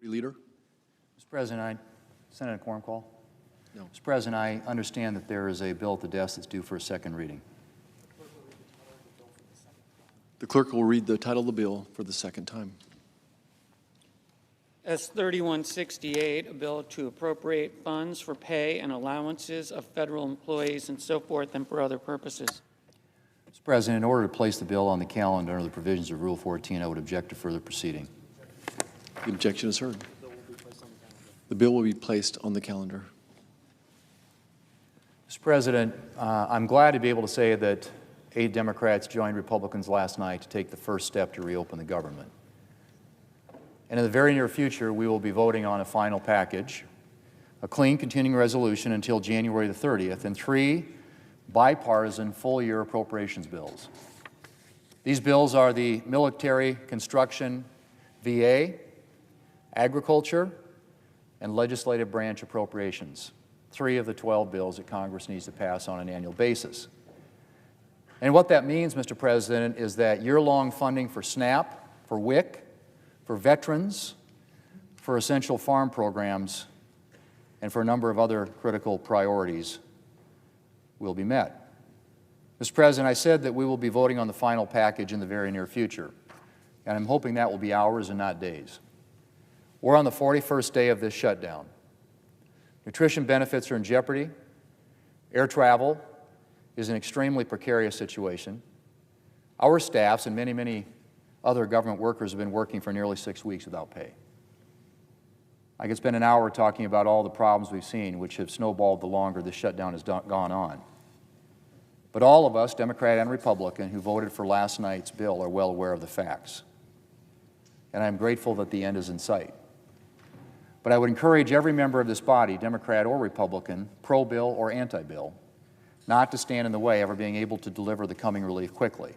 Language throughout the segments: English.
Leader? Mr. President, Senator Quorum call. No. Mr. President, I understand that there is a bill at the desk that's due for a second reading. The clerk will read the title of the bill for the second time. S3168, a bill to appropriate funds for pay and allowances of federal employees and so forth and for other purposes. Mr. President, in order to place the bill on the calendar under the provisions of Rule 14, I would object to further proceeding. The objection is heard. The bill will be placed on the calendar. Mr. President, I'm glad to be able to say that 8 Democrats joined Republicans last night to take the first step to reopen the government. And in the very near future, we will be voting on a final package, a clean continuing resolution until January the 30th, and 3 bipartisan full-year appropriations bills. These bills are the military, construction, VA, agriculture, and legislative branch appropriations, 3 of the 12 bills that Congress needs to pass on an annual basis. And what that means, Mr. President, is that year-long funding for SNAP, for WIC, for veterans, for essential farm programs, and for a number of other critical priorities will be met. Mr. President, I said that we will be voting on the final package in the very near future, and I'm hoping that will be hours and not days. We're on the 41st day of this shutdown. Nutrition benefits are in jeopardy. Air travel is an extremely precarious situation. Our staffs and many other government workers have been working for nearly 6 weeks without pay. I could spend an hour talking about all the problems we've seen, which have snowballed the longer this shutdown has gone on. But all of us, Democrat and Republican, who voted for last night's bill are well aware of the facts. And I'm grateful that the end is in sight. But I would encourage every member of this body, Democrat or Republican, pro-bill or anti-bill, not to stand in the way of our being able to deliver the coming relief quickly.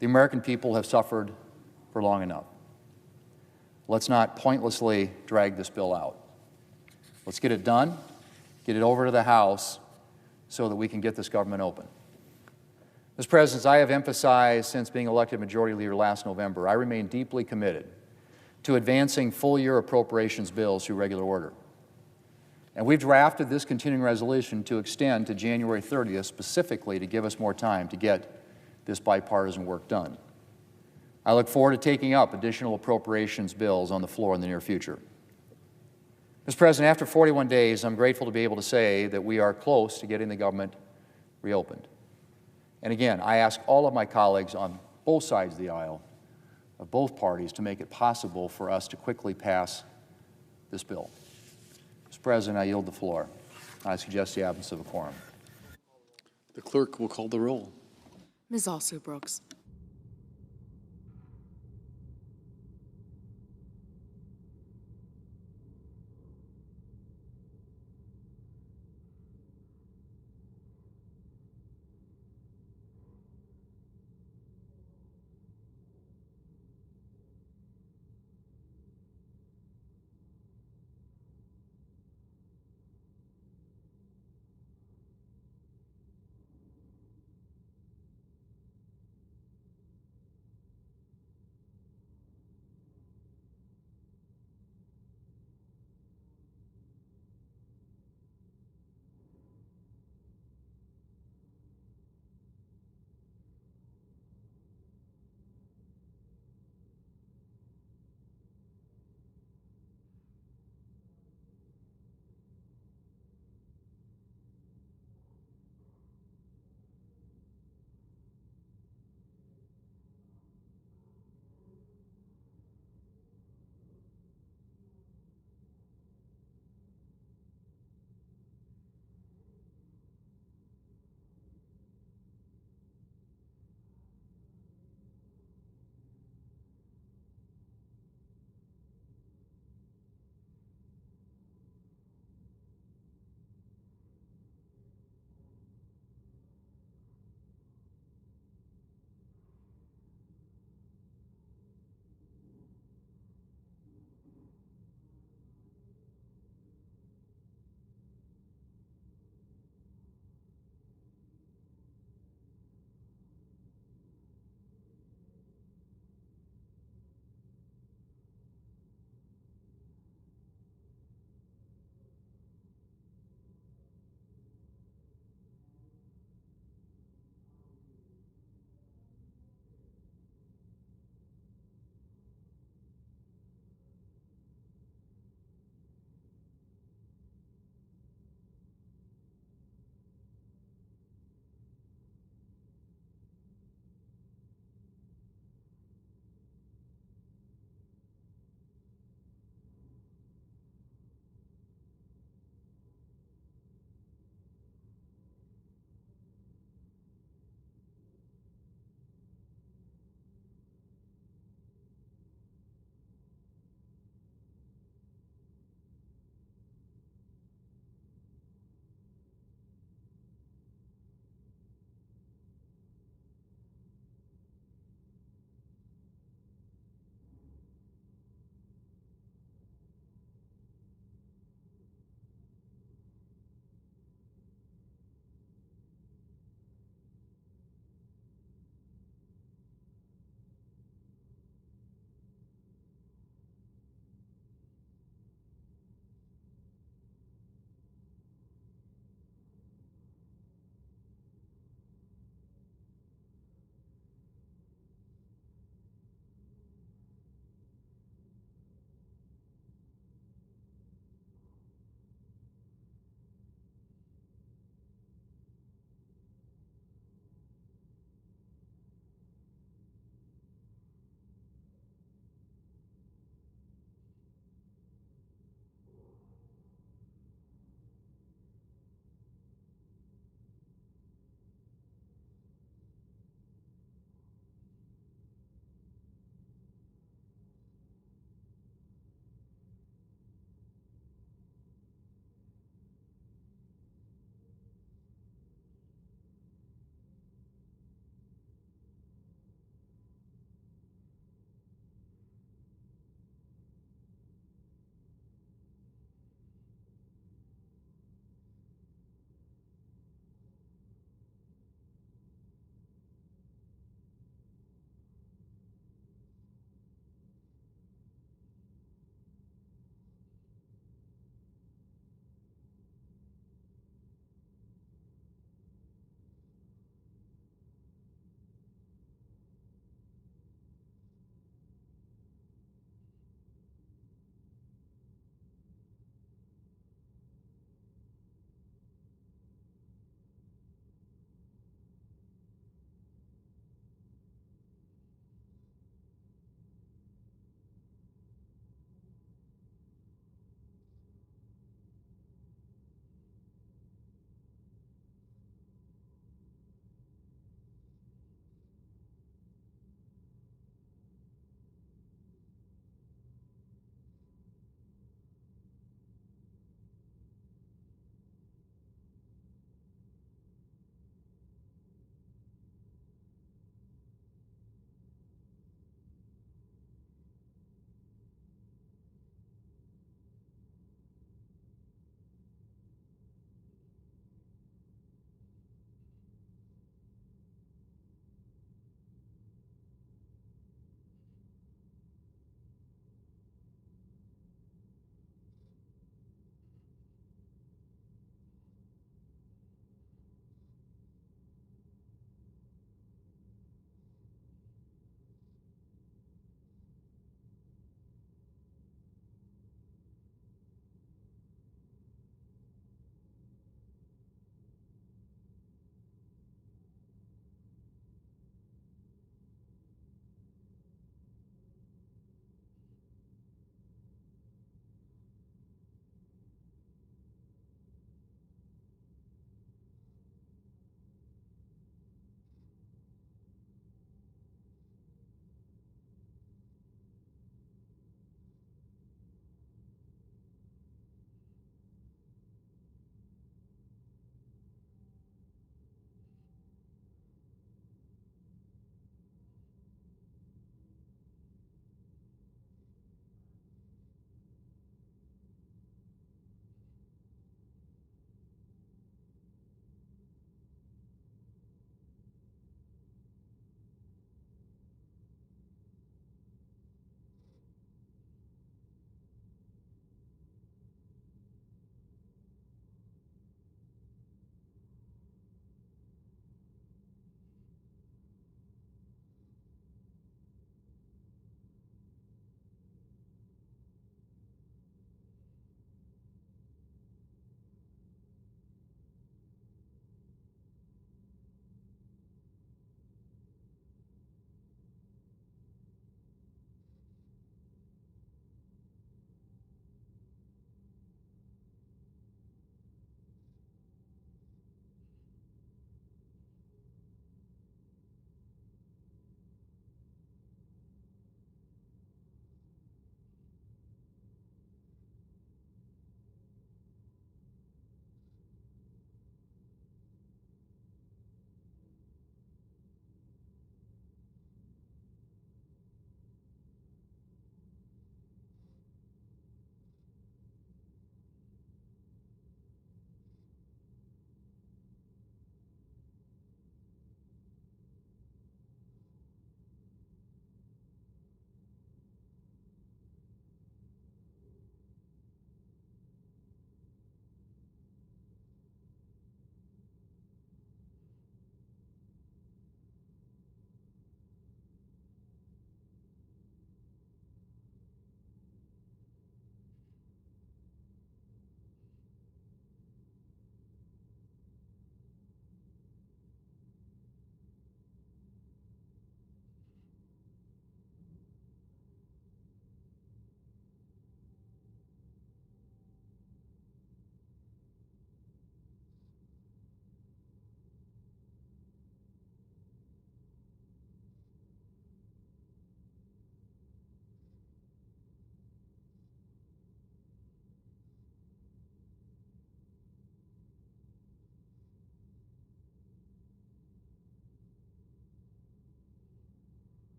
The American people have suffered for long enough. Let's not pointlessly drag this bill out. Let's get it done, get it over to the House so that we can get this government open. Mr. President, as I have emphasized since being elected Majority Leader last November, I remain deeply committed to advancing full-year appropriations bills through regular order. And we've drafted this continuing resolution to extend to January 30th specifically to give us more time to get this bipartisan work done. I look forward to taking up additional appropriations bills on the floor in the near future. Mr. President, after 41 days, I'm grateful to be able to say that we are close to getting the government reopened. And again, I ask all of my colleagues on both sides of the aisle, of both parties, to make it possible for us to quickly pass this bill. Mr. President, I yield the floor. I suggest the absence of a quorum. The clerk will call the roll. Ms. Alsop-Brooks.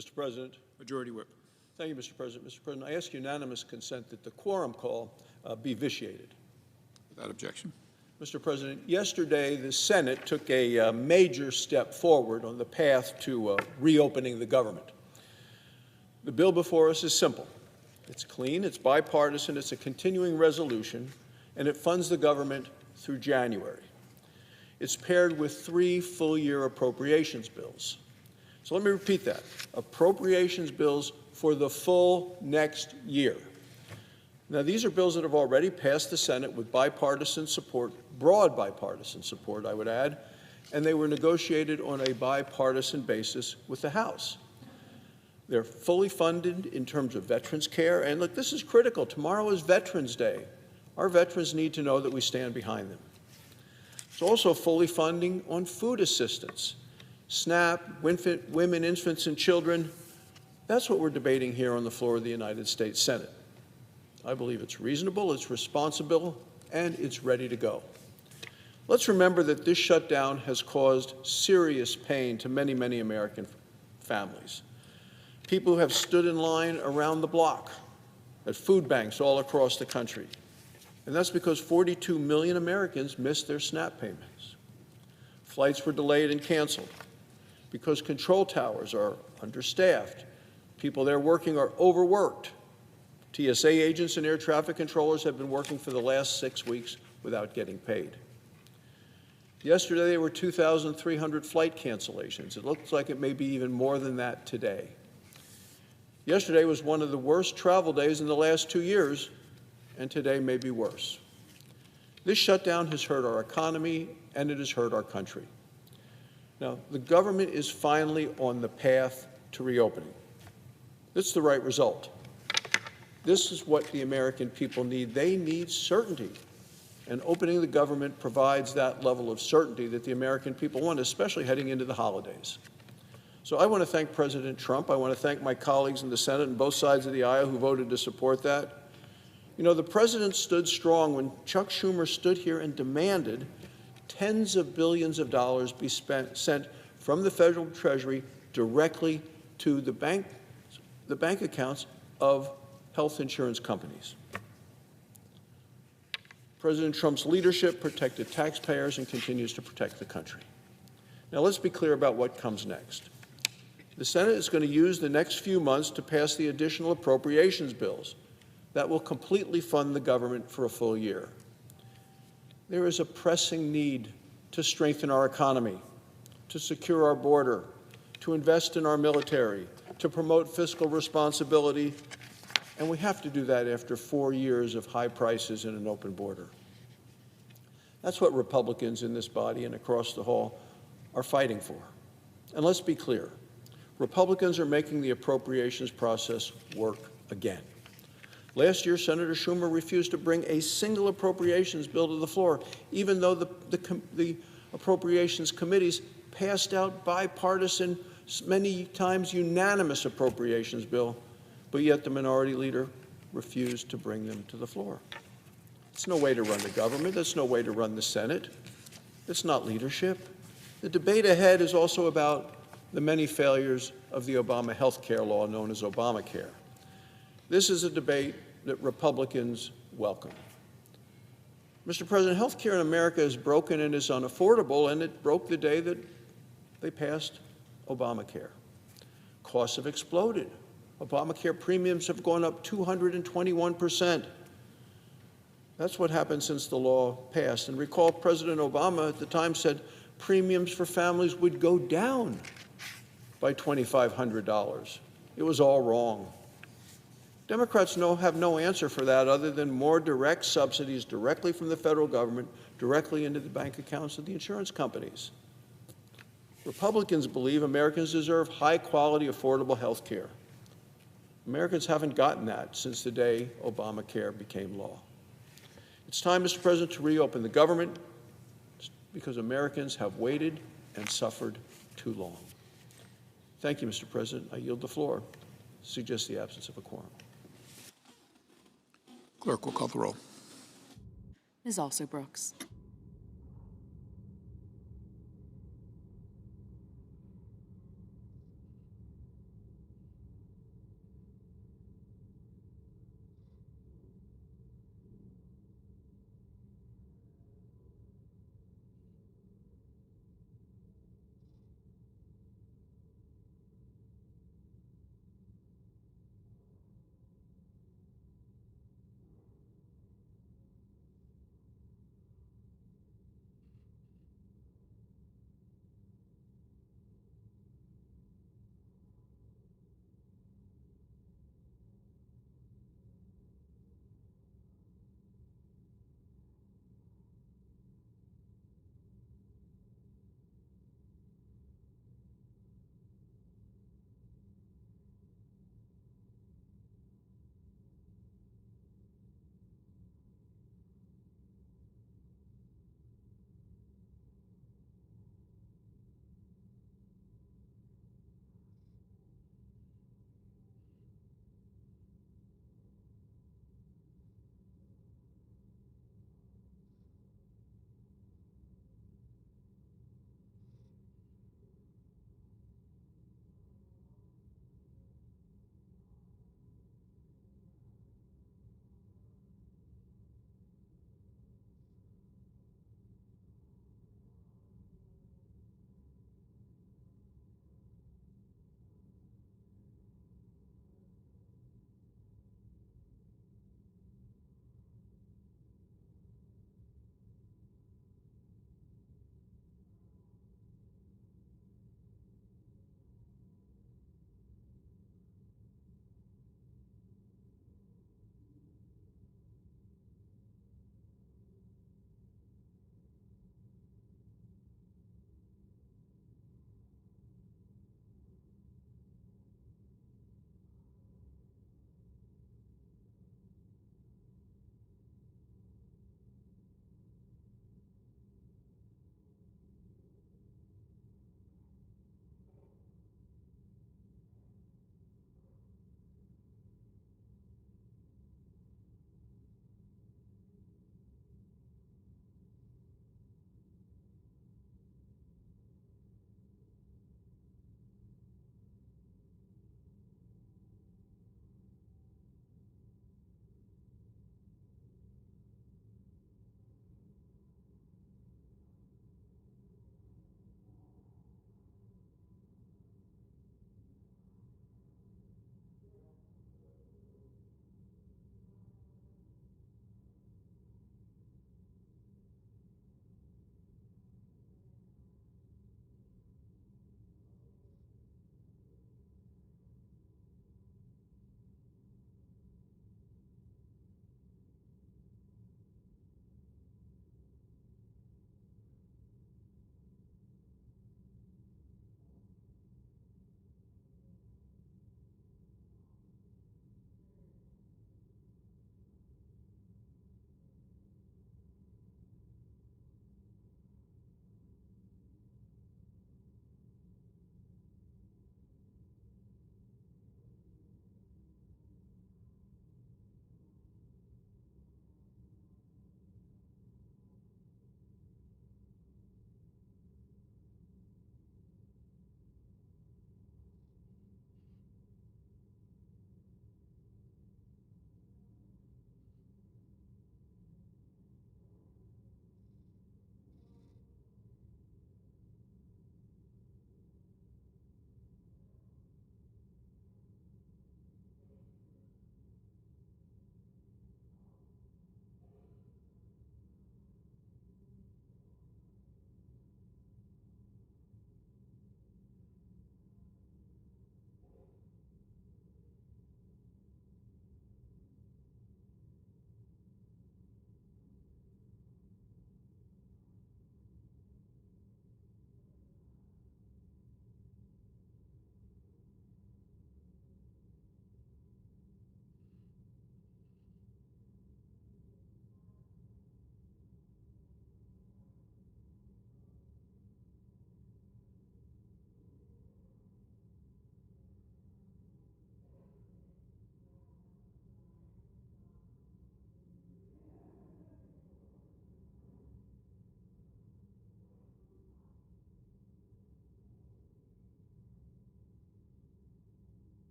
Mr. President. Majority Whip. Thank you, Mr. President. Mr. President, I ask unanimous consent that the quorum call be vitiated. Without objection. Mr. President, yesterday the Senate took a major step forward on the path to reopening the government. The bill before us is simple. It's clean, it's bipartisan, it's a continuing resolution, and it funds the government through January. It's paired with 3 full-year appropriations bills. So let me repeat that. Appropriations bills for the full next year. Now, these are bills that have already passed the Senate with bipartisan support, broad bipartisan support, I would add, and they were negotiated on a bipartisan basis with the House. They're fully funded in terms of veterans care, and look, this is critical. Tomorrow is Veterans Day. Our veterans need to know that we stand behind them. It's also fully funding on food assistance, SNAP, women, infants, and children. That's what we're debating here on the floor of the United States Senate. I believe it's reasonable, it's responsible, and it's ready to go. Let's remember that this shutdown has caused serious pain to many, many American families. People who have stood in line around the block at food banks all across the country. And that's because 42 million Americans missed their SNAP payments. Flights were delayed and canceled because control towers are understaffed. People there working are overworked. TSA agents and air traffic controllers have been working for the last 6 weeks without getting paid. Yesterday, there were 2,300 flight cancellations. It looks like it may be even more than that today. Yesterday was one of the worst travel days in the last 2 years, and today may be worse. This shutdown has hurt our economy, and it has hurt our country. Now, the government is finally on the path to reopening. This is the right result. This is what the American people need. They need certainty, and opening the government provides that level of certainty that the American people want, especially heading into the holidays. So I want to thank President Trump. I want to thank my colleagues in the Senate and both sides of the aisle who voted to support that. You know, the president stood strong when Chuck Schumer stood here and demanded tens of billions of dollars be sent from the federal treasury directly to the bank accounts of health insurance companies. President Trump's leadership protected taxpayers and continues to protect the country. Now let's be clear about what comes next. The Senate is going to use the next few months to pass the additional appropriations bills that will completely fund the government for a full year. There is a pressing need to strengthen our economy, to secure our border, to invest in our military, to promote fiscal responsibility, and we have to do that after 4 years of high prices and an open border. That's what Republicans in this body and across the hall are fighting for. And let's be clear, Republicans are making the appropriations process work again. Last year, Senator Schumer refused to bring a single appropriations bill to the floor, even though the appropriations committees passed out bipartisan, many times unanimous appropriations bill, but yet the minority leader refused to bring them to the floor. It's no way to run the government. That's no way to run the Senate. It's not leadership. The debate ahead is also about the many failures of the Obama health care law known as Obamacare. This is a debate that Republicans welcome. Mr. President, health care in America is broken and is unaffordable, and it broke the day that they passed Obamacare. Costs have exploded. Obamacare premiums have gone up 221%. That's what happened since the law passed. And recall President Obama at the time said premiums for families would go down by $2,500. It was all wrong. Democrats have no answer for that other than more direct subsidies directly from the federal government, directly into the bank accounts of the insurance companies. Republicans believe Americans deserve high-quality, affordable health care. Americans haven't gotten that since the day Obamacare became law. It's time, Mr. President, to reopen the government because Americans have waited and suffered too long. Thank you, Mr. President. I yield the floor. Suggest the absence of a quorum. Clerk will call the roll. Ms. Also Brooks.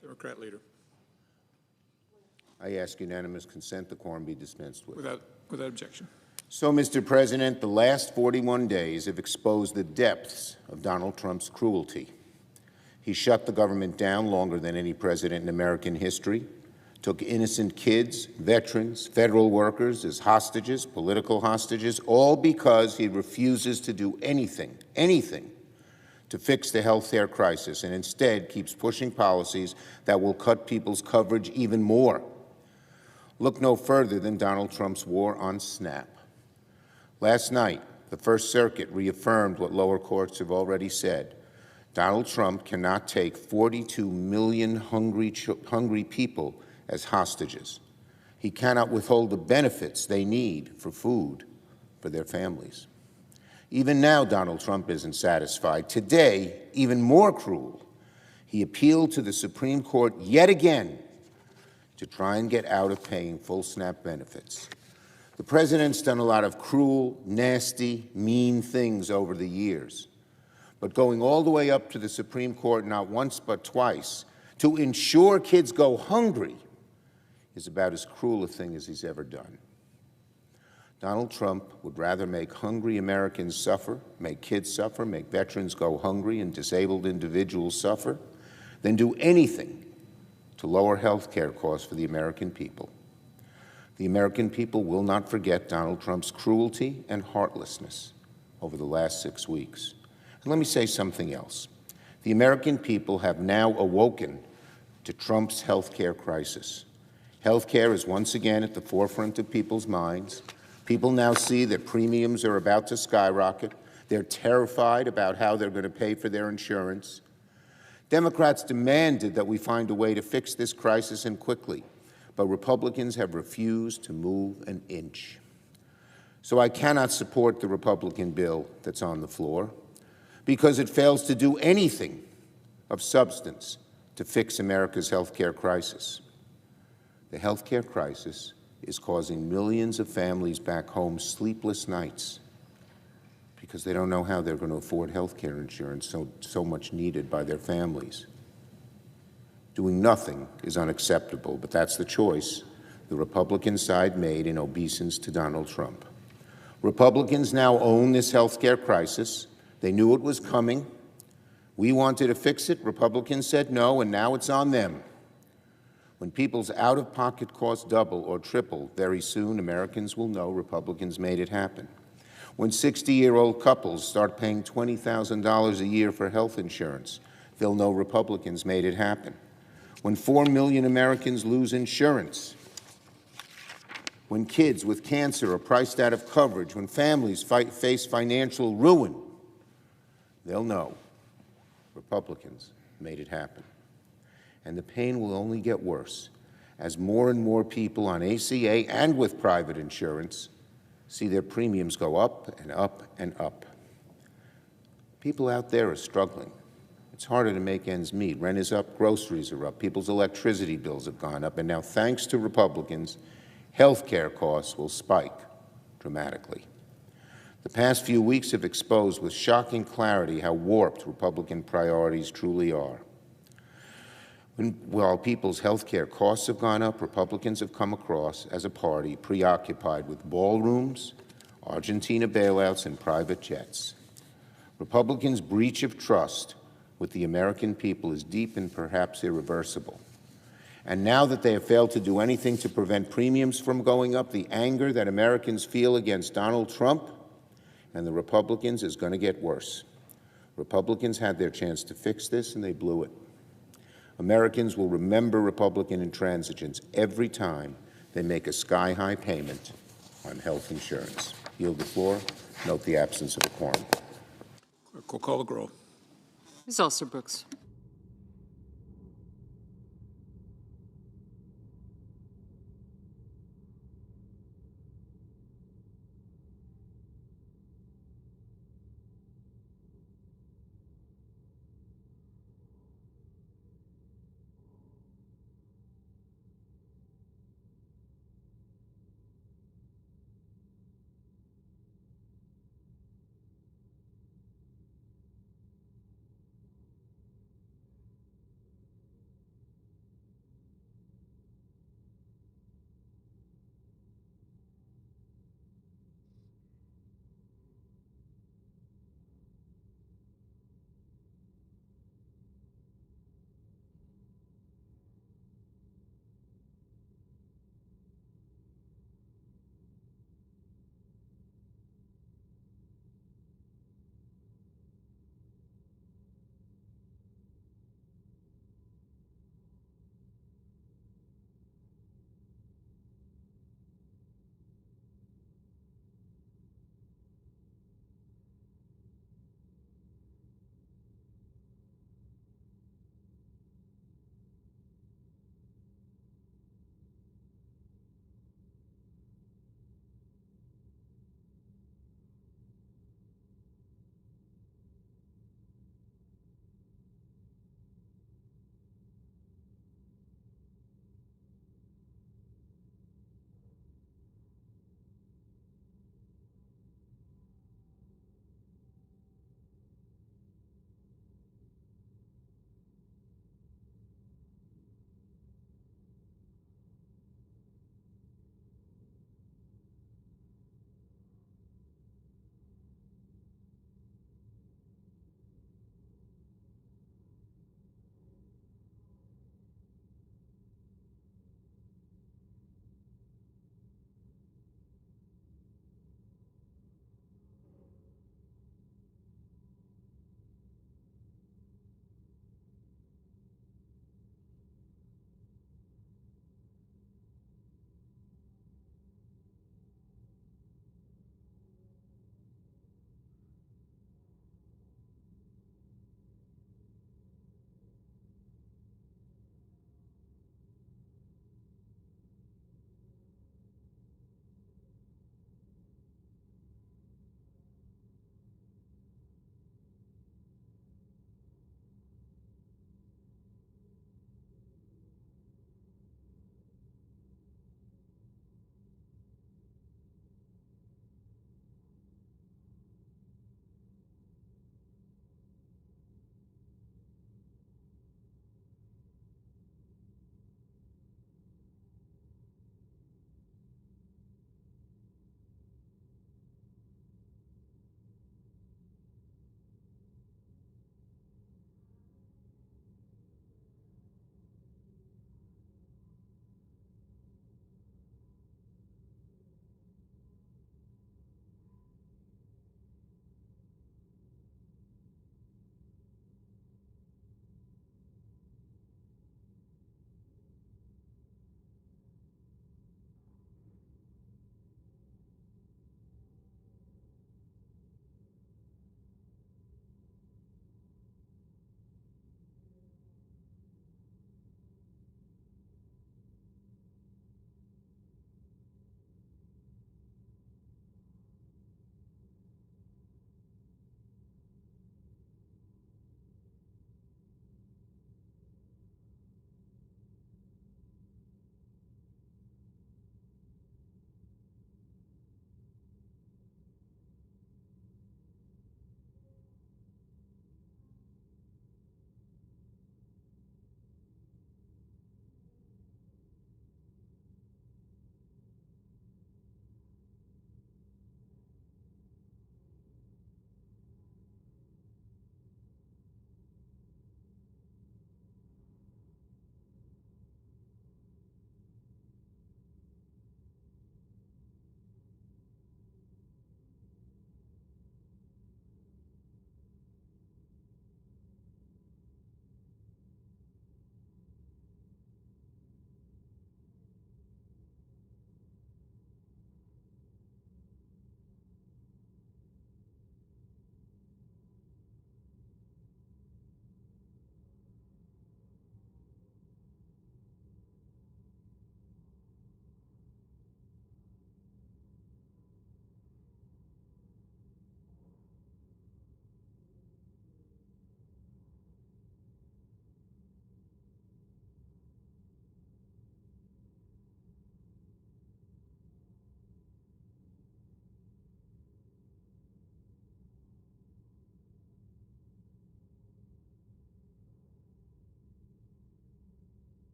Democrat leader. I ask unanimous consent the quorum be dispensed with. Without objection. So, Mr. President, the last 41 days have exposed the depths of Donald Trump's cruelty. He shut the government down longer than any president in American history, took innocent kids, veterans, federal workers as hostages, political hostages, all because he refuses to do anything to fix the health care crisis, and instead keeps pushing policies that will cut people's coverage even more. Look no further than Donald Trump's war on SNAP. Last night, the First Circuit reaffirmed what lower courts have already said. Donald Trump cannot take 42 million hungry people as hostages. He cannot withhold the benefits they need for food for their families. Even now, Donald Trump isn't satisfied. Today, even more cruel, he appealed to the Supreme Court yet again to try and get out of paying full SNAP benefits. The president's done a lot of cruel, nasty, mean things over the years. But going all the way up to the Supreme Court not once but twice to ensure kids go hungry is about as cruel a thing as he's ever done. Donald Trump would rather make hungry Americans suffer, make kids suffer, make veterans go hungry and disabled individuals suffer, than do anything to lower health care costs for the American people. The American people will not forget Donald Trump's cruelty and heartlessness over the last 6 weeks. And let me say something else. The American people have now awoken to Trump's health care crisis. Health care is once again at the forefront of people's minds. People now see that premiums are about to skyrocket. They're terrified about how they're going to pay for their insurance. Democrats demanded that we find a way to fix this crisis, and quickly, but Republicans have refused to move an inch. So I cannot support the Republican bill that's on the floor because it fails to do anything of substance to fix America's health care crisis. The health care crisis is causing millions of families back home sleepless nights because they don't know how they're going to afford health care insurance so much needed by their families. Doing nothing is unacceptable, but that's the choice the Republican side made in obeisance to Donald Trump. Republicans now own this health care crisis. They knew it was coming. We wanted to fix it. Republicans said no, and now it's on them. When people's out-of-pocket costs double or triple, very soon Americans will know Republicans made it happen. When 60-year-old couples start paying $20,000 a year for health insurance, they'll know Republicans made it happen. When 4 million Americans lose insurance, when kids with cancer are priced out of coverage, when families face financial ruin, they'll know Republicans made it happen. And the pain will only get worse as more and more people on ACA and with private insurance see their premiums go up and up and up. People out there are struggling. It's harder to make ends meet. Rent is up, groceries are up, people's electricity bills have gone up, and now, thanks to Republicans, health care costs will spike dramatically. The past few weeks have exposed with shocking clarity how warped Republican priorities truly are. While people's health care costs have gone up, Republicans have come across as a party preoccupied with ballrooms, Argentina bailouts, and private jets. Republicans' breach of trust with the American people is deep and perhaps irreversible. And now that they have failed to do anything to prevent premiums from going up, the anger that Americans feel against Donald Trump and the Republicans is going to get worse. Republicans had their chance to fix this, and they blew it. Americans will remember Republican intransigence every time they make a sky-high payment on health insurance. Yield the floor. Note the absence of a quorum. Clerk will call the roll. Ms. Alston-Brooks.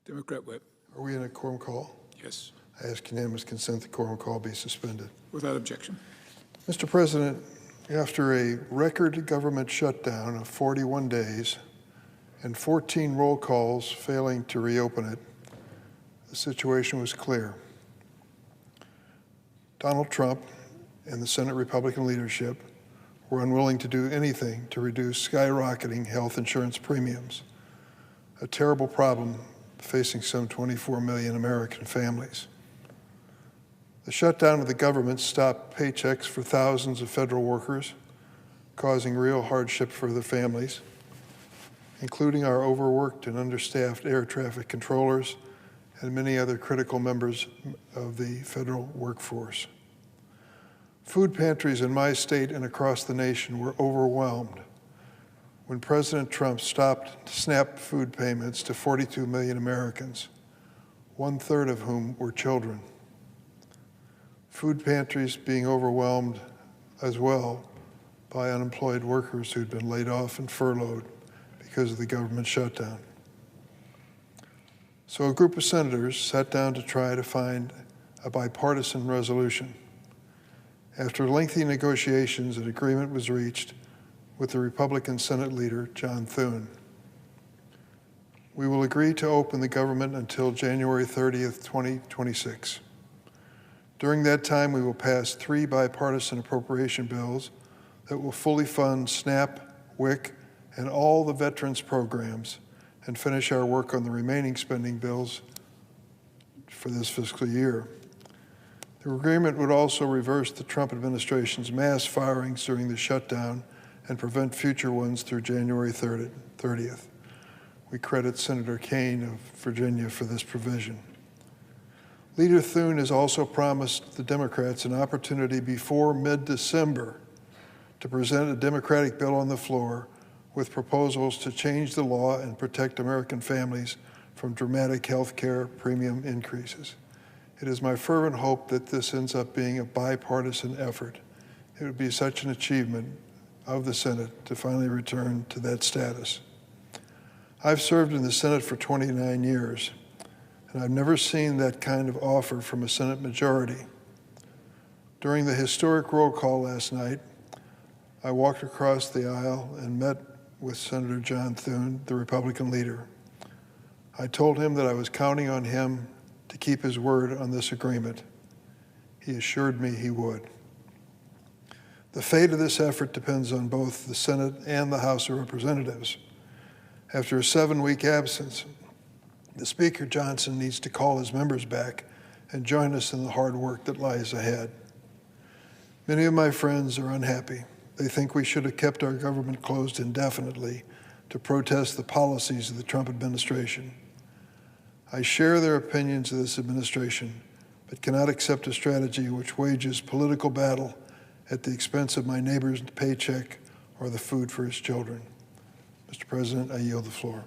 Democrat Whip. Are we in a quorum call? Yes. I ask unanimous consent the quorum call be suspended. Without objection. Mr. President, after a record government shutdown of 41 days and 14 roll calls failing to reopen it, the situation was clear. Donald Trump and the Senate Republican leadership were unwilling to do anything to reduce skyrocketing health insurance premiums, a terrible problem facing some 24 million American families. The shutdown of the government stopped paychecks for thousands of federal workers, causing real hardship for their families, including our overworked and understaffed air traffic controllers and many other critical members of the federal workforce. Food pantries in my state and across the nation were overwhelmed when President Trump stopped SNAP food payments to 42 million Americans, 1/3 of whom were children. Food pantries being overwhelmed as well by unemployed workers who'd been laid off and furloughed because of the government shutdown. So a group of senators sat down to try to find a bipartisan resolution. After lengthy negotiations, an agreement was reached with the Republican Senate leader, John Thune. We will agree to open the government until January 30th, 2026. During that time, we will pass 3 bipartisan appropriation bills that will fully fund SNAP, WIC, and all the veterans programs and finish our work on the remaining spending bills for this fiscal year. The agreement would also reverse the Trump administration's mass firings during the shutdown and prevent future ones through January 30th. We credit Senator Kaine of Virginia for this provision. Leader Thune has also promised the Democrats an opportunity before mid-December to present a Democratic bill on the floor with proposals to change the law and protect American families from dramatic health care premium increases. It is my fervent hope that this ends up being a bipartisan effort. It would be such an achievement of the Senate to finally return to that status. I've served in the Senate for 29 years, and I've never seen that kind of offer from a Senate majority. During the historic roll call last night, I walked across the aisle and met with Senator John Thune, the Republican leader. I told him that I was counting on him to keep his word on this agreement. He assured me he would. The fate of this effort depends on both the Senate and the House of Representatives. After a 7-week absence, the Speaker Johnson needs to call his members back and join us in the hard work that lies ahead. Many of my friends are unhappy. They think we should have kept our government closed indefinitely to protest the policies of the Trump administration. I share their opinions of this administration, but cannot accept a strategy which wages political battle at the expense of my neighbor's paycheck or the food for his children. Mr. President, I yield the floor.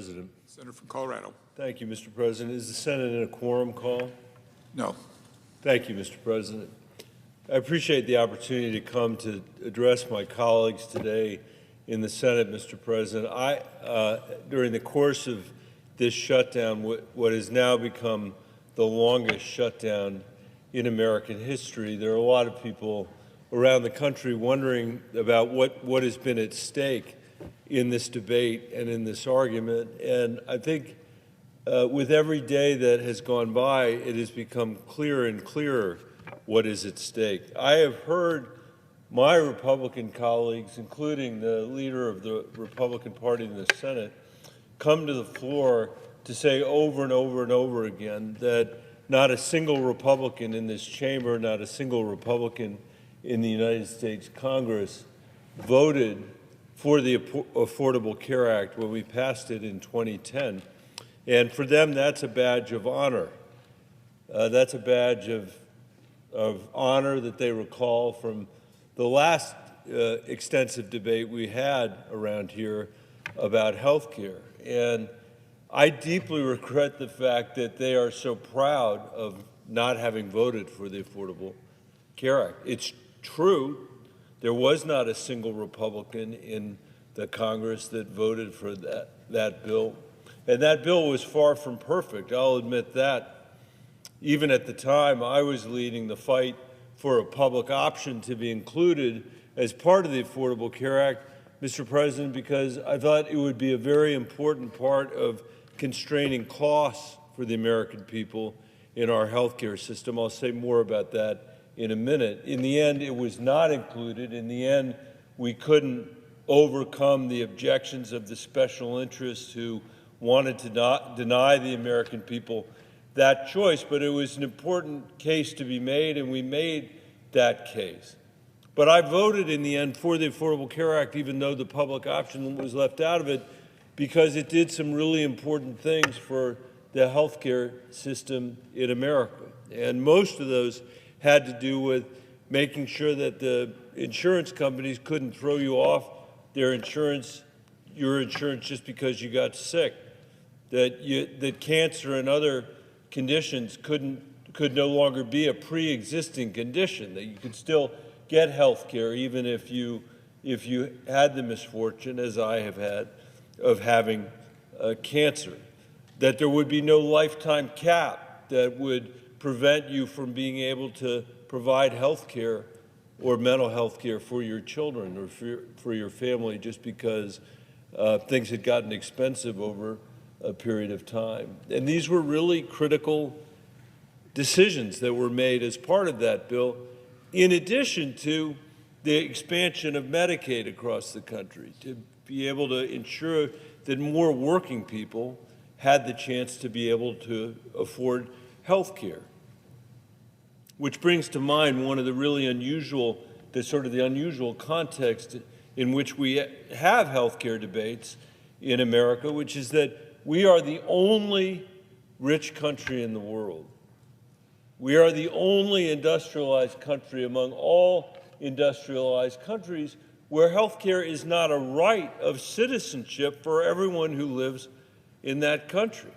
President. Senator from Colorado. Thank you, Mr. President. Is the Senate in a quorum call? No. Thank you, Mr. President. I appreciate the opportunity to come to address my colleagues today in the Senate, Mr. President. During the course of this shutdown, what has now become the longest shutdown in American history, there are a lot of people around the country wondering about what has been at stake in this debate and in this argument. And I think with every day that has gone by, it has become clearer and clearer what is at stake. I have heard my Republican colleagues, including the leader of the Republican Party in the Senate, come to the floor to say over and over and over again that not a single Republican in this chamber, not a single Republican in the United States Congress voted for the Affordable Care Act when we passed it in 2010. And for them, that's a badge of honor. That's a badge of honor that they recall from the last extensive debate we had around here about health care. And I deeply regret the fact that they are so proud of not having voted for the Affordable Care Act. It's true, there was not a single Republican in the Congress that voted for that bill. And that bill was far from perfect, I'll admit that. Even at the time, I was leading the fight for a public option to be included as part of the Affordable Care Act, Mr. President, because I thought it would be a very important part of constraining costs for the American people in our healthcare system. I'll say more about that in a minute. In the end, it was not included. In the end, we couldn't overcome the objections of the special interests who wanted to not deny the American people that choice, but it was an important case to be made, and we made that case. But I voted in the end for the Affordable Care Act, even though the public option was left out of it, because it did some really important things for the healthcare system in America. And most of those had to do with making sure that the insurance companies couldn't throw you off your insurance just because you got sick, that cancer and other conditions could no longer be a pre-existing condition, that you could still get health care even if you had the misfortune, as I have had, of having cancer, that there would be no lifetime cap that would prevent you from being able to provide health care or mental health care for your children or for your family just because things had gotten expensive over a period of time. And these were really critical decisions that were made as part of that bill, in addition to the expansion of Medicaid across the country, to be able to ensure that more working people had the chance to be able to afford health care. Which brings to mind one of the really unusual, the unusual context in which we have health care debates in America, which is that we are the only rich country in the world. We are the only industrialized country among all industrialized countries where health care is not a right of citizenship for everyone who lives in that country.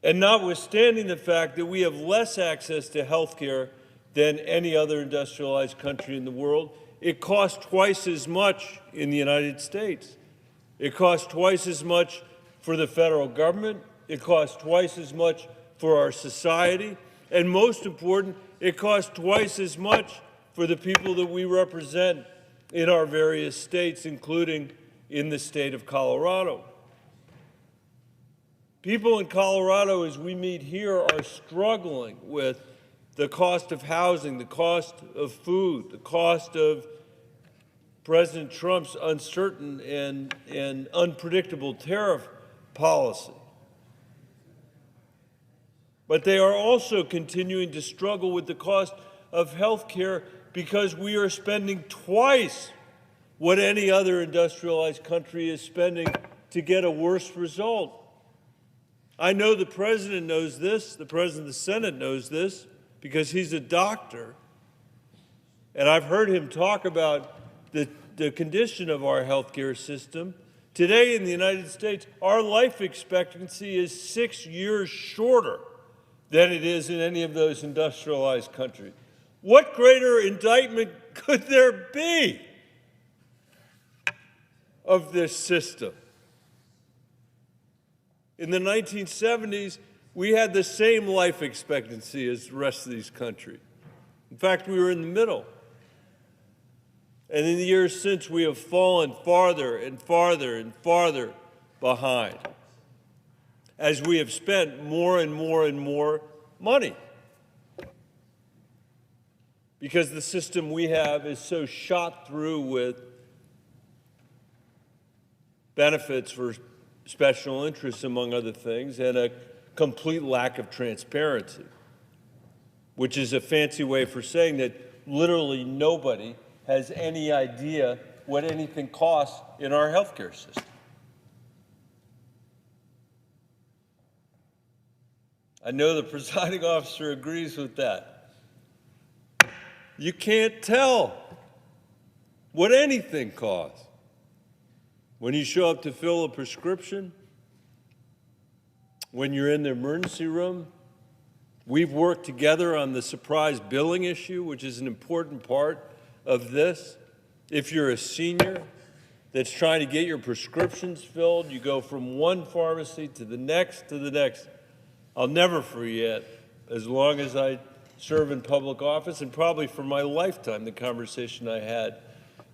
And notwithstanding the fact that we have less access to health care than any other industrialized country in the world, it costs twice as much in the United States. It costs twice as much for the federal government. It costs twice as much for our society. And most important, it costs twice as much for the people that we represent in our various states, including in the state of Colorado. People in Colorado, as we meet here, are struggling with the cost of housing, the cost of food, the cost of President Trump's uncertain and unpredictable tariff policy. But they are also continuing to struggle with the cost of health care because we are spending twice what any other industrialized country is spending to get a worse result. I know the President knows this, the President of the Senate knows this, because he's a doctor. And I've heard him talk about the condition of our healthcare system Today in the United States, our life expectancy is 6 years shorter than it is in any of those industrialized countries. What greater indictment could there be of this system? In the 1970s, we had the same life expectancy as the rest of these countries. In fact, we were in the middle. And in the years since, we have fallen farther and farther and farther behind as we have spent more and more and more money. Because the system we have is so shot through with benefits for special interests, among other things, and a complete lack of transparency, which is a fancy way for saying that literally nobody has any idea what anything costs in our healthcare system. I know the presiding officer agrees with that. You can't tell what anything costs. When you show up to fill a prescription, when you're in the emergency room, we've worked together on the surprise billing issue, which is an important part of this. If you're a senior that's trying to get your prescriptions filled, you go from one pharmacy to the next to the next. I'll never forget, as long as I serve in public office, and probably for my lifetime, the conversation I had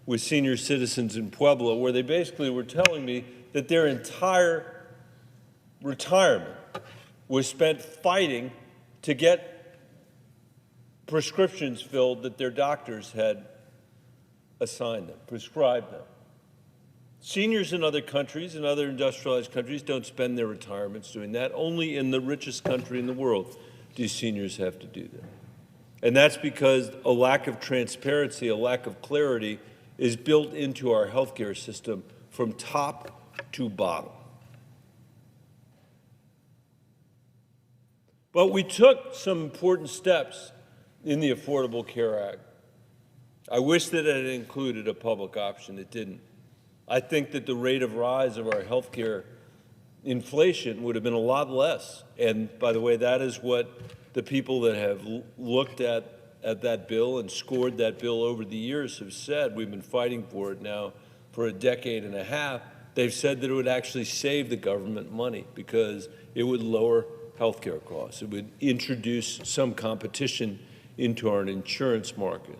with senior citizens in Pueblo, where they basically were telling me that their entire retirement was spent fighting to get prescriptions filled that their doctors had assigned them, prescribed them. Seniors in other countries, in other industrialized countries, don't spend their retirements doing that. Only in the richest country in the world do seniors have to do that. And that's because a lack of transparency, a lack of clarity is built into our healthcare system from top to bottom. But we took some important steps in the Affordable Care Act. I wish that it had included a public option. It didn't. I think that the rate of rise of our healthcare inflation would have been a lot less. And by the way, that is what the people that have looked at that bill and scored that bill over the years have said. We've been fighting for it now for a decade and a half. They've said that it would actually save the government money because it would lower healthcare costs. It would introduce some competition into our insurance market.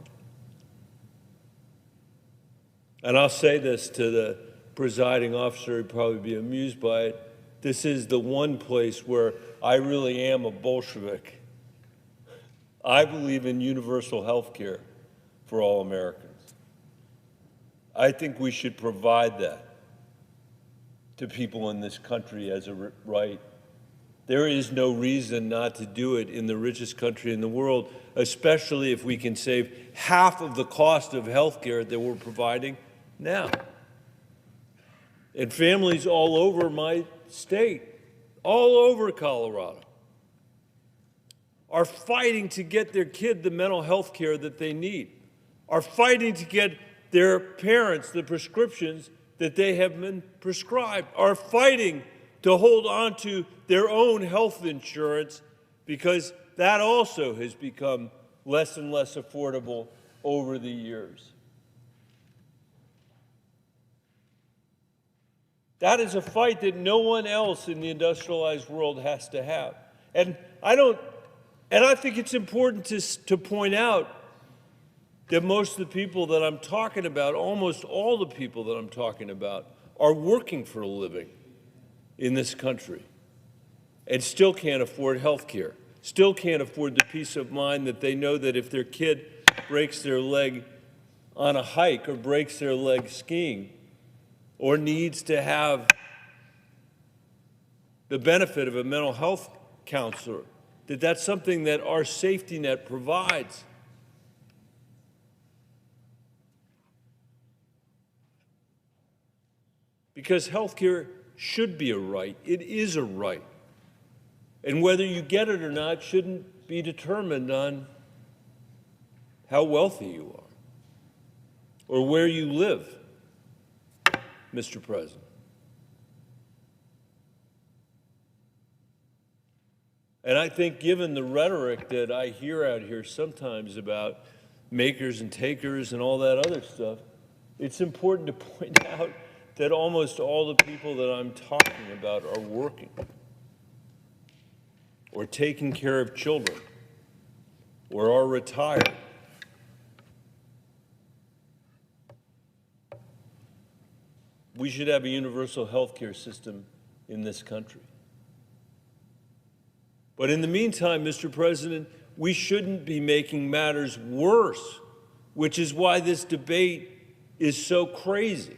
And I'll say this to the presiding officer, he'd probably be amused by it. This is the one place where I really am a Bolshevik. I believe in universal health care for all Americans. I think we should provide that to people in this country as a right. There is no reason not to do it in the richest country in the world, especially if we can save half of the cost of health care that we're providing now. And families all over my state, all over Colorado, are fighting to get their kid the mental health care that they need, are fighting to get their parents the prescriptions that they have been prescribed, are fighting to hold on to their own health insurance because that also has become less and less affordable over the years. That is a fight that no one else in the industrialized world has to have. And I think it's important to point out that most of the people that I'm talking about, almost all the people that I'm talking about, are working for a living in this country and still can't afford health care, still can't afford the peace of mind that they know that if their kid breaks their leg on a hike or breaks their leg skiing or needs to have the benefit of a mental health counselor, that's something that our safety net provides. Because health care should be a right. It is a right. And whether you get it or not shouldn't be determined on how wealthy you are or where you live, Mr. President. And I think given the rhetoric that I hear out here sometimes about makers and takers and all that other stuff, it's important to point out that almost all the people that I'm talking about are working or taking care of children or are retired. We should have a universal health care system in this country. But in the meantime, Mr. President, we shouldn't be making matters worse, which is why this debate is so crazy.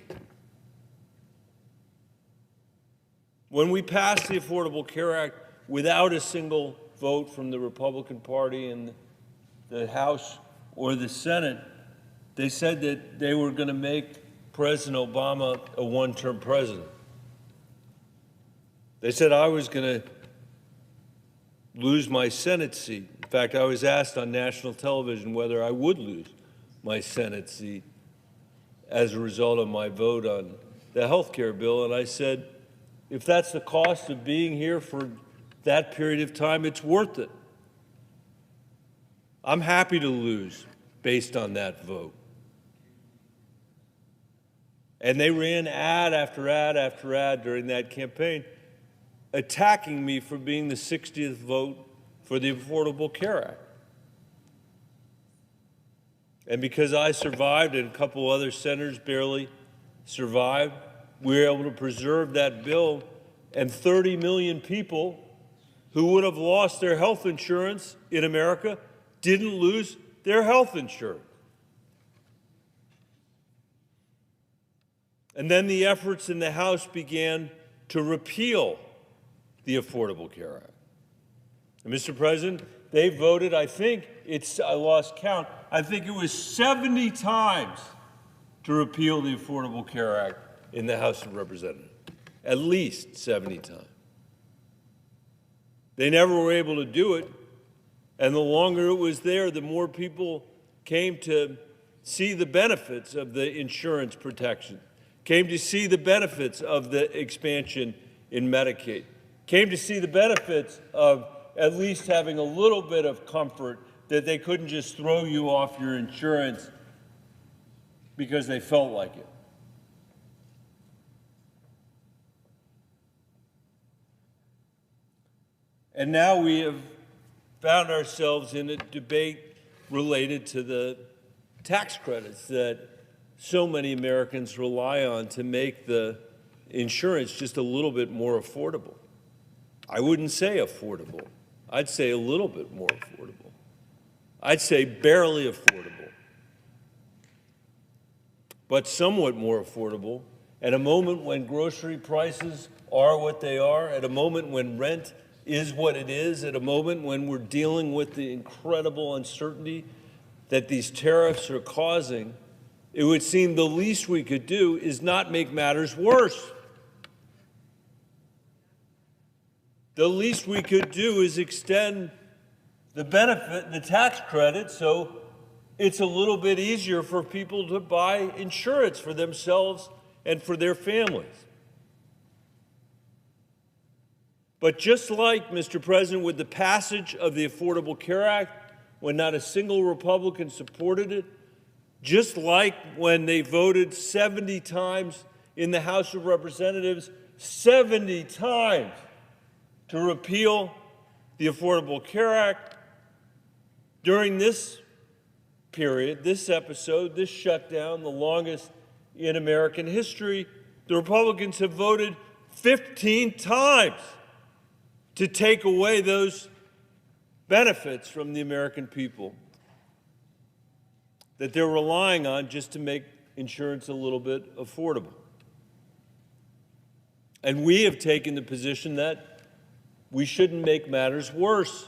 When we passed the Affordable Care Act without a single vote from the Republican Party in the House or the Senate, they said that they were going to make President Obama a one-term president. They said I was going to lose my Senate seat. In fact, I was asked on national television whether I would lose my Senate seat as a result of my vote on the health care bill, and I said, if that's the cost of being here for that period of time, it's worth it. I'm happy to lose based on that vote. And they ran ad after ad after ad during that campaign, attacking me for being the 60th vote for the Affordable Care Act. And because I survived and a couple other senators barely survived, we were able to preserve that bill, and 30 million people who would have lost their health insurance in America didn't lose their health insurance. And then the efforts in the House began to repeal the Affordable Care Act. And Mr. President, they voted, I lost count, I think it was 70 times to repeal the Affordable Care Act in the House of Representatives. At least 70 times. They never were able to do it, and the longer it was there, the more people came to see the benefits of the insurance protection, came to see the benefits of the expansion in Medicaid, came to see the benefits of at least having a little bit of comfort that they couldn't just throw you off your insurance because they felt like it. And now we have found ourselves in a debate related to the tax credits that so many Americans rely on to make the insurance just a little bit more affordable. I wouldn't say affordable. I'd say a little bit more affordable. I'd say barely affordable, but somewhat more affordable at a moment when grocery prices are what they are, at a moment when rent is what it is, at a moment when we're dealing with the incredible uncertainty that these tariffs are causing. It would seem the least we could do is not make matters worse. The least we could do is extend the benefit, the tax credit, so it's a little bit easier for people to buy insurance for themselves and for their families. But just like, Mr. President, with the passage of the Affordable Care Act, when not a single Republican supported it, just like when they voted 70 times in the House of Representatives, 70 times to repeal the Affordable Care Act, during this period, this episode, this shutdown, the longest in American history, the Republicans have voted 15 times to take away those benefits from the American people that they're relying on just to make insurance a little bit affordable. And we have taken the position that we shouldn't make matters worse.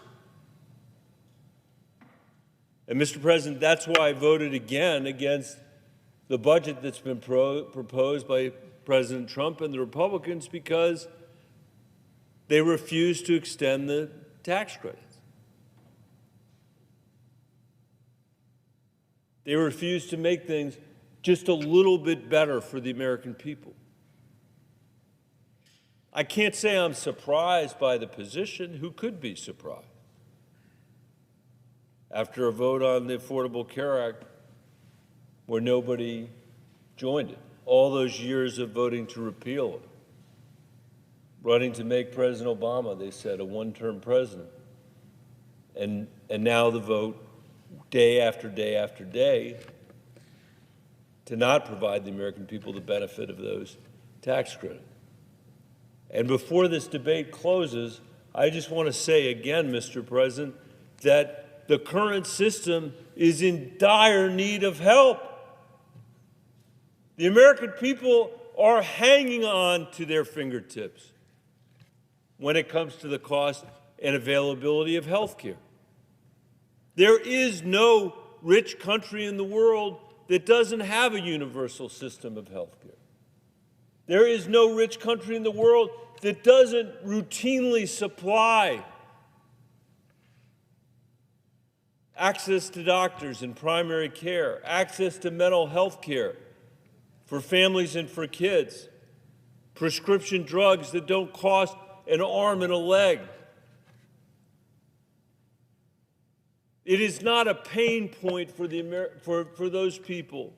And, Mr. President, that's why I voted again against the budget that's been proposed by President Trump and the Republicans, because they refuse to extend the tax credits. They refuse to make things just a little bit better for the American people. I can't say I'm surprised by the position. Who could be surprised? After a vote on the Affordable Care Act where nobody joined it, all those years of voting to repeal it, running to make President Obama, they said, a one-term president. And now the vote, day after day after day, to not provide the American people the benefit of those tax credits. And before this debate closes, I just want to say again, Mr. President, that the current system is in dire need of help. The American people are hanging on to their fingertips when it comes to the cost and availability of health care. There is no rich country in the world that doesn't have a universal system of health care. There is no rich country in the world that doesn't routinely supply access to doctors and primary care, access to mental health care for families and for kids, prescription drugs that don't cost an arm and a leg. It is not a pain point for those people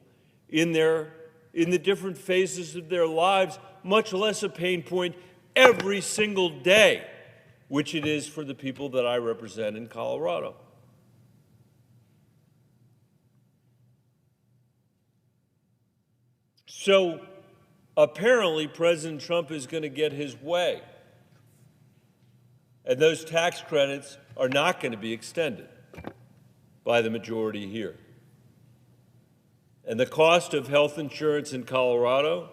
in the different phases of their lives, much less a pain point every single day, which it is for the people that I represent in Colorado. So apparently President Trump is going to get his way, and those tax credits are not going to be extended by the majority here. And the cost of health insurance in Colorado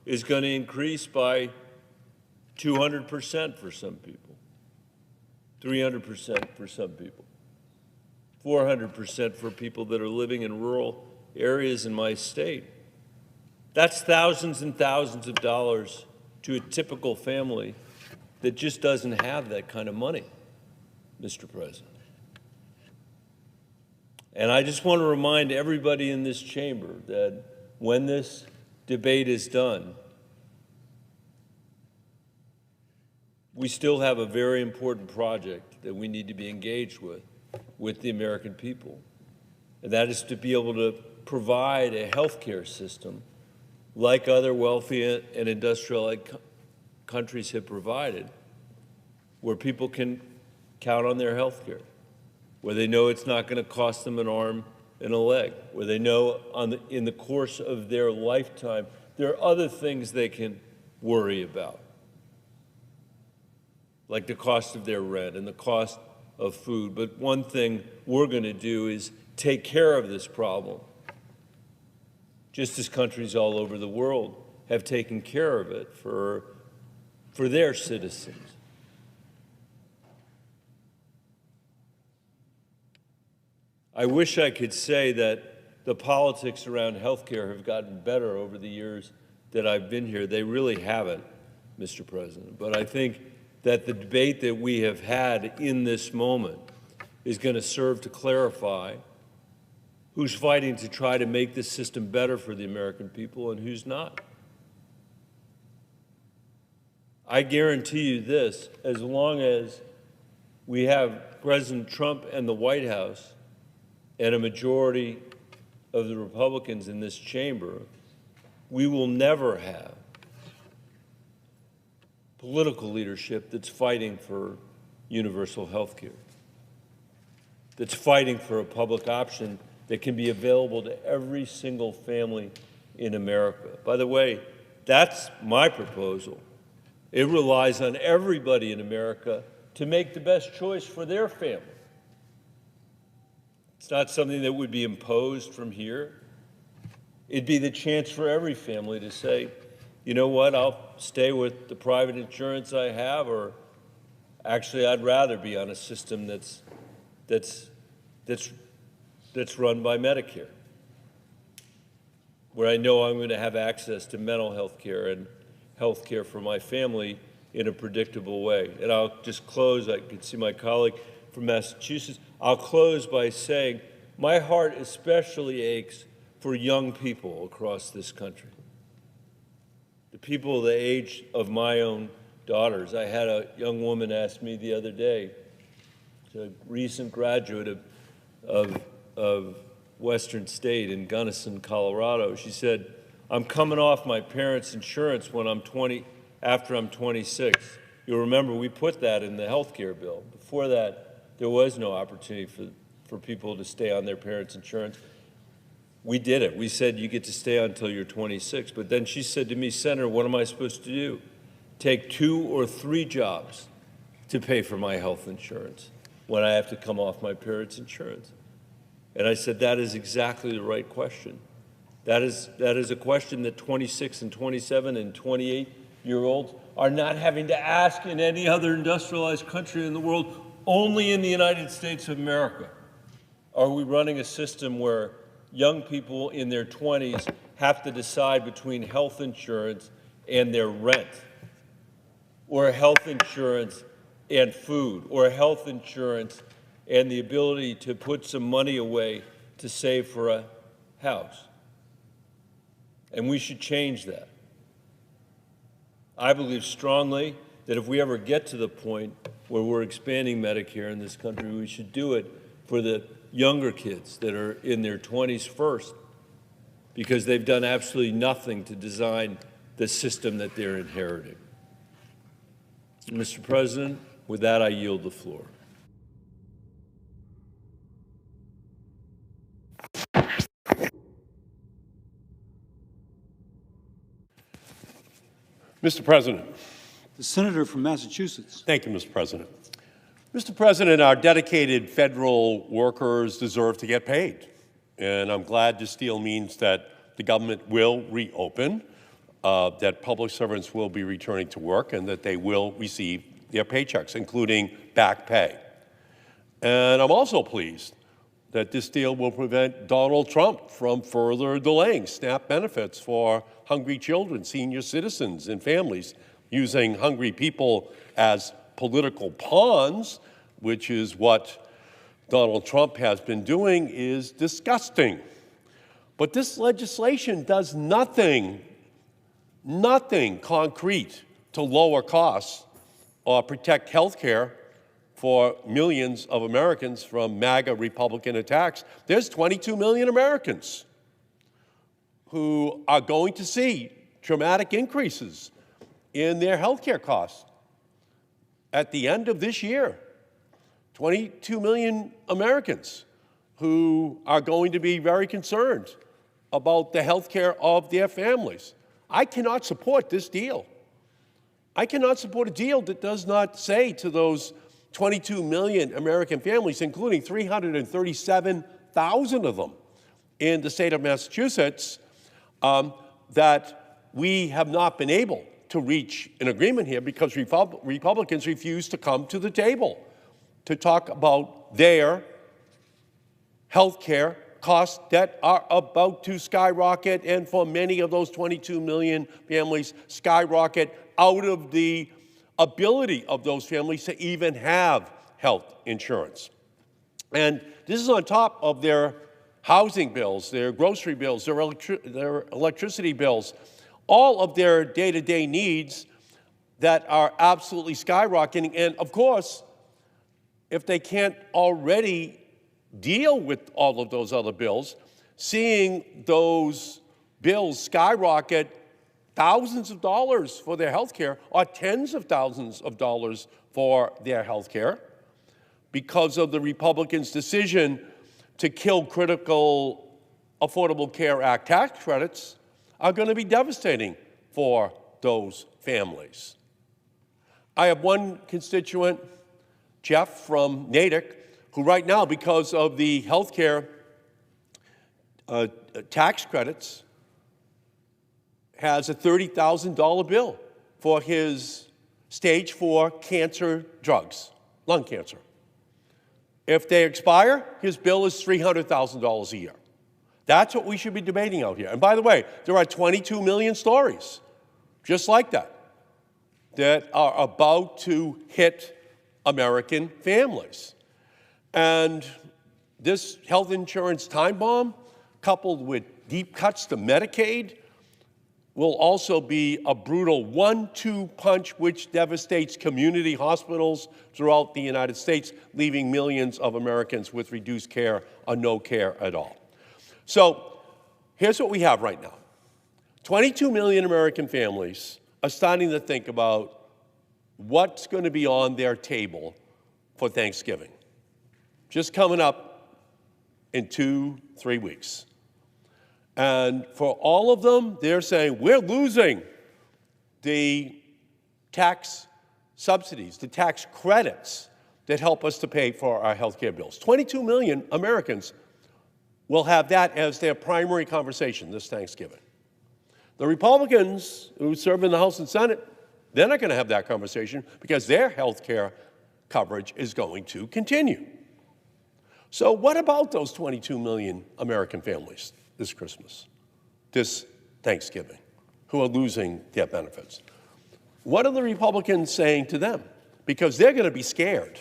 is going to increase by 200% for some people, 300% for some people, 400% for people that are living in rural areas in my state. That's thousands and thousands of dollars to a typical family that just doesn't have that kind of money, Mr. President. And I just want to remind everybody in this chamber that when this debate is done, we still have a very important project that we need to be engaged with the American people. And that is to be able to provide a health care system like other wealthy and industrialized countries have provided, where people can count on their health care, where they know it's not going to cost them an arm and a leg, where they know in the course of their lifetime there are other things they can worry about, like the cost of their rent and the cost of food. But one thing we're going to do is take care of this problem, just as countries all over the world have taken care of it for their citizens. I wish I could say that the politics around health care have gotten better over the years that I've been here. They really haven't, Mr. President. But I think that the debate that we have had in this moment is going to serve to clarify who's fighting to try to make this system better for the American people and who's not. I guarantee you this, as long as we have President Trump and the White House and a majority of the Republicans in this chamber, we will never have political leadership that's fighting for universal health care, that's fighting for a public option that can be available to every single family in America. By the way, that's my proposal. It relies on everybody in America to make the best choice for their family. It's not something that would be imposed from here. It'd be the chance for every family to say, you know what, I'll stay with the private insurance I have, or actually I'd rather be on a system that's run by Medicare, where I know I'm going to have access to mental health care and health care for my family in a predictable way. And I'll just close. I can see my colleague from Massachusetts. I'll close by saying my heart especially aches for young people across this country, the people the age of my own daughters. I had a young woman ask me the other day, a recent graduate of Western State in Gunnison, Colorado. She said, "I'm coming off my parents' insurance when after I'm 26. You'll remember we put that in the health care bill. Before that, there was no opportunity for people to stay on their parents' insurance. We did it. We said you get to stay until you're 26. But then she said to me, "Senator, what am I supposed to do? Take 2 or 3 jobs to pay for my health insurance when I have to come off my parents' insurance?" And I said, that is exactly the right question. That is a question that 26 and 27 and 28-year-olds are not having to ask in any other industrialized country in the world, only in the United States of America. Are we running a system where young people in their 20s have to decide between health insurance and their rent, or health insurance and food, or health insurance and the ability to put some money away to save for a house? And we should change that. I believe strongly that if we ever get to the point where we're expanding Medicare in this country, we should do it for the younger kids that are in their 20s first, because they've done absolutely nothing to design the system that they're inheriting. Mr. President, with that, I yield the floor. Mr. President. The senator from Massachusetts. Thank you, Mr. President. Mr. President, our dedicated federal workers deserve to get paid. And I'm glad this deal means that the government will reopen, that public servants will be returning to work, and that they will receive their paychecks, including back pay. And I'm also pleased that this deal will prevent Donald Trump from further delaying SNAP benefits for hungry children, senior citizens, and families, using hungry people as political pawns, which is what Donald Trump has been doing, is disgusting. But this legislation does nothing concrete to lower costs or protect health care for millions of Americans from MAGA Republican attacks. There's 22 million Americans who are going to see dramatic increases in their health care costs at the end of this year. 22 million Americans who are going to be very concerned about the health care of their families. I cannot support this deal. I cannot support a deal that does not say to those 22 million American families, including 337,000 of them in the state of Massachusetts, that we have not been able to reach an agreement here because Republicans refuse to come to the table to talk about their health care costs that are about to skyrocket, and for many of those 22 million families, skyrocket out of the ability of those families to even have health insurance. And this is on top of their housing bills, their grocery bills, their electricity bills, all of their day-to-day needs that are absolutely skyrocketing. And of course, if they can't already deal with all of those other bills, seeing those bills skyrocket thousands of dollars for their health care, or tens of thousands of dollars for their health care, because of the Republicans' decision to kill critical Affordable Care Act tax credits, are going to be devastating for those families. I have one constituent, Jeff from Natick, who right now, because of the health care tax credits, has a $30,000 bill for his stage 4 cancer drugs, lung cancer. If they expire, his bill is $300,000 a year. That's what we should be debating out here. And by the way, there are 22 million stories just like that that are about to hit American families. And this health insurance time bomb, coupled with deep cuts to Medicaid, will also be a brutal 1-2 punch which devastates community hospitals throughout the United States, leaving millions of Americans with reduced care or no care at all. So here's what we have right now. 22 million American families are starting to think about what's going to be on their table for Thanksgiving. Just coming up in 2-3 weeks. And for all of them, they're saying, we're losing the tax subsidies, the tax credits that help us to pay for our health care bills. 22 million Americans will have that as their primary conversation this Thanksgiving. The Republicans who serve in the House and Senate, they're not going to have that conversation because their health care coverage is going to continue. So what about those 22 million American families this Christmas, this Thanksgiving, who are losing their benefits? What are the Republicans saying to them? Because they're going to be scared.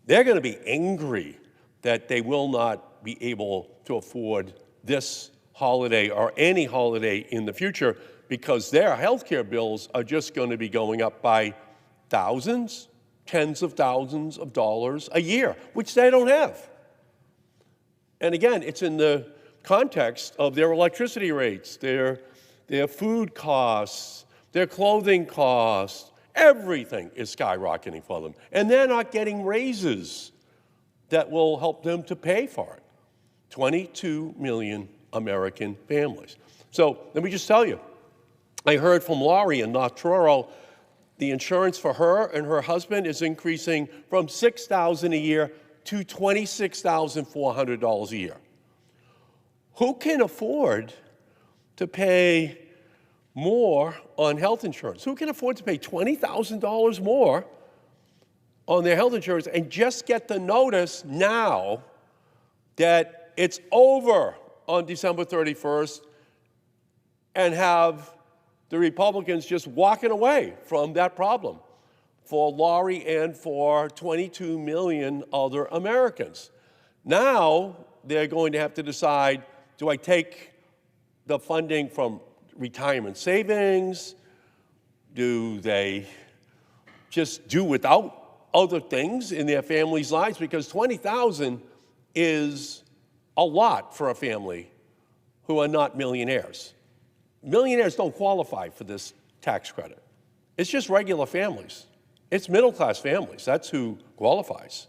They're going to be angry that they will not be able to afford this holiday or any holiday in the future because their health care bills are just going to be going up by thousands, tens of thousands of dollars a year, which they don't have. And again, it's in the context of their electricity rates, their food costs, their clothing costs. Everything is skyrocketing for them. And they're not getting raises that will help them to pay for it. 22 million American families. So let me just tell you, I heard from Laurie in North Truro, the insurance for her and her husband is increasing from $6,000 a year to $26,400 a year. Who can afford to pay more on health insurance? Who can afford to pay $20,000 more on their health insurance and just get the notice now that it's over on December 31st and have the Republicans just walking away from that problem for Laurie and for 22 million other Americans? Now they're going to have to decide, do I take the funding from retirement savings? Do they just do without other things in their families' lives? Because $20,000 is a lot for a family who are not millionaires. Millionaires don't qualify for this tax credit. It's just regular families. It's middle-class families. That's who qualifies.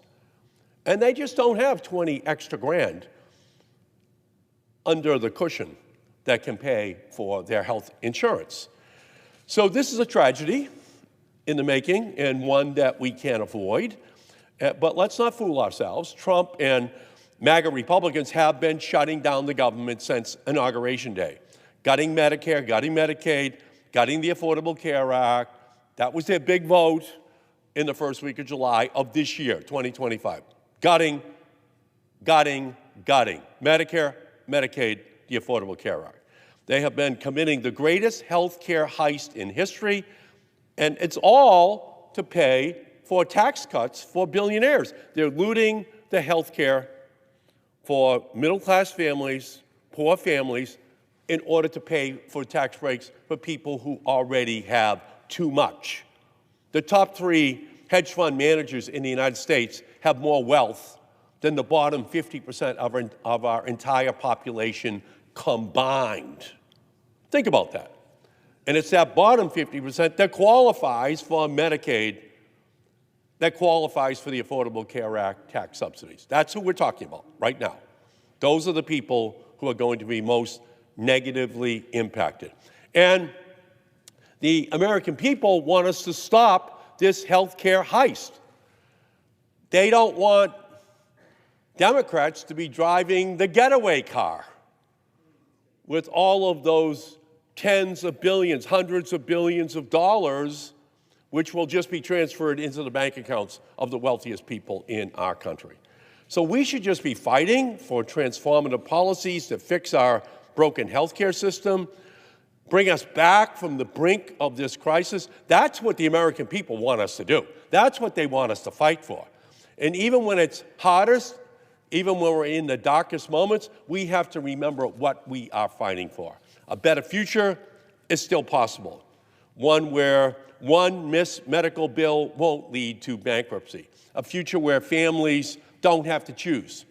And they just don't have 20 extra grand under the cushion that can pay for their health insurance. So this is a tragedy in the making and one that we can't avoid. But let's not fool ourselves. Trump and MAGA Republicans have been shutting down the government since Inauguration Day. Gutting Medicare, gutting Medicaid, gutting the Affordable Care Act. That was their big vote in the first week of July of this year, 2025. Gutting, gutting, gutting. Medicare, Medicaid, the Affordable Care Act. They have been committing the greatest health care heist in history, and it's all to pay for tax cuts for billionaires. They're looting the health care for middle-class families, poor families, in order to pay for tax breaks for people who already have too much. The top 3 hedge fund managers in the United States have more wealth than the bottom 50% of our entire population combined. Think about that. And it's that bottom 50% that qualifies for Medicaid, that qualifies for the Affordable Care Act tax subsidies. That's who we're talking about right now. Those are the people who are going to be most negatively impacted. And the American people want us to stop this health care heist. They don't want Democrats to be driving the getaway car with all of those tens of billions, hundreds of billions of dollars, which will just be transferred into the bank accounts of the wealthiest people in our country. So we should just be fighting for transformative policies to fix our broken healthcare system, bring us back from the brink of this crisis. That's what the American people want us to do. That's what they want us to fight for. And even when it's hardest, even when we're in the darkest moments, we have to remember what we are fighting for. A better future is still possible. One where one missed medical bill won't lead to bankruptcy. A future where families don't have to choose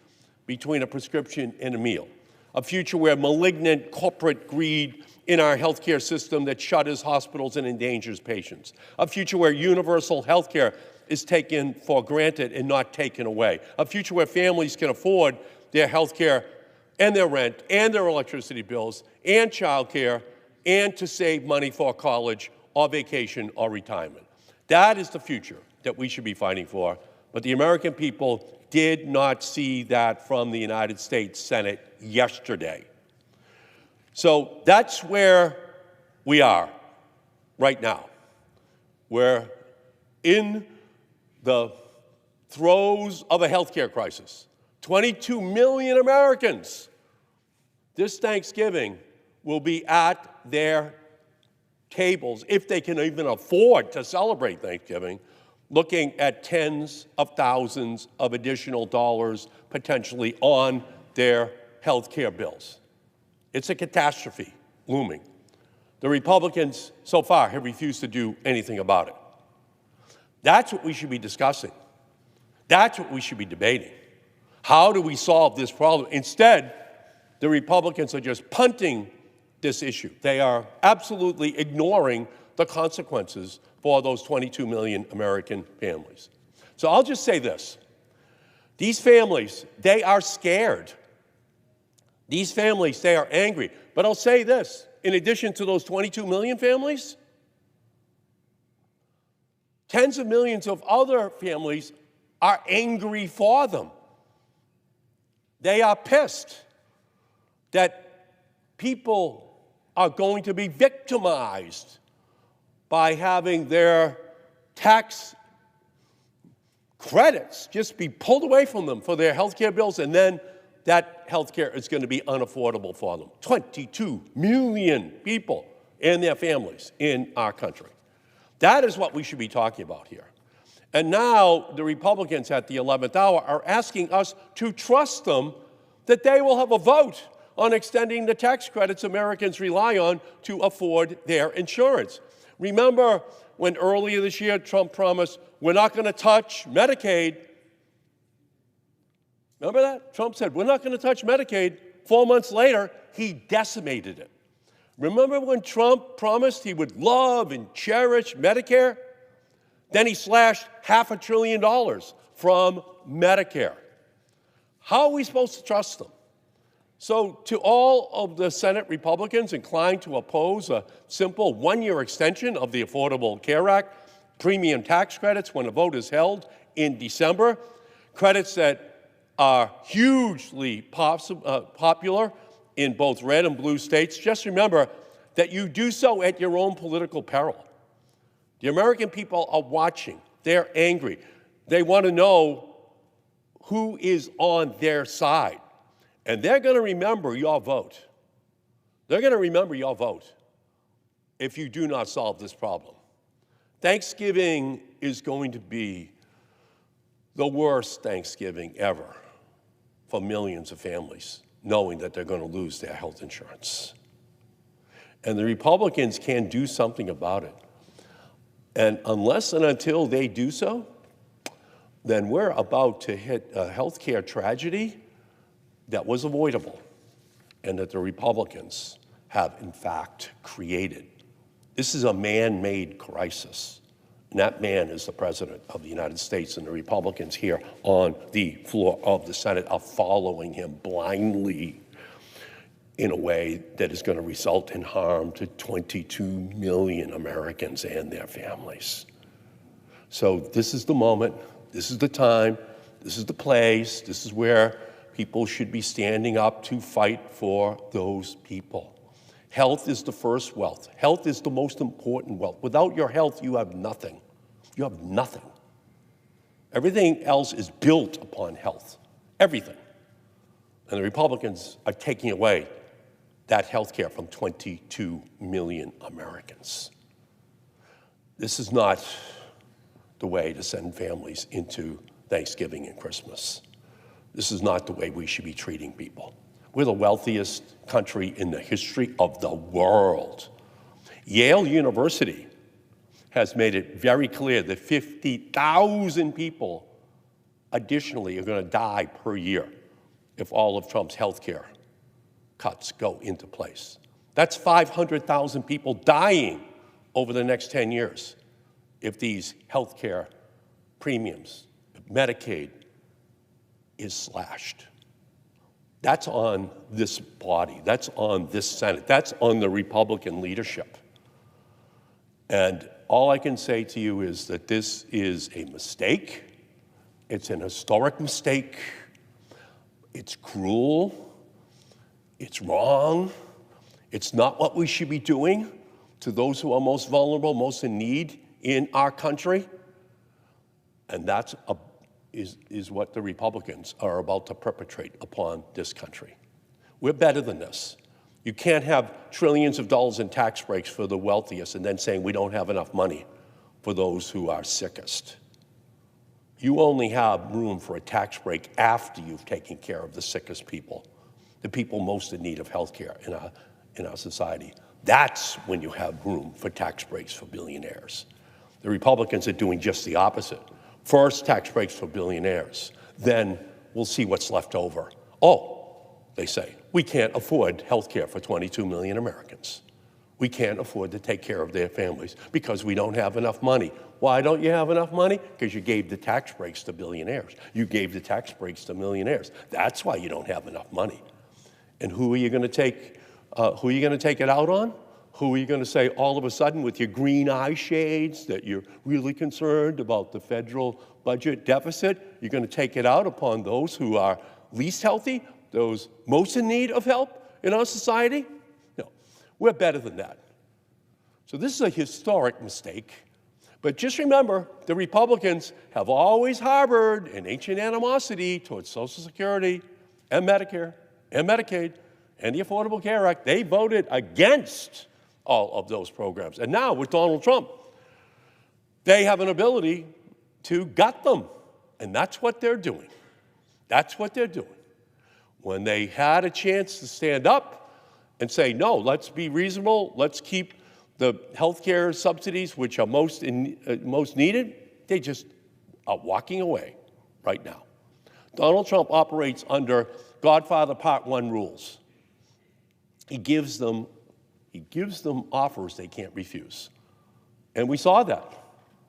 between a prescription and a meal. A future where malignant corporate greed in our healthcare system that shutters hospitals and endangers patients. A future where universal healthcare is taken for granted and not taken away. A future where families can afford their healthcare and their rent and their electricity bills and childcare and to save money for college or vacation or retirement. That is the future that we should be fighting for. But the American people did not see that from the United States Senate yesterday. So that's where we are right now. We're in the throes of a healthcare crisis. 22 million Americans this Thanksgiving will be at their tables, if they can even afford to celebrate Thanksgiving, looking at tens of thousands of additional dollars potentially on their health care bills. It's a catastrophe looming. The Republicans so far have refused to do anything about it. That's what we should be discussing. That's what we should be debating. How do we solve this problem? Instead, the Republicans are just punting this issue. They are absolutely ignoring the consequences for those 22 million American families. So I'll just say this. These families, they are scared. These families, they are angry. But I'll say this, in addition to those 22 million families, tens of millions of other families are angry for them. They are pissed that people are going to be victimized by having their tax credits just be pulled away from them for their health care bills, and then that health care is going to be unaffordable for them. 22 million people and their families in our country. That is what we should be talking about here. And now the Republicans at the 11th hour are asking us to trust them that they will have a vote on extending the tax credits Americans rely on to afford their insurance. Remember when earlier this year Trump promised, we're not going to touch Medicaid. Remember that? Trump said, we're not going to touch Medicaid. 4 months later, he decimated it. Remember when Trump promised he would love and cherish Medicare? Then he slashed $500 billion from Medicare. How are we supposed to trust them? So to all of the Senate Republicans inclined to oppose a simple one-year extension of the Affordable Care Act, premium tax credits when a vote is held in December, credits that are hugely popular in both red and blue states, just remember that you do so at your own political peril. The American people are watching. They're angry. They want to know who is on their side. And they're going to remember your vote. They're going to remember your vote if you do not solve this problem. Thanksgiving is going to be the worst Thanksgiving ever for millions of families, knowing that they're going to lose their health insurance. And the Republicans can do something about it. And unless and until they do so, then we're about to hit a health care tragedy that was avoidable and that the Republicans have, in fact, created. This is a man-made crisis. And that man is the President of the United States, and the Republicans here on the floor of the Senate are following him blindly in a way that is going to result in harm to 22 million Americans and their families. So this is the moment, this is the time, this is the place, this is where people should be standing up to fight for those people. Health is the first wealth. Health is the most important wealth. Without your health, you have nothing. You have nothing. Everything else is built upon health. Everything. And the Republicans are taking away that health care from 22 million Americans. This is not the way to send families into Thanksgiving and Christmas. This is not the way we should be treating people. We're the wealthiest country in the history of the world. Yale University has made it very clear that 50,000 people additionally are going to die per year if all of Trump's health care cuts go into place. That's 500,000 people dying over the next 10 years if these health care premiums, if Medicaid is slashed. That's on this body. That's on this Senate. That's on the Republican leadership. And all I can say to you is that this is a mistake. It's an historic mistake. It's cruel. It's wrong. It's not what we should be doing to those who are most vulnerable, most in need in our country. And that's is what the Republicans are about to perpetrate upon this country. We're better than this. You can't have trillions of dollars in tax breaks for the wealthiest and then saying we don't have enough money for those who are sickest. You only have room for a tax break after you've taken care of the sickest people, the people most in need of health care in our society. That's when you have room for tax breaks for billionaires. The Republicans are doing just the opposite. First, tax breaks for billionaires. Then we'll see what's left over. Oh, they say, we can't afford health care for 22 million Americans. We can't afford to take care of their families because we don't have enough money. Why don't you have enough money? Because you gave the tax breaks to billionaires. You gave the tax breaks to millionaires. That's why you don't have enough money. And who are you going to take? Who are you going to take it out on? Who are you going to say all of a sudden with your green eye shades that you're really concerned about the federal budget deficit? You're going to take it out upon those who are least healthy, those most in need of help in our society? No, we're better than that. So this is a historic mistake. But just remember, the Republicans have always harbored an ancient animosity towards Social Security and Medicare and Medicaid and the Affordable Care Act. They voted against all of those programs. And now with Donald Trump, they have an ability to gut them. And that's what they're doing. That's what they're doing. When they had a chance to stand up and say, no, let's be reasonable, let's keep the health care subsidies, which are most needed, they just are walking away right now. Donald Trump operates under Godfather Part 1 rules. He gives them offers they can't refuse. And we saw that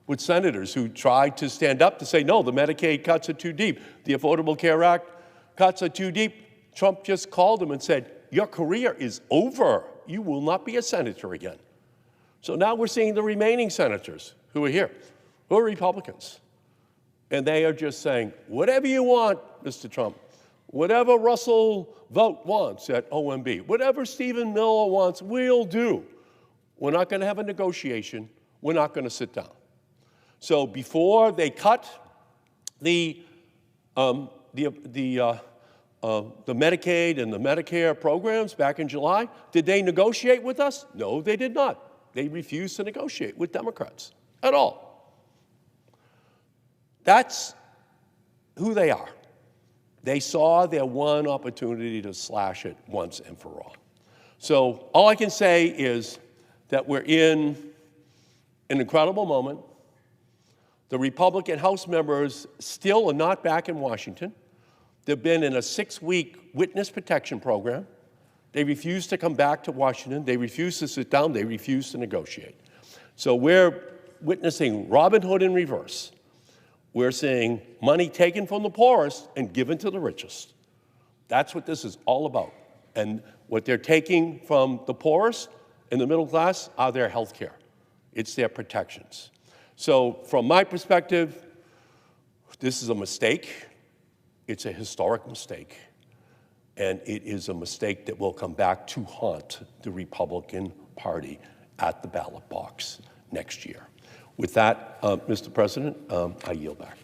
with senators who tried to stand up to say, no, the Medicaid cuts are too deep. The Affordable Care Act cuts are too deep. Trump just called them and said, your career is over. You will not be a senator again. So now we're seeing the remaining senators who are here, who are Republicans. And they are just saying, whatever you want, Mr. Trump, whatever Russell Vought wants at OMB, whatever Stephen Miller wants, we'll do. We're not going to have a negotiation. We're not going to sit down. So before they cut the Medicaid and the Medicare programs back in July, did they negotiate with us? No, they did not. They refused to negotiate with Democrats at all. That's who they are. They saw their one opportunity to slash it once and for all. So all I can say is that we're in an incredible moment. The Republican House members still are not back in Washington. They've been in a 6-week witness protection program. They refuse to come back to Washington. They refuse to sit down. They refuse to negotiate. So we're witnessing Robin Hood in reverse. We're seeing money taken from the poorest and given to the richest. That's what this is all about. And what they're taking from the poorest and the middle class are their health care. It's their protections. So from my perspective, this is a mistake. It's a historic mistake. And it is a mistake that will come back to haunt the Republican Party at the ballot box next year. With that, Mr. President, I yield back.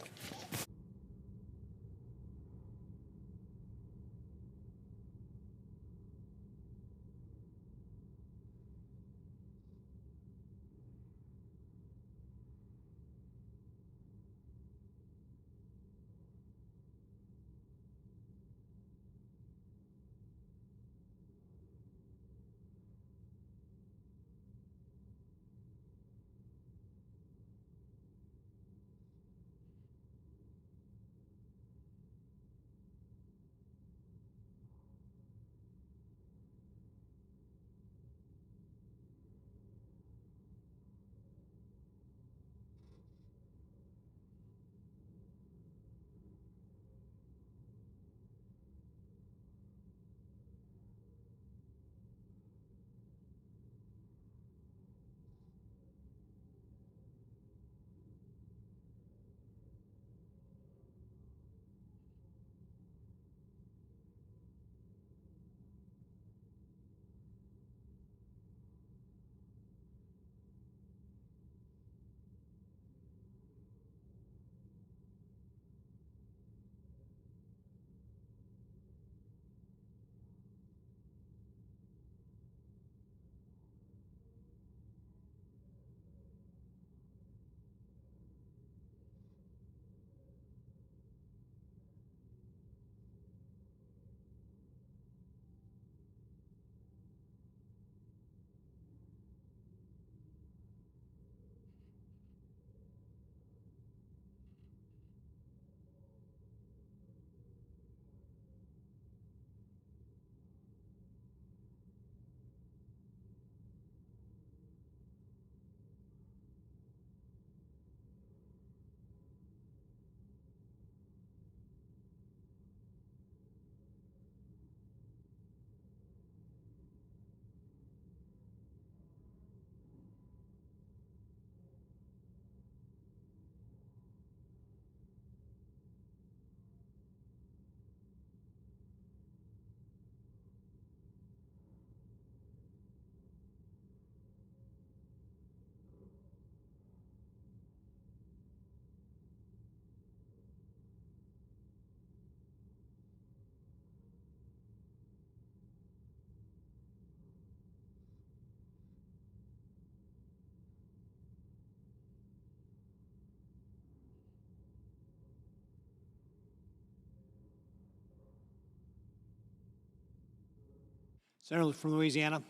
Senator from Louisiana.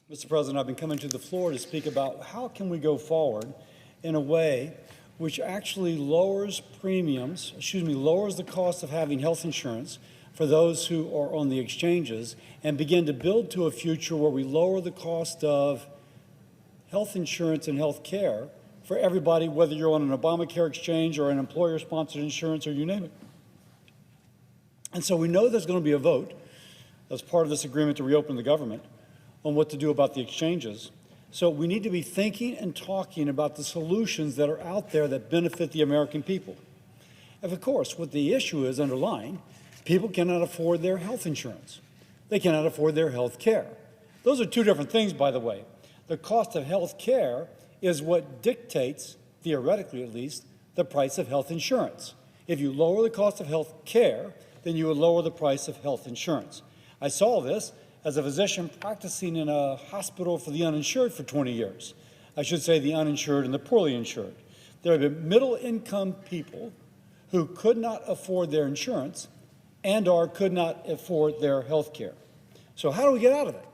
Mr. President, I've been coming to the floor to speak about how can we go forward in a way which actually lowers lowers the cost of having health insurance for those who are on the exchanges and begin to build to a future where we lower the cost of health insurance and health care for everybody, whether you're on an Obamacare exchange or an employer-sponsored insurance or you name it. And so we know there's going to be a vote as part of this agreement to reopen the government on what to do about the exchanges. So we need to be thinking and talking about the solutions that are out there that benefit the American people. And of course, what the issue is underlying, people cannot afford their health insurance. They cannot afford their health care. Those are two different things, by the way. The cost of health care is what dictates, theoretically at least, the price of health insurance. If you lower the cost of health care, then you would lower the price of health insurance. I saw this as a physician practicing in a hospital for the uninsured for 20 years. I should say the uninsured and the poorly insured. There have been middle-income people who could not afford their insurance and or could not afford their health care. So how do we get out of it?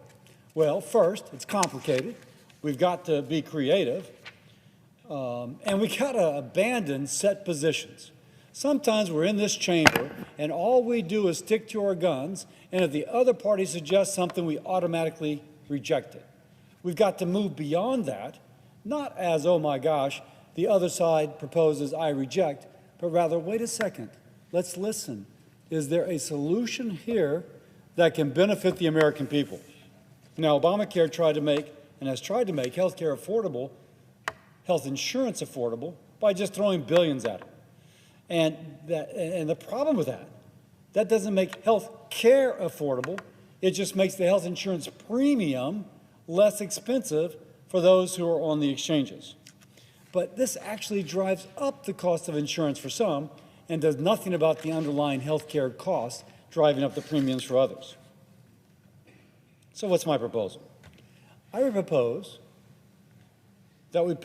Well, first, it's complicated. We've got to be creative, and we got to abandon set positions. Sometimes we're in this chamber, and all we do is stick to our guns, and if the other party suggests something, we automatically reject it. We've got to move beyond that, not as, oh my gosh, the other side proposes, I reject, but rather, wait a second, let's listen. Is there a solution here that can benefit the American people? Now, Obamacare tried to make, and has tried to make, health care affordable, health insurance affordable, by just throwing billions at it. And the problem with that doesn't make health care affordable. It just makes the health insurance premium less expensive for those who are on the exchanges. But this actually drives up the cost of insurance for some and does nothing about the underlying health care cost driving up the premiums for others. So what's my proposal? I would propose that we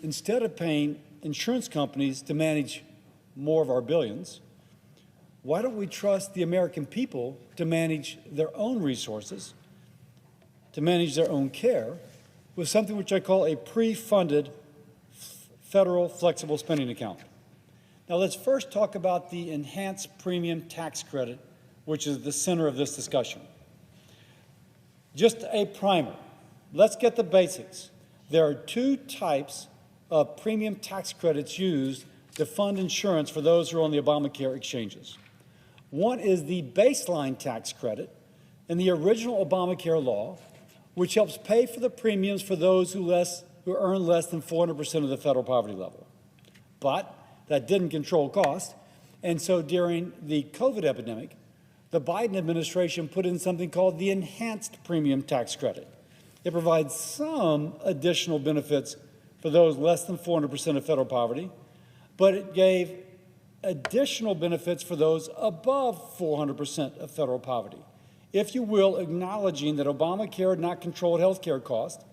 instead of paying insurance companies to manage more of our billions, why don't we trust the American people to manage their own resources, to manage their own care, with something which I call a pre-funded federal flexible spending account. Now let's first talk about the enhanced premium tax credit, which is the center of this discussion. Just a primer. Let's get the basics. There are two types of premium tax credits used to fund insurance for those who are on the Obamacare exchanges. One is the baseline tax credit in the original Obamacare law, which helps pay for the premiums for those who earn less than 400% of the federal poverty level. But that didn't control cost, and so during the COVID epidemic, the Biden administration put in something called the enhanced premium tax credit. It provides some additional benefits for those less than 400% of federal poverty, but it gave additional benefits for those above 400% of federal poverty. If you will, acknowledging that Obamacare had not controlled health care costs,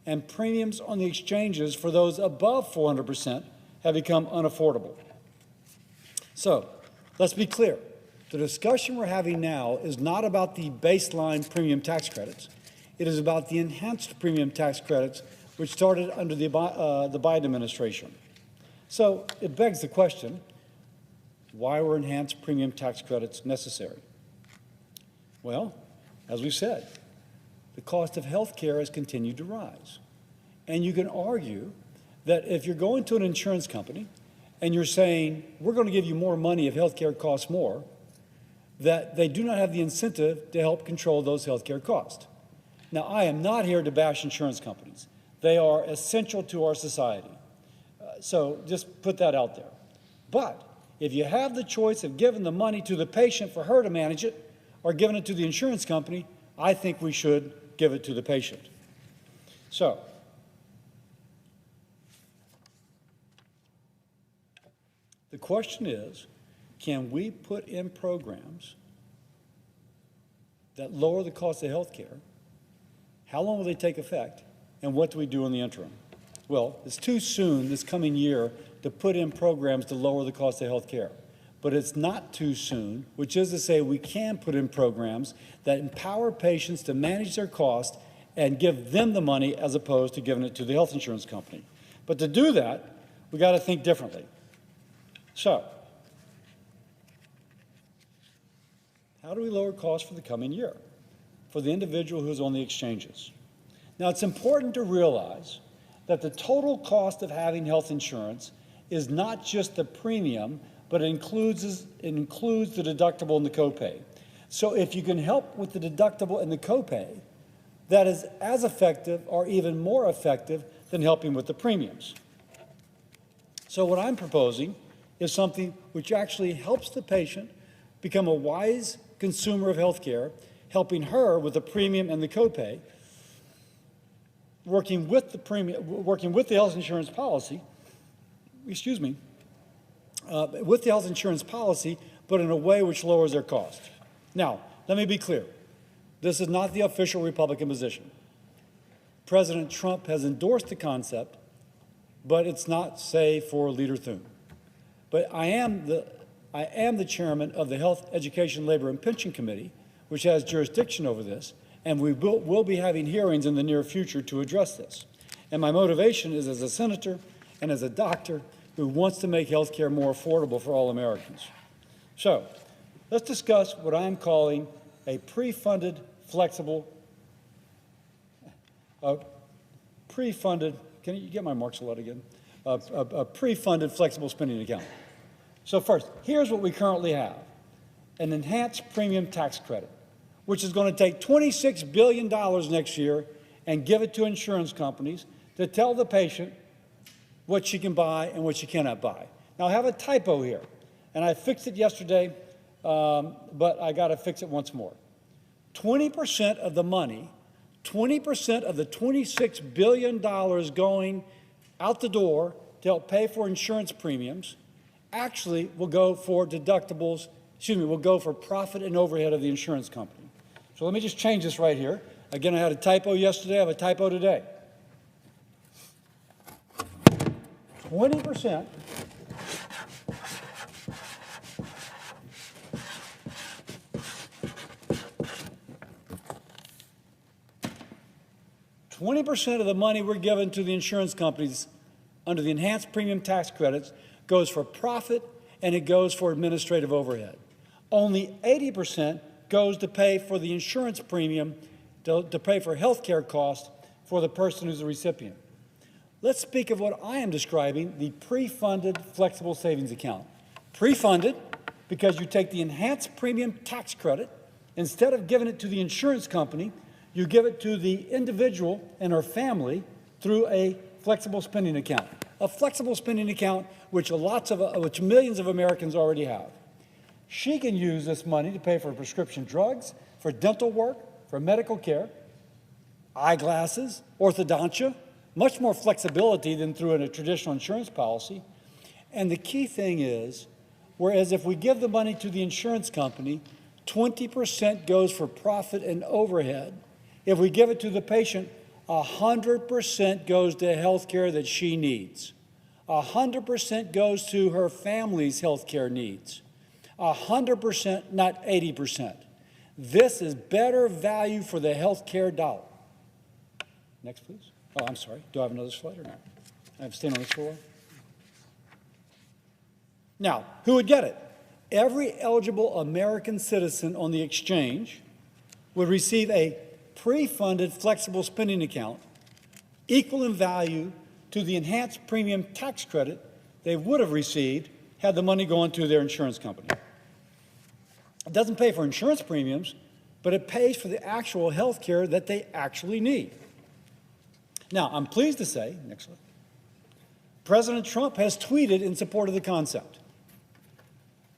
and premiums on the exchanges for those above 400% have become unaffordable. So, let's be clear. The discussion we're having now is not about the baseline premium tax credits. It is about the enhanced premium tax credits, which started under the Biden administration. So it begs the question, why were enhanced premium tax credits necessary? Well, as we said, the cost of health care has continued to rise. And you can argue that if you're going to an insurance company and you're saying, we're going to give you more money if health care costs more, that they do not have the incentive to help control those health care costs. Now, I am not here to bash insurance companies. They are essential to our society. So just put that out there. But if you have the choice of giving the money to the patient for her to manage it or giving it to the insurance company, I think we should give it to the patient. So, the question is, can we put in programs that lower the cost of health care? How long will they take effect? And what do we do in the interim? Well, it's too soon this coming year to put in programs to lower the cost of health care. but it's not too soon, which is to say we can put in programs that empower patients to manage their cost and give them the money as opposed to giving it to the health insurance company. But to do that, we got to think differently. So, how do we lower costs for the coming year for the individual who's on the exchanges? Now, it's important to realize that the total cost of having health insurance is not just the premium, but it includes the deductible and the copay. So if you can help with the deductible and the copay, that is as effective or even more effective than helping with the premiums. So what I'm proposing is something which actually helps the patient become a wise consumer of health care, helping her with the premium and the copay, working with the health insurance policy, with the health insurance policy, but in a way which lowers their cost. Now, let me be clear. This is not the official Republican position. President Trump has endorsed the concept, but it's not, say, for Leader Thune. But I am the chairman of the Health, Education, Labor, and Pension Committee, which has jurisdiction over this, and we will be having hearings in the near future to address this. And my motivation is as a senator and as a doctor who wants to make health care more affordable for all Americans. So let's discuss what I'm calling a pre-funded, flexible, can you get my marks a lot again? A pre-funded flexible spending account. So first, here's what we currently have: an enhanced premium tax credit, which is going to take $26 billion next year and give it to insurance companies to tell the patient what she can buy and what she cannot buy. Now, I have a typo here, and I fixed it yesterday, but I got to fix it once more. 20% of the money, 20% of the $26 billion going out the door to help pay for insurance premiums actually will go for deductibles, will go for profit and overhead of the insurance company. So let me just change this right here. Again, I had a typo yesterday, I have a typo today. 20% of the money we're giving to the insurance companies under the enhanced premium tax credits goes for profit and it goes for administrative overhead. Only 80% goes to pay for the insurance premium, to pay for health care costs for the person who's the recipient. Let's speak of what I am describing, the pre-funded flexible savings account. Pre-funded because you take the enhanced premium tax credit, instead of giving it to the insurance company, you give it to the individual and her family through a flexible spending account. A flexible spending account which millions of Americans already have. She can use this money to pay for prescription drugs, for dental work, for medical care, eyeglasses, orthodontia, much more flexibility than through a traditional insurance policy. And the key thing is, whereas if we give the money to the insurance company, 20% goes for profit and overhead. If we give it to the patient, 100% goes to health care that she needs. 100% goes to her family's health care needs. 100%, not 80%. This is better value for the health care dollar. Next, please. Oh, I'm sorry. Do I have another slide or not? I have to stand on this floor. Now, who would get it? Every eligible American citizen on the exchange would receive a pre-funded flexible spending account equal in value to the enhanced premium tax credit they would have received had the money gone to their insurance company. It doesn't pay for insurance premiums, but it pays for the actual health care that they actually need. Now, I'm pleased to say, next slide, President Trump has tweeted in support of the concept.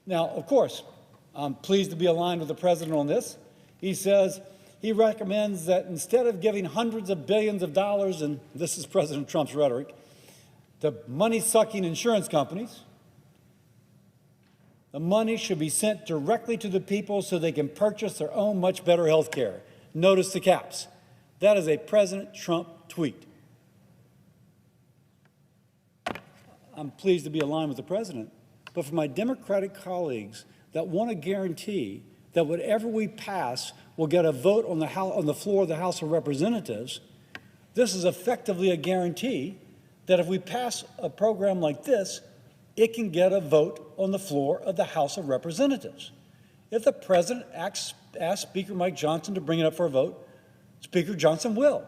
Now, of course, I'm pleased to be aligned with the president on this. He says he recommends that instead of giving hundreds of billions of dollars, and this is President Trump's rhetoric, to money-sucking insurance companies, the money should be sent directly to the people so they can purchase their own much better health care. Notice the caps. That is a President Trump tweet. I'm pleased to be aligned with the president, But for my Democratic colleagues that want to guarantee that whatever we pass will get a vote on the floor of the House of Representatives, this is effectively a guarantee that if we pass a program like this, it can get a vote on the floor of the House of Representatives. If the president asks Speaker Mike Johnson to bring it up for a vote, Speaker Johnson will.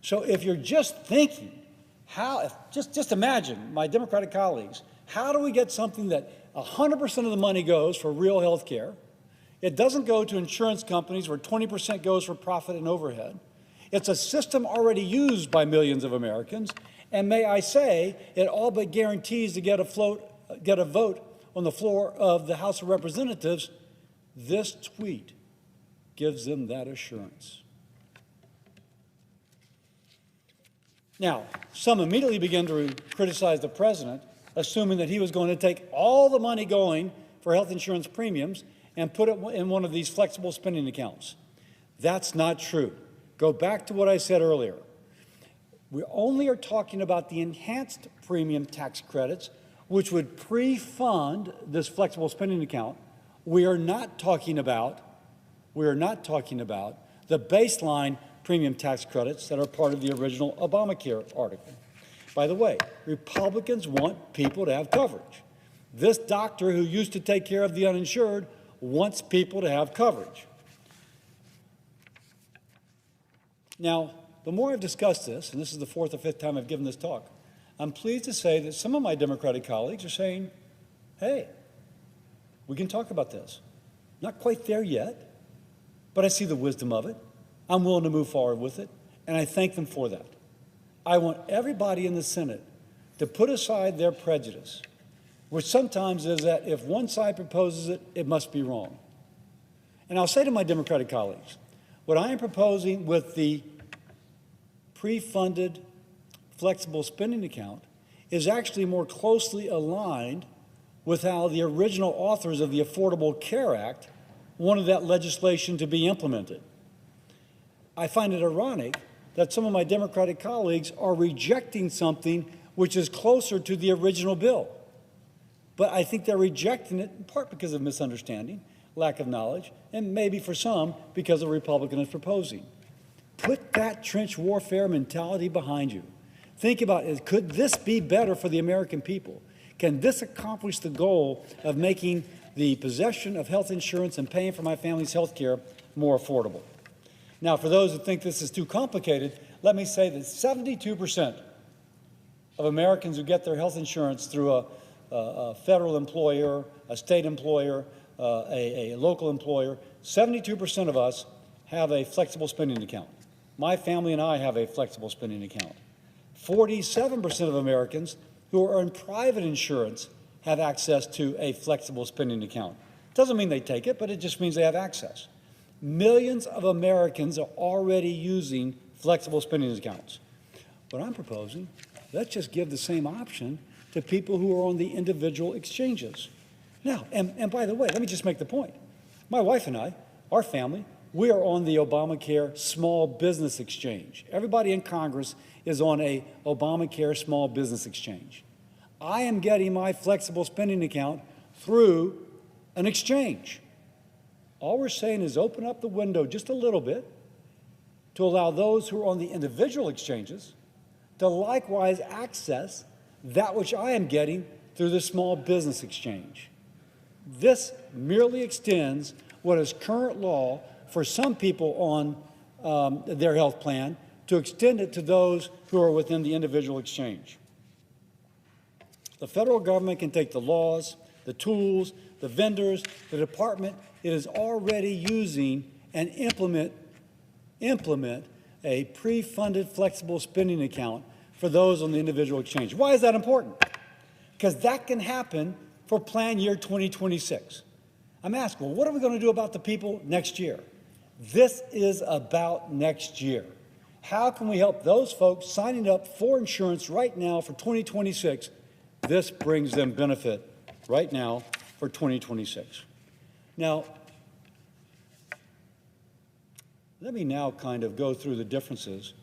So if you're just thinking, just imagine, my Democratic colleagues, how do we get something that 100% of the money goes for real health care? It doesn't go to insurance companies where 20% goes for profit and overhead. It's a system already used by millions of Americans. And may I say, it all but guarantees to get a vote on the floor of the House of Representatives. This tweet gives them that assurance. Now, some immediately began to criticize the president, assuming that he was going to take all the money going for health insurance premiums and put it in one of these flexible spending accounts. That's not true. Go back to what I said earlier. We only are talking about the enhanced premium tax credits, which would pre-fund this flexible spending account. We are not talking about the baseline premium tax credits that are part of the original Obamacare article. By the way, Republicans want people to have coverage. This doctor who used to take care of the uninsured wants people to have coverage. Now, the more I've discussed this, and this is the fourth or fifth time I've given this talk, I'm pleased to say that some of my Democratic colleagues are saying, hey, we can talk about this. Not quite there yet, but I see the wisdom of it. I'm willing to move forward with it, and I thank them for that. I want everybody in the Senate to put aside their prejudice, which sometimes is that if one side proposes it, it must be wrong. And I'll say to my Democratic colleagues, what I am proposing with the pre-funded flexible spending account is actually more closely aligned with how the original authors of the Affordable Care Act wanted that legislation to be implemented. I find it ironic that some of my Democratic colleagues are rejecting something which is closer to the original bill. But I think they're rejecting it in part because of misunderstanding, lack of knowledge, and maybe for some because a Republican is proposing. Put that trench warfare mentality behind you. Think about it. Could this be better for the American people? Can this accomplish the goal of making the possession of health insurance and paying for my family's health care more affordable? Now, for those who think this is too complicated, let me say that 72% of Americans who get their health insurance through a federal employer, a state employer, a local employer, 72% of us have a flexible spending account. My family and I have a flexible spending account. 47% of Americans who are on private insurance have access to a flexible spending account. Doesn't mean they take it, but it just means they have access. Millions of Americans are already using flexible spending accounts. What I'm proposing, let's just give the same option to people who are on the individual exchanges. Now, and by the way, let me just make the point. My wife and I, our family, we are on the Obamacare Small Business Exchange. Everybody in Congress is on a Obamacare Small Business Exchange. I am getting my flexible spending account through an exchange. All we're saying is open up the window just a little bit to allow those who are on the individual exchanges to likewise access that which I am getting through the Small Business Exchange. This merely extends what is current law for some people on their health plan to extend it to those who are within the individual exchange. The federal government can take the laws, the tools, the vendors, the department it is already using and implement a pre-funded flexible spending account for those on the individual exchange. Why is that important? Because that can happen for plan year 2026. I'm asking, well, what are we going to do about the people next year? This is about next year. How can we help those folks signing up for insurance right now for 2026? This brings them benefit right now for 2026. Now, let me now kind of go through the differences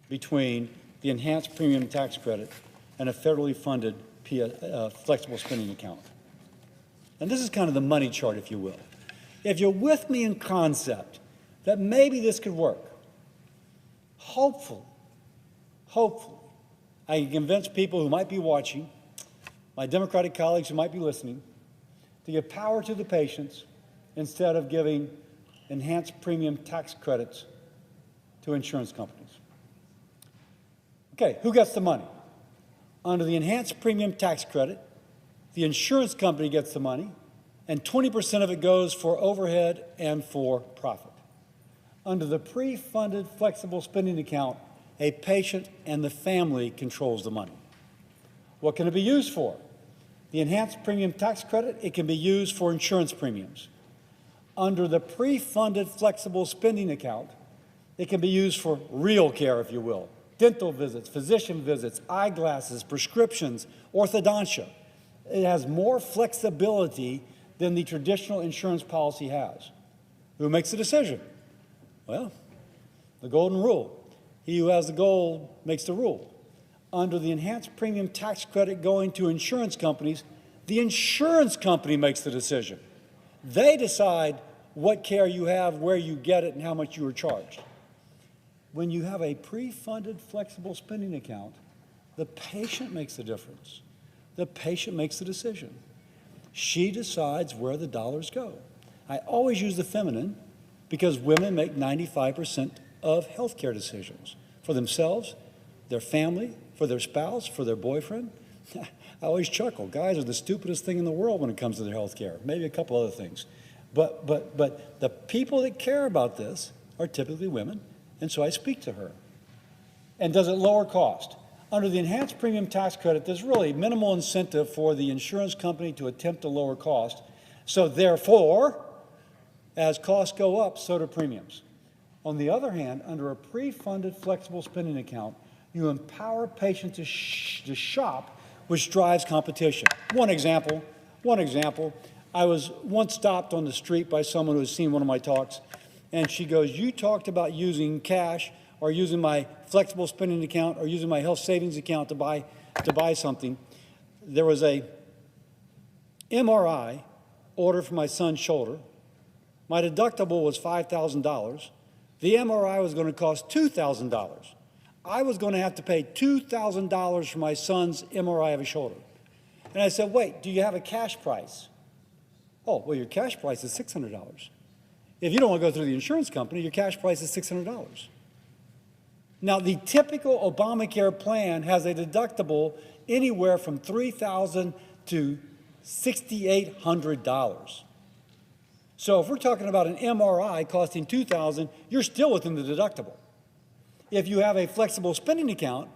between the enhanced premium tax credit and a federally funded flexible spending account. And this is kind of the money chart, if you will. If you're with me in concept that maybe this could work, hopefully, I can convince people who might be watching, my Democratic colleagues who might be listening, to give power to the patients instead of giving enhanced premium tax credits to insurance companies. Okay, who gets the money? Under the enhanced premium tax credit, the insurance company gets the money, and 20% of it goes for overhead and for profit. Under the pre-funded flexible spending account, a patient and the family controls the money. What can it be used for? The enhanced premium tax credit, it can be used for insurance premiums. Under the pre-funded flexible spending account, it can be used for real care, if you will. Dental visits, physician visits, eyeglasses, prescriptions, orthodontia. It has more flexibility than the traditional insurance policy has. Who makes the decision? Well, the golden rule. He who has the gold makes the rule. Under the enhanced premium tax credit going to insurance companies, the insurance company makes the decision. They decide what care you have, where you get it, and how much you are charged. When you have a pre-funded flexible spending account, the patient makes the difference. The patient makes the decision. She decides where the dollars go. I always use the feminine because women make 95% of healthcare decisions for themselves, their family, for their spouse, for their boyfriend. I always chuckle. Guys are the stupidest thing in the world when it comes to their healthcare. Maybe a couple other things. But the people that care about this are typically women, and so I speak to her. And does it lower cost? Under the enhanced premium tax credit, there's really minimal incentive for the insurance company to attempt to lower cost. So therefore, as costs go up, so do premiums. On the other hand, under a pre-funded flexible spending account, you empower patients to shop, which drives competition. One example, I was once stopped on the street by someone who had seen one of my talks, and she goes, "You talked about using cash or using my flexible spending account or using my health savings account to buy something." There was a MRI order for my son's shoulder. My deductible was $5,000. The MRI was going to cost $2,000. I was going to have to pay $2,000 for my son's MRI of his shoulder. And I said, "Wait, do you have a cash price?" "Oh, well, your cash price is $600. If you don't want to go through the insurance company, your cash price is $600. Now, the typical Obamacare plan has a deductible anywhere from $3,000 to $6,800. So if we're talking about an MRI costing $2,000, you're still within the deductible. If you have a flexible spending account,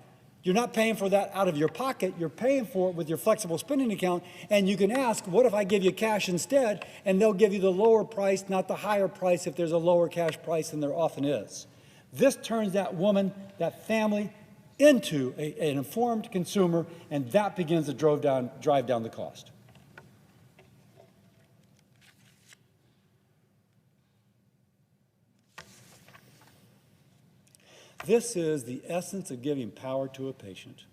you're not paying for that out of your pocket, you're paying for it with your flexible spending account, and you can ask, what if I give you cash instead? And they'll give you the lower price, not the higher price if there's a lower cash price than there often is. This turns that woman, that family, into an informed consumer, and that begins to drive down the cost. This is the essence of giving power to a patient.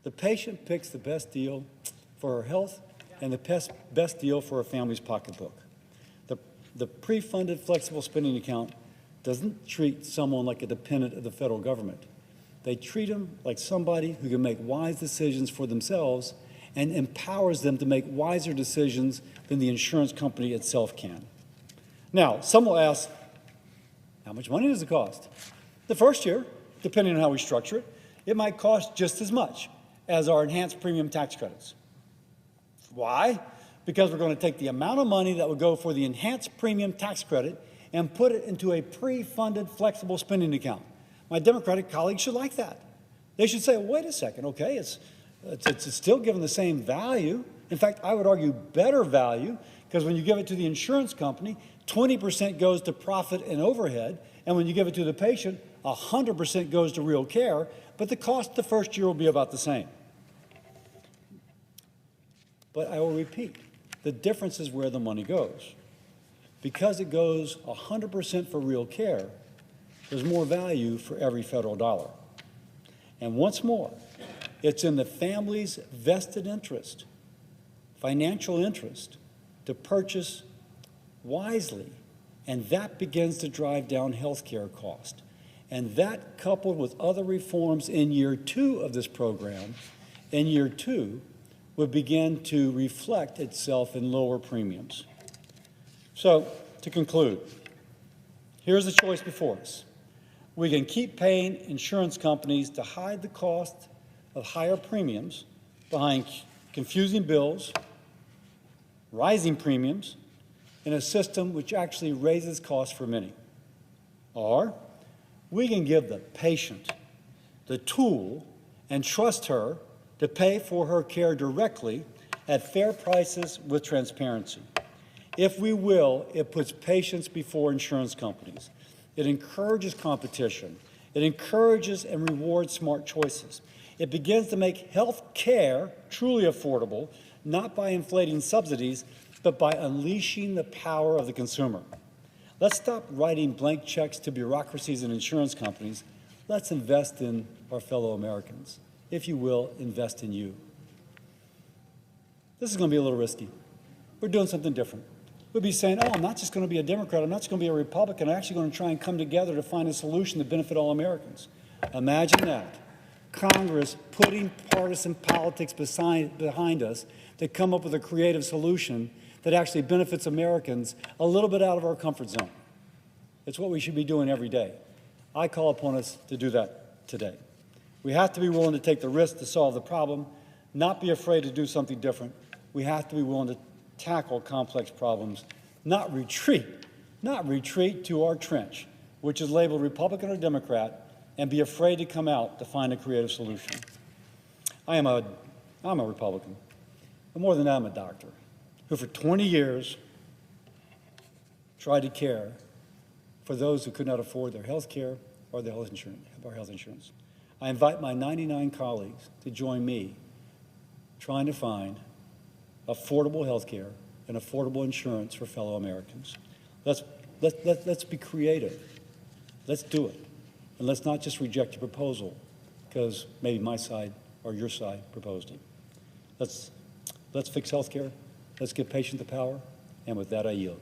The patient picks the best deal for her health and the best deal for her family's pocketbook. The pre-funded flexible spending account doesn't treat someone like a dependent of the federal government. They treat them like somebody who can make wise decisions for themselves and empowers them to make wiser decisions than the insurance company itself can. Now, some will ask, how much money does it cost? The first year, depending on how we structure it, it might cost just as much as our enhanced premium tax credits. Why? Because we're going to take the amount of money that would go for the enhanced premium tax credit and put it into a pre-funded flexible spending account. My Democratic colleagues should like that. They should say, wait a second, okay, it's still given the same value. In fact, I would argue better value, because when you give it to the insurance company, 20% goes to profit and overhead, and when you give it to the patient, 100% goes to real care, but the cost the first year will be about the same. But I will repeat, the difference is where the money goes. Because it goes 100% for real care, there's more value for every federal dollar. And once more, It's in the family's vested interest, financial interest, to purchase wisely, and that begins to drive down health care costs. And that, coupled with other reforms in year 2 of this program, in year 2, would begin to reflect itself in lower premiums. So, to conclude, here's the choice before us. We can keep paying insurance companies to hide the cost of higher premiums behind confusing bills, rising premiums, in a system which actually raises costs for many. Or we can give the patient the tool and trust her to pay for her care directly at fair prices with transparency. If we will, it puts patients before insurance companies. It encourages competition. It encourages and rewards smart choices. It begins to make health care truly affordable, not by inflating subsidies, but by unleashing the power of the consumer. Let's stop writing blank checks to bureaucracies and insurance companies. Let's invest in our fellow Americans. If you will, invest in you. This is going to be a little risky. We're doing something different. We'll be saying, oh, I'm not just going to be a Democrat, I'm not just going to be a Republican, I'm actually going to try and come together to find a solution to benefit all Americans. Imagine that. Congress putting partisan politics behind us to come up with a creative solution that actually benefits Americans a little bit out of our comfort zone. It's what we should be doing every day. I call upon us to do that today. We have to be willing to take the risk to solve the problem, not be afraid to do something different. We have to be willing to tackle complex problems, not retreat to our trench, which is labeled Republican or Democrat, and be afraid to come out to find a creative solution. I'm a Republican, but more than that, I'm a doctor who for 20 years tried to care for those who could not afford their health care or their health insurance. I invite my 99 colleagues to join me trying to find affordable health care and affordable insurance for fellow Americans. Let's be creative. Let's do it. And let's not just reject a proposal because maybe my side or your side proposed it. Let's fix health care. Let's give patients the power. And with that, I yield.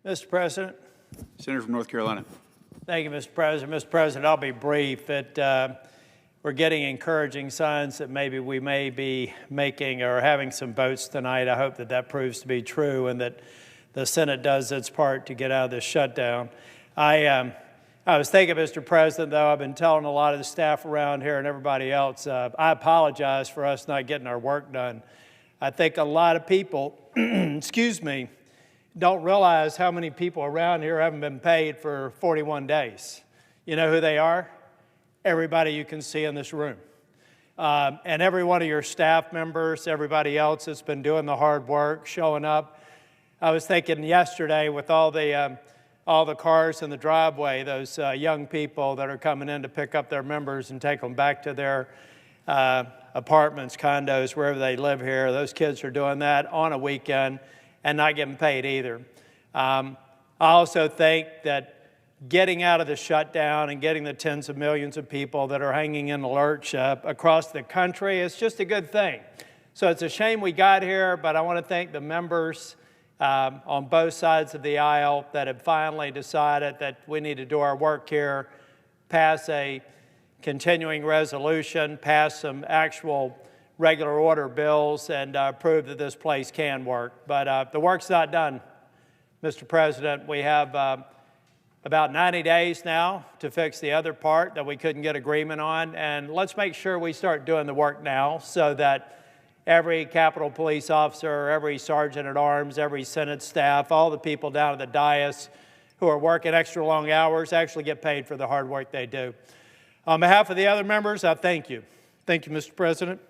Mr. President. Senator from North Carolina. Thank you, Mr. President. Mr. President, I'll be brief. We're getting encouraging signs that maybe we may be making or having some votes tonight. I hope that that proves to be true and that the Senate does its part to get out of this shutdown. I was thinking, Mr. President, though, I've been telling a lot of the staff around here and everybody else, I apologize for us not getting our work done. I think a lot of people, excuse me, don't realize how many people around here haven't been paid for 41 days. You know who they are? Everybody you can see in this room. And every one of your staff members, everybody else that's been doing the hard work, showing up. I was thinking yesterday with all the cars in the driveway, those young people that are coming in to pick up their members and take them back to their apartments, condos, wherever they live here. Those kids are doing that on a weekend and not getting paid either. I also think that getting out of the shutdown and getting the tens of millions of people that are hanging in the lurch across the country is just a good thing. So it's a shame we got here, but I want to thank the members on both sides of the aisle that have finally decided that we need to do our work here, pass a continuing resolution, pass some actual regular order bills, and prove that this place can work. But the work's not done, Mr. President. We have about 90 days now to fix the other part that we couldn't get agreement on, and let's make sure we start doing the work now so that every Capitol Police officer, every sergeant at arms, every Senate staff, all the people down at the dais who are working extra long hours actually get paid for the hard work they do. On behalf of the other members, I thank you. Thank you, Mr. President.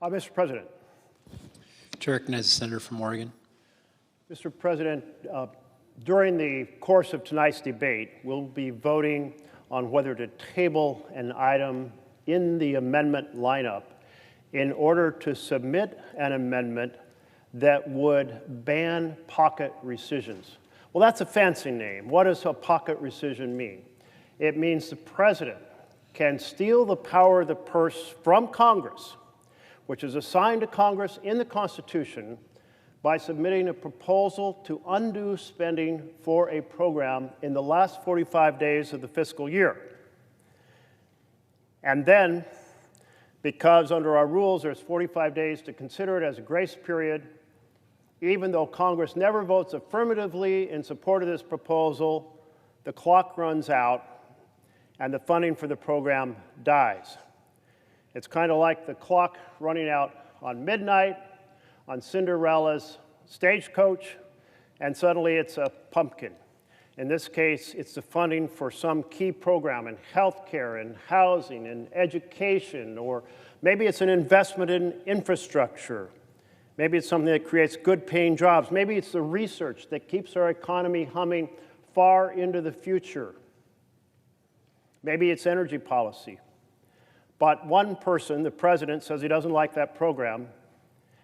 Mr. President. To recognize the senator from Oregon. Mr. President, during the course of tonight's debate, we'll be voting on whether to table an item in the amendment lineup in order to submit an amendment that would ban pocket rescissions. Well, that's a fancy name. What does a pocket rescission mean? It means the president can steal the power of the purse from Congress, which is assigned to Congress in the Constitution, by submitting a proposal to undo spending for a program in the last 45 days of the fiscal year. And then, because under our rules there's 45 days to consider it as a grace period, even though Congress never votes affirmatively in support of this proposal, the clock runs out and the funding for the program dies. It's kind of like the clock running out on midnight, on Cinderella's stagecoach, and suddenly it's a pumpkin. In this case, it's the funding for some key program in healthcare and housing and education, or maybe it's an investment in infrastructure. Maybe it's something that creates good-paying jobs. Maybe it's the research that keeps our economy humming far into the future. Maybe it's energy policy. But one person, the president, says he doesn't like that program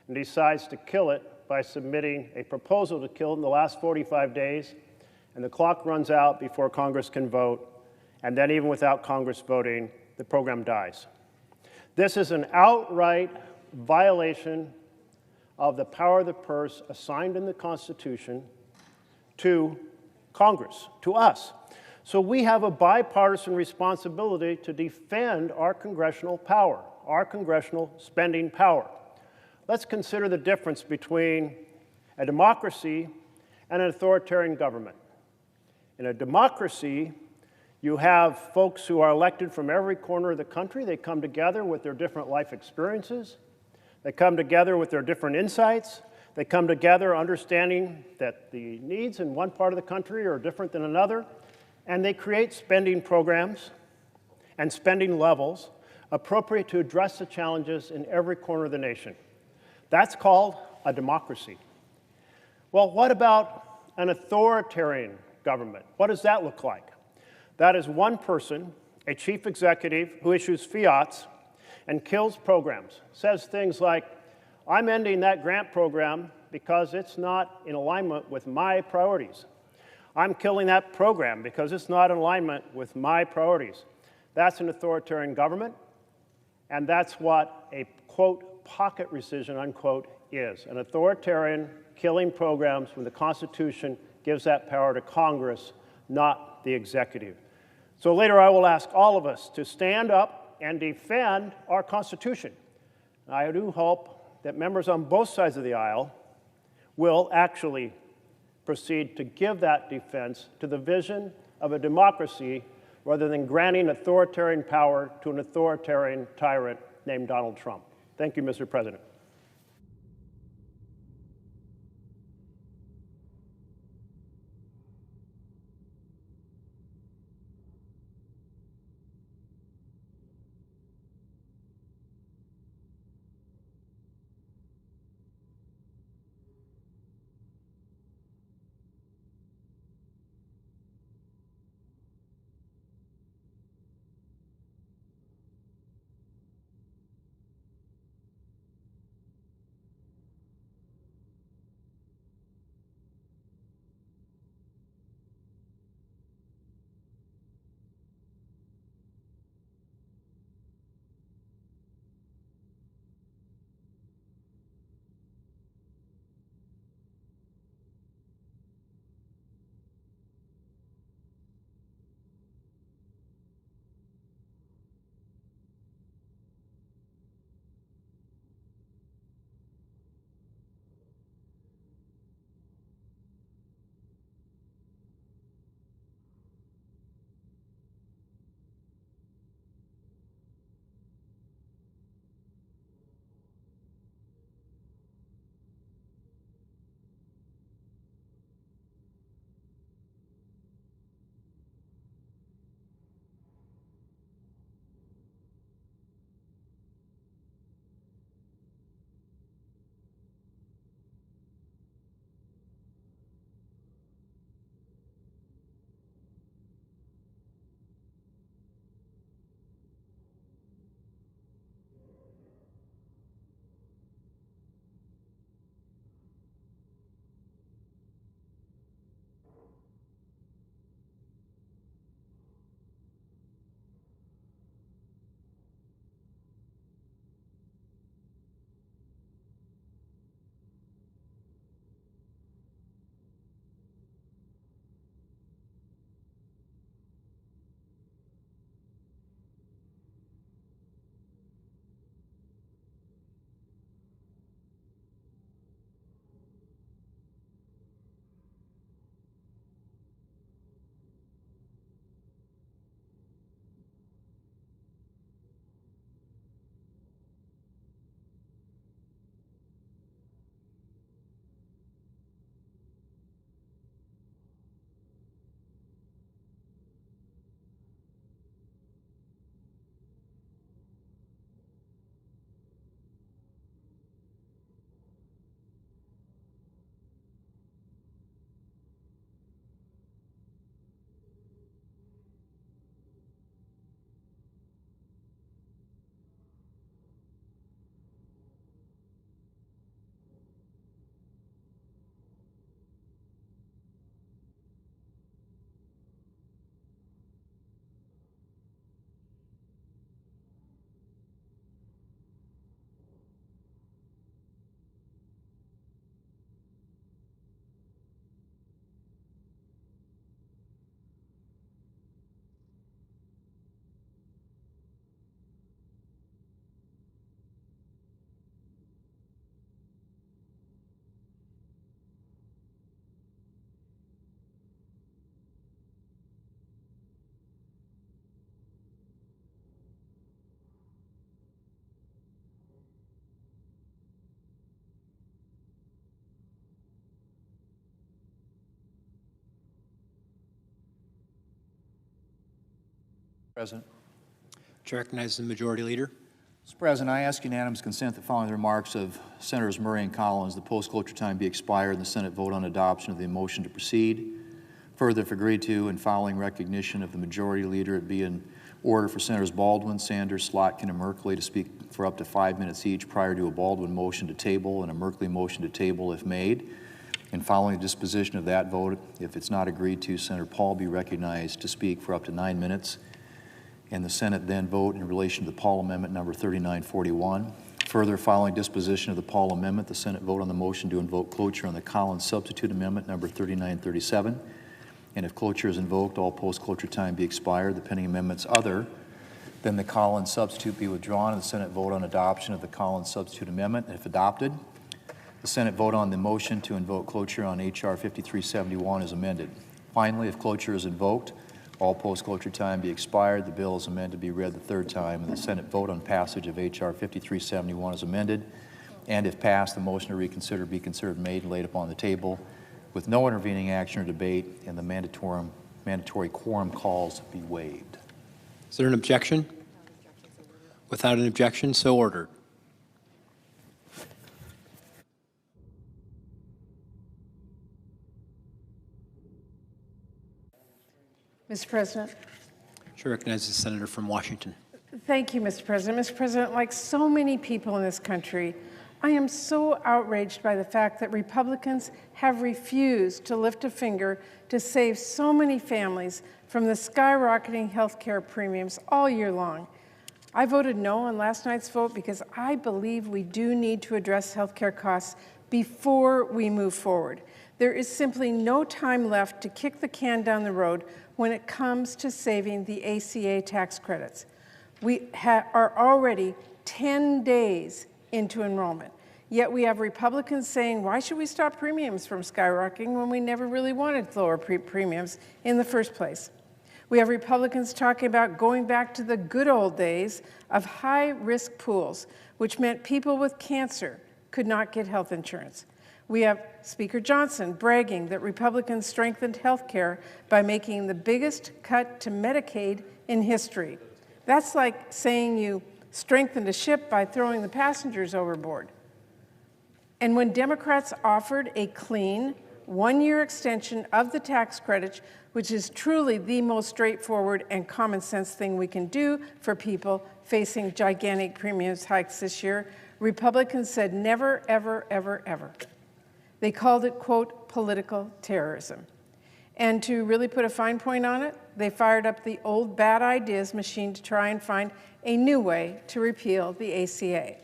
and decides to kill it by submitting a proposal to kill it in the last 45 days, and the clock runs out before Congress can vote, and then even without Congress voting, the program dies. This is an outright violation of the power of the purse assigned in the Constitution to Congress, to us. So we have a bipartisan responsibility to defend our congressional power, our congressional spending power. Let's consider the difference between a democracy and an authoritarian government. In a democracy, you have folks who are elected from every corner of the country. They come together with their different life experiences. They come together with their different insights. They come together understanding that the needs in one part of the country are different than another, and they create spending programs and spending levels appropriate to address the challenges in every corner of the nation. That's called a democracy. Well, what about an authoritarian government? What does that look like? That is one person, a chief executive, who issues fiats and kills programs, says things like, I'm ending that grant program because it's not in alignment with my priorities. I'm killing that program because it's not in alignment with my priorities. That's an authoritarian government, and that's what a, quote, pocket rescission, unquote, is. An authoritarian killing programs when the Constitution gives that power to Congress, not the executive. So later I will ask all of us to stand up and defend our Constitution. I do hope that members on both sides of the aisle will actually proceed to give that defense to the vision of a democracy rather than granting authoritarian power to an authoritarian tyrant named Donald Trump. Thank you, Mr. President. President. To recognize the Majority Leader. Mr. President, I ask unanimous consent that following the remarks of Senators Murray and Collins, the post-cloture time be expired and the Senate vote on adoption of the motion to proceed. Further, if agreed to, and following recognition of the Majority Leader, it be in order for Senators Baldwin, Sanders, Slotkin, and Merkley to speak for up to 5 minutes each prior to a Baldwin motion to table and a Merkley motion to table if made. And following the disposition of that vote, if it's not agreed to, Senator Paul be recognized to speak for up to 9 minutes. And the Senate then vote in relation to the Paul Amendment number 3941. Further, following disposition of the Paul Amendment, the Senate vote on the motion to invoke cloture on the Collins Substitute Amendment number 3937. And if cloture is invoked, all post-cloture time be expired. The pending amendments other than the Collins Substitute be withdrawn, and the Senate vote on adoption of the Collins Substitute Amendment. And if adopted, the Senate vote on the motion to invoke cloture on H.R. 5371 is amended. Finally, if cloture is invoked, all post-cloture time be expired. The bill is amended to be read the third time, and the Senate vote on passage of H.R. 5371 is amended. And if passed, the motion to reconsider be considered made and laid upon the table with no intervening action or debate, and the mandatory quorum calls be waived. Is there an objection? Without an objection, so ordered. Mr. President. To recognize the Senator from Washington. Thank you, Mr. President. Mr. President, like so many people in this country, I am so outraged by the fact that Republicans have refused to lift a finger to save so many families from the skyrocketing health care premiums all year long. I voted no on last night's vote because I believe we do need to address health care costs before we move forward. There is simply no time left to kick the can down the road when it comes to saving the ACA tax credits. We are already 10 days into enrollment. Yet we have Republicans saying, why should we stop premiums from skyrocketing when we never really wanted lower premiums in the first place? We have Republicans talking about going back to the good old days of high-risk pools, which meant people with cancer could not get health insurance. We have Speaker Johnson bragging that Republicans strengthened health care by making the biggest cut to Medicaid in history. That's like saying you strengthened a ship by throwing the passengers overboard. And when Democrats offered a clean, one-year extension of the tax credit, which is truly the most straightforward and common sense thing we can do for people facing gigantic premiums hikes this year, Republicans said never, ever, ever, ever. They called it, quote, political terrorism. And to really put a fine point on it, they fired up the old bad ideas machine to try and find a new way to repeal the ACA.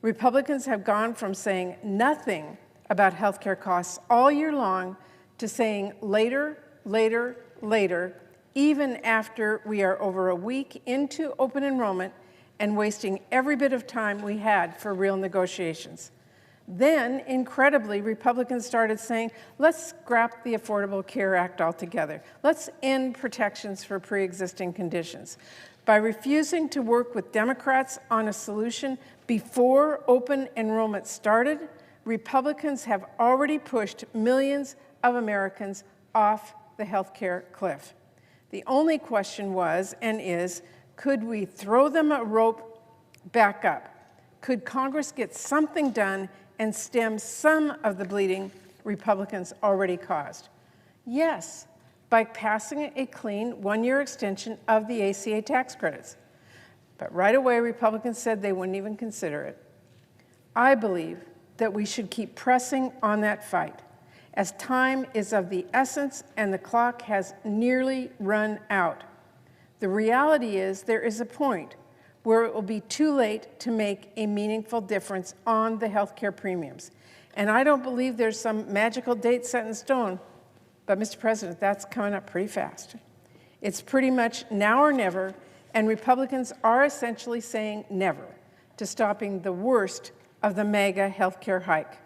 Republicans have gone from saying nothing about health care costs all year long to saying later, later, later, even after we are over a week into open enrollment and wasting every bit of time we had for real negotiations. Then, incredibly, Republicans started saying, let's scrap the Affordable Care Act altogether. Let's end protections for pre-existing conditions. By refusing to work with Democrats on a solution before open enrollment started, Republicans have already pushed millions of Americans off the health care cliff. The only question was and is, could we throw them a rope back up? Could Congress get something done and stem some of the bleeding Republicans already caused? Yes, by passing a clean one-year extension of the ACA tax credits. But right away, Republicans said they wouldn't even consider it. I believe that we should keep pressing on that fight, as time is of the essence and the clock has nearly run out. The reality is there is a point where it will be too late to make a meaningful difference on the health care premiums. And I don't believe there's some magical date set in stone, but Mr. President, that's coming up pretty fast. It's pretty much now or never, and Republicans are essentially saying never to stopping the worst of the mega health care hike.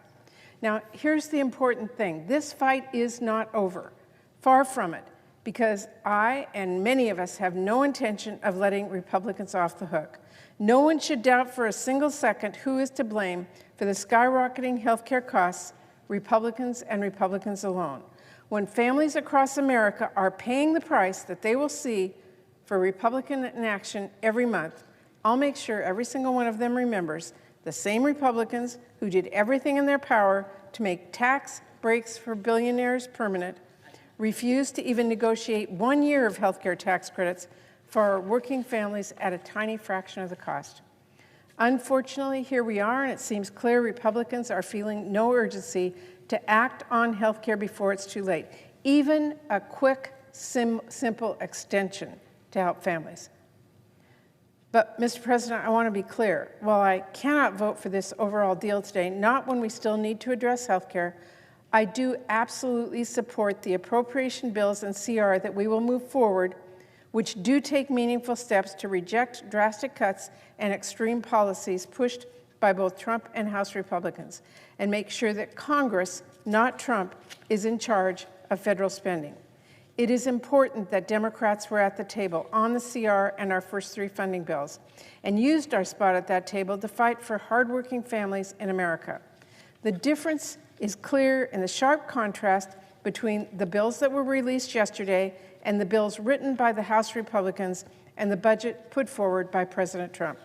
Now, here's the important thing. This fight is not over. Far from it, because I and many of us have no intention of letting Republicans off the hook. No one should doubt for a single second who is to blame for the skyrocketing health care costs, Republicans and Republicans alone. When families across America are paying the price that they will see for Republican inaction every month, I'll make sure every single one of them remembers the same Republicans who did everything in their power to make tax breaks for billionaires permanent, refused to even negotiate 1 year of health care tax credits for working families at a tiny fraction of the cost. Unfortunately, here we are, and it seems clear Republicans are feeling no urgency to act on health care before it's too late, even a quick, simple extension to help families. But, Mr. President, I want to be clear. While I cannot vote for this overall deal today, not when we still need to address health care, I do absolutely support the appropriation bills and CR that we will move forward, which do take meaningful steps to reject drastic cuts and extreme policies pushed by both Trump and House Republicans, and make sure that Congress, not Trump, is in charge of federal spending. It is important that Democrats were at the table on the CR and our first 3 funding bills, and used our spot at that table to fight for hardworking families in America. The difference is clear in the sharp contrast between the bills that were released yesterday and the bills written by the House Republicans and the budget put forward by President Trump.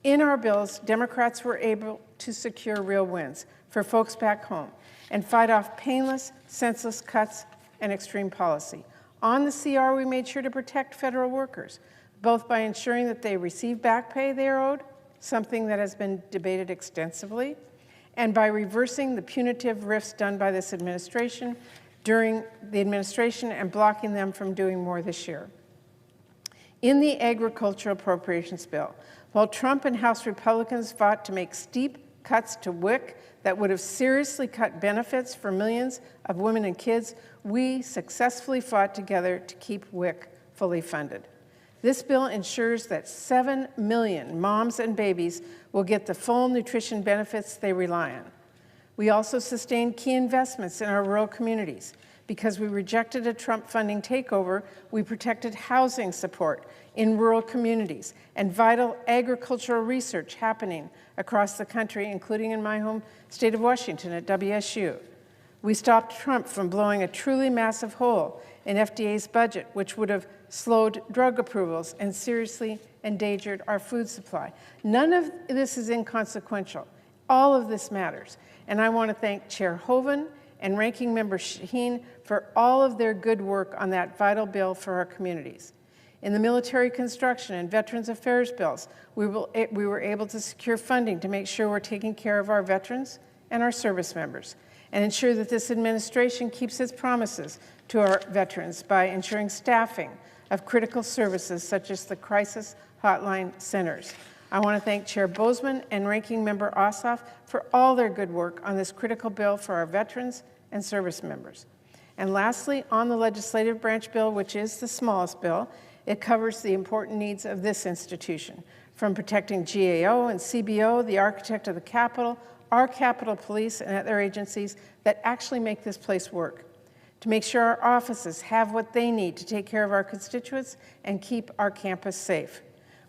In our bills, Democrats were able to secure real wins for folks back home and fight off painless, senseless cuts and extreme policy. On the CR, we made sure to protect federal workers, both by ensuring that they receive back pay they are owed, something that has been debated extensively, and by reversing the punitive rifts done by this administration during the administration and blocking them from doing more this year. In the agricultural appropriations bill, while Trump and House Republicans fought to make steep cuts to WIC that would have seriously cut benefits for millions of women and kids, we successfully fought together to keep WIC fully funded. This bill ensures that 7 million moms and babies will get the full nutrition benefits they rely on. We also sustained key investments in our rural communities. Because we rejected a Trump funding takeover, we protected housing support in rural communities and vital agricultural research happening across the country, including in my home state of Washington at WSU. We stopped Trump from blowing a truly massive hole in FDA's budget, which would have slowed drug approvals and seriously endangered our food supply. None of this is inconsequential. All of this matters. And I want to thank Chair Hoeven and Ranking Member Shaheen for all of their good work on that vital bill for our communities. In the military construction and Veterans Affairs bills, we were able to secure funding to make sure we're taking care of our veterans and our service members, and ensure that this administration keeps its promises to our veterans by ensuring staffing of critical services such as the crisis hotline centers. I want to thank Chair Bozeman and Ranking Member Ossoff for all their good work on this critical bill for our veterans and service members. And lastly, on the legislative branch bill, which is the smallest bill, it covers the important needs of this institution, from protecting GAO and CBO, the architect of the Capitol, our Capitol Police and other agencies that actually make this place work, to make sure our offices have what they need to take care of our constituents and keep our campus safe.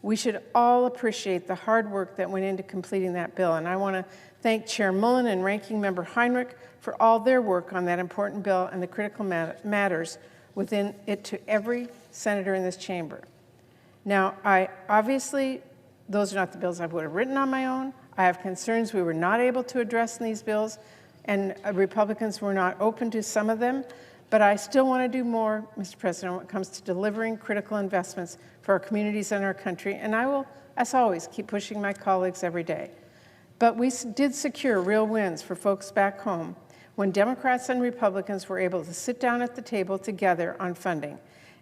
We should all appreciate the hard work that went into completing that bill, and I want to thank Chair Mullen and Ranking Member Heinrich for all their work on that important bill and the critical matters within it to every senator in this chamber. Now, obviously, those are not the bills I would have written on my own. I have concerns we were not able to address in these bills, and Republicans were not open to some of them. But I still want to do more, Mr. President, when it comes to delivering critical investments for our communities and our country. And I will, as always, keep pushing my colleagues every day. But we did secure real wins for folks back home when Democrats and Republicans were able to sit down at the table together on funding.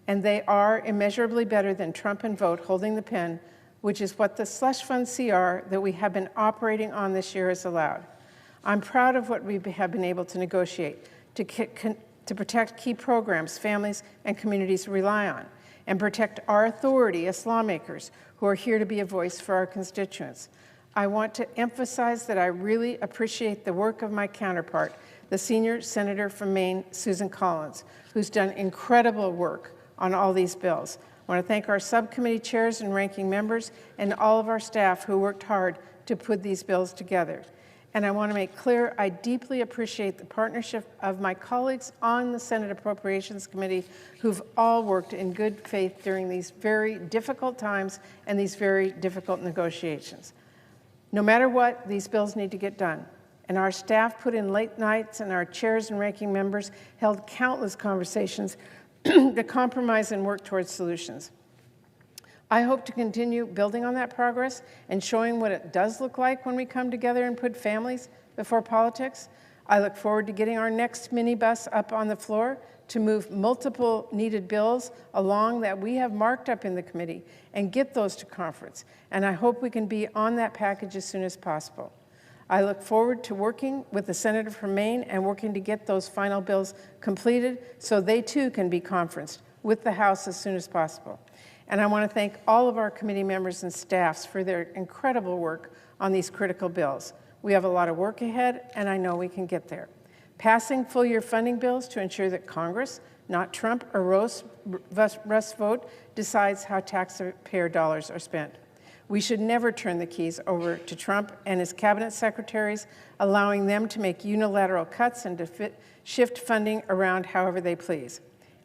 And they are immeasurably better than Trump and vote holding the pen, which is what the slush fund CR that we have been operating on this year has allowed. I'm proud of what we have been able to negotiate to protect key programs families and communities rely on, and protect our authority as lawmakers who are here to be a voice for our constituents. I want to emphasize that I really appreciate the work of my counterpart, the senior senator from Maine, Susan Collins, who's done incredible work on all these bills. I want to thank our subcommittee chairs and ranking members and all of our staff who worked hard to put these bills together. And I want to make clear, I deeply appreciate the partnership of my colleagues on the Senate Appropriations Committee who've all worked in good faith during these very difficult times and these very difficult negotiations. No matter what, these bills need to get done. And our staff put in late nights, and our chairs and ranking members held countless conversations to compromise and work towards solutions. I hope to continue building on that progress and showing what it does look like when we come together and put families before politics. I look forward to getting our next minibus up on the floor to move multiple needed bills along that we have marked up in the committee and get those to conference. And I hope we can be on that package as soon as possible. I look forward to working with the senator from Maine and working to get those final bills completed so they too can be conferenced with the House as soon as possible. And I want to thank all of our committee members and staffs for their incredible work on these critical bills. We have a lot of work ahead, and I know we can get there. Passing full-year funding bills to ensure that Congress, not Trump or Russ vote, decides how taxpayer dollars are spent. We should never turn the keys over to Trump and his cabinet secretaries, allowing them to make unilateral cuts and to shift funding around however they please.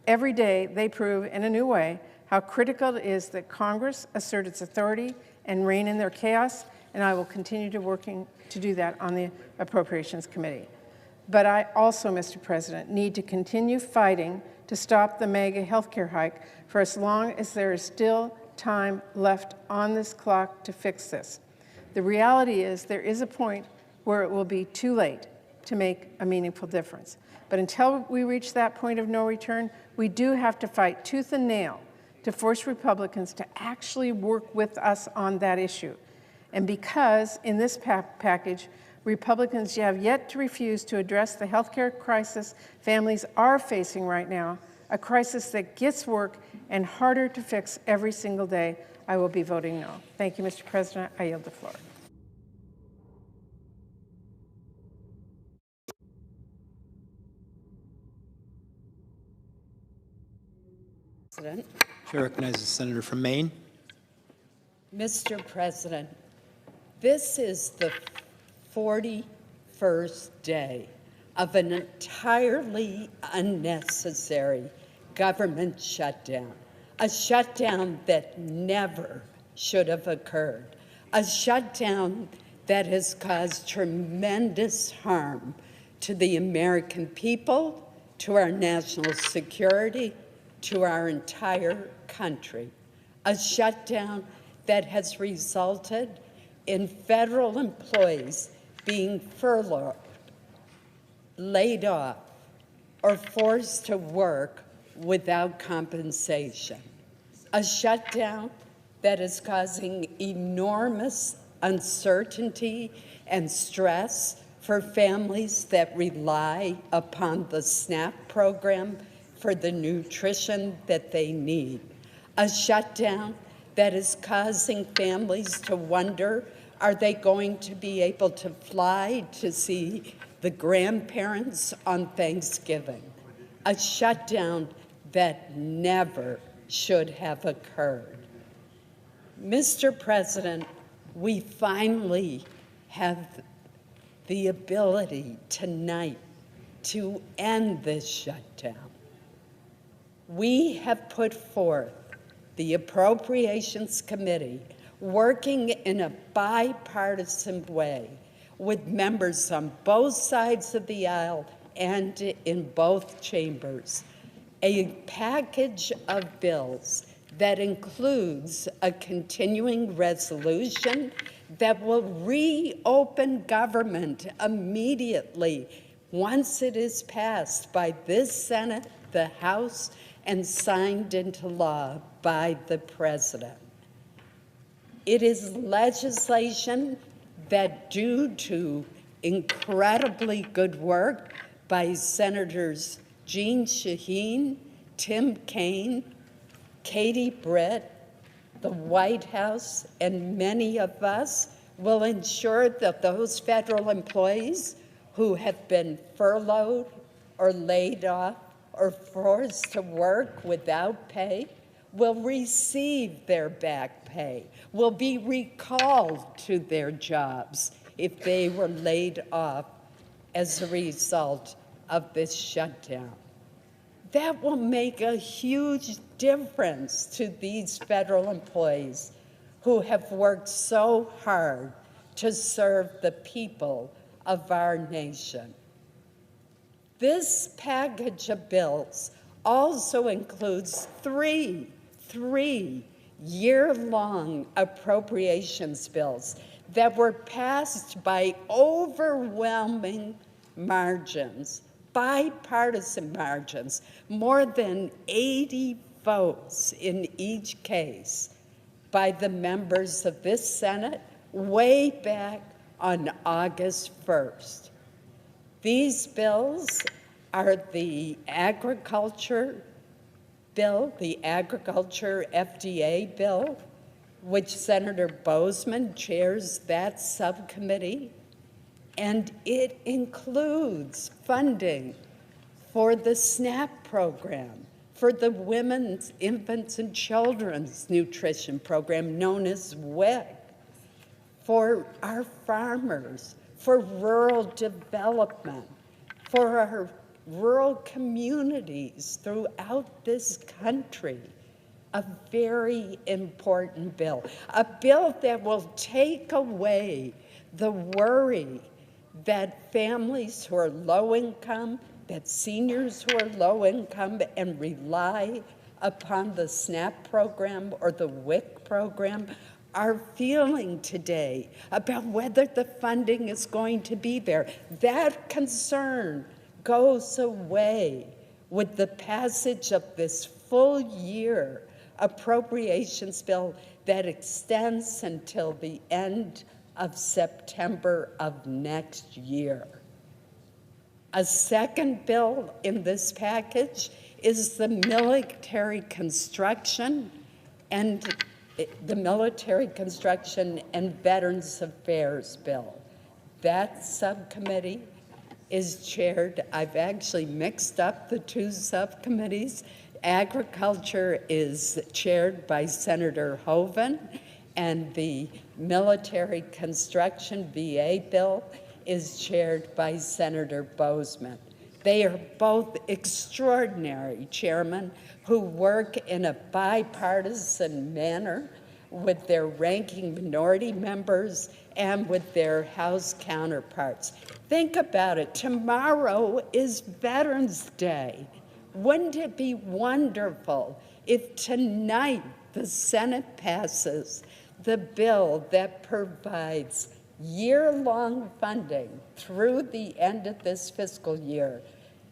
Every day, they prove in a new way how critical it is that Congress assert its authority and rein in their chaos, and I will continue to do that on the Appropriations Committee. But I also, Mr. President, need to continue fighting to stop the mega healthcare hike for as long as there is still time left on this clock to fix this. The reality is there is a point where it will be too late to make a meaningful difference. But until we reach that point of no return, we do have to fight tooth and nail to force Republicans to actually work with us on that issue. And because in this package, Republicans have yet to refuse to address the healthcare crisis families are facing right now, a crisis that gets work and harder to fix every single day, I will be voting no. Thank you, Mr. President. I yield the floor. President. Chair recognizes the senator from Maine. Mr. President, this is the 41st day of an entirely unnecessary government shutdown, a shutdown that never should have occurred, a shutdown that has caused tremendous harm to the American people, to our national security, to our entire country, a shutdown that has resulted in federal employees being furloughed, laid off, or forced to work without compensation, a shutdown that is causing enormous uncertainty and stress for families that rely upon the SNAP program for the nutrition that they need, a shutdown that is causing families to wonder, are they going to be able to fly to see the grandparents on Thanksgiving, a shutdown that never should have occurred. Mr. President, we finally have the ability tonight to end this shutdown. We have put forth the Appropriations Committee working in a bipartisan way with members on both sides of the aisle and in both chambers, a package of bills that includes a continuing resolution that will reopen government immediately once it is passed by this Senate, the House, and signed into law by the President. It is legislation that, due to incredibly good work by Senators Jeanne Shaheen, Tim Kaine, Katie Britt, the White House, and many of us, will ensure that those federal employees who have been furloughed or laid off or forced to work without pay will receive their back pay, will be recalled to their jobs if they were laid off as a result of this shutdown. That will make a huge difference to these federal employees who have worked so hard to serve the people of our nation. This package of bills also includes three year-long appropriations bills that were passed by overwhelming margins, bipartisan margins, more than 80 votes in each case by the members of this Senate way back on August 1st. These bills are the agriculture bill, the agriculture FDA bill, which Senator Boozman chairs that subcommittee, and it includes funding for the SNAP program, for the Women's, Infants, and Children's Nutrition Program known as WIC, for our farmers, for rural development, for our rural communities throughout this country. A very important bill, a bill that will take away the worry that families who are low income, that seniors who are low income and rely upon the SNAP program or the WIC program are feeling today about whether the funding is going to be there. That concern goes away with the passage of this full year appropriations bill that extends until the end of September of next year. A second bill in this package is the military construction and Veterans Affairs bill. That subcommittee is chaired, I've actually mixed up the two subcommittees. Agriculture is chaired by Senator Hoeven, and the military construction VA bill is chaired by Senator Boozman. They are both extraordinary chairmen who work in a bipartisan manner with their ranking minority members and with their House counterparts. Think about it. Tomorrow is Veterans Day. Wouldn't it be wonderful if tonight the Senate passes the bill that provides year-long funding through the end of this fiscal year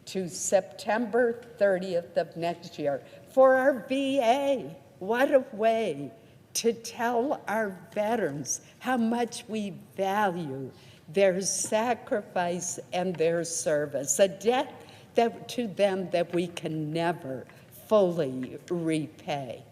to September 30th of next year for our VA? What a way to tell our veterans how much we value their sacrifice and their service, a debt to them that we can never fully repay.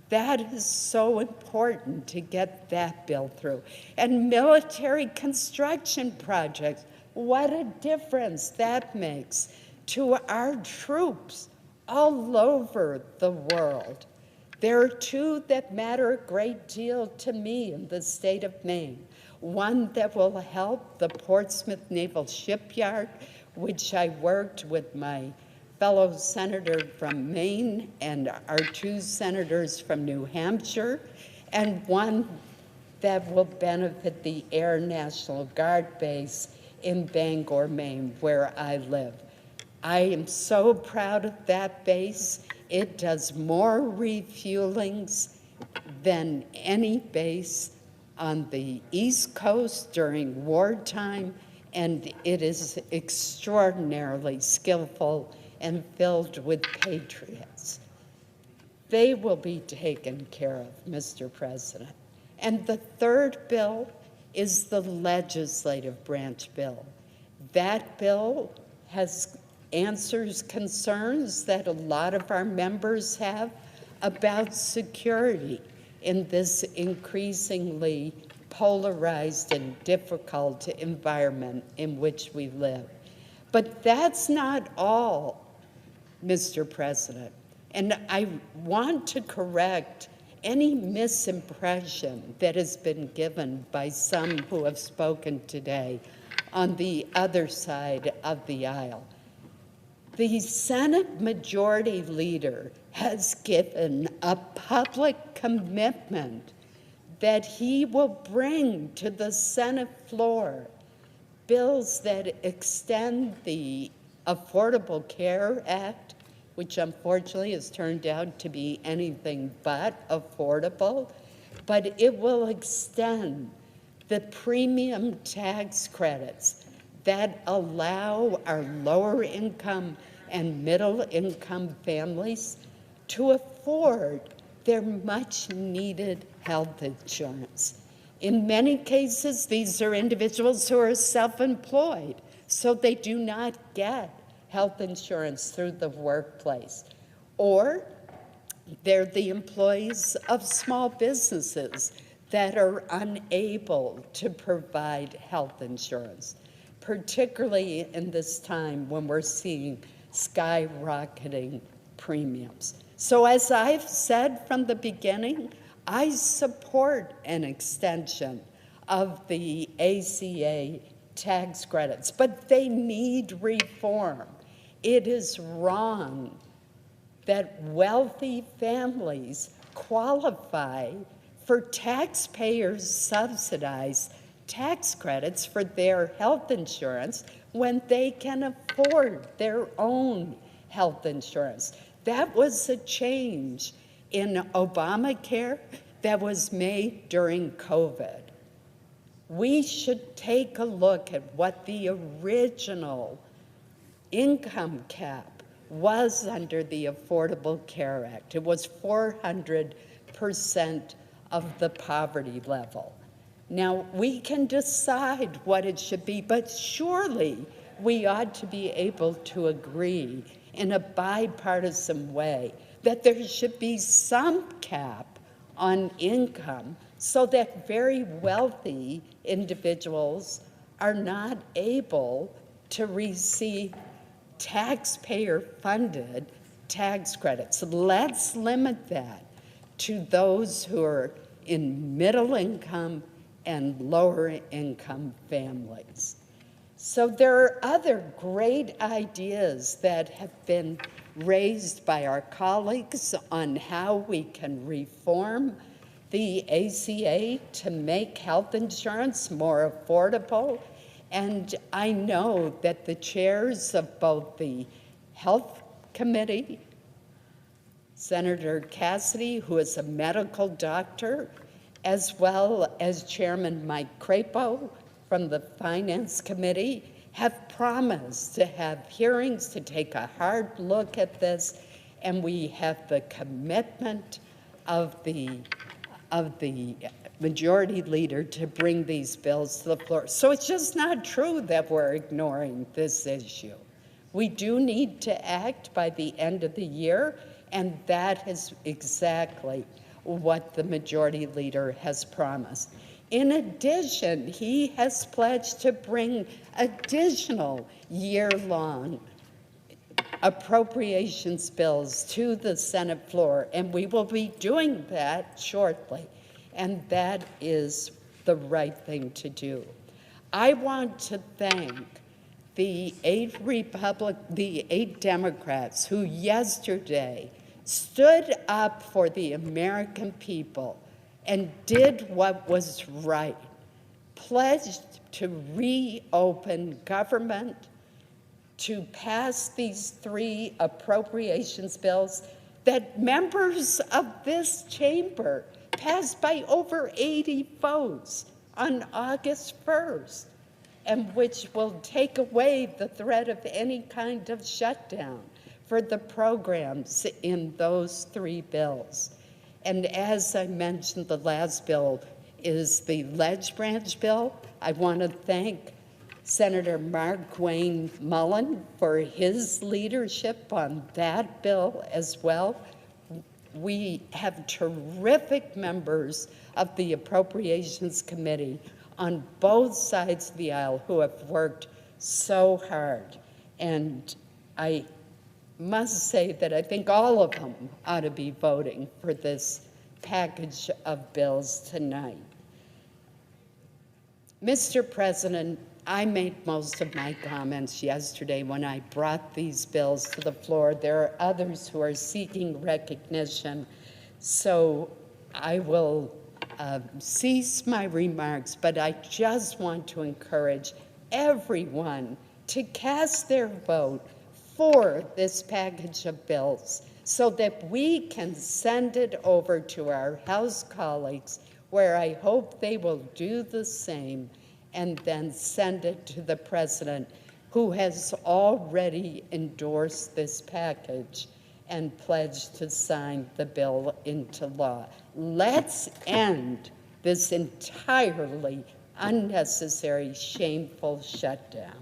That is so important to get that bill through. And military construction projects, what a difference that makes to our troops all over the world. There are two that matter a great deal to me in the state of Maine. One that will help the Portsmouth Naval Shipyard, which I worked with my fellow senator from Maine and our two senators from New Hampshire, and one that will benefit the Air National Guard base in Bangor, Maine, where I live. I am so proud of that base. It does more refuelings than any base on the East Coast during wartime, and it is extraordinarily skillful and filled with patriots. They will be taken care of, Mr. President. And the third bill is the legislative branch bill. That bill answers concerns that a lot of our members have about security in this increasingly polarized and difficult environment in which we live. But that's not all, Mr. President. And I want to correct any misimpression that has been given by some who have spoken today on the other side of the aisle. The Senate Majority Leader has given a public commitment that he will bring to the Senate floor bills that extend the Affordable Care Act, which unfortunately has turned out to be anything but affordable, but it will extend the premium tax credits that allow our lower income and middle income families to afford their much needed health insurance. In many cases, these are individuals who are self-employed, so they do not get health insurance through the workplace, or they're the employees of small businesses that are unable to provide health insurance, particularly in this time when we're seeing skyrocketing premiums. So as I've said from the beginning, I support an extension of the ACA tax credits, but they need reform. It is wrong that wealthy families qualify for taxpayers subsidized tax credits for their health insurance when they can afford their own health insurance. That was a change in Obamacare that was made during COVID. We should take a look at what the original income cap was under the Affordable Care Act. It was 400% of the poverty level. Now, we can decide what it should be, but surely we ought to be able to agree in a bipartisan way that there should be some cap on income so that very wealthy individuals are not able to receive taxpayer-funded tax credits. Let's limit that to those who are in middle income and lower income families. So there are other great ideas that have been raised by our colleagues on how we can reform the ACA to make health insurance more affordable. And I know that the chairs of both the Health Committee, Senator Cassidy, who is a medical doctor, as well as Chairman Mike Crapo from the Finance Committee, have promised to have hearings to take a hard look at this, and we have the commitment of the Majority Leader to bring these bills to the floor. So it's just not true that we're ignoring this issue. We do need to act by the end of the year, and that is exactly what the Majority Leader has promised. In addition, he has pledged to bring additional year-long appropriations bills to the Senate floor, and we will be doing that shortly, and that is the right thing to do. I want to thank the 8 Democrats who yesterday stood up for the American people and did what was right, pledged to reopen government, to pass these 3 appropriations bills that members of this chamber passed by over 80 votes on August 1st, and which will take away the threat of any kind of shutdown for the programs in those 3 bills. And as I mentioned, the last bill is the Ledge Branch bill. I want to thank Senator Mark Wayne Mullen for his leadership on that bill as well. We have terrific members of the Appropriations Committee on both sides of the aisle who have worked so hard. And I must say that I think all of them ought to be voting for this package of bills tonight. Mr. President, I made most of my comments yesterday when I brought these bills to the floor. There are others who are seeking recognition, so I will cease my remarks, but I just want to encourage everyone to cast their vote for this package of bills so that we can send it over to our House colleagues, where I hope they will do the same, and then send it to the President, who has already endorsed this package and pledged to sign the bill into law. Let's end this entirely unnecessary, shameful shutdown.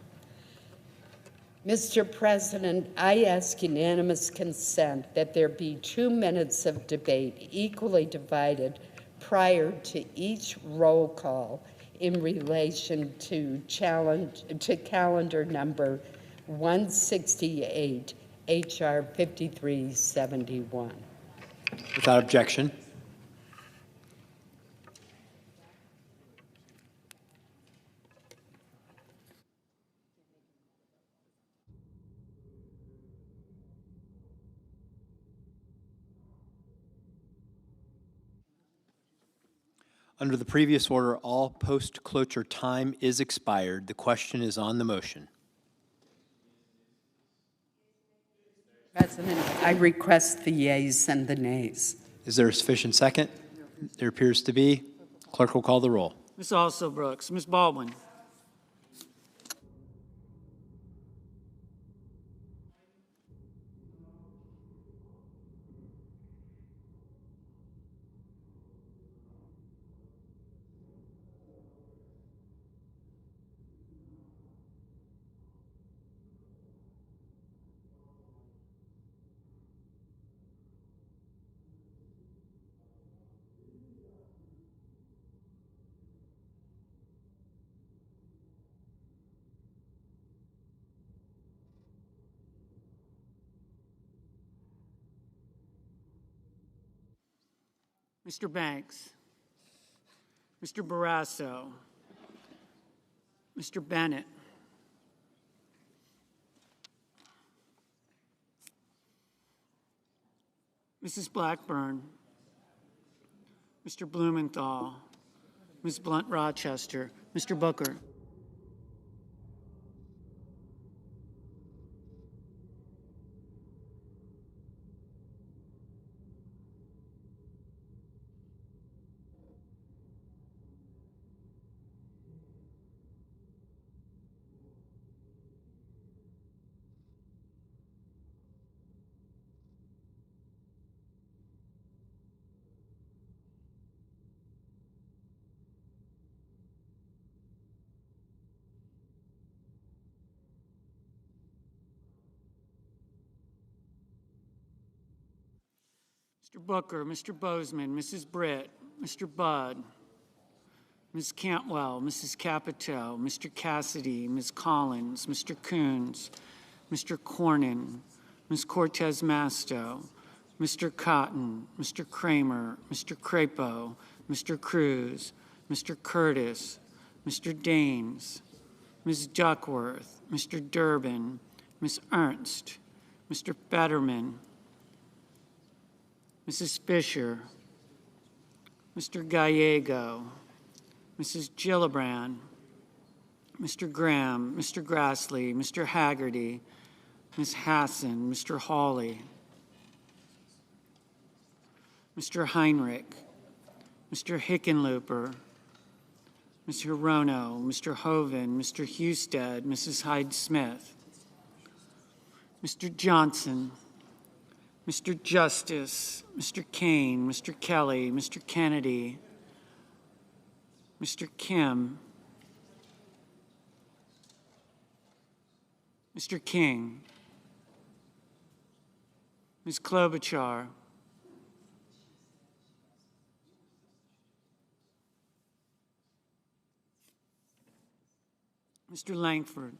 Mr. President, I ask unanimous consent that there be 2 minutes of debate equally divided prior to each roll call in relation to calendar number 168, H.R. 5371. Without objection. Under the previous order, all post-cloture time is expired. The question is on the motion. President, I request the yeas and the nays. Is there a sufficient second? There appears to be. Clerk will call the roll. Ms. Alsobrooks, Ms. Baldwin. Mr. Banks, Mr. Barrasso, Mr. Bennett, Mrs. Blackburn, Mr. Blumenthal, Ms. Blunt-Rochester, Mr. Booker. Mr. Booker, Mr. Bozeman, Mrs. Britt, Mr. Budd, Ms. Cantwell, Mrs. Capito, Mr. Cassidy, Ms. Collins, Mr. Coons, Mr. Cornyn, Ms. Cortez Masto, Mr. Cotton, Mr. Kramer, Mr. Crapo, Mr. Cruz, Mr. Curtis, Mr. Daines, Ms. Duckworth, Mr. Durbin, Ms. Ernst, Mr. Fetterman, Mrs. Fisher, Mr. Gallego, Mrs. Gillibrand, Mr. Graham, Mr. Grassley, Mr. Haggerty, Ms. Hassan, Mr. Hawley, Mr. Heinrich, Mr. Hickenlooper, Ms. Hirono, Mr. Hoven, Mr. Husted, Mrs. Hyde-Smith, Mr. Johnson, Mr. Justice, Mr. Kane, Mr. Kelly, Mr. Kennedy, Mr. Kim, Mr. King, Ms. Klobuchar, Mr. Langford,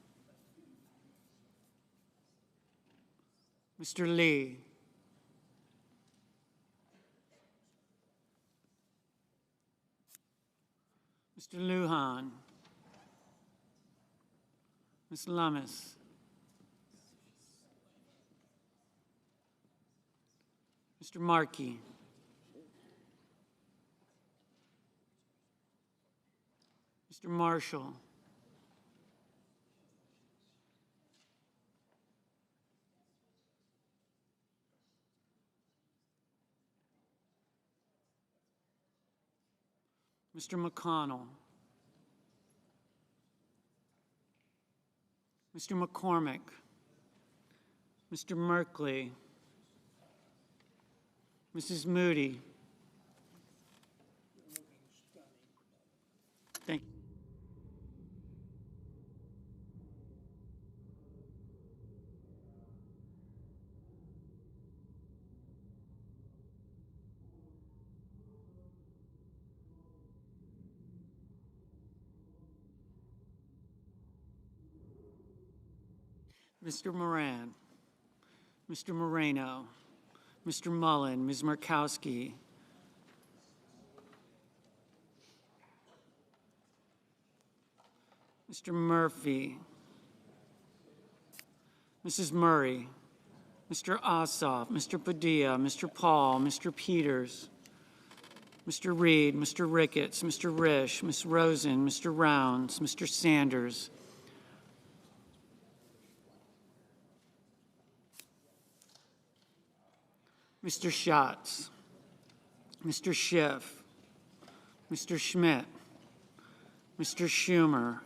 Mr. Lee, Mr. Lujan. Ms. Lummis. Mr. Markey. Mr. Marshall. Mr. McConnell. Mr. McCormick. Mr. Merkley. Mrs. Moody. Thank you. Mr. Moran, Mr. Moreno, Mr. Mullen, Ms. Murkowski, Mr. Murphy, Mrs. Murray, Mr. Ossoff, Mr. Padilla, Mr. Paul, Mr. Peters, Mr. Reed, Mr. Ricketts, Mr. Risch, Ms. Rosen, Mr. Rounds, Mr. Sanders, Mr. Schatz, Mr. Schiff, Mr. Schmidt, Mr. Schumer,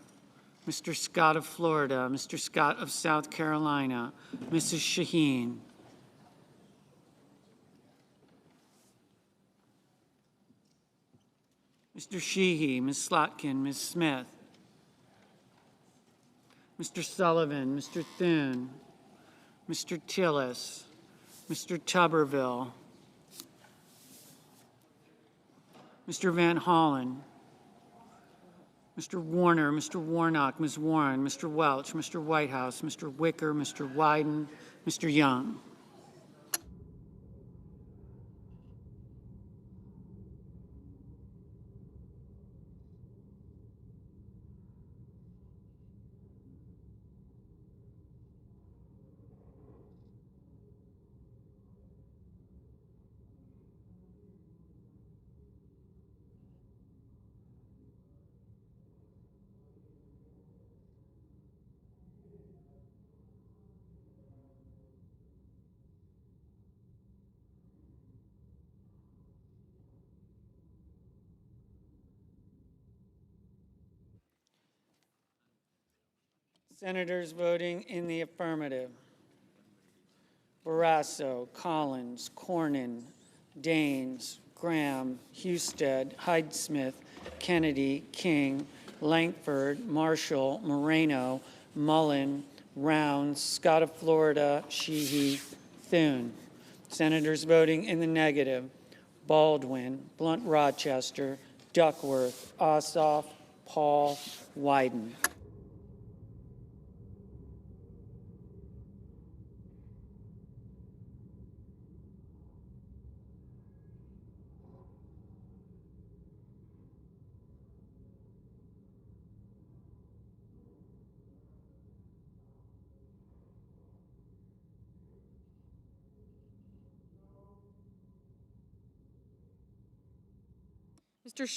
Mr. Scott of Florida, Mr. Scott of South Carolina, Mrs. Shaheen, Mr. Sheehy, Ms. Slotkin, Ms. Smith, Mr. Sullivan, Mr. Thune, Mr. Tillis, Mr. Tuberville, Mr. Van Hollen, Mr. Warner, Mr. Warnock, Ms. Warren, Mr. Welch, Mr. Whitehouse, Mr. Wicker, Mr. Wyden, Mr. Young. Senators voting in the affirmative: Barrasso, Collins, Cornyn, Daines, Graham, Husted, Hyde-Smith, Kennedy, King, Lankford, Marshall, Moreno, Mullen, Rounds, Scott of Florida, Sheehy, Thune. Senators voting in the negative: Baldwin, Blunt Rochester, Duckworth, Ossoff, Paul, Wyden. Mr.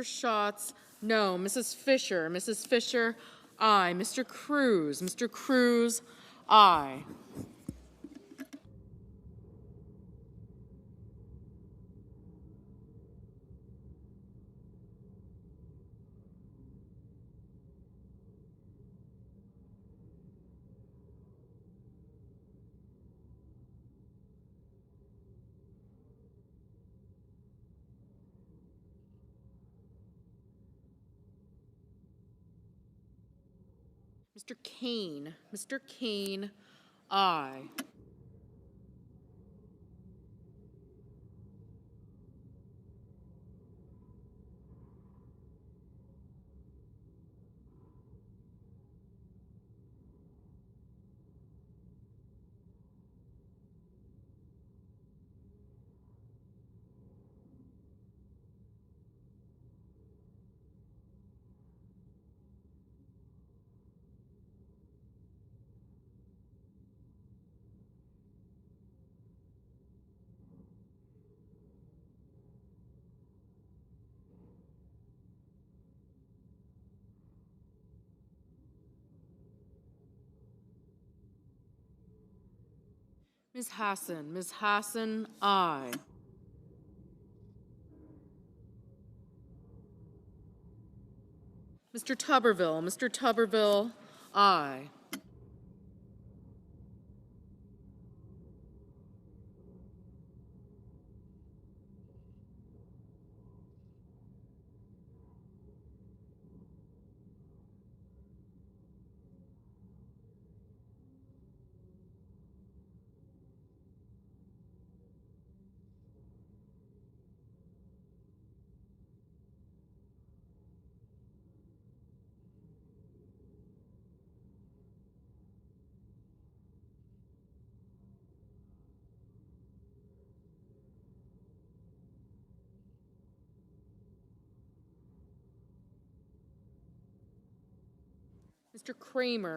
Schatz, no. Mrs. Fisher, aye. Mr. Cruz, aye. Mr. Kane, aye. Ms. Hassan, aye. Mr. Tuberville, aye.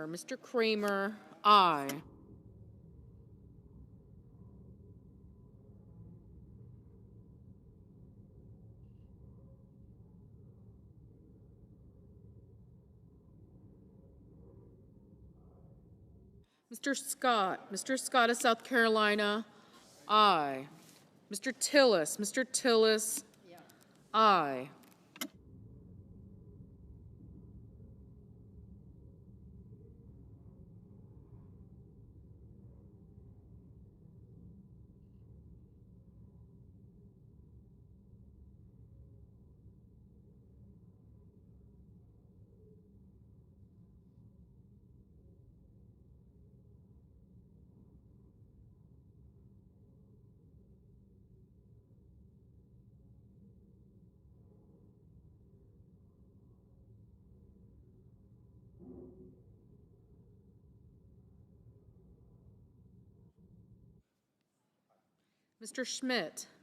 Mr. Kramer, aye. Mr. Scott of South Carolina, aye. Mr. Tillis, aye.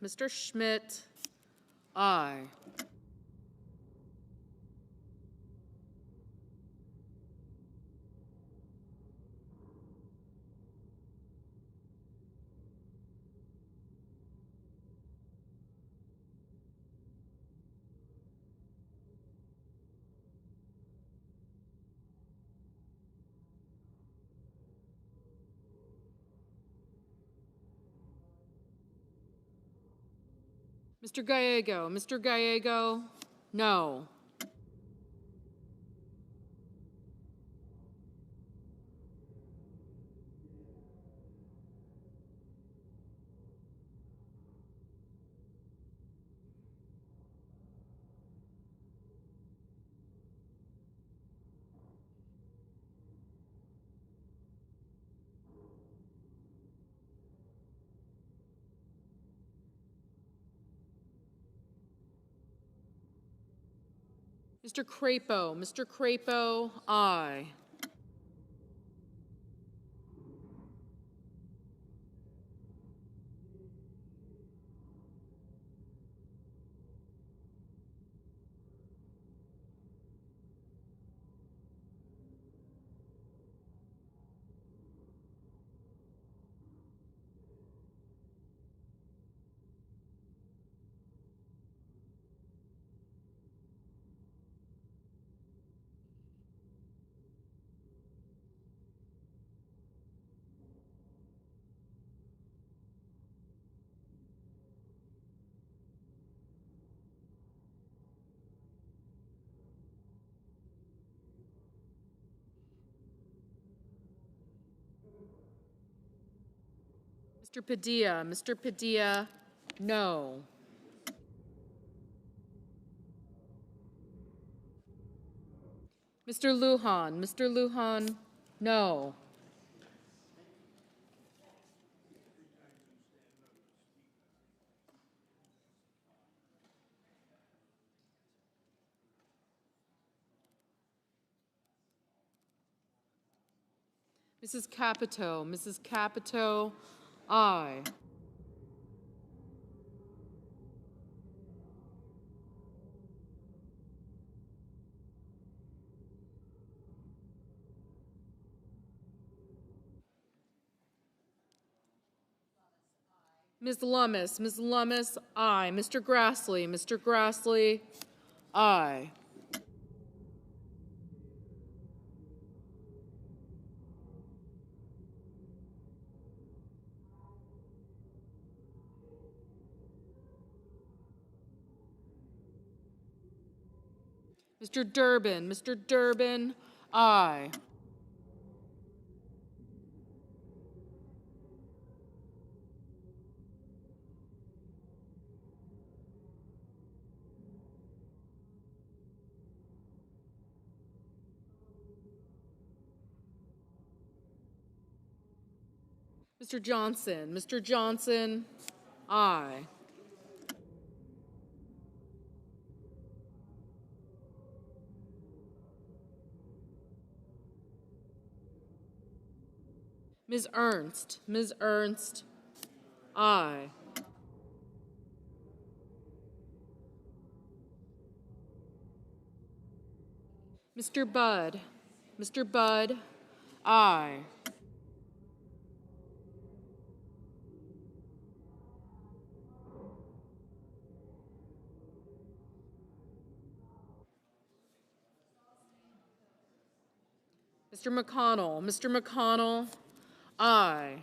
Mr. Schmidt, aye. Mr. Gallego, no. Mr. Crapo, aye. Mr. Padilla, no. Mr. Lujan, no. Mrs. Capito, aye. Ms. Lummis, aye. Mr. Grassley, aye. Mr. Durbin, Mr. Durbin, aye. Mr. Johnson, aye. Ms. Ernst, aye. Mr. Budd, aye. Mr. McConnell, aye.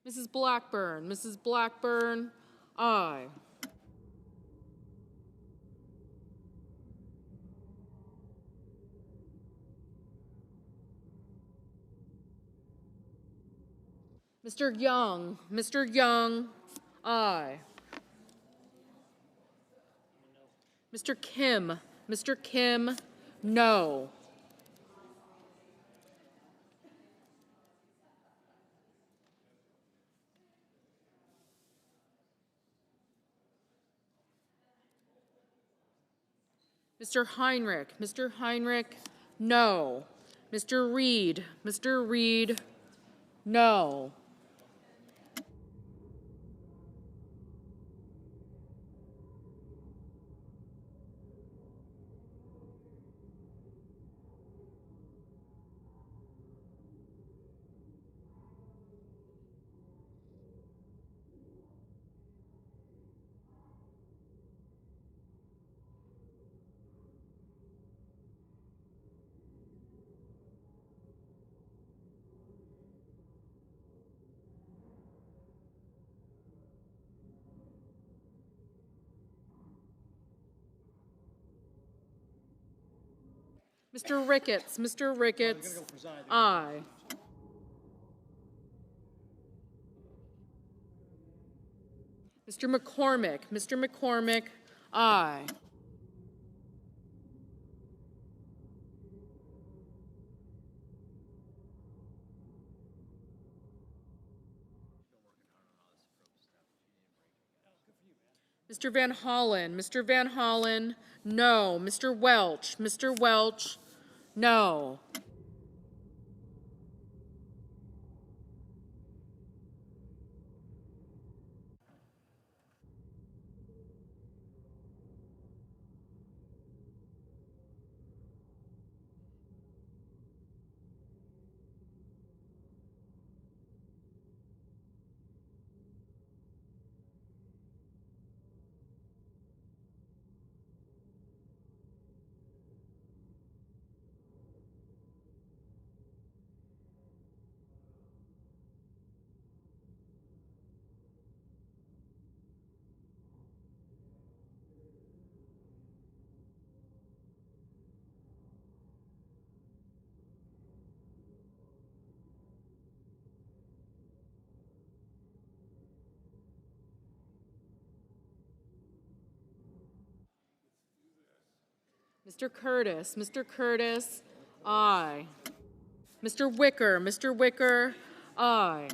Mrs. Blackburn, aye. Mr. Young, aye. Mr. Kim, no. Mr. Heinrich, no. Mr. Reed, no. Mr. Ricketts, aye. Mr. McCormick, aye. Mr. Van Hollen, no. Mr. Welch, no. Mr. Curtis, aye. Mr. Wicker, aye.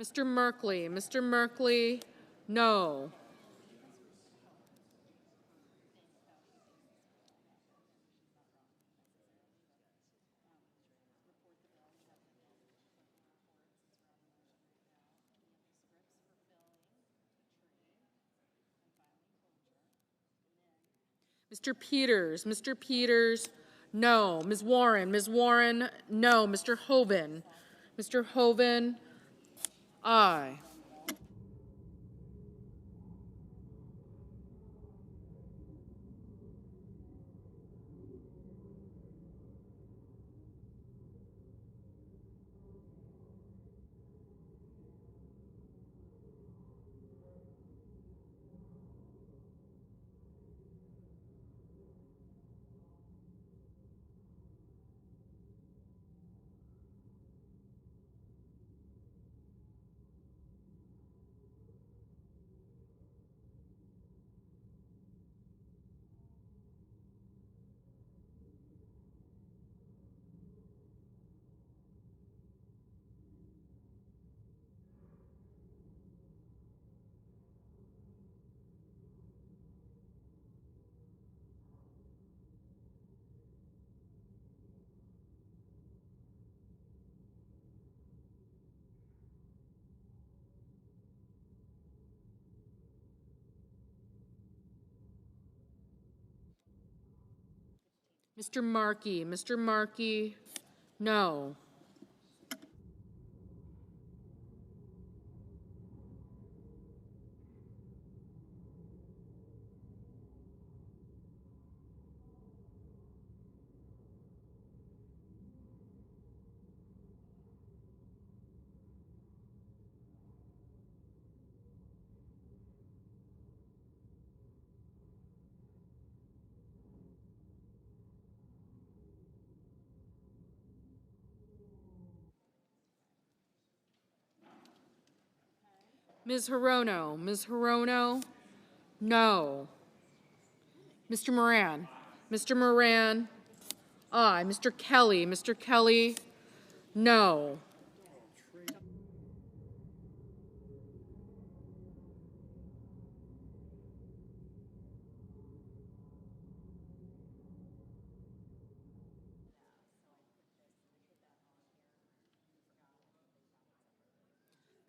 Mr. Merkley. Mr. Merkley, no. Mr. Peters. Mr. Peters, no. Ms. Warren. Ms. Warren, no. Mr. Hoven. Mr. Hoven, aye. Mr. Markey. Mr. Markey, no. Ms. Hirono. Ms. Hirono, no. Mr. Moran. Mr. Moran, aye. Mr. Kelly. Mr. Kelly, no.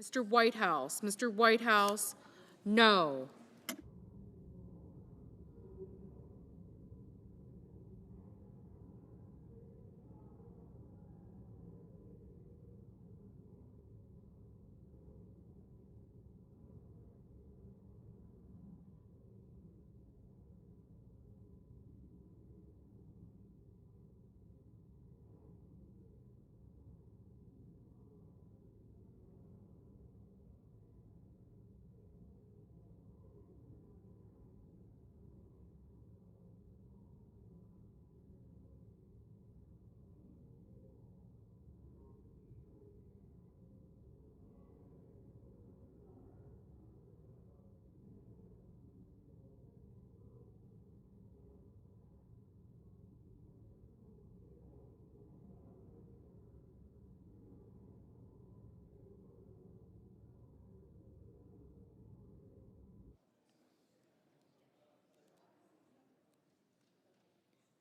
Mr. Whitehouse. Mr. Whitehouse, no.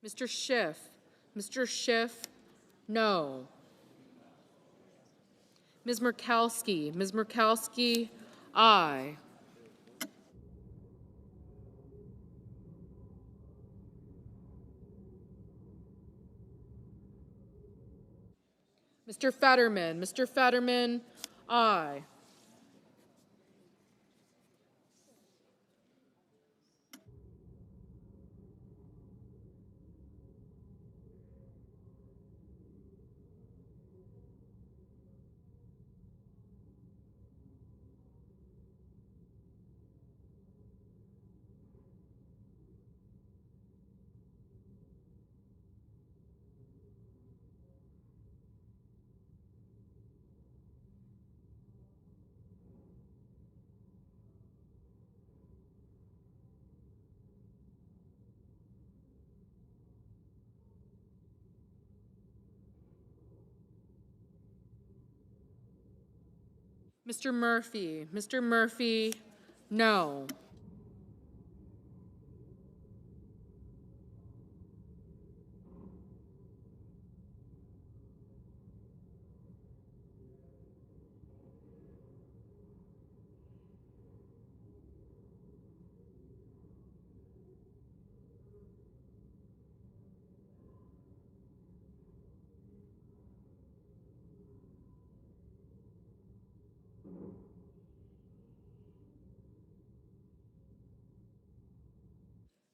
Mr. Schiff. Mr. Schiff, no. Ms. Murkowski. Ms. Murkowski, aye. Mr. Fetterman. Mr. Fetterman, aye. Mr. Murphy. Mr. Murphy, no.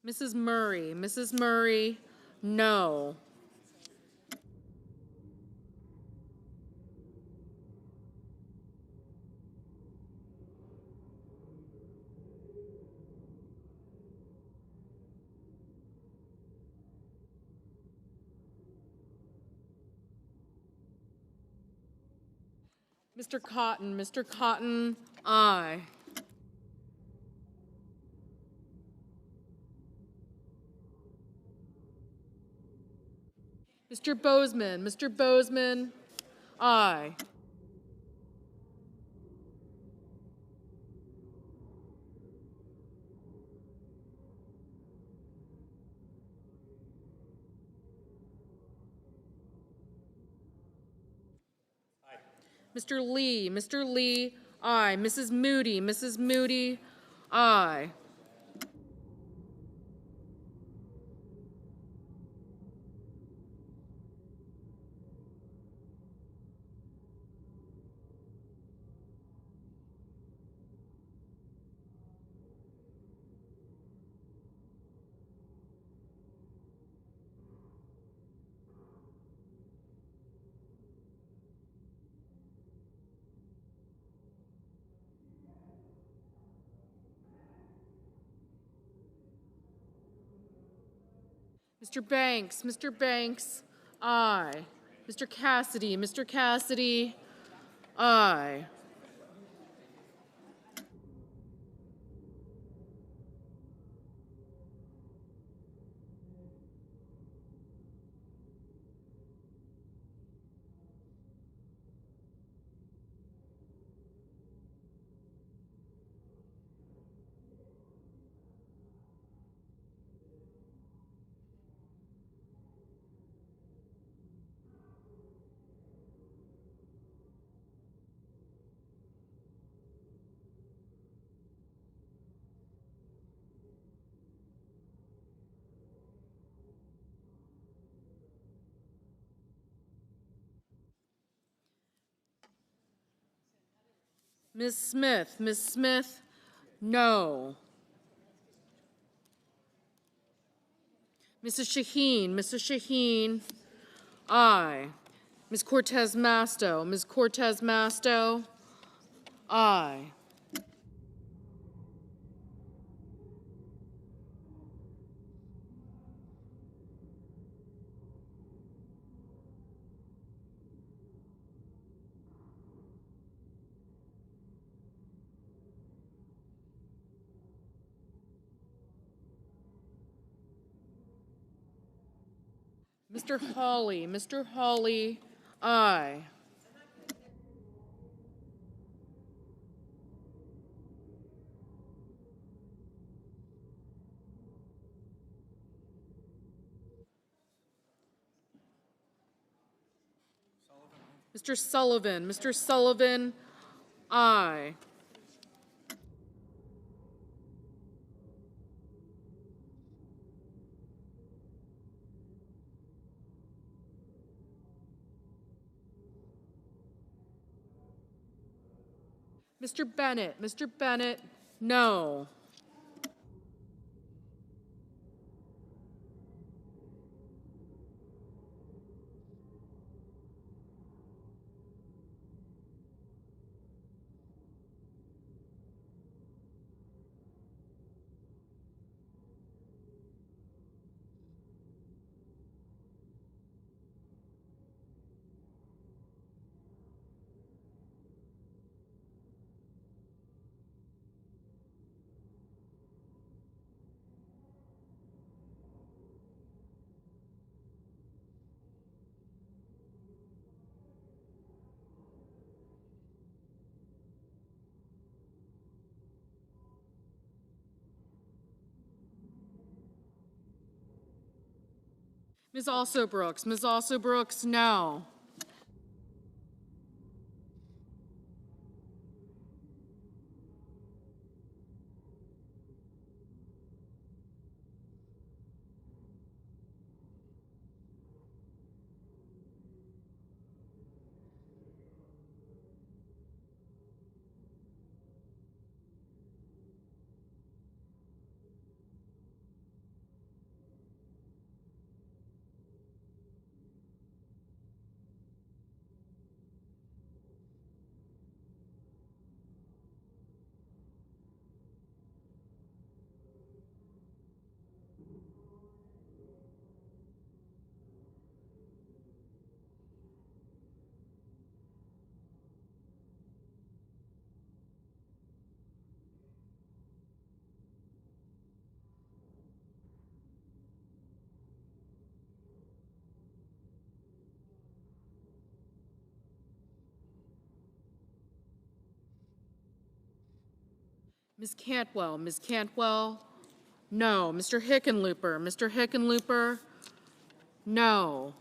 Mrs. Murray. Mrs. Murray, no. Mr. Cotton. Mr. Cotton, aye. Mr. Bozeman. Mr. Bozeman, aye. Mr. Lee. Mr. Lee, aye. Mrs. Moody. Mrs. Moody, aye. Mr. Banks. Mr. Banks, aye. Mr. Cassidy. Mr. Cassidy, aye. Ms. Smith. Ms. Smith, no. Mrs. Shaheen. Mrs. Shaheen, aye. Ms. Cortez Masto. Ms. Cortez Masto, aye. Mr. Hawley. Mr. Hawley, aye. Mr. Sullivan. Mr. Sullivan, aye. Mr. Bennett. Mr. Bennett, no. Ms. Also Brooks, Ms. Also Brooks, no. Ms. Cantwell, Ms. Cantwell, no. Mr. Hickenlooper, Mr. Hickenlooper, no.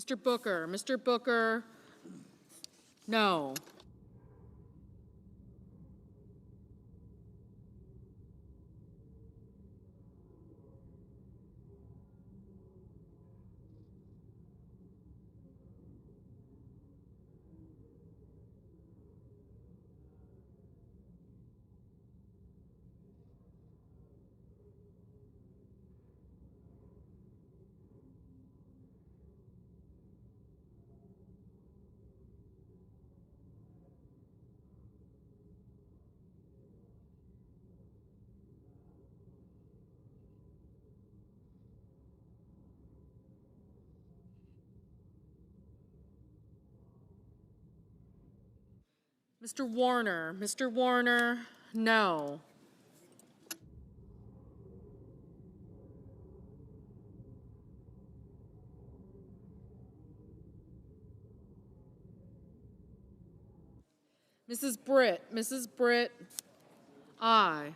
Mr. Booker, no. Mr. Warner, no. Mrs. Britt, aye.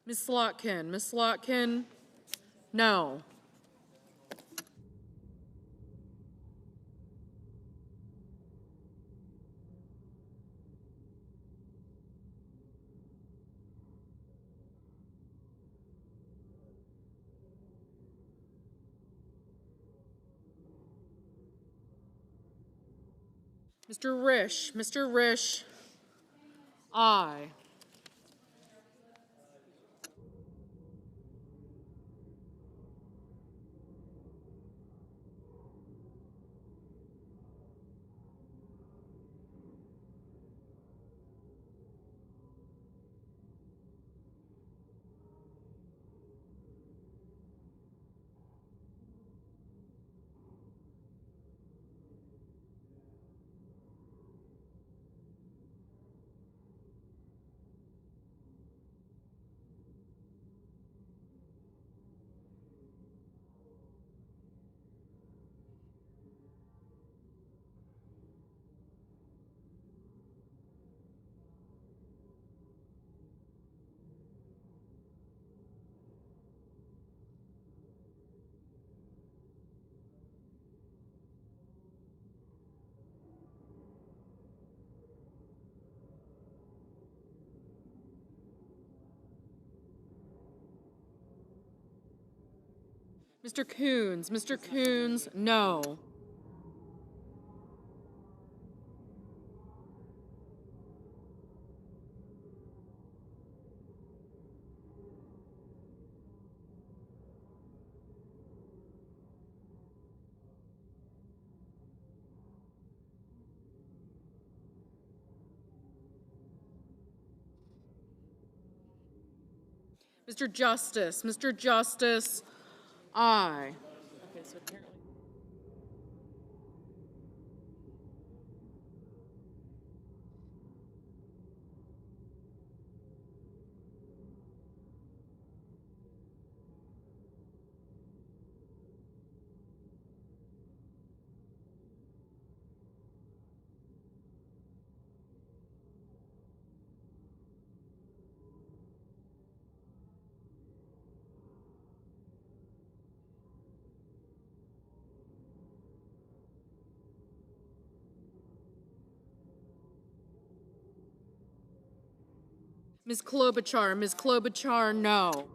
Ms. Slotkin, no. Mr. Risch, aye. Mr. Coons, no. Mr. Justice. Mr. Justice, aye. Okay, so apparently. Ms. Klobuchar, no.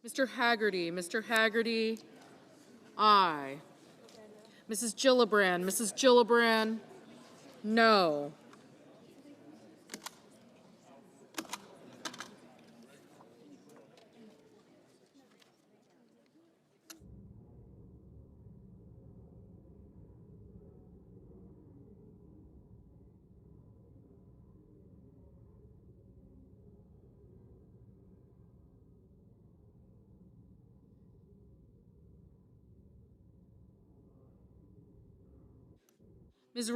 Mr. Haggerty, aye. Mrs. Gillibrand, no. Ms.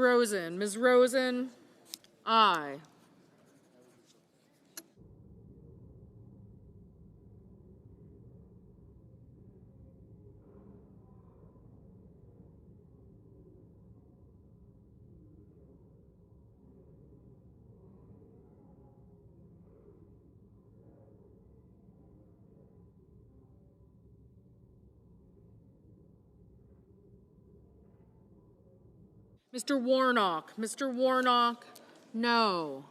Rosen, aye. Mr. Warnock, no.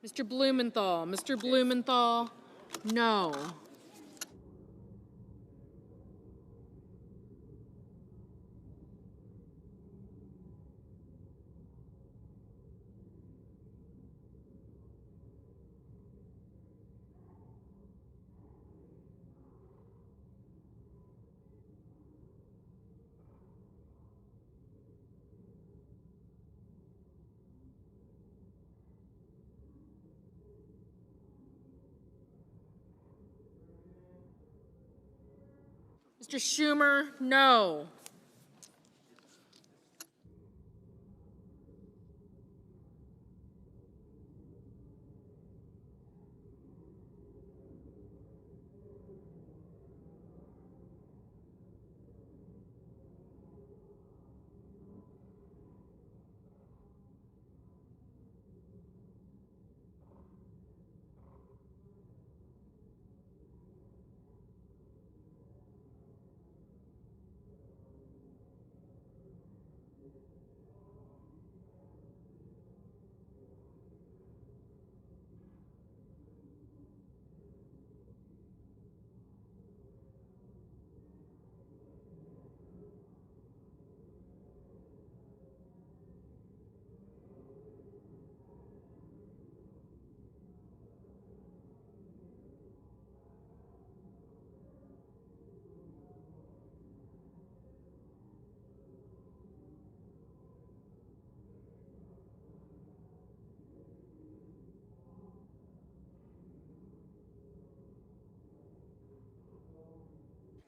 Mr. Blumenthal, no. Mr. Schumer, no.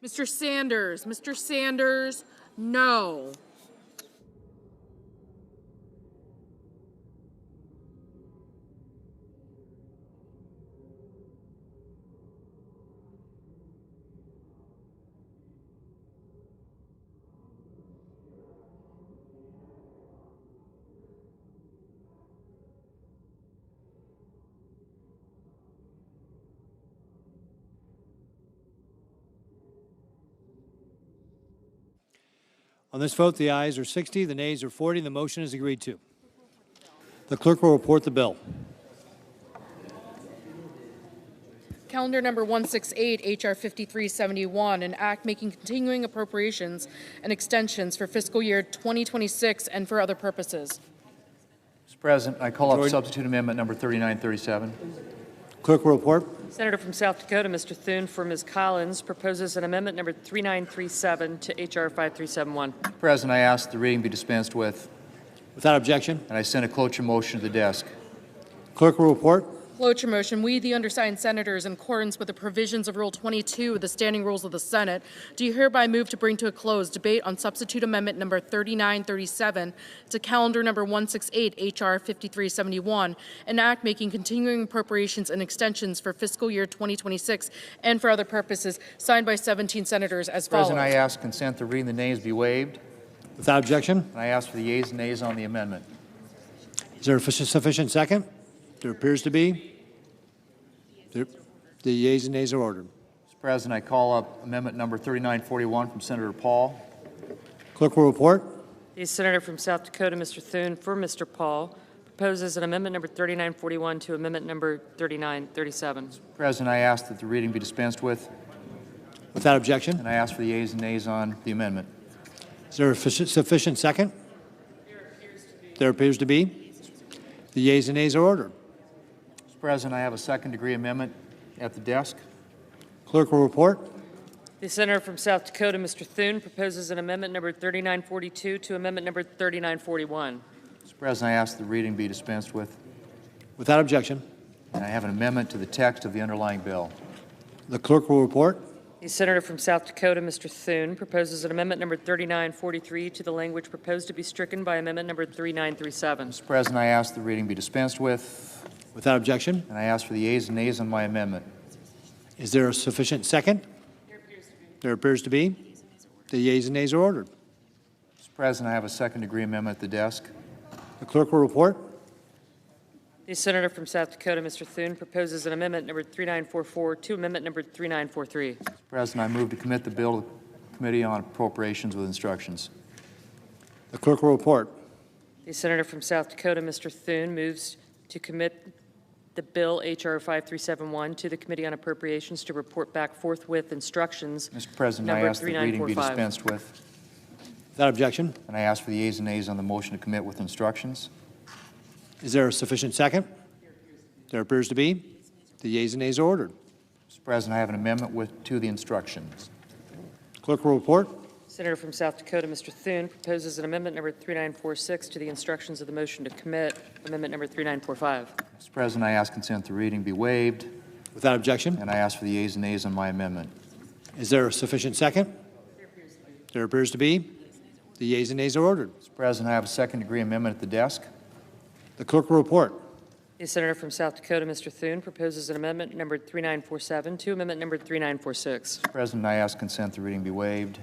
Mr. Sanders, no. On this vote, the ayes are 60, the nays are 40. The motion is agreed to. The clerk will report the bill. Calendar number 168, H.R. 5371, an act making continuing appropriations and extensions for fiscal year 2026 and for other purposes. Mr. President, I call up Majority. substitute amendment number 3937. Clerk will report. Senator from South Dakota, Mr. Thune, for Ms. Collins, proposes an amendment number 3937 to H.R. 5371. Mr. President, I ask the reading be dispensed with, Without objection. and I send a cloture motion to the desk. Clerk will report. Cloture motion, we, the undersigned senators, in accordance with the provisions of Rule 22 of the Standing Rules of the Senate, do hereby move to bring to a close debate on substitute amendment number 3937 to calendar number 168, H.R. 5371, an act making continuing appropriations and extensions for fiscal year 2026 and for other purposes, signed by 17 senators as follows. President, I ask consent to reading the names be waived, Without objection. and I ask for the yeas and nays on the amendment. Is there a sufficient second? There appears to be. The yeas and nays are ordered. Mr. President, I call up amendment number 3941 from Senator Paul. Clerk will report. The Senator from South Dakota, Mr. Thune, for Mr. Paul, proposes an amendment number 3941 to amendment number 3937. Mr. President, I ask that the reading be dispensed with, Without objection. and I ask for the yeas and nays on the amendment. Is there a sufficient second? There appears to be. The yeas and nays are ordered. Mr. President, I have a second-degree amendment at the desk. Clerk will report. The Senator from South Dakota, Mr. Thune, proposes an amendment number 3942 to amendment number 3941. Mr. President, I ask the reading be dispensed with, Without objection. and I have an amendment to the text of the underlying bill. The clerk will report. The Senator from South Dakota, Mr. Thune, proposes an amendment number 3943 to the language proposed to be stricken by amendment number 3937. Mr. President, I ask the reading be dispensed with, Without objection. and I ask for the yeas and nays on my amendment. Is there a sufficient second? There appears to be. The yeas and nays are ordered. Mr. President, I have a second-degree amendment at the desk. The clerk will report. The Senator from South Dakota, Mr. Thune, proposes an amendment number 3944 to amendment number 3943. Mr. President, I move to commit the bill to the Committee on Appropriations with instructions. The clerk will report. The Senator from South Dakota, Mr. Thune, moves to commit the bill H.R. 5371 to the Committee on Appropriations to report back forthwith instructions. Mr. President, I number ask that the reading be 3945. dispensed with, Without objection. and I ask for the yeas and nays on the motion to commit with instructions. Is there a sufficient second? There appears to be. The yeas and nays are ordered. Mr. President, I have an amendment to the instructions. Clerk will report. Senator from South Dakota, Mr. Thune, proposes an amendment number 3946 to the instructions of the motion to commit, amendment number 3945. Mr. President, I ask consent the reading be waived, Without objection. and I ask for the yeas and nays on my amendment. Is there a sufficient second? There appears to be. The yeas and nays are ordered. Mr. President, I have a second-degree amendment at the desk. The clerk will report. The senator from South Dakota, Mr. Thune, proposes an amendment numbered 3947 to amendment numbered 3946. Mr. President, I ask consent the reading be waived.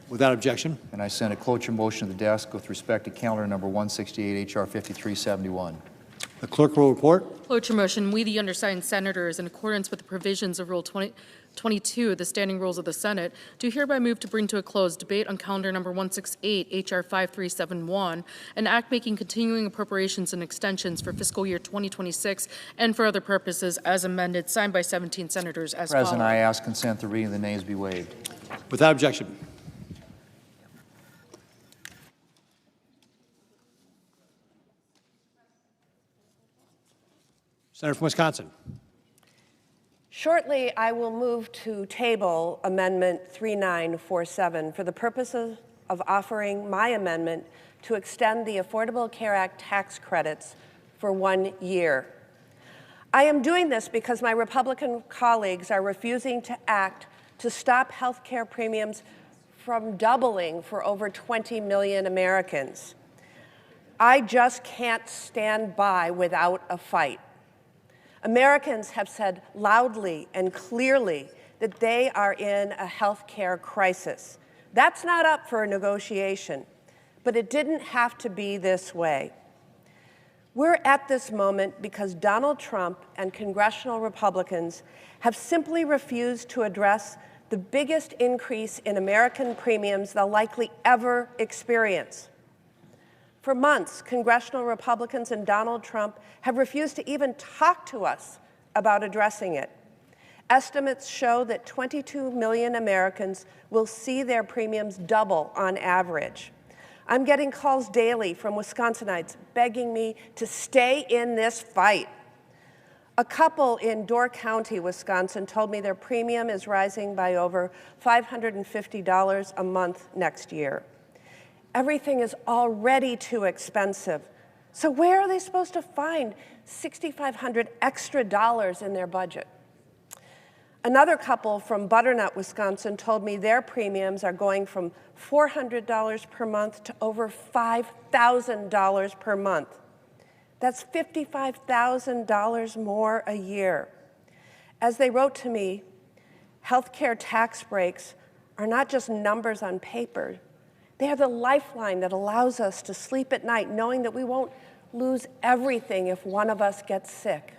Without objection. And I send a cloture motion to the desk with respect to calendar number 168, H.R. 5371. The clerk will report. Cloture motion, we, the undersigned senators, in accordance with the provisions of Rule 22 of the Standing Rules of the Senate, do hereby move to bring to a close debate on calendar number 168, H.R. 5371, an act making continuing appropriations and extensions for fiscal year 2026 and for other purposes as amended, signed by 17 senators as follows. President, I ask consent the reading of the nays be waived. Without objection. Senator from Wisconsin. Shortly, I will move to table Amendment 3947 for the purposes of offering my amendment to extend the Affordable Care Act tax credits for 1 year. I am doing this because my Republican colleagues are refusing to act to stop health care premiums from doubling for over 20 million Americans. I just can't stand by without a fight. Americans have said loudly and clearly that they are in a health care crisis. That's not up for negotiation, but it didn't have to be this way. We're at this moment because Donald Trump and congressional Republicans have simply refused to address the biggest increase in American premiums they'll likely ever experience. For months, congressional Republicans and Donald Trump have refused to even talk to us about addressing it. Estimates show that 22 million Americans will see their premiums double on average. I'm getting calls daily from Wisconsinites begging me to stay in this fight. A couple in Door County, Wisconsin, told me their premium is rising by over $550 a month next year. Everything is already too expensive. So where are they supposed to find $6,500 extra in their budget? Another couple from Butternut, Wisconsin, told me their premiums are going from $400 per month to over $5,000 per month. That's $55,000 more a year. As they wrote to me, healthcare tax breaks are not just numbers on paper. They are the lifeline that allows us to sleep at night knowing that we won't lose everything if one of us gets sick.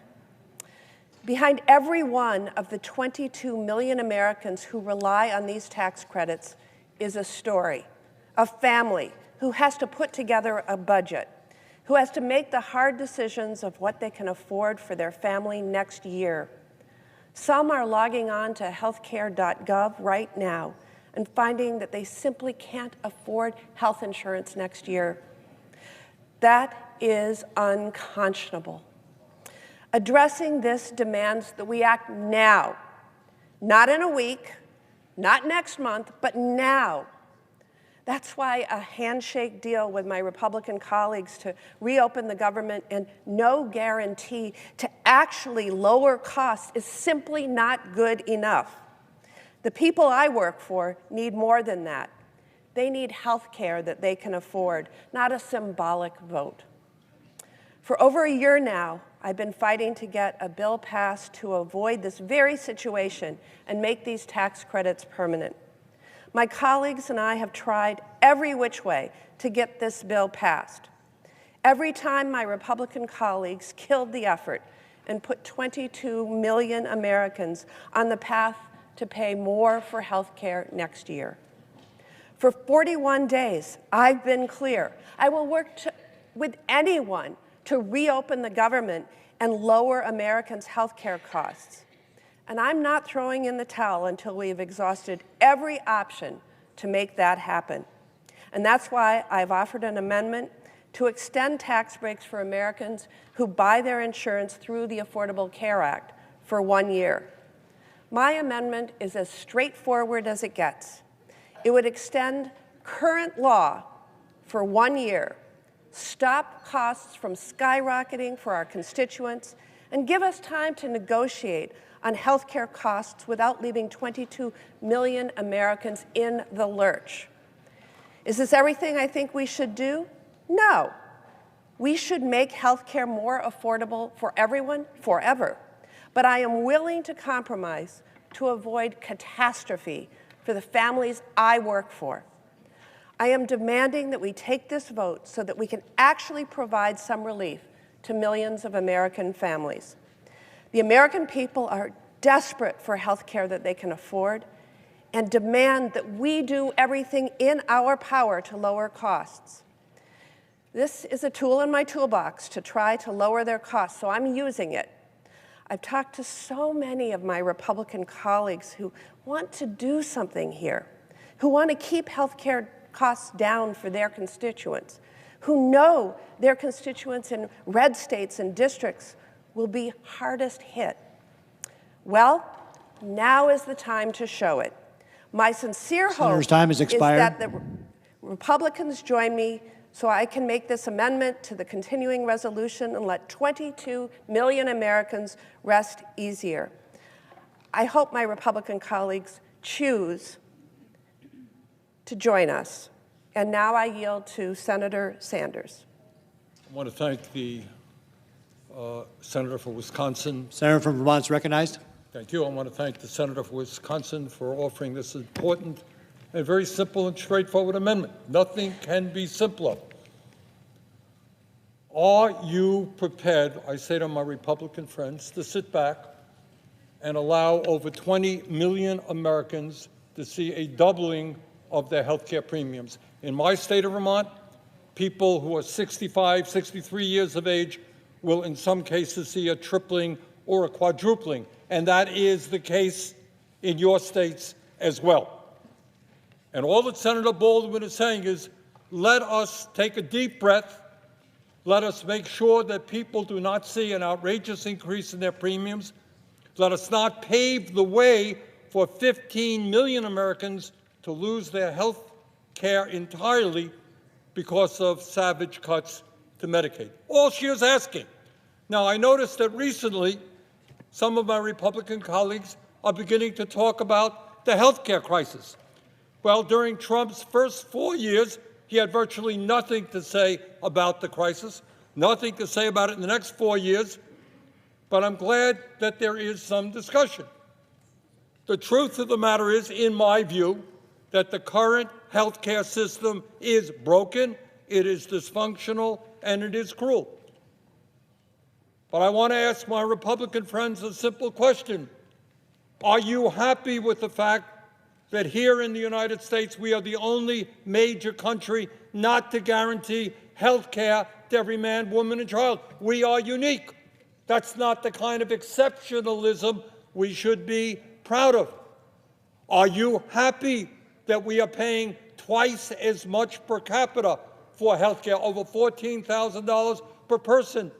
Behind every one of the 22 million Americans who rely on these tax credits is a story, a family who has to put together a budget, who has to make the hard decisions of what they can afford for their family next year. Some are logging on to healthcare.gov right now and finding that they simply can't afford health insurance next year. That is unconscionable. Addressing this demands that we act now, not in a week, not next month, but now. That's why a handshake deal with my Republican colleagues to reopen the government and no guarantee to actually lower costs is simply not good enough. The people I work for need more than that. They need health care that they can afford, not a symbolic vote. For over a year now, I've been fighting to get a bill passed to avoid this very situation and make these tax credits permanent. My colleagues and I have tried every which way to get this bill passed. Every time my Republican colleagues killed the effort and put 22 million Americans on the path to pay more for health care next year. For 41 days, I've been clear. I will work with anyone to reopen the government and lower Americans' health care costs. And I'm not throwing in the towel until we have exhausted every option to make that happen. And that's why I've offered an amendment to extend tax breaks for Americans who buy their insurance through the Affordable Care Act for 1 year. My amendment is as straightforward as it gets. It would extend current law for 1 year, stop costs from skyrocketing for our constituents, and give us time to negotiate on health care costs without leaving 22 million Americans in the lurch. Is this everything I think we should do? No. We should make health care more affordable for everyone forever. But I am willing to compromise to avoid catastrophe for the families I work for. I am demanding that we take this vote so that we can actually provide some relief to millions of American families. The American people are desperate for health care that they can afford and demand that we do everything in our power to lower costs. This is a tool in my toolbox to try to lower their costs, so I'm using it. I've talked to so many of my Republican colleagues who want to do something here, who want to keep health care costs down for their constituents, who know their constituents in red states and districts will be hardest hit. Well, now is the time to show it. My sincere hope is that the Republicans join me so I can make this amendment to the continuing resolution and let 22 million Americans rest easier. I hope my Republican colleagues choose to join us. And now I yield to Senator Sanders. I want to thank the Senator for Wisconsin. Senator from Vermont is recognized. Thank you. I want to thank the Senator for Wisconsin for offering this important and very simple and straightforward amendment. Nothing can be simpler. Are you prepared, I say to my Republican friends, to sit back and allow over 20 million Americans to see a doubling of their health care premiums? In my state of Vermont, people who are 65, 63 years of age will in some cases see a tripling or a quadrupling, and that is the case in your states as well. And all that Senator Baldwin is saying is, let us take a deep breath. Let us make sure that people do not see an outrageous increase in their premiums. Let us not pave the way for 15 million Americans to lose their health care entirely because of savage cuts to Medicaid. All she is asking. Now, I noticed that recently some of my Republican colleagues are beginning to talk about the health care crisis. Well, during Trump's first 4 years, he had virtually nothing to say about the crisis, nothing to say about it in the next 4 years, but I'm glad that there is some discussion. The truth of the matter is, in my view, that the current health care system is broken, it is dysfunctional, and it is cruel. But I want to ask my Republican friends a simple question. Are you happy with the fact that here in the United States we are the only major country not to guarantee health care to every man, woman, and child? We are unique. That's not the kind of exceptionalism we should be proud of. Are you happy that we are paying twice as much per capita for health care, over $14,000 per person,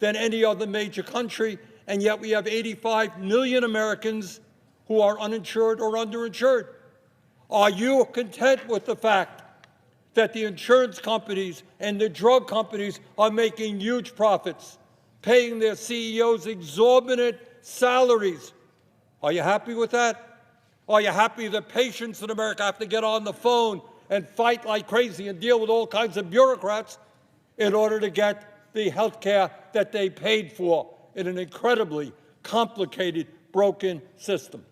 than any other major country, and yet we have 85 million Americans who are uninsured or underinsured? Are you content with the fact that the insurance companies and the drug companies are making huge profits, paying their CEOs exorbitant salaries? Are you happy with that? Are you happy that patients in America have to get on the phone and fight like crazy and deal with all kinds of bureaucrats in order to get the health care that they paid for in an incredibly complicated, broken system?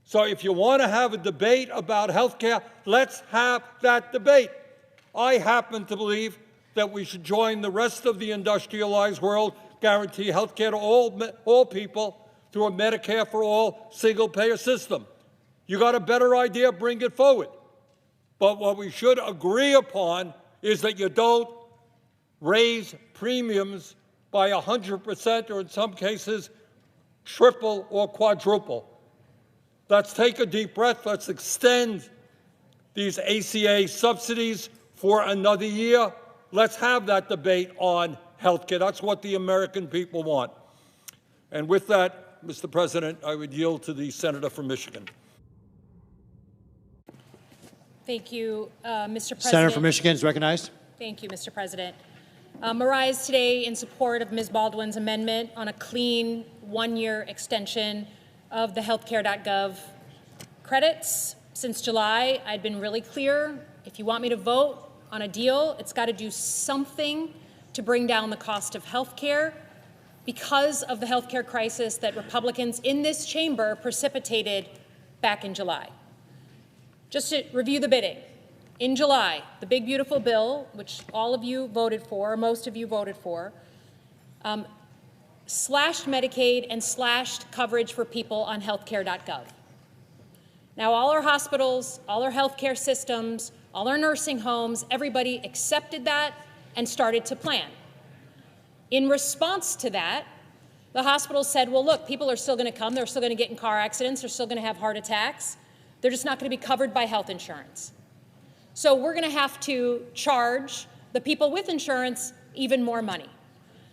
So if you want to have a debate about health care, let's have that debate. I happen to believe that we should join the rest of the industrialized world, guarantee health care to all people through a Medicare for all single-payer system. You got a better idea, bring it forward. But what we should agree upon is that you don't raise premiums by 100%, or in some cases, triple or quadruple. Let's take a deep breath. Let's extend these ACA subsidies for another year. Let's have that debate on health care. That's what the American people want. And with that, Mr. President, I would yield to the Senator from Michigan. Thank you, Mr. President. Senator from Michigan is recognized. Thank you, Mr. President. Mariah's today in support of Ms. Baldwin's amendment on a clean one-year extension of the healthcare.gov credits. Since July, I'd been really clear, if you want me to vote on a deal, it's got to do something to bring down the cost of healthcare because of the healthcare crisis that Republicans in this chamber precipitated back in July. Just to review the bidding. In July, the big, beautiful bill, which all of you voted for, most of you voted for, slashed Medicaid and slashed coverage for people on healthcare.gov. Now, all our hospitals, all our healthcare systems, all our nursing homes, everybody accepted that and started to plan. In response to that, the hospitals said, well, look, people are still going to come. They're still going to get in car accidents. They're still going to have heart attacks. They're just not going to be covered by health insurance. So we're going to have to charge the people with insurance even more money.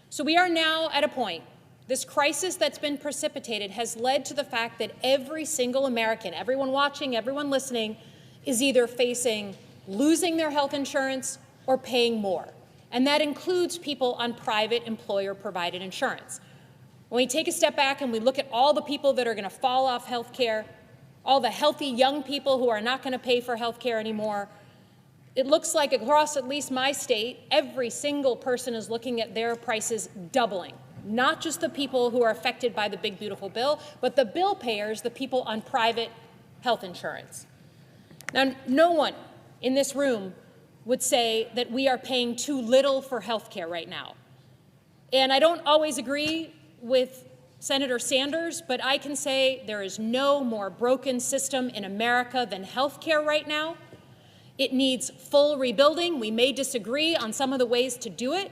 So we are now at a point, this crisis that's been precipitated has led to the fact that every single American, everyone watching, everyone listening, is either facing losing their health insurance or paying more. And that includes people on private employer-provided insurance. When we take a step back and we look at all the people that are going to fall off health care, all the healthy young people who are not going to pay for health care anymore, it looks like across at least my state, every single person is looking at their prices doubling. Not just the people who are affected by the big, beautiful bill, but the bill payers, the people on private health insurance. Now, no one in this room would say that we are paying too little for health care right now. And I don't always agree with Senator Sanders, but I can say there is no more broken system in America than health care right now. It needs full rebuilding. We may disagree on some of the ways to do it,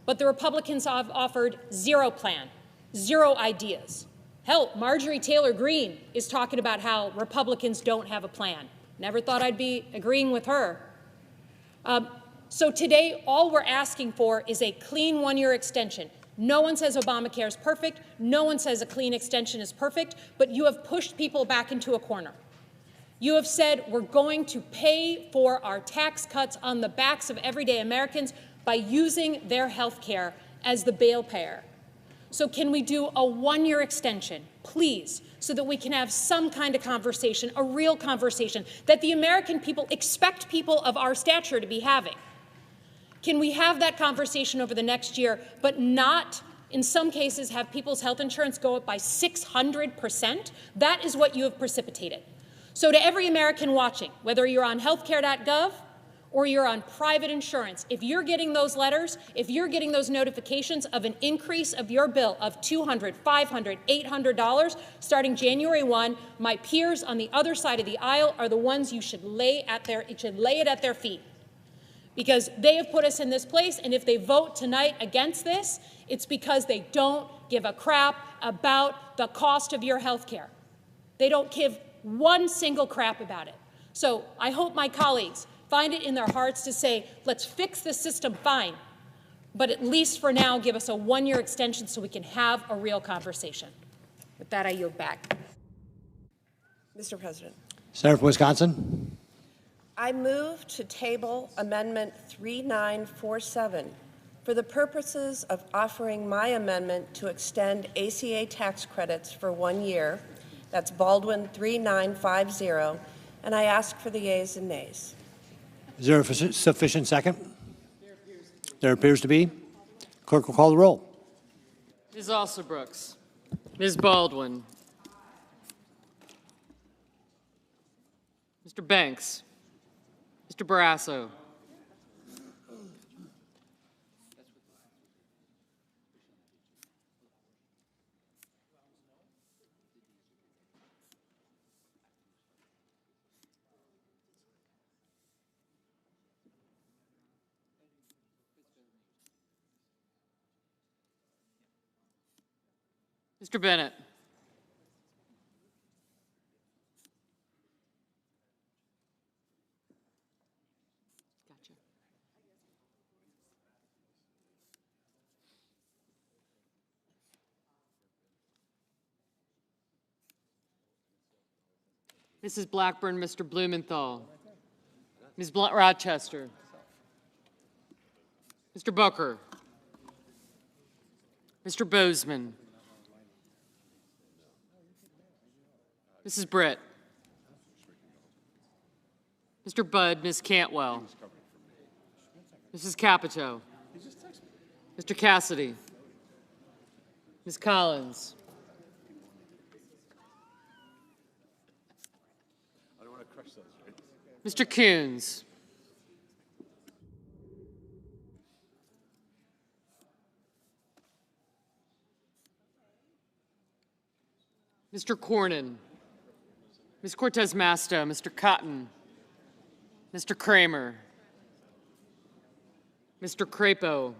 but the Republicans have offered zero plan, zero ideas. Hell, Marjorie Taylor Greene is talking about how Republicans don't have a plan. Never thought I'd be agreeing with her. So today, all we're asking for is a clean one-year extension. No one says Obamacare is perfect. No one says a clean extension is perfect, but you have pushed people back into a corner. You have said we're going to pay for our tax cuts on the backs of everyday Americans by using their health care as the bail payer. So can we do a one-year extension, please, so that we can have some kind of conversation, a real conversation that the American people expect people of our stature to be having? Can we have that conversation over the next year, but not, in some cases, have people's health insurance go up by 600%? That is what you have precipitated. So to every American watching, whether you're on healthcare.gov or you're on private insurance, if you're getting those letters, if you're getting those notifications of an increase of your bill of $200, $500, $800 starting January 1, my peers on the other side of the aisle are the ones you should lay it at their feet. Because they have put us in this place, and if they vote tonight against this, it's because they don't give a crap about the cost of your health care. They don't give one single crap about it. So I hope my colleagues find it in their hearts to say, let's fix the system, fine, but at least for now give us a one-year extension so we can have a real conversation. With that, I yield back. Mr. President. Senator from Wisconsin. I move to table Amendment 3947 for the purposes of offering my amendment to extend ACA tax credits for 1 year. That's Baldwin 3950, and I ask for the yeas and nays. Is there a sufficient second? There appears to be. Clerk will call the roll. Ms. Alsobrooks. Ms. Baldwin. Mr. Banks. Mr. Barrasso. Mr. Bennett. Gotcha. Mrs. Blackburn, Mr. Blumenthal. Ms. Rochester. Mr. Booker. Mr. Bozeman. Mrs. Britt. Mr. Budd, Ms. Cantwell. Mrs. Capito. Mr. Cassidy. Ms. Collins. Mr. Coons. Mr. Cornyn. Ms. Cortez Masto. Mr. Cotton. Mr. Kramer. Mr. Crapo.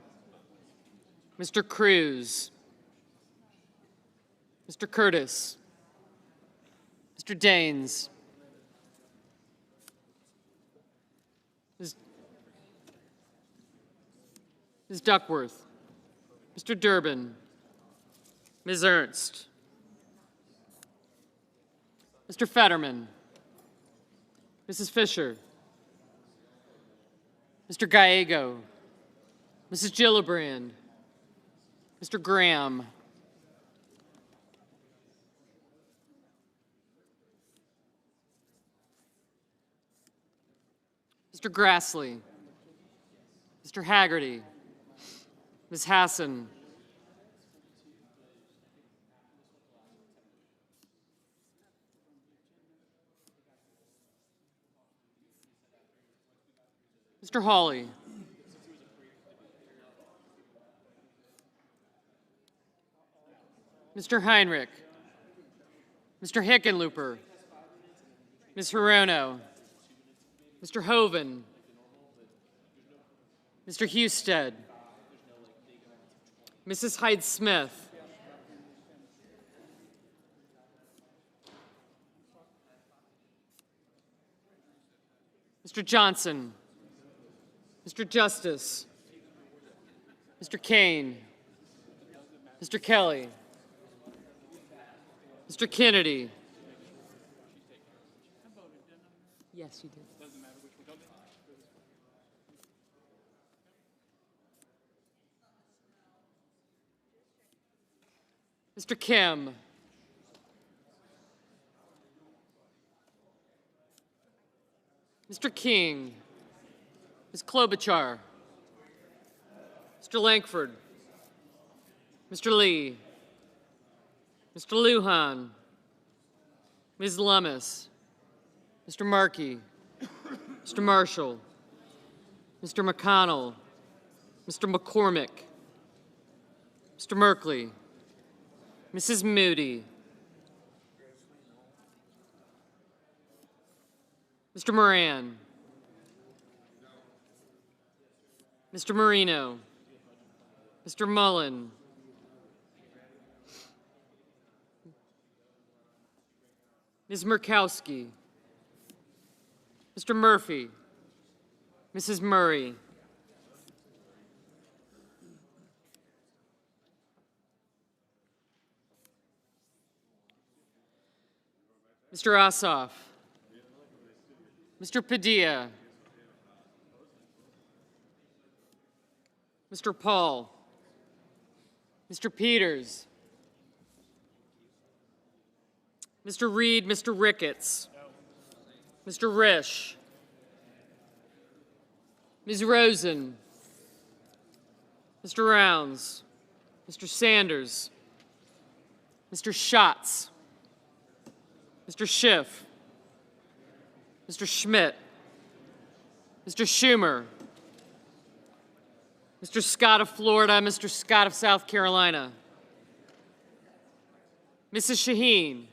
Mr. Cruz. Mr. Curtis. Mr. Daines. Ms. Duckworth. Mr. Durbin. Ms. Ernst. Mr. Fetterman. Mrs. Fisher. Mr. Gallego. Mrs. Gillibrand. Mr. Graham. Mr. Grassley. Mr. Haggerty. Ms. Hassan. Mr. Hawley. Mr. Heinrich. Mr. Hickenlooper. Ms. Hirono. Mr. Hoven. Mr. Husted. Mrs. Hyde-Smith. Mr. Johnson. Mr. Justice. Mr. Kane. Mr. Kelly. Mr. Kennedy. Yes, you did. Mr. Kim. Mr. King. Ms. Klobuchar. Mr. Lankford. Mr. Lee. Mr. Lujan. Ms. Lummis. Mr. Markey. Mr. Marshall. Mr. McConnell. Mr. McCormick. Mr. Merkley. Mrs. Moody. Mr. Moran. Mr. Marino. Mr. Mullen. Ms. Murkowski. Mr. Murphy. Mrs. Murray. Mr. Ossoff. Mr. Padilla. Mr. Paul. Mr. Peters. Mr. Reed, Mr. Ricketts. Mr. Risch. Ms. Rosen. Mr. Rounds. Mr. Sanders. Mr. Schatz. Mr. Schiff. Mr. Schmidt. Mr. Schumer. Mr. Scott of Florida, Mr. Scott of South Carolina. Mrs. Shaheen.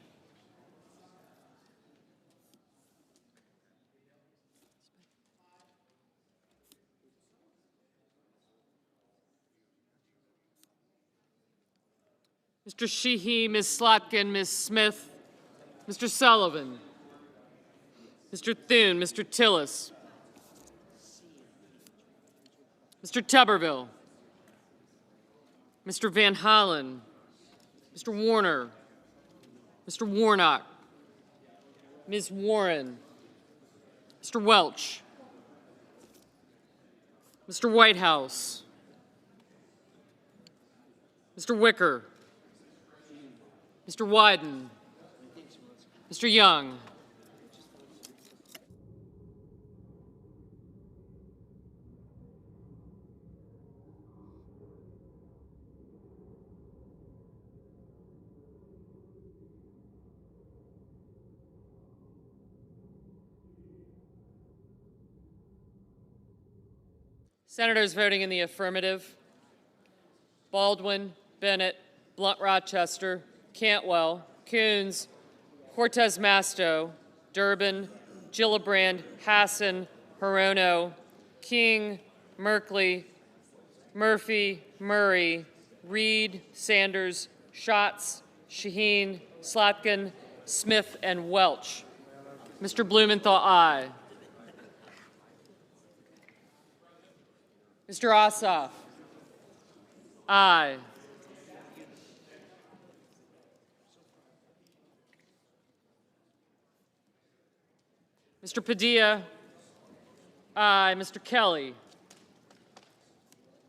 Mr. Sheehy, Ms. Slotkin, Ms. Smith, Mr. Sullivan, Mr. Thune, Mr. Tillis, Mr. Tuberville, Mr. Van Hollen, Mr. Warner, Mr. Warnock, Ms. Warren, Mr. Welch, Mr. Whitehouse, Mr. Wicker, Mr. Wyden, Mr. Young, Senators voting in the affirmative: Baldwin, Bennett, Blunt Rochester, Cantwell, Coons, Cortez Masto, Durbin, Gillibrand, Hassan, Hirono, King, Merkley, Murphy, Murray, Reed, Sanders, Schatz, Shaheen, Slotkin, Smith, and Welch. Mr. Blumenthal, aye. Mr. Ossoff, aye. Mr. Padilla, aye. Mr. Kelly,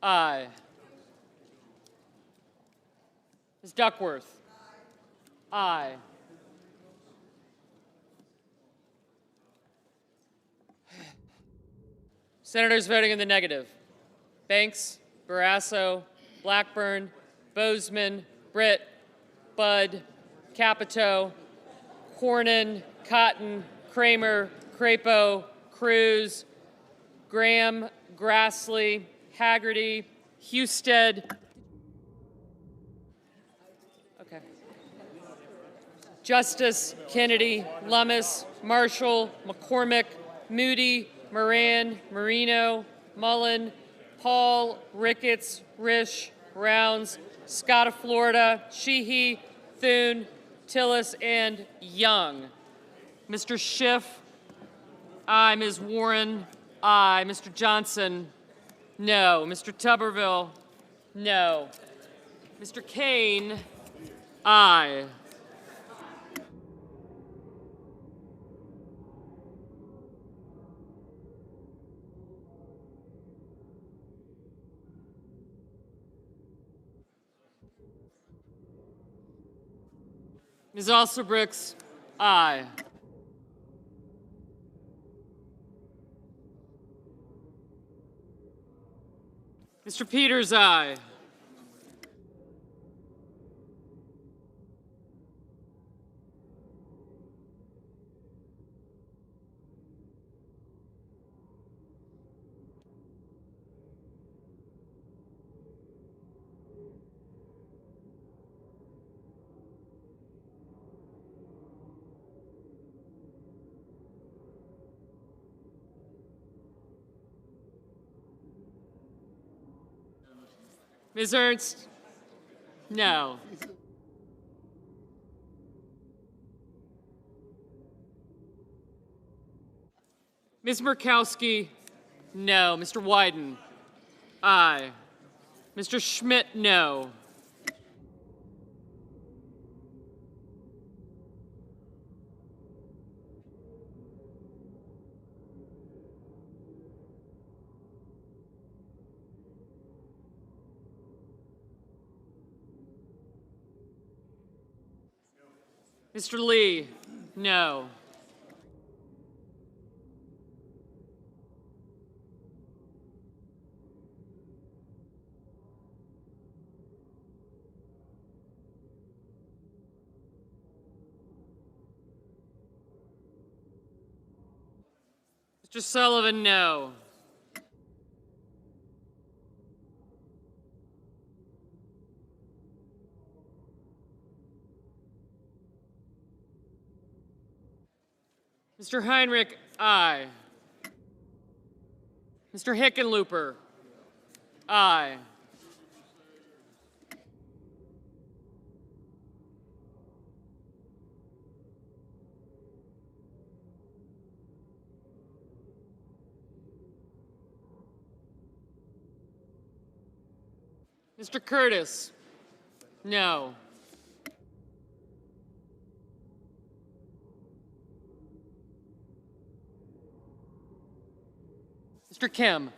aye. Ms. Duckworth, aye. Senators voting in the negative: Banks, Barrasso, Blackburn, Bozeman, Britt, Budd, Capito, Cornyn, Cotton, Kramer, Crapo, Cruz, Graham, Grassley, Haggerty, Husted. Okay. Justice, Kennedy, Lummis, Marshall, McCormick, Moody, Moran, Marino, Mullen, Paul, Ricketts, Risch, Rounds, Scott of Florida, Sheehy, Thune, Tillis, and Young. Mr. Schiff, aye. Ms. Warren, aye. Mr. Johnson, no. Mr. Tuberville, no. Mr. Kane, aye. Ms. Alsobrooks, aye. Mr. Peters, aye. Ms. Ernst, no. Ms. Murkowski, no. Mr. Wyden, aye. Mr. Schmidt, no. Mr. Lee, no. Mr. Sullivan, no. Mr. Heinrich, aye. Mr. Hickenlooper, aye. Mr. Curtis, no. Mr. Kim,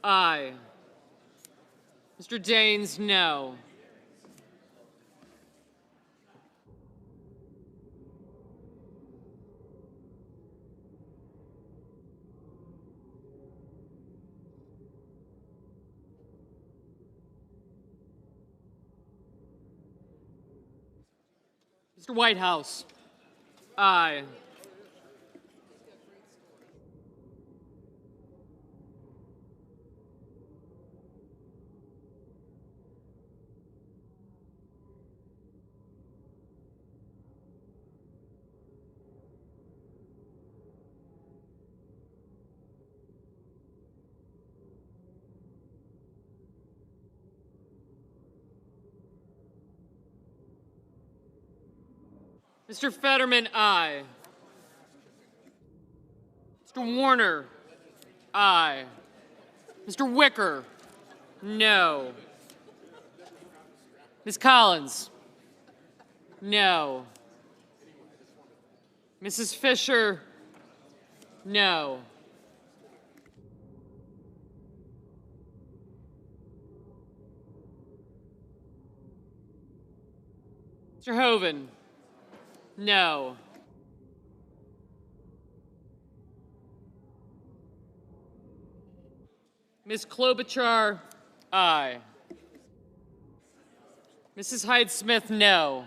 aye. Mr. Daines, no. Mr. Whitehouse. Aye. Mr. Fetterman, aye. Mr. Warner, aye. Mr. Wicker, no. Ms. Collins, no. Mrs. Fisher, no. Mr. Hoven, no. Ms. Klobuchar, aye. Mrs. Hyde-Smith, no.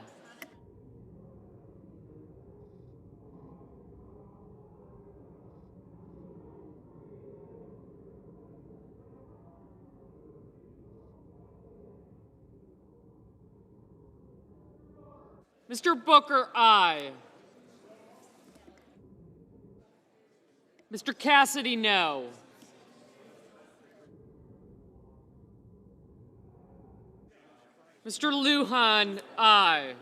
Mr. Booker, aye. Mr. Cassidy, no. Mr. Lujan, aye.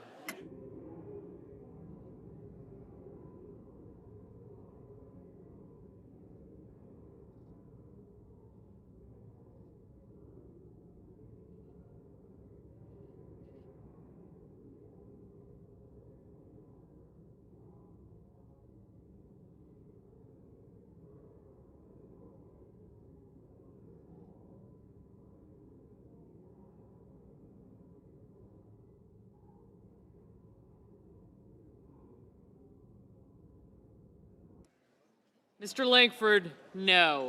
Mr. Langford, no.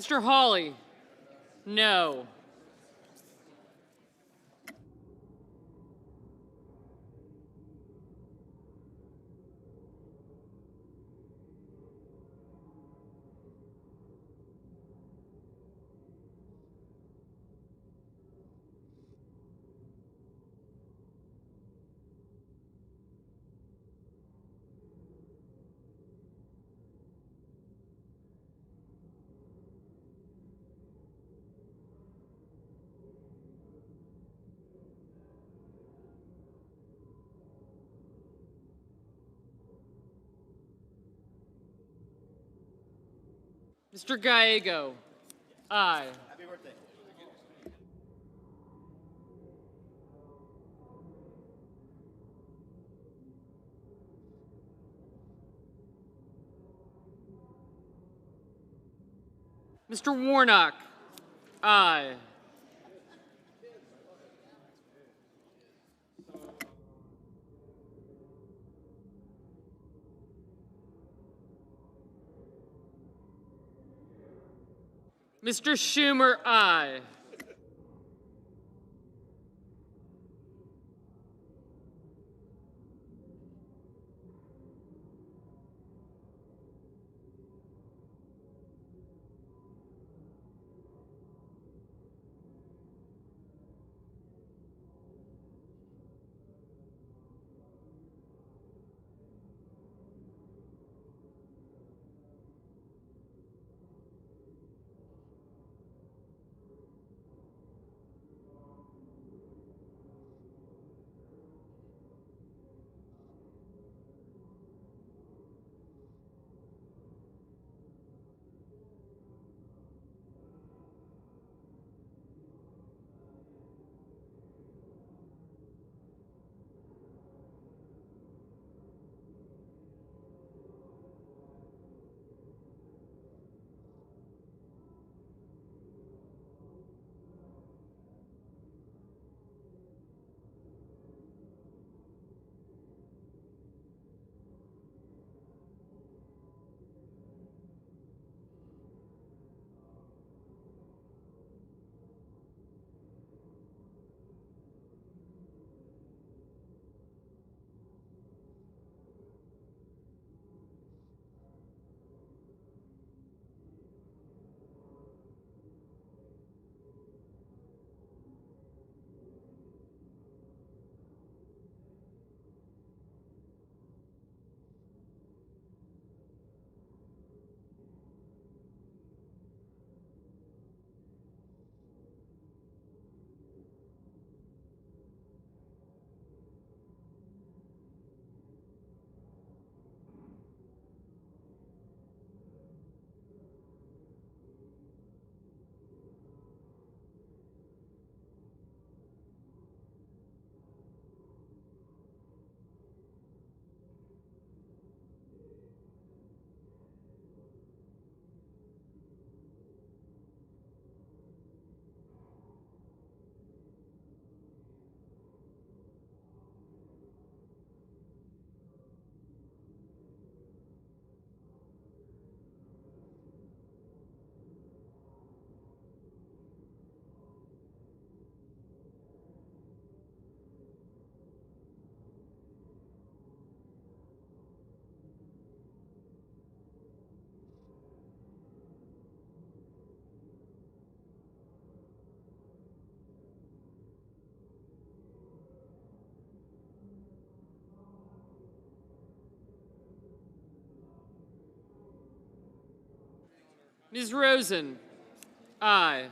Mr. Hawley, no. Mr. Gallego, aye. Happy birthday. Mr. Warnock, aye. Mr. Schumer, aye. Ms. Rosen? Aye.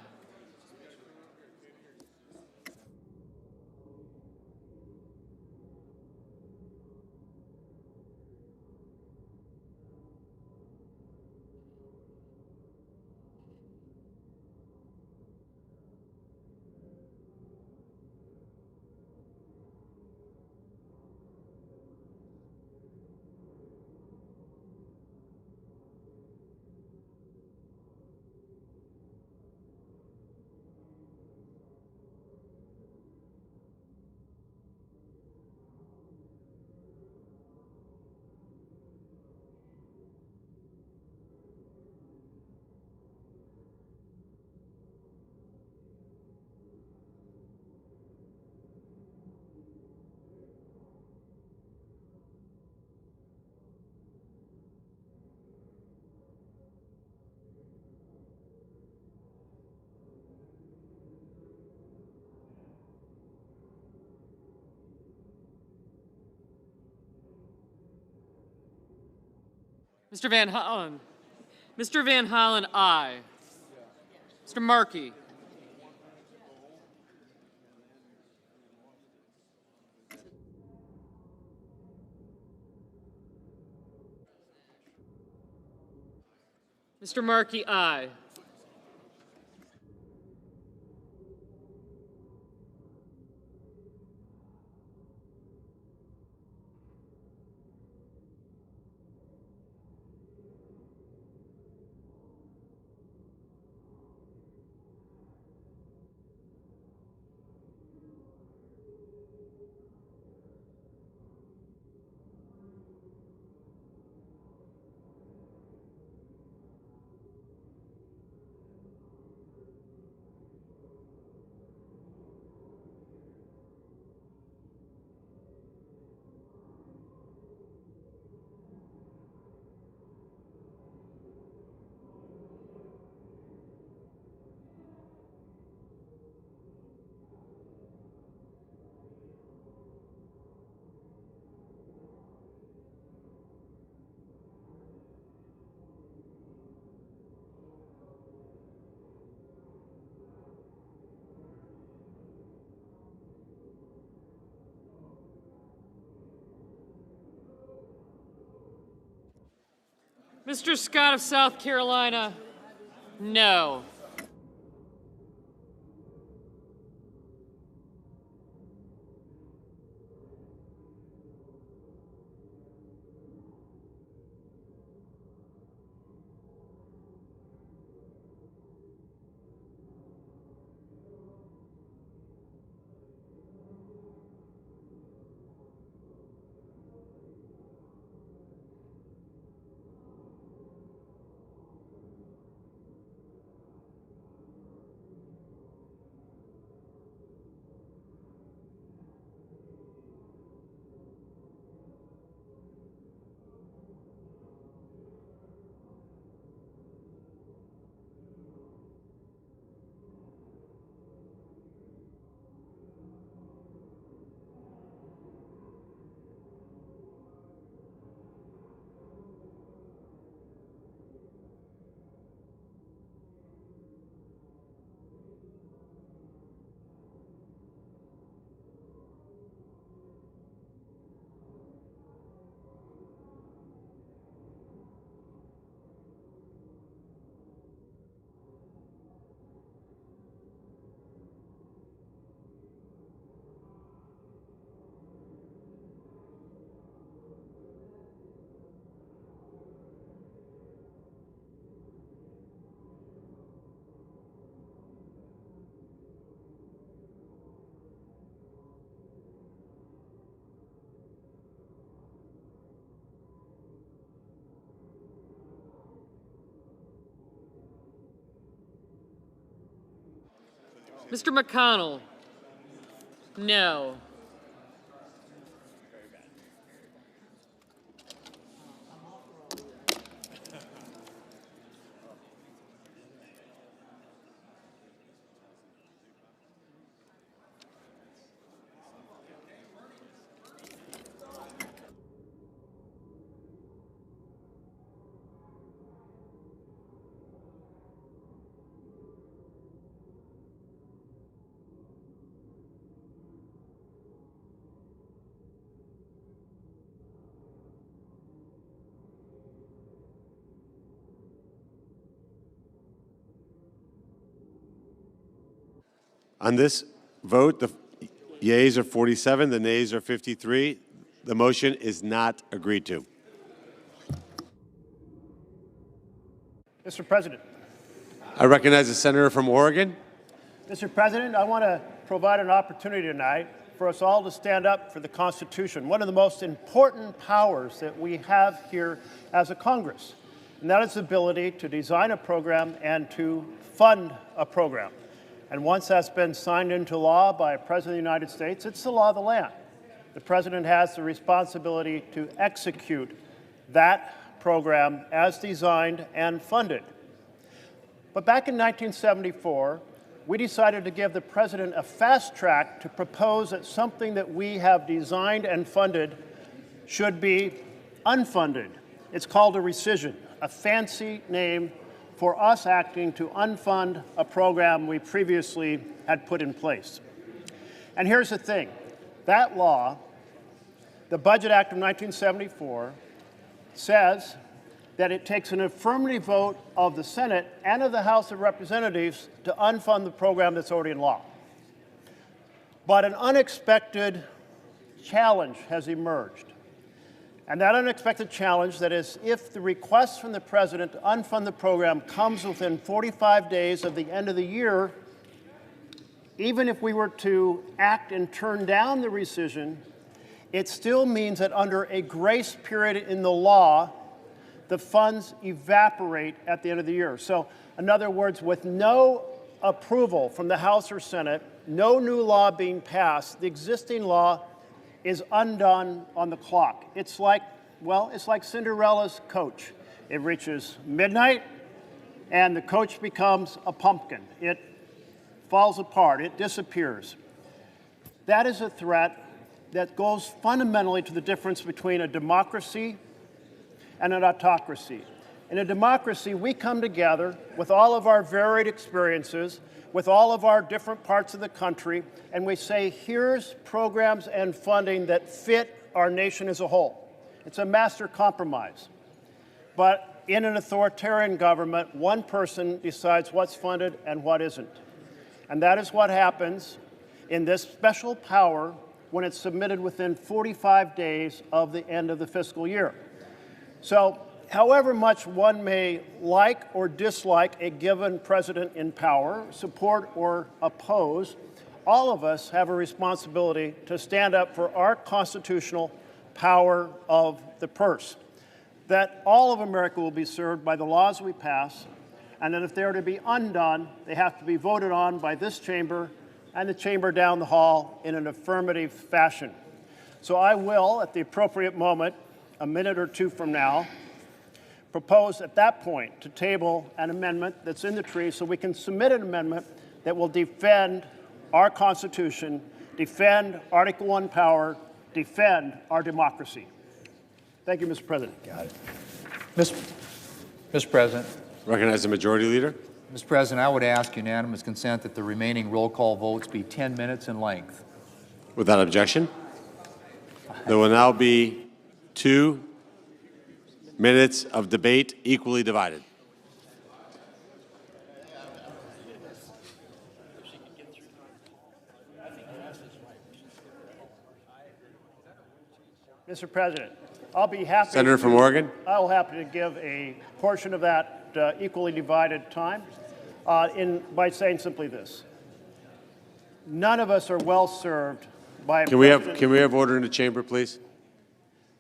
Mr. Van Hollen? Mr. Van Hollen, aye. Mr. Markey? Mr. Markey, aye. Mr. Scott of South Carolina, no. Mr. McConnell, no. On this vote, the yeas are 47, the nays are 53. The motion is not agreed to. Mr. President. I recognize the senator from Oregon. Mr. President, I want to provide an opportunity tonight for us all to stand up for the Constitution, one of the most important powers that we have here as a Congress, and that is the ability to design a program and to fund a program. And once that's been signed into law by a President of the United States, it's the law of the land. The President has the responsibility to execute that program as designed and funded. But back in 1974, we decided to give the President a fast track to propose that something that we have designed and funded should be unfunded. It's called a rescission, a fancy name for us acting to unfund a program we previously had put in place. And here's the thing. That law, the Budget Act of 1974, says that it takes an affirmative vote of the Senate and of the House of Representatives to unfund the program that's already in law. But an unexpected challenge has emerged. And that unexpected challenge, that is, if the request from the President to unfund the program comes within 45 days of the end of the year, even if we were to act and turn down the rescission, it still means that under a grace period in the law, the funds evaporate at the end of the year. So, in other words, with no approval from the House or Senate, no new law being passed, the existing law is undone on the clock. It's like, well, it's like Cinderella's coach. It reaches midnight, and the coach becomes a pumpkin. It falls apart. It disappears. That is a threat that goes fundamentally to the difference between a democracy and an autocracy. In a democracy, we come together with all of our varied experiences, with all of our different parts of the country, and we say, here's programs and funding that fit our nation as a whole. It's a master compromise. But in an authoritarian government, one person decides what's funded and what isn't. And that is what happens in this special power when it's submitted within 45 days of the end of the fiscal year. So, however much one may like or dislike a given president in power, support or oppose, all of us have a responsibility to stand up for our constitutional power of the purse, that all of America will be served by the laws we pass, and that if they are to be undone, they have to be voted on by this chamber and the chamber down the hall in an affirmative fashion. So I will, at the appropriate moment, a minute or two from now, propose at that point to table an amendment that's in the tree so we can submit an amendment that will defend our Constitution, defend Article 1 power, defend our democracy. Thank you, Mr. President. Got it. Mr. President. Recognize the Majority Leader. Mr. President, I would ask unanimous consent that the remaining roll call votes be 10 minutes in length. Without objection, there will now be 2 minutes of debate equally divided. Mr. President, I'll be happy. Senator from Oregon. I'll happy to give a portion of that equally divided time by saying simply this: none of us are well served by. Can we have order in the chamber, please?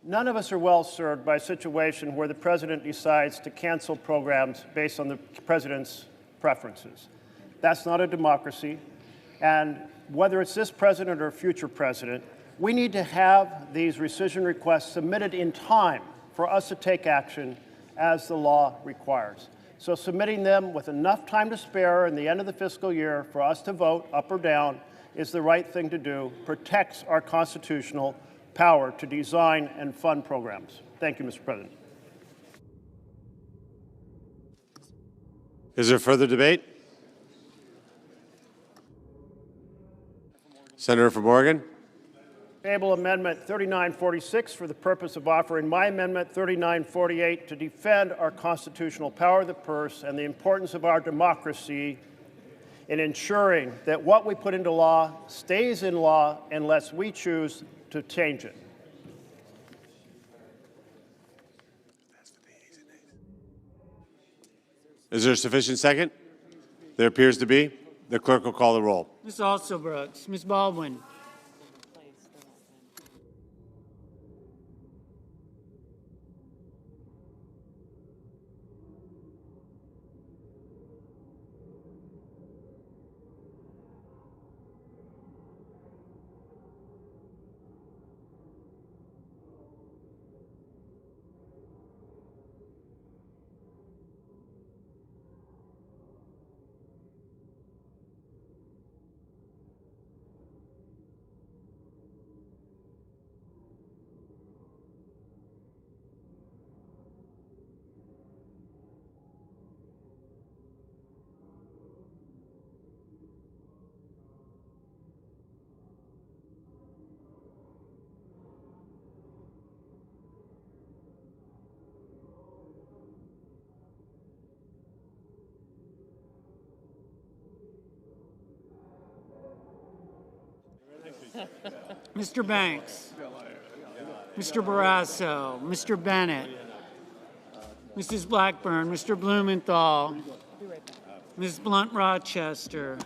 None of us are well served by a situation where the president decides to cancel programs based on the president's preferences. That's not a democracy. And whether it's this president or a future president, we need to have these rescission requests submitted in time for us to take action as the law requires. So submitting them with enough time to spare in the end of the fiscal year for us to vote up or down is the right thing to do, protects our constitutional power to design and fund programs. Thank you, Mr. President. Is there further debate? Senator from Oregon. Table Amendment 3946 for the purpose of offering my Amendment 3948 to defend our constitutional power of the purse and the importance of our democracy in ensuring that what we put into law stays in law unless we choose to change it. Is there a sufficient second? There appears to be. The clerk will call the roll. Ms. Alsobrooks, Ms. Baldwin. Mr. Banks, Mr. Barrasso, Mr. Bennett, Mrs. Blackburn, Mr. Blumenthal, Ms. Blunt Rochester,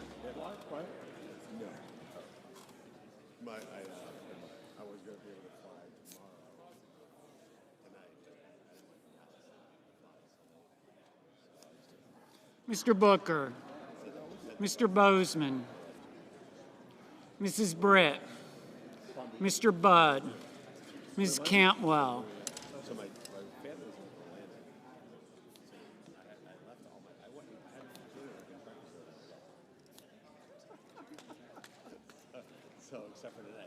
Mr. Booker, Mr. Bozeman, Mrs. Britt, Mr. Budd, Ms. Cantwell, So, except for today.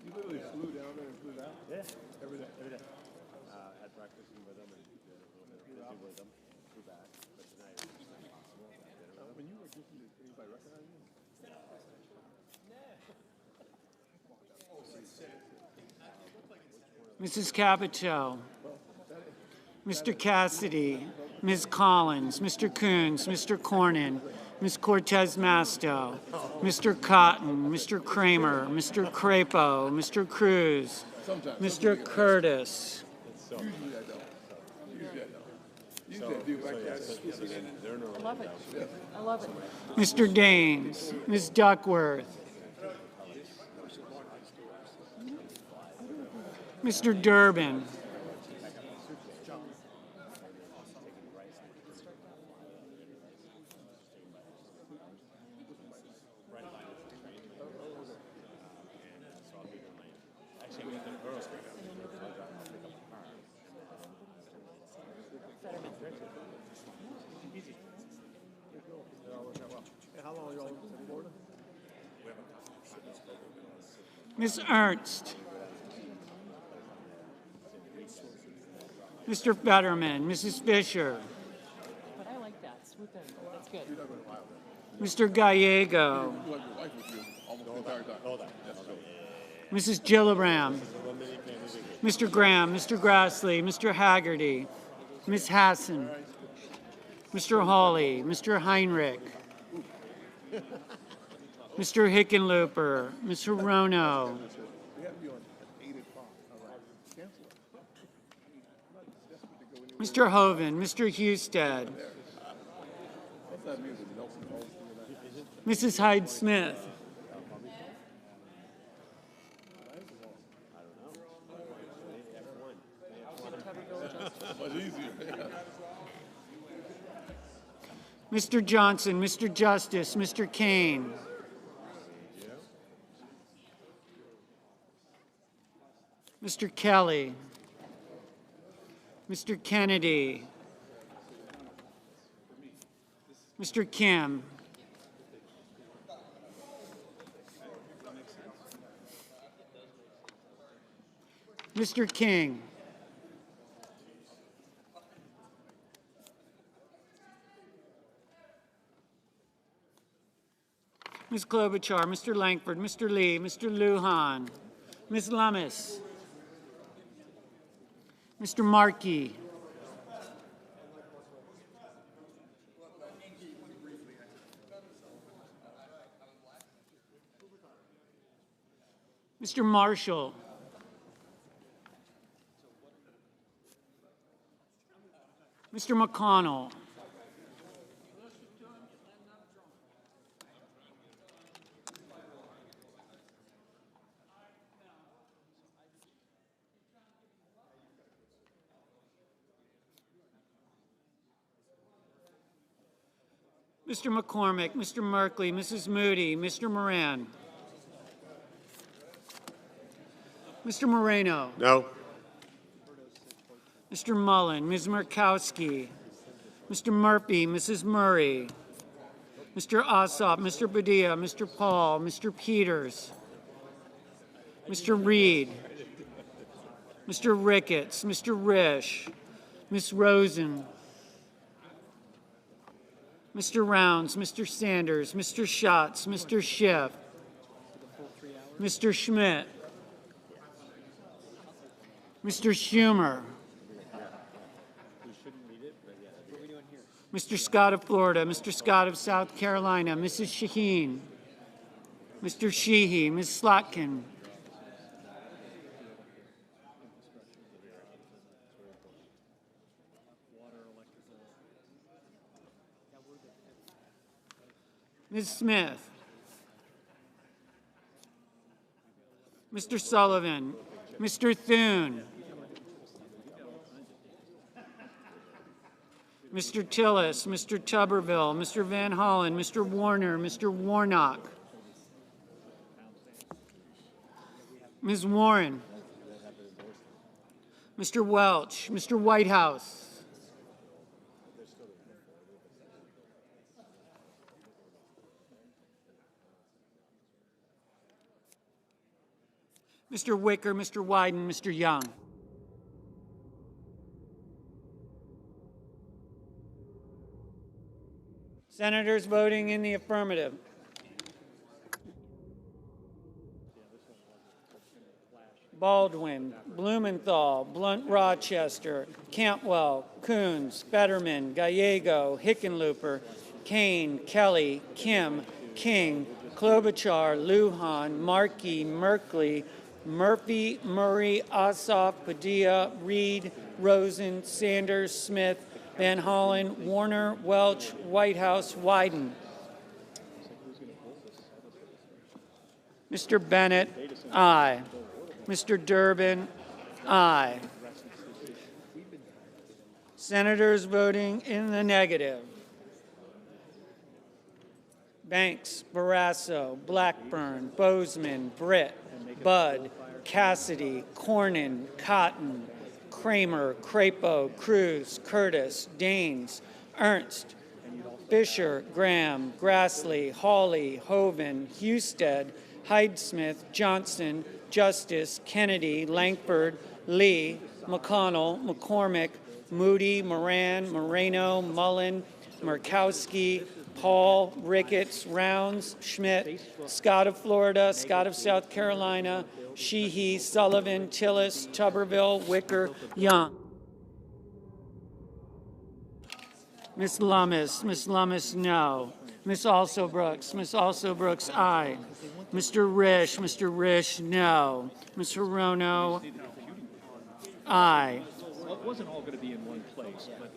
You literally flew down there and flew down? Yeah, every day. Had breakfast with them and busy with them. Flew back. But tonight it was not possible. When you were just, anybody recognize you? Mrs. Capito, Mr. Cassidy, Ms. Collins, Mr. Coons, Mr. Cornyn, Ms. Cortez Masto, Mr. Cotton, Mr. Kramer, Mr. Crapo, Mr. Cruz, Mr. Curtis, I love it. I love it. Mr. Daines, Ms. Duckworth, Mr. Durbin, Ms. Ernst, Mr. Fetterman, Mrs. Fisher, But I like that. Swoop in. That's good. Mr. Gallego, Mrs. Gillibrand, Mr. Graham, Mr. Grassley, Mr. Haggerty, Ms. Hassan, Mr. Hawley, Mr. Heinrich, Mr. Hickenlooper, Mr. Rono, Mr. Hoven, Mr. Husted, Mrs. Hyde-Smith, Mr. Johnson, Mr. Justice, Mr. Kane, Mr. Kelly, Mr. Kennedy, Mr. Kim, Mr. King, Ms. Klobuchar, Mr. Langford, Mr. Lee, Mr. Lujan, Ms. Lummis, Mr. Markey, Mr. Marshall. Mr. McConnell. Mr. McCormick, Mr. Merkley, Mrs. Moody, Mr. Moran. Mr. Moreno. No. Mr. Mullen, Ms. Murkowski, Mr. Murphy, Mrs. Murray, Mr. Ossoff, Mr. Padilla, Mr. Paul, Mr. Peters, Mr. Reed, Mr. Ricketts, Mr. Risch, Ms. Rosen, Mr. Rounds, Mr. Sanders, Mr. Schatz, Mr. Schiff, Mr. Schmidt, Mr. Schumer, Mr. Scott of Florida, Mr. Scott of South Carolina, Mrs. Shaheen, Mr. Sheehy, Ms. Slotkin, Ms. Smith, Mr. Sullivan, Mr. Thune, Mr. Tillis, Mr. Tuberville, Mr. Van Hollen, Mr. Warner, Mr. Warnock, Ms. Warren, Mr. Welch, Mr. Whitehouse, Mr. Wicker, Mr. Wyden, Mr. Young. Senators voting in the affirmative. Baldwin, Blumenthal, Blunt Rochester, Cantwell, Coons, Fetterman, Gallego, Hickenlooper, Kane, Kelly, Kim, King, Klobuchar, Lujan, Markey, Merkley, Murphy, Murray, Ossoff, Padilla, Reed, Rosen, Sanders, Smith, Van Hollen, Warner, Welch, Whitehouse, Wyden. Mr. Bennett, aye. Mr. Durbin, aye. Senators voting in the negative. Banks, Barrasso, Blackburn, Bozeman, Britt, Budd, Cassidy, Cornyn, Cotton, Kramer, Crapo, Cruz, Curtis, Daines, Ernst, Fisher, Graham, Grassley, Hawley, Hoven, Husted, Hyde-Smith, Johnson, Justice, Kennedy, Langford, Lee, McConnell, McCormick, Moody, Moran, Moreno, Mullen, Murkowski, Paul, Ricketts, Rounds, Schmidt, Scott of Florida, Scott of South Carolina, Sheehy, Sullivan, Tillis, Tuberville, Wicker, Young. Ms. Lummis, no. Ms. Alsobrooks, aye. Mr. Risch, no. Ms. Hirono, aye. Well, it wasn't all going to be in one place, but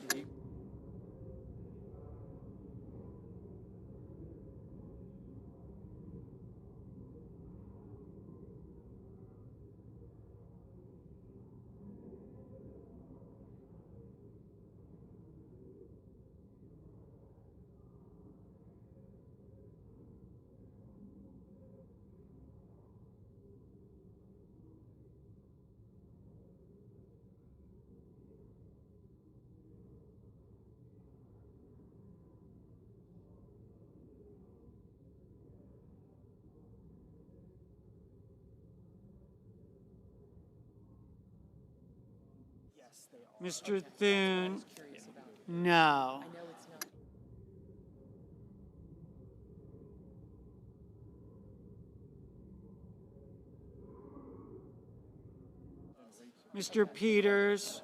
Mr. Thune, no. Mr. Peters,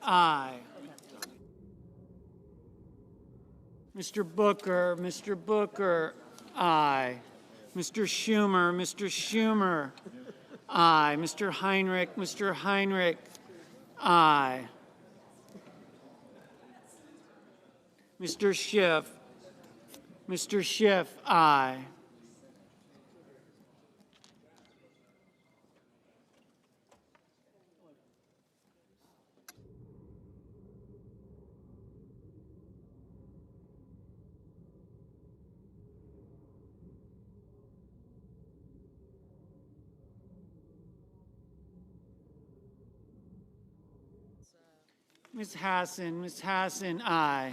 aye. Mr. Booker, aye. Mr. Schumer, Aye. Mr. Heinrich. Mr. Heinrich. Aye. Mr. Schiff. Mr. Schiff. Aye. Ms. Hassan, aye.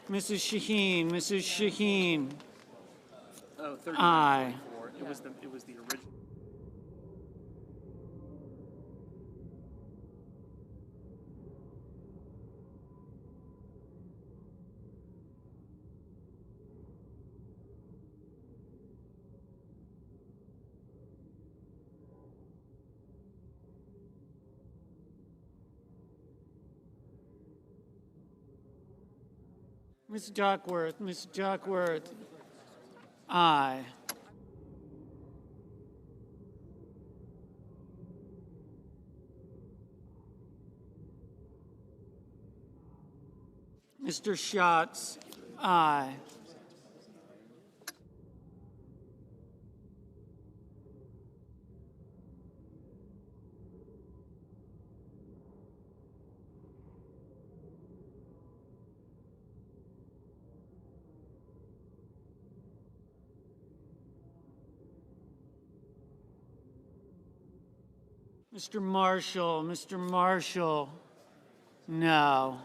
Mrs. Shaheen, Mrs. Shaheen, aye. It was the original. Ms. Duckworth, aye. Mr. Schatz, aye. Mr. Marshall, no.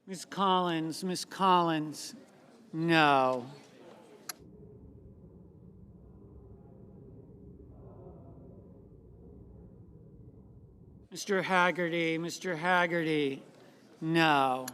Ms. Collins, no. Mr. Haggerty, no.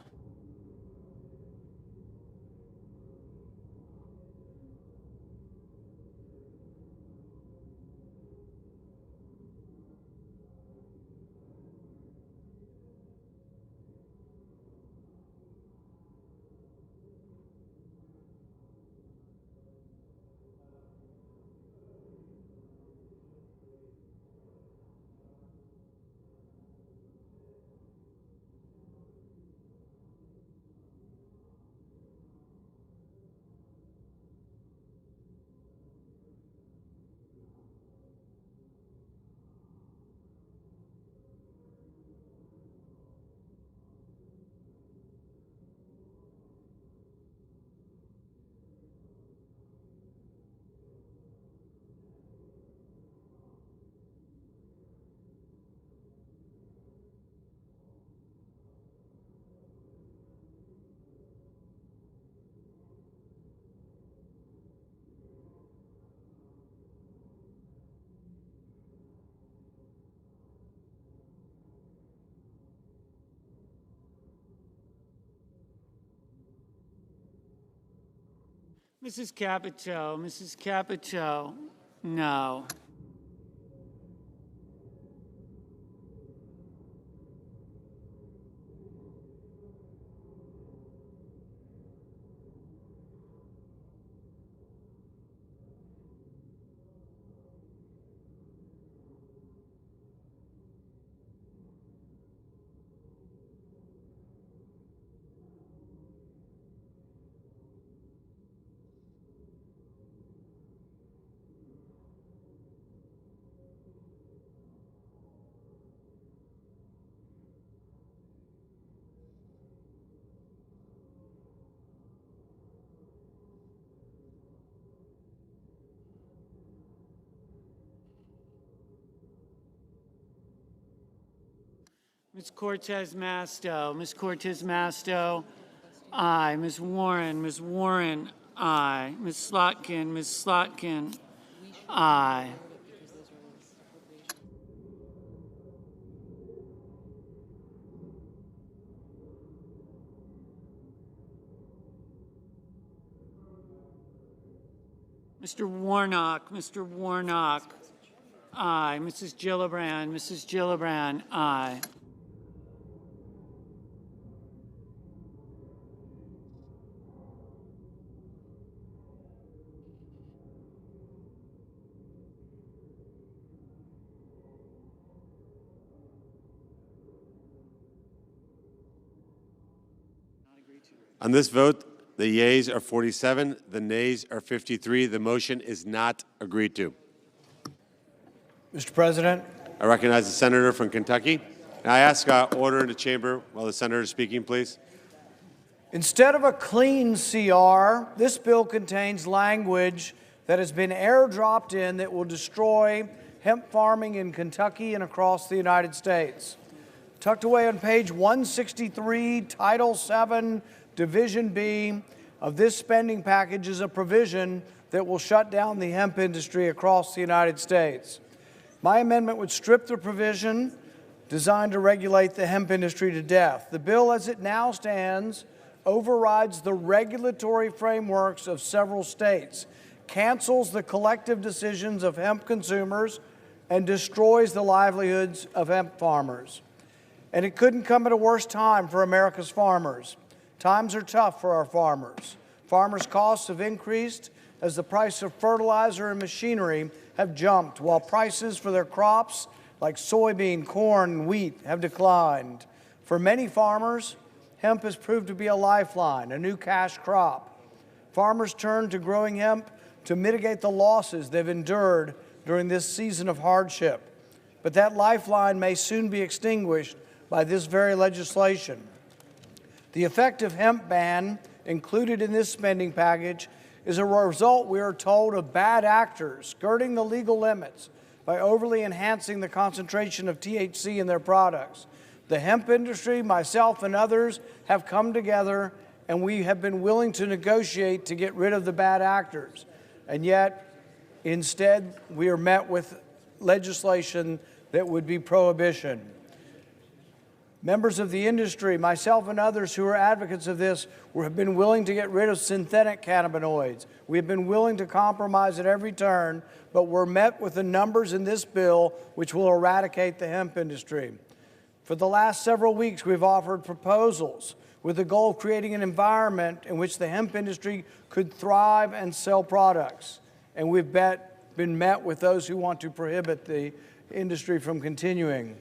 Mrs. Capito, no. Ms. Cortez Masto, aye. Ms. Warren, aye. Ms. Slotkin, aye. Mr. Warnock, aye. Mrs. Gillibrand, aye. On this vote, the yeas are 47, the nays are 53. The motion is not agreed to. Mr. President, I recognize the senator from Kentucky. And I ask order in the chamber while the senator is speaking, please. instead of a clean CR, this bill contains language that has been airdropped in that will destroy hemp farming in Kentucky and across the United States. Tucked away on page 163, Title 7, Division B of this spending package is a provision that will shut down the hemp industry across the United States. My amendment would strip the provision designed to regulate the hemp industry to death. The bill as it now stands overrides the regulatory frameworks of several states, cancels the collective decisions of hemp consumers, and destroys the livelihoods of hemp farmers. And it couldn't come at a worse time for America's farmers. Times are tough for our farmers. Farmers' costs have increased as the price of fertilizer and machinery have jumped, while prices for their crops like soybean, corn, and wheat have declined. For many farmers, hemp has proved to be a lifeline, a new cash crop. Farmers turn to growing hemp to mitigate the losses they've endured during this season of hardship. But that lifeline may soon be extinguished by this very legislation. The effective hemp ban included in this spending package is a result, we are told, of bad actors skirting the legal limits by overly enhancing the concentration of THC in their products. The hemp industry, myself and others, have come together and we have been willing to negotiate to get rid of the bad actors. And yet, instead, we are met with legislation that would be prohibition. Members of the industry, myself and others who are advocates of this, have been willing to get rid of synthetic cannabinoids. We have been willing to compromise at every turn, but we're met with the numbers in this bill which will eradicate the hemp industry. For the last several weeks, we've offered proposals with the goal of creating an environment in which the hemp industry could thrive and sell products. And we've been met with those who want to prohibit the industry from continuing.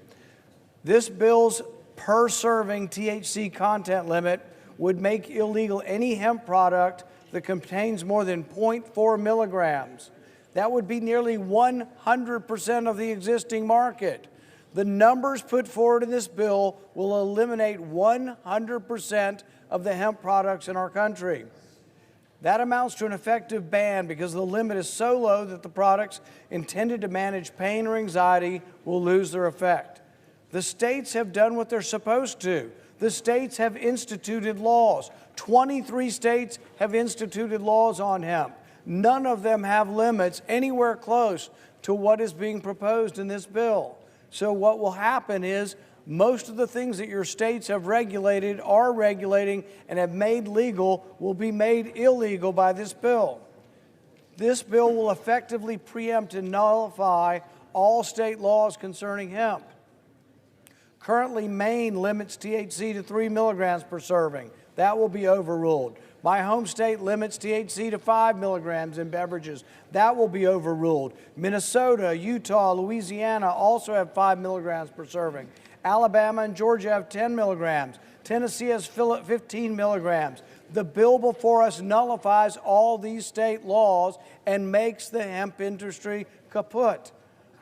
This bill's per-serving THC content limit would make illegal any hemp product that contains more than 0.4 milligrams. That would be nearly 100% of the existing market. The numbers put forward in this bill will eliminate 100% of the hemp products in our country. That amounts to an effective ban because the limit is so low that the products intended to manage pain or anxiety will lose their effect. The states have done what they're supposed to. The states have instituted laws. 23 states have instituted laws on hemp. None of them have limits anywhere close to what is being proposed in this bill. So what will happen is most of the things that your states have regulated, are regulating, and have made legal will be made illegal by this bill. This bill will effectively preempt and nullify all state laws concerning hemp. Currently, Maine limits THC to 3 milligrams per serving. That will be overruled. My home state limits THC to 5 milligrams in beverages. That will be overruled. Minnesota, Utah, Louisiana also have 5 milligrams per serving. Alabama and Georgia have 10 milligrams. Tennessee has 15 milligrams. The bill before us nullifies all these state laws and makes the hemp industry kaput.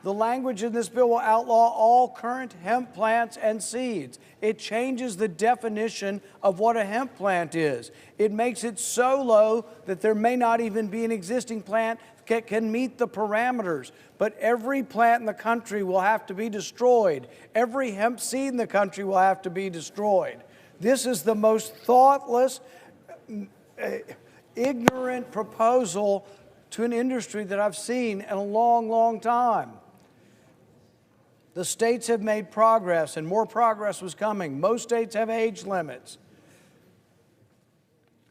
The language in this bill will outlaw all current hemp plants and seeds. It changes the definition of what a hemp plant is. It makes it so low that there may not even be an existing plant that can meet the parameters. But every plant in the country will have to be destroyed. Every hemp seed in the country will have to be destroyed. This is the most thoughtless, ignorant proposal to an industry that I've seen in a long, long time. The states have made progress, and more progress was coming. Most states have age limits.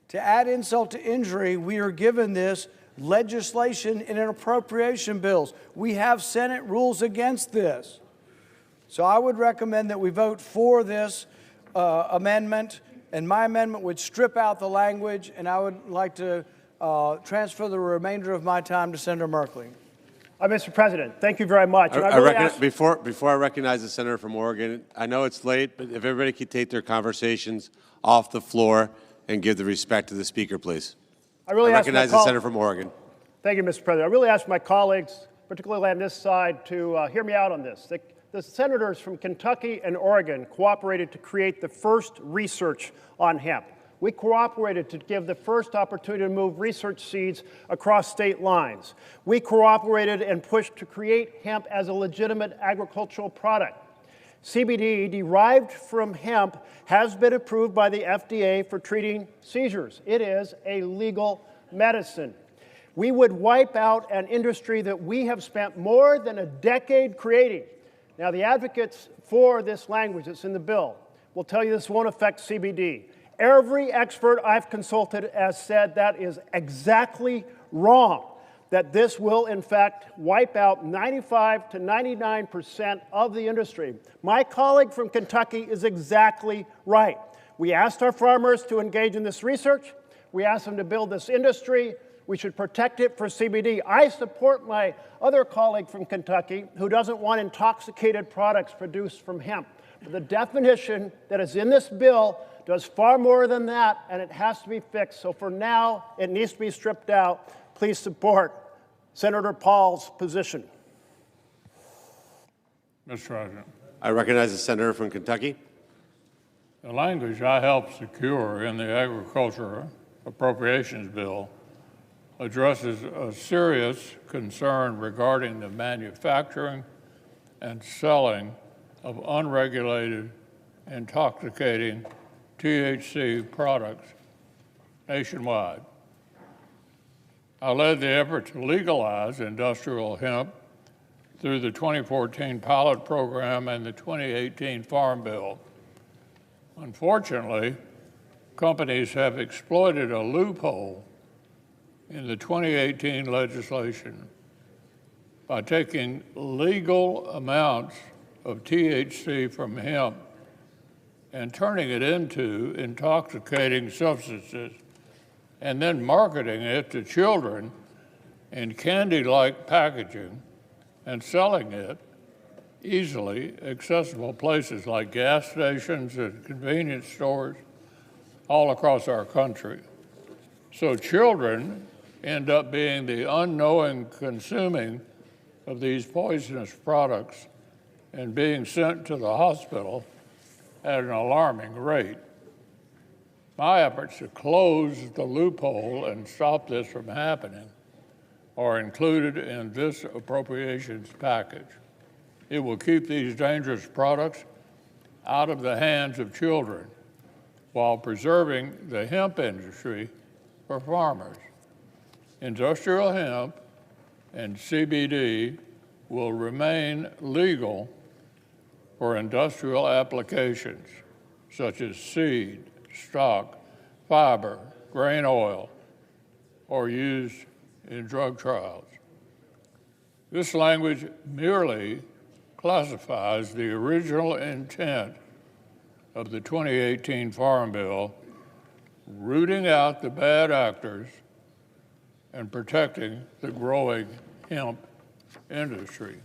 To add insult to injury, we are given this legislation in an appropriation bills. We have Senate rules against this. So I would recommend that we vote for this amendment, and my amendment would strip out the language, and I would like to transfer the remainder of my time to Senator Merkley. Mr. President, thank you very much. Before I recognize the senator from Oregon, I know it's late, but if everybody could take their conversations off the floor and give the respect to the speaker, please. I really ask my recognize the senator from Oregon. Thank you, Mr. President. I really ask my colleagues, particularly on this side, to hear me out on this. The senators from Kentucky and Oregon cooperated to create the first research on hemp. We cooperated to give the first opportunity to move research seeds across state lines. We cooperated and pushed to create hemp as a legitimate agricultural product. CBD derived from hemp has been approved by the FDA for treating seizures. It is a legal medicine. We would wipe out an industry that we have spent more than a decade creating. Now, the advocates for this language that's in the bill will tell you this won't affect CBD. Every expert I've consulted has said that is exactly wrong, that this will, in fact, wipe out 95 to 99% of the industry. My colleague from Kentucky is exactly right. We asked our farmers to engage in this research. We asked them to build this industry. We should protect it for CBD. I support my other colleague from Kentucky who doesn't want intoxicated products produced from hemp. But the definition that is in this bill does far more than that, and it has to be fixed. So for now, it needs to be stripped out. Please support Senator Paul's position. Mr. President. I recognize the senator from Kentucky. The language I helped secure in the Agriculture Appropriations Bill addresses a serious concern regarding the manufacturing and selling of unregulated, intoxicating THC products nationwide. I led the effort to legalize industrial hemp through the 2014 pilot program and the 2018 Farm Bill. Unfortunately, companies have exploited a loophole in the 2018 legislation by taking legal amounts of THC from hemp and turning it into intoxicating substances and then marketing it to children in candy-like packaging and selling it easily accessible places like gas stations and convenience stores all across our country. So children end up being the unknowing consuming of these poisonous products and being sent to the hospital at an alarming rate. My efforts to close the loophole and stop this from happening are included in this appropriations package. It will keep these dangerous products out of the hands of children while preserving the hemp industry for farmers. Industrial hemp and CBD will remain legal for industrial applications such as seed, stock, fiber, grain oil, or used in drug trials. This language merely classifies the original intent of the 2018 Farm Bill, rooting out the bad actors and protecting the growing hemp industry.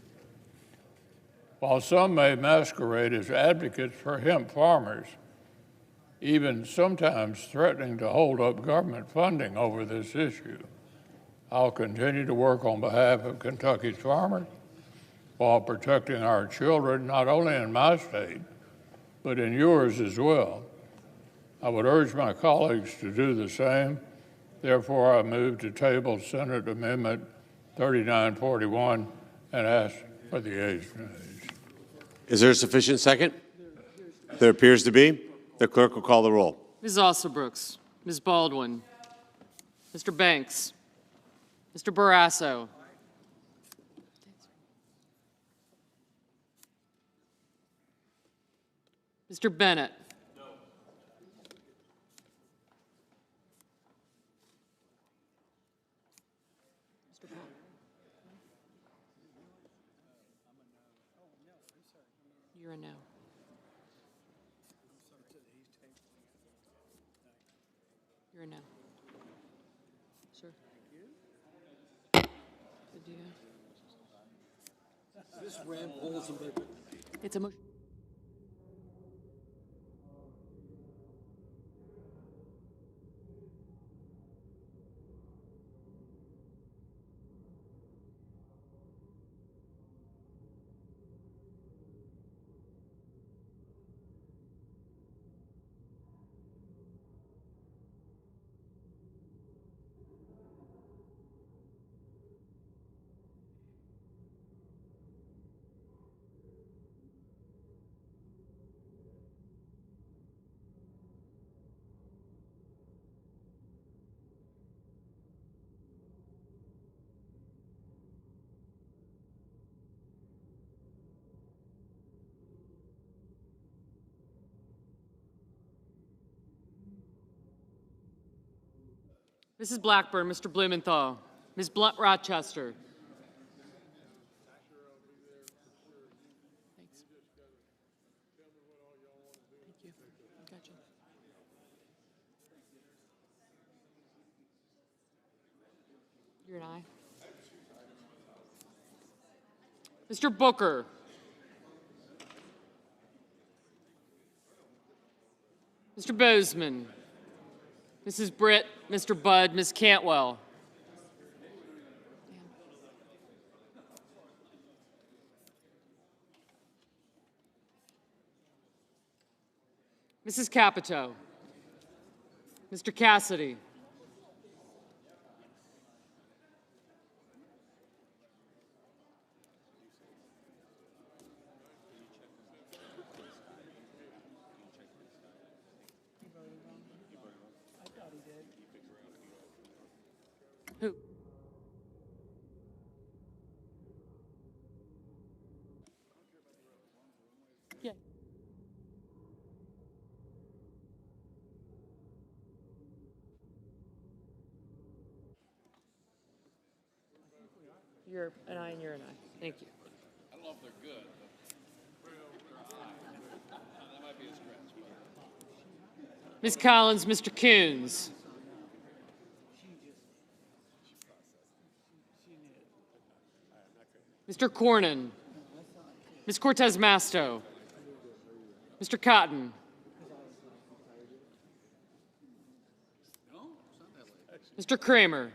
While some may masquerade as advocates for hemp farmers, even sometimes threatening to hold up government funding over this issue, I'll continue to work on behalf of Kentucky's farmers while protecting our children, not only in my state, but in yours as well. I would urge my colleagues to do the same. Therefore, I move to table Senate Amendment 3941 and ask for the ayes and nays. Is there a sufficient second? There appears to be. The clerk will call the roll. Ms. Alsobrooks, Ms. Baldwin, Mr. Banks, Mr. Barrasso, Mr. Bennett. No. Mr. Paul. You're a no. You're a no. Sir. Did you? This Rand Paul's amendment. It's a motion. Mrs. Blackburn, Mr. Blumenthal, Ms. Blunt Rochester. You're an aye. Mr. Booker. Mr. Bozeman. Mrs. Britt, Mr. Budd, Ms. Cantwell. Mrs. Capito. Mr. Cassidy. Who? Yeah. You're an aye and you're an aye. Thank you. I don't know if they're good, but that might be a stretch. Ms. Collins, Mr. Coons. Mr. Cornyn. Ms. Cortez Masto. Mr. Cotton. Mr. Kramer.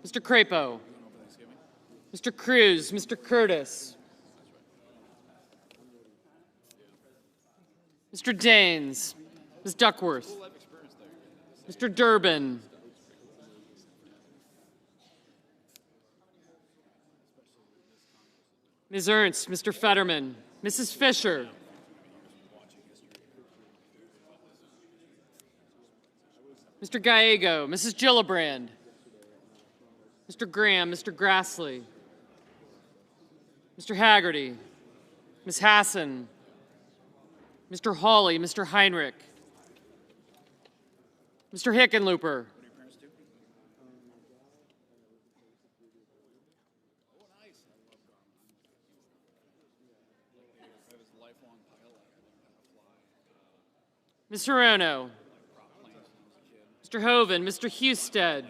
Mr. Crapo. Mr. Cruz. Mr. Curtis. Mr. Daines. Ms. Duckworth. Mr. Durbin. Ms. Ernst, Mr. Fetterman, Mrs. Fisher. Mr. Gallego, Mrs. Gillibrand. Mr. Graham, Mr. Grassley. Mr. Haggerty. Ms. Hassan. Mr. Hawley, Mr. Heinrich. Mr. Hickenlooper. Ms. Hirono. Mr. Hoven, Mr. Husted.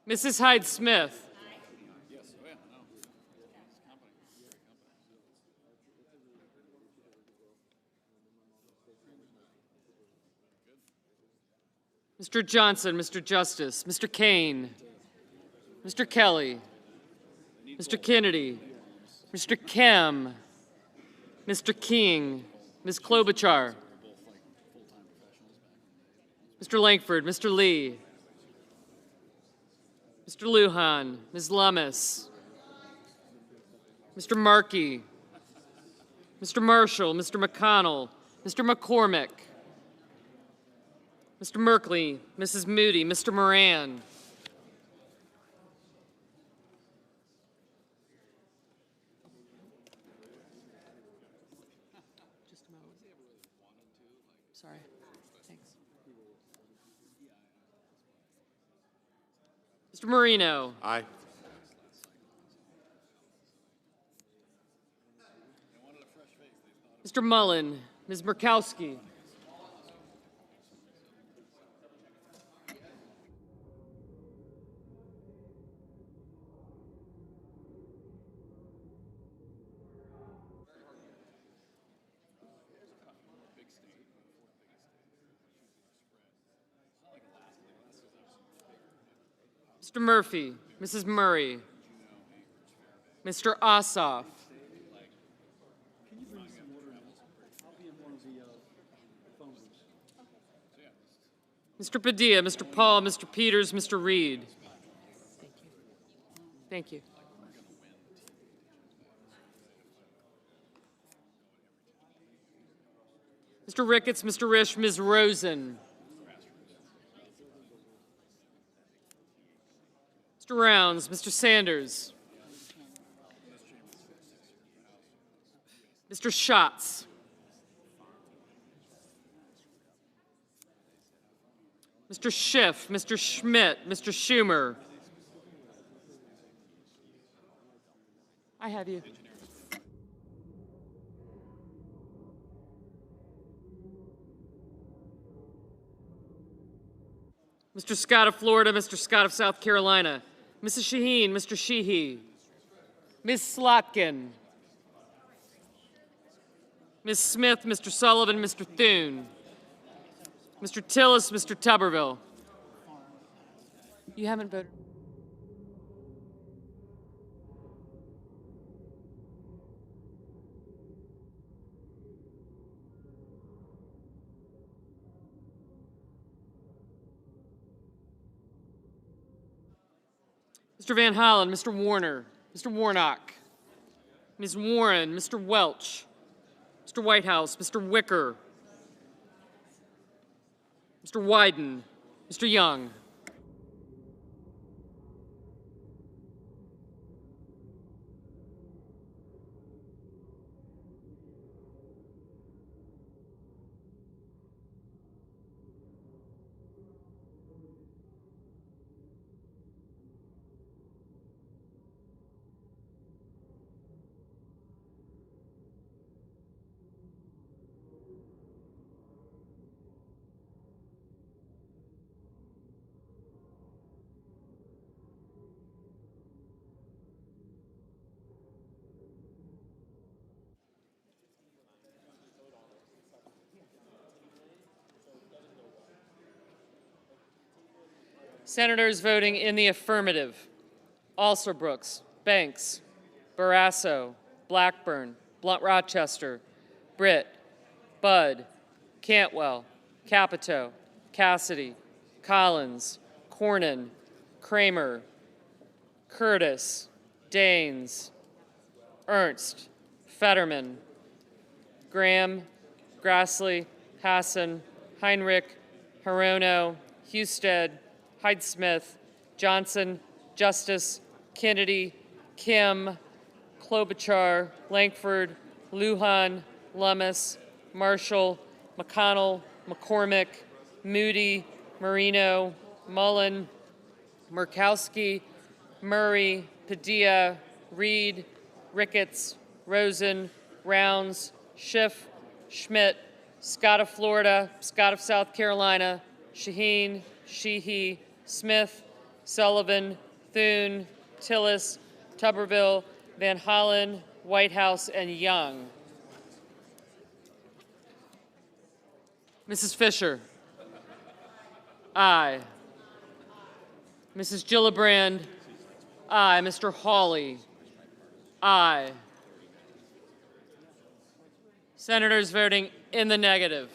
Mrs. Hyde-Smith. Mr. Johnson, Mr. Justice, Mr. Kane, Mr. Kelly, Mr. Kennedy, Mr. Kim, Mr. King, Ms. Klobuchar, Mr. Langford, Mr. Lee, Mr. Lujan, Ms. Lummis, Mr. Markey, Mr. Marshall, Mr. McConnell, Mr. McCormick, Mr. Merkley, Mrs. Moody, Mr. Moran. Just a moment. Sorry. Thanks. Mr. Marino. Aye. Mr. Mullen, Ms. Murkowski. Mr. Murphy, Mrs. Murray, Mr. Ossoff, Mr. Padilla, Mr. Paul, Mr. Peters, Mr. Reed. Thank you. Mr. Ricketts, Mr. Risch, Ms. Rosen. Mr. Rounds, Mr. Sanders. Mr. Schatz. Mr. Schiff, Mr. Schmidt, Mr. Schumer. I have you. Mr. Scott of Florida, Mr. Scott of South Carolina, Mrs. Shaheen, Mr. Sheehy, Ms. Slotkin, Ms. Smith, Mr. Sullivan, Mr. Thune, Mr. Tillis, Mr. Tuberville. You haven't voted. Mr. Van Hollen, Mr. Warner, Mr. Warnock, Ms. Warren, Mr. Welch, Mr. Whitehouse, Mr. Wicker, Mr. Wyden, Mr. Young. Senators voting in the affirmative: Alsobrooks, Banks, Barrasso, Blackburn, Blunt-Rochester, Britt, Budd, Cantwell, Capito, Cassidy, Collins, Cornyn, Kramer, Curtis, Daines, Ernst, Fetterman, Graham, Grassley, Hassan, Heinrich, Hirono, Husted, Hyde-Smith, Johnson, Justice, Kennedy, Kim, Klobuchar, Lankford, Lujan, Lummis, Marshall, McConnell, McCormick, Moody, Marino, Mullen, Murkowski, Murray, Padilla, Reed, Ricketts, Rosen, Rounds, Schiff, Schmidt, Scott of Florida, Scott of South Carolina, Shaheen, Sheehy, Smith, Sullivan, Thune, Tillis, Tuberville, Van Hollen, Whitehouse, and Young. Mrs. Fisher. Aye. Mrs. Gillibrand. Aye. Mr. Hawley. Aye. Senators voting in the negative: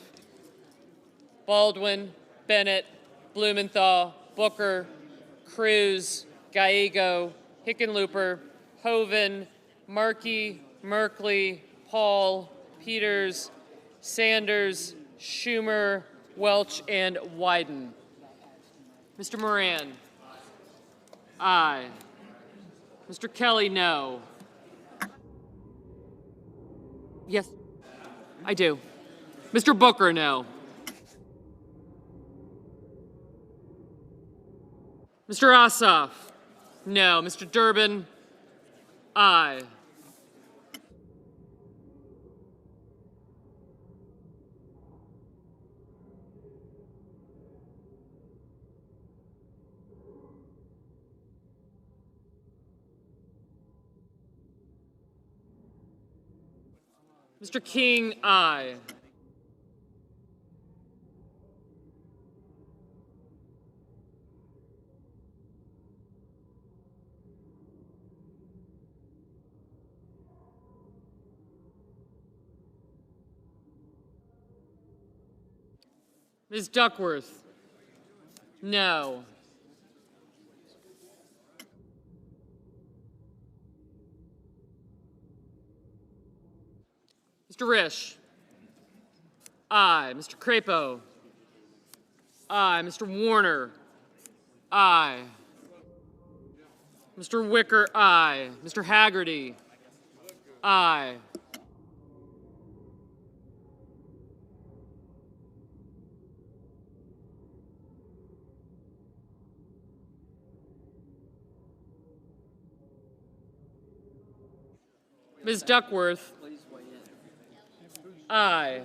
Baldwin, Bennett, Blumenthal, Booker, Cruz, Gallego, Hickenlooper, Hoeven, Markey, Merkley, Paul, Peters, Sanders, Schumer, Welch, and Wyden. Mr. Moran. Aye. Mr. Kelly, no. Yes, I do. Mr. Booker, no. Mr. Ossoff, no. Mr. Durbin, aye. Mr. King, aye. Ms. Duckworth, no. Mr. Risch, aye. Mr. Crapo, aye. Mr. Warner, aye. Mr. Wicker, aye. Mr. Haggerty, aye. Ms. Duckworth? Aye.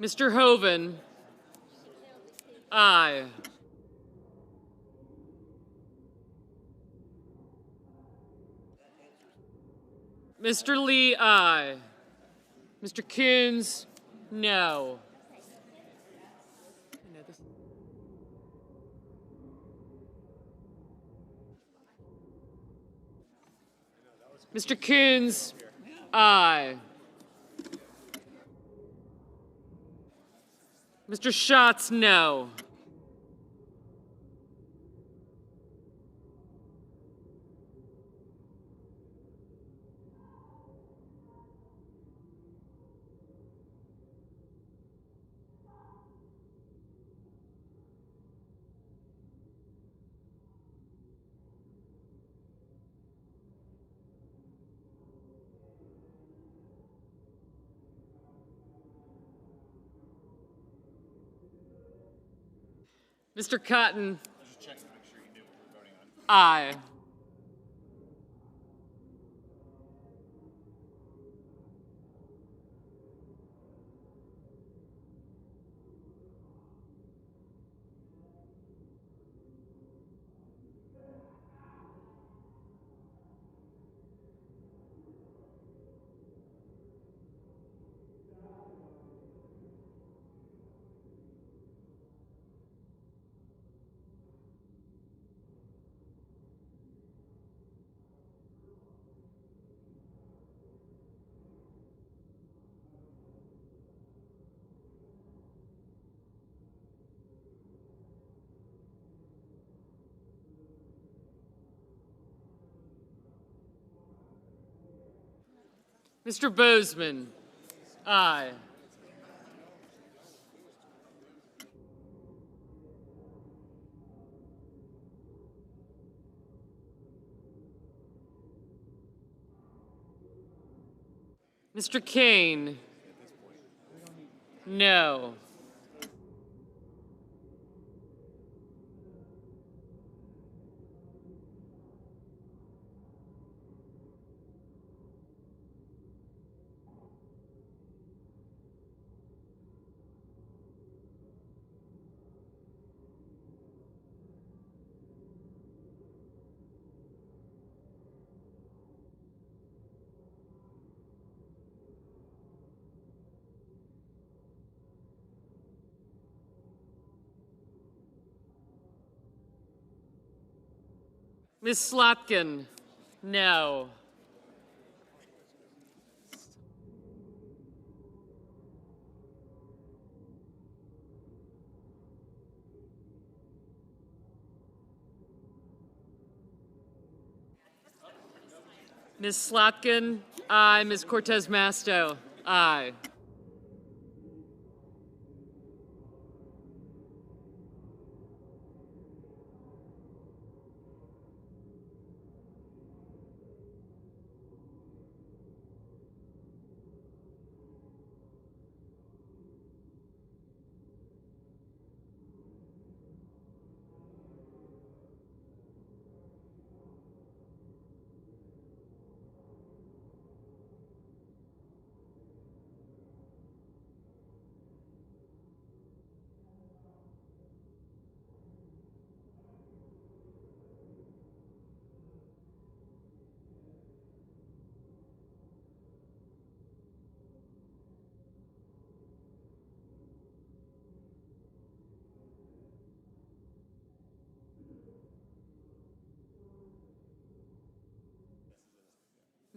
Mr. Hoven? Aye. Mr. Lee, aye. Mr. Coons, no. Mr. Coons, aye. Mr. Schatz, no. Mr. Cotton, aye. Mr. Bozeman, aye. Mr. Kane, no. Ms. Slotkin, no. Ms. Slotkin, aye. Ms. Cortez Masto, aye.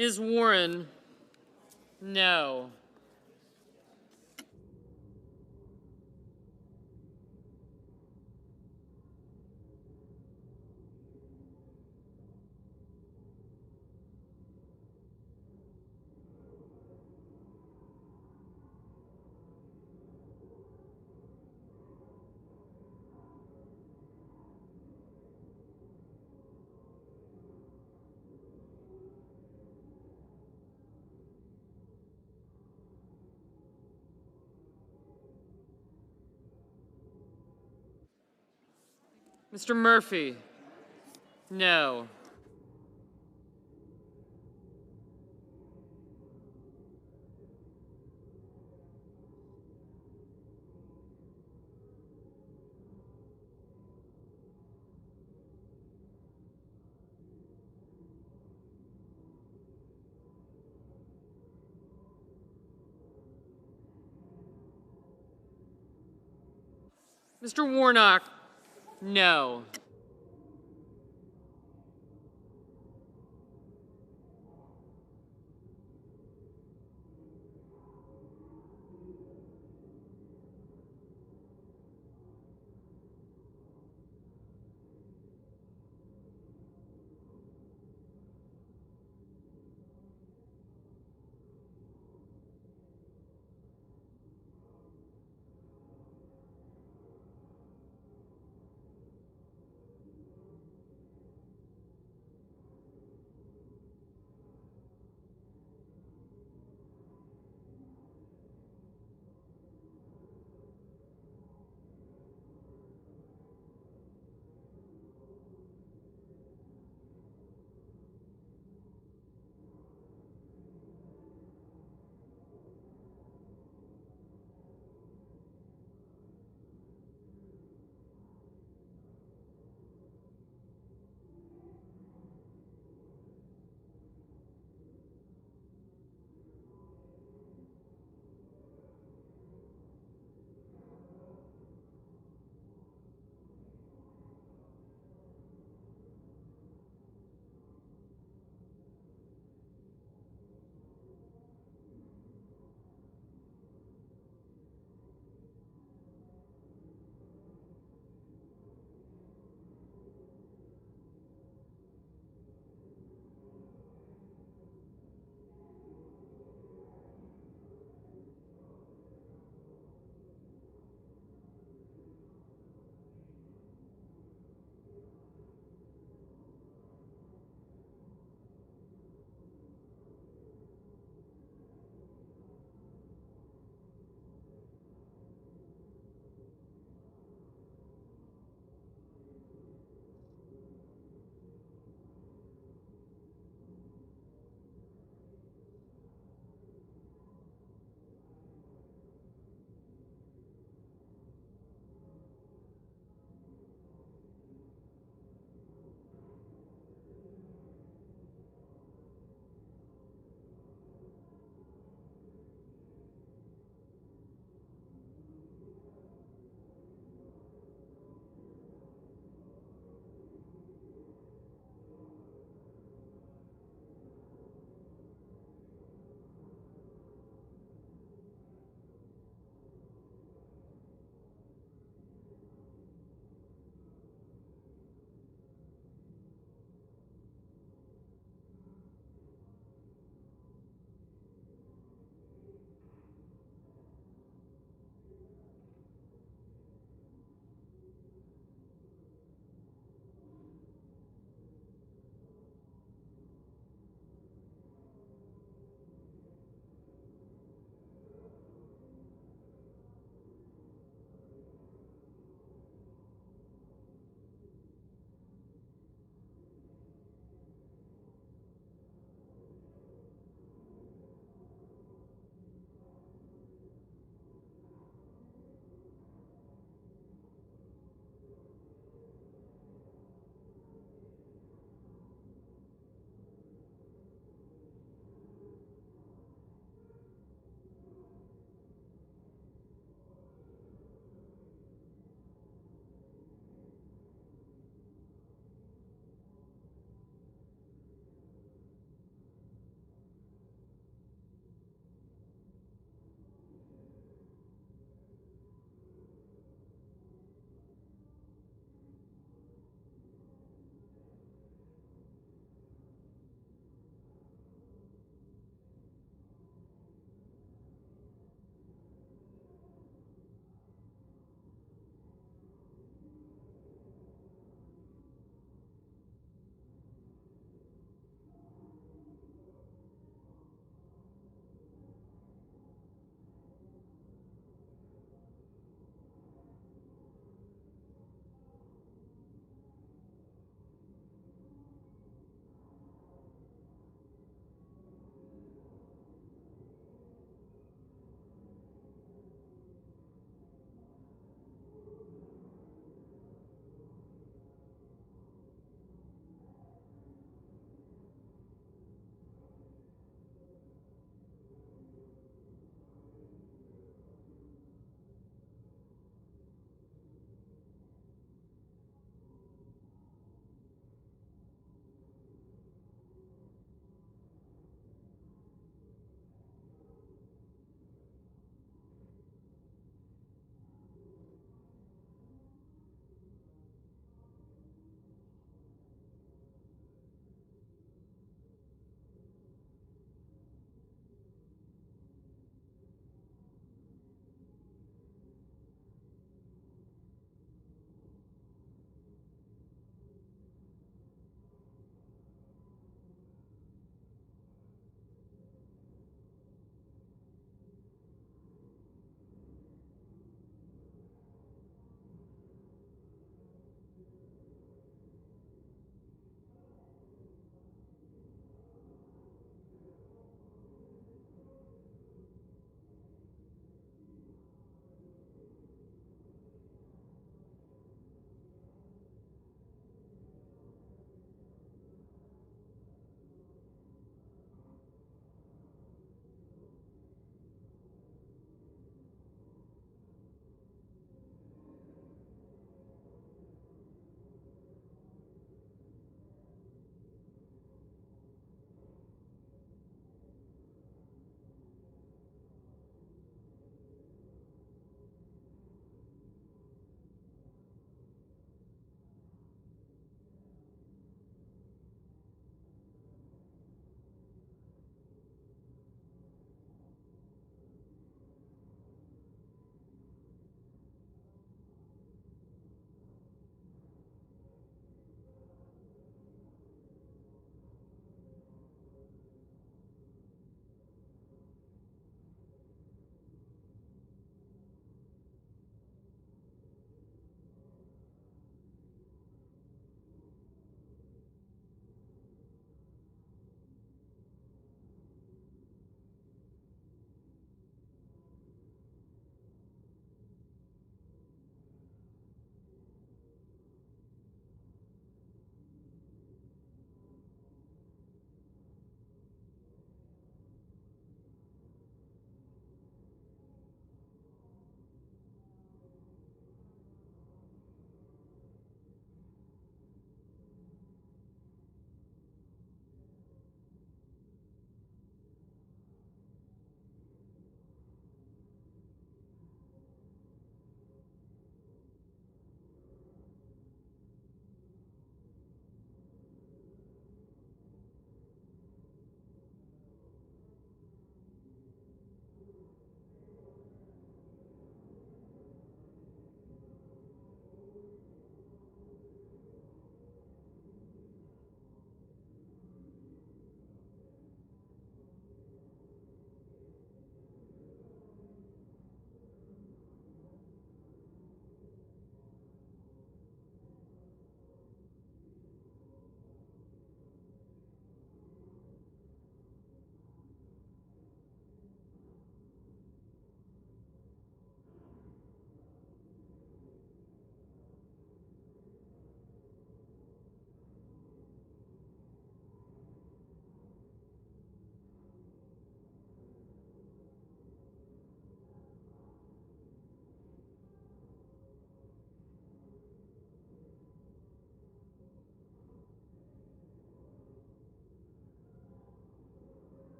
Ms. Warren, no. Mr. Murphy? No. Mr. Warnock? No.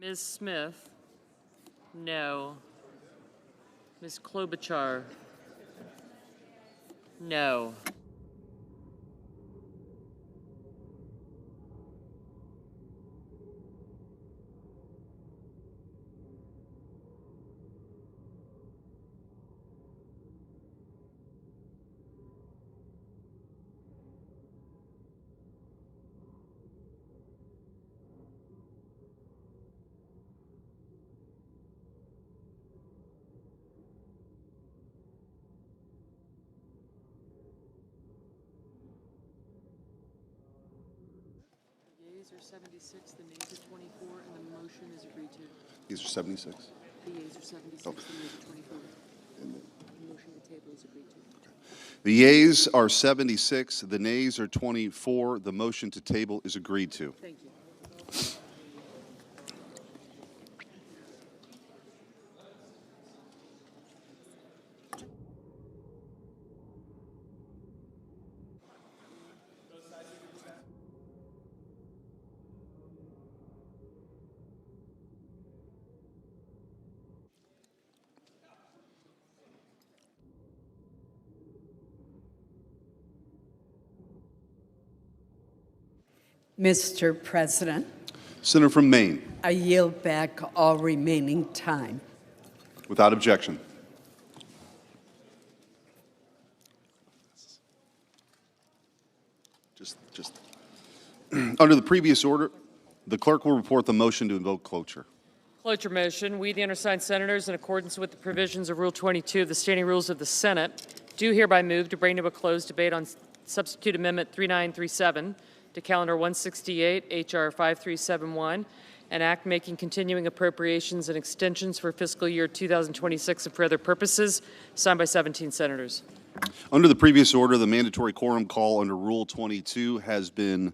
Ms. Smith? No. Ms. Klobuchar? No. Yeas are 76, the nays are 24, and the motion is agreed to. These are 76. The yeas are 76, Oh. the nays are 24. The motion to table is agreed to. The yeas are 76. The nays are 24. The motion to table is agreed to. Thank you. Mr. President, Senator from Maine, I yield back all remaining time. without objection. Just under the previous order, the clerk will report the motion to invoke cloture. Cloture motion. We, the undersigned senators, in accordance with the provisions of Rule 22 of the Standing Rules of the Senate, do hereby move to bring to a close debate on Substitute Amendment 3937 to Calendar 168, H.R. 5371, an act making continuing appropriations and extensions for fiscal year 2026 and for other purposes, signed by 17 senators. Under the previous order, the mandatory quorum call under Rule 22 has been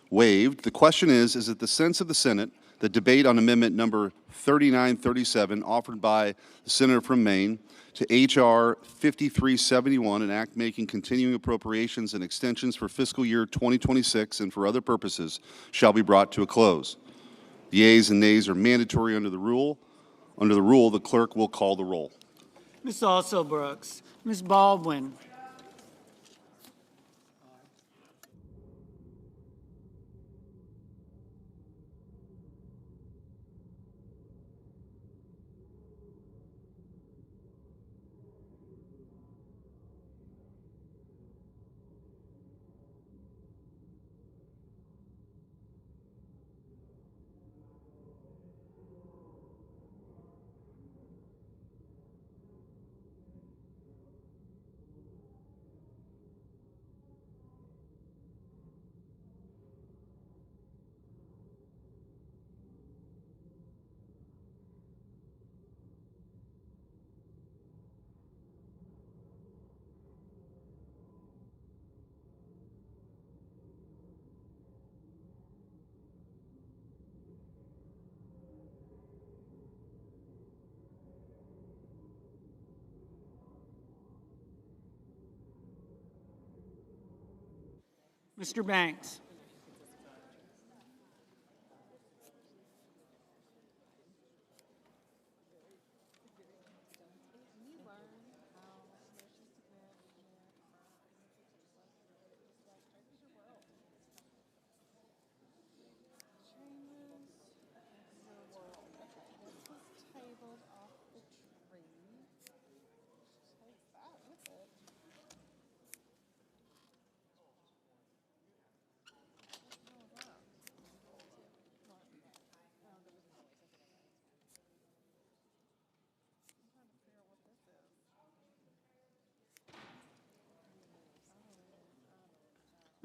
waived. The question is it the sense of the Senate that debate on amendment number 3937 offered by the senator from Maine to H.R. 5371, an act making continuing appropriations and extensions for fiscal year 2026 and for other purposes, shall be brought to a close. The yeas and nays are mandatory under the rule. Under the rule, the clerk will call the roll. Ms. Alsobrooks, Ms. Baldwin, Mr. Banks.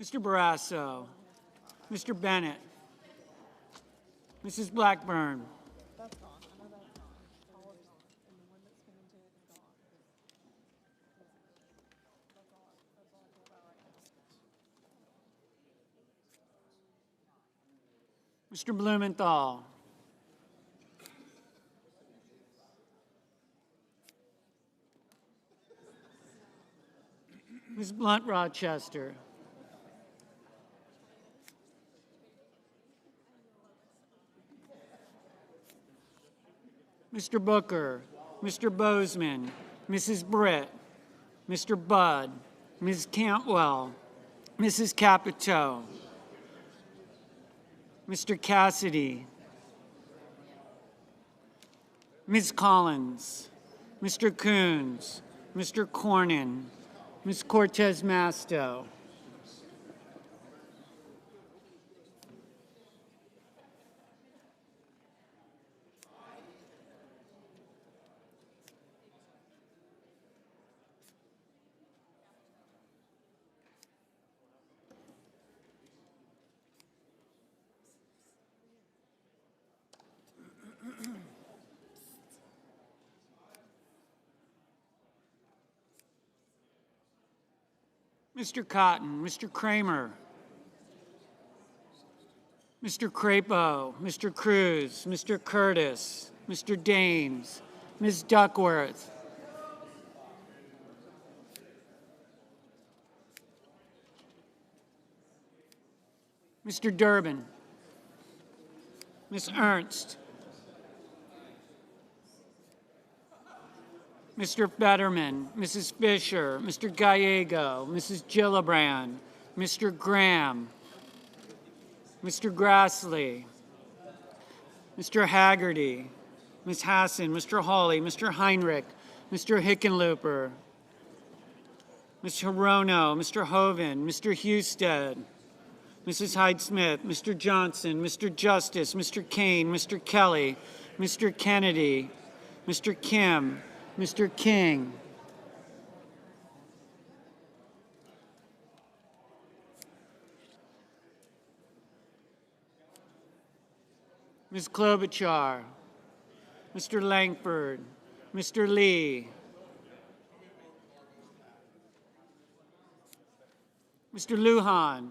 Mr. Barrasso, Mr. Bennett, Mrs. Blackburn, Mr. Blumenthal, Ms. Blunt Rochester, Mr. Booker, Mr. Bozeman, Mrs. Britt, Mr. Budd, Ms. Cantwell, Mrs. Capito, Mr. Cassidy, Ms. Collins, Mr. Coons, Mr. Cornyn, Ms. Cortez Masto, Mr. Cotton, Mr. Kramer, Mr. Crapo, Mr. Cruz, Mr. Curtis, Mr. Daines, Ms. Duckworth, Mr. Durbin, Ms. Ernst, Mr. Fetterman, Mrs. Fisher, Mr. Gallego, Mrs. Gillibrand, Mr. Graham, Mr. Grassley, Mr. Haggerty, Ms. Hassan, Mr. Hawley, Mr. Heinrich, Mr. Hickenlooper, Ms. Hirono, Mr. Hoven, Mr. Husted, Mrs. Hyde-Smith, Mr. Johnson, Mr. Justice, Mr. Kane, Mr. Kelly, Mr. Kennedy, Mr. Kim, Mr. King, Ms. Klobuchar, Mr. Langford, Mr. Lee, Mr. Lujan,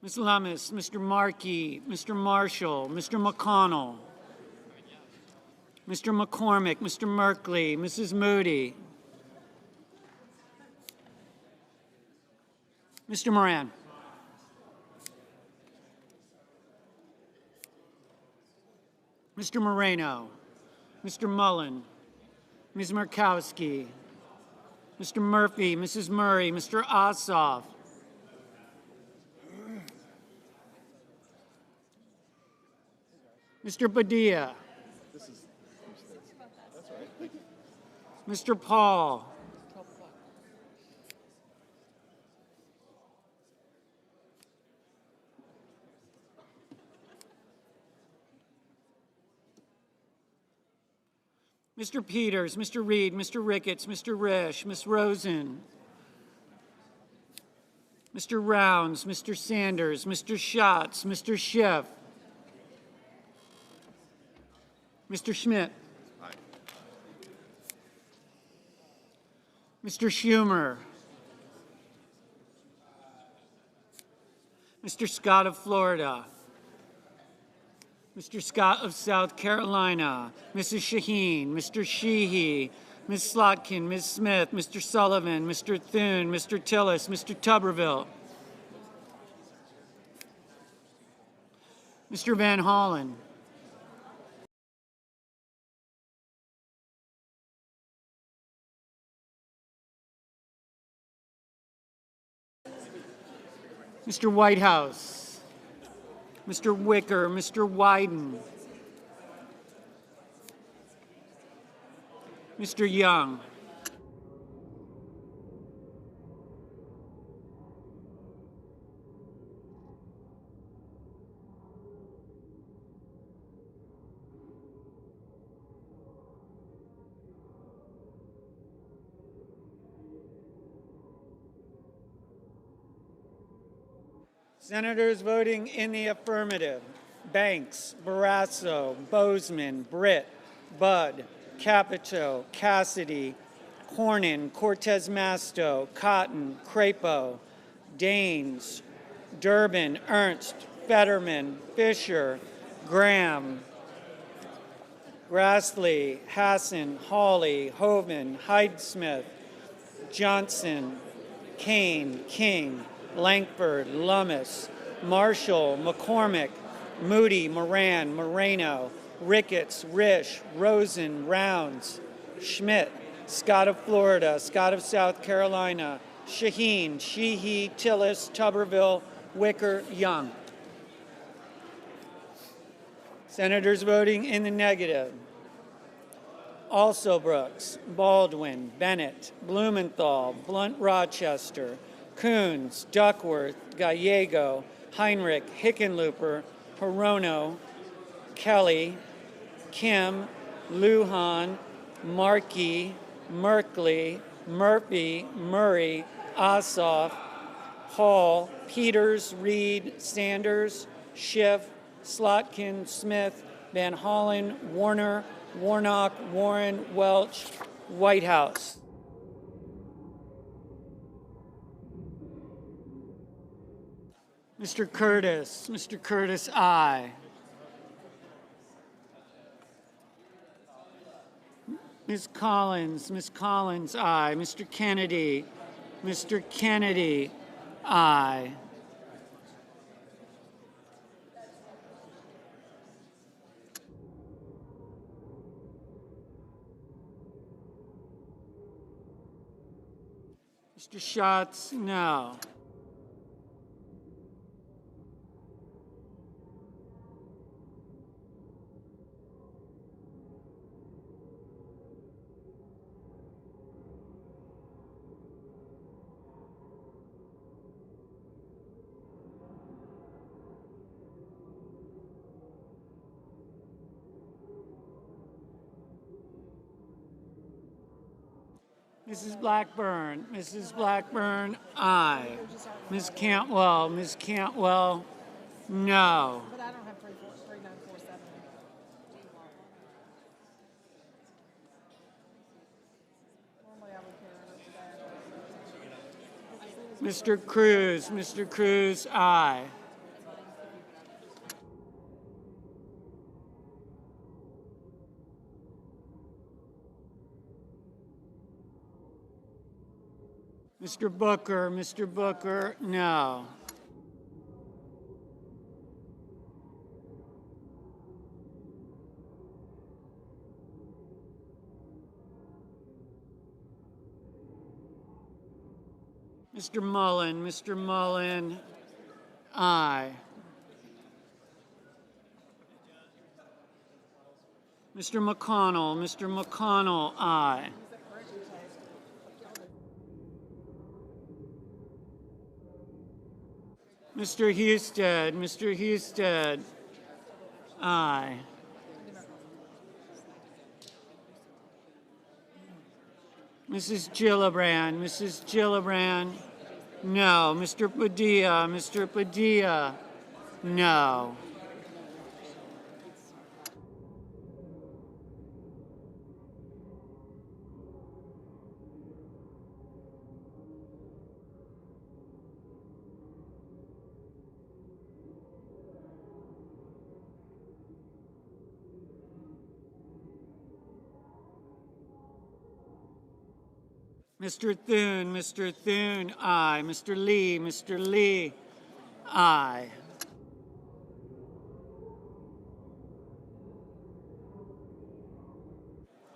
Ms. Lummis, Mr. Markey, Mr. Marshall, Mr. McConnell, Mr. McCormick, Mr. Merkley, Mrs. Moody, Mr. Moran, Mr. Moreno, Mr. Mullen, Ms. Murkowski, Mr. Murphy, Mrs. Murray, Mr. Ossoff, Mr. Padilla, Mr. Paul, Mr. Peters, Mr. Reed, Mr. Ricketts, Mr. Risch, Ms. Rosen, Mr. Rounds, Mr. Sanders, Mr. Schatz, Mr. Schiff, Mr. Schmidt, Mr. Schumer, Mr. Scott of Florida, Mr. Scott of South Carolina, Mrs. Shaheen, Mr. Sheehy, Ms. Slotkin, Ms. Smith, Mr. Sullivan, Mr. Thune, Mr. Tillis, Mr. Tuberville, Mr. Van Hollen, Mr. Whitehouse, Mr. Wicker, Mr. Wyden, Mr. Young, Senators voting in the affirmative: Banks, Barrasso, Bozeman, Britt, Budd, Capito, Cassidy, Cornyn, Cortez Masto, Cotton, Crapo, Daines, Durbin, Ernst, Fetterman, Fisher, Graham, Grassley, Hassan, Hawley, Hoven, Hyde-Smith, Johnson, Kane, King, Langford, Lummis, Marshall, McCormick, Moody, Moran, Moreno, Ricketts, Risch, Rosen, Rounds, Schmidt, Scott of Florida, Scott of South Carolina, Shaheen, Sheehy, Tillis, Tuberville, Wicker, Young. Senators voting in the negative: Also Brooks, Baldwin, Bennett, Blumenthal, Blunt Rochester, Coons, Duckworth, Gallego, Heinrich, Hickenlooper, Hirono, Kelly, Kim, Lujan, Markey, Merkley, Murphy, Murray, Ossoff, Hall, Peters, Reed, Sanders, Schiff, Slotkin, Smith, Van Hollen, Warner, Warnock, Warren, Welch, Whitehouse. Mr. Curtis, aye. Ms. Collins, aye. Mr. Kennedy, aye. Mr. Schatz, no. Mrs. Blackburn, aye. Ms. Cantwell, no. But I don't have 3947. Normally I would Mr. Cruz, aye. Mr. Booker, no. Mr. Mullen, aye. Mr. McConnell, aye. Mr. Husted, aye. Mrs. Gillibrand, no. Mr. Padilla, no. Mr. Thune, aye. Mr. Lee, aye.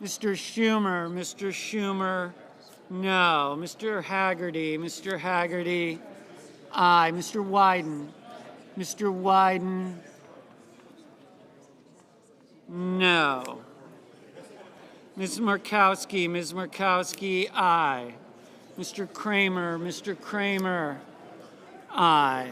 Mr. Schumer, no. Mr. Haggerty, aye. Mr. Wyden, no. Ms. Murkowski, aye. Mr. Kramer, aye.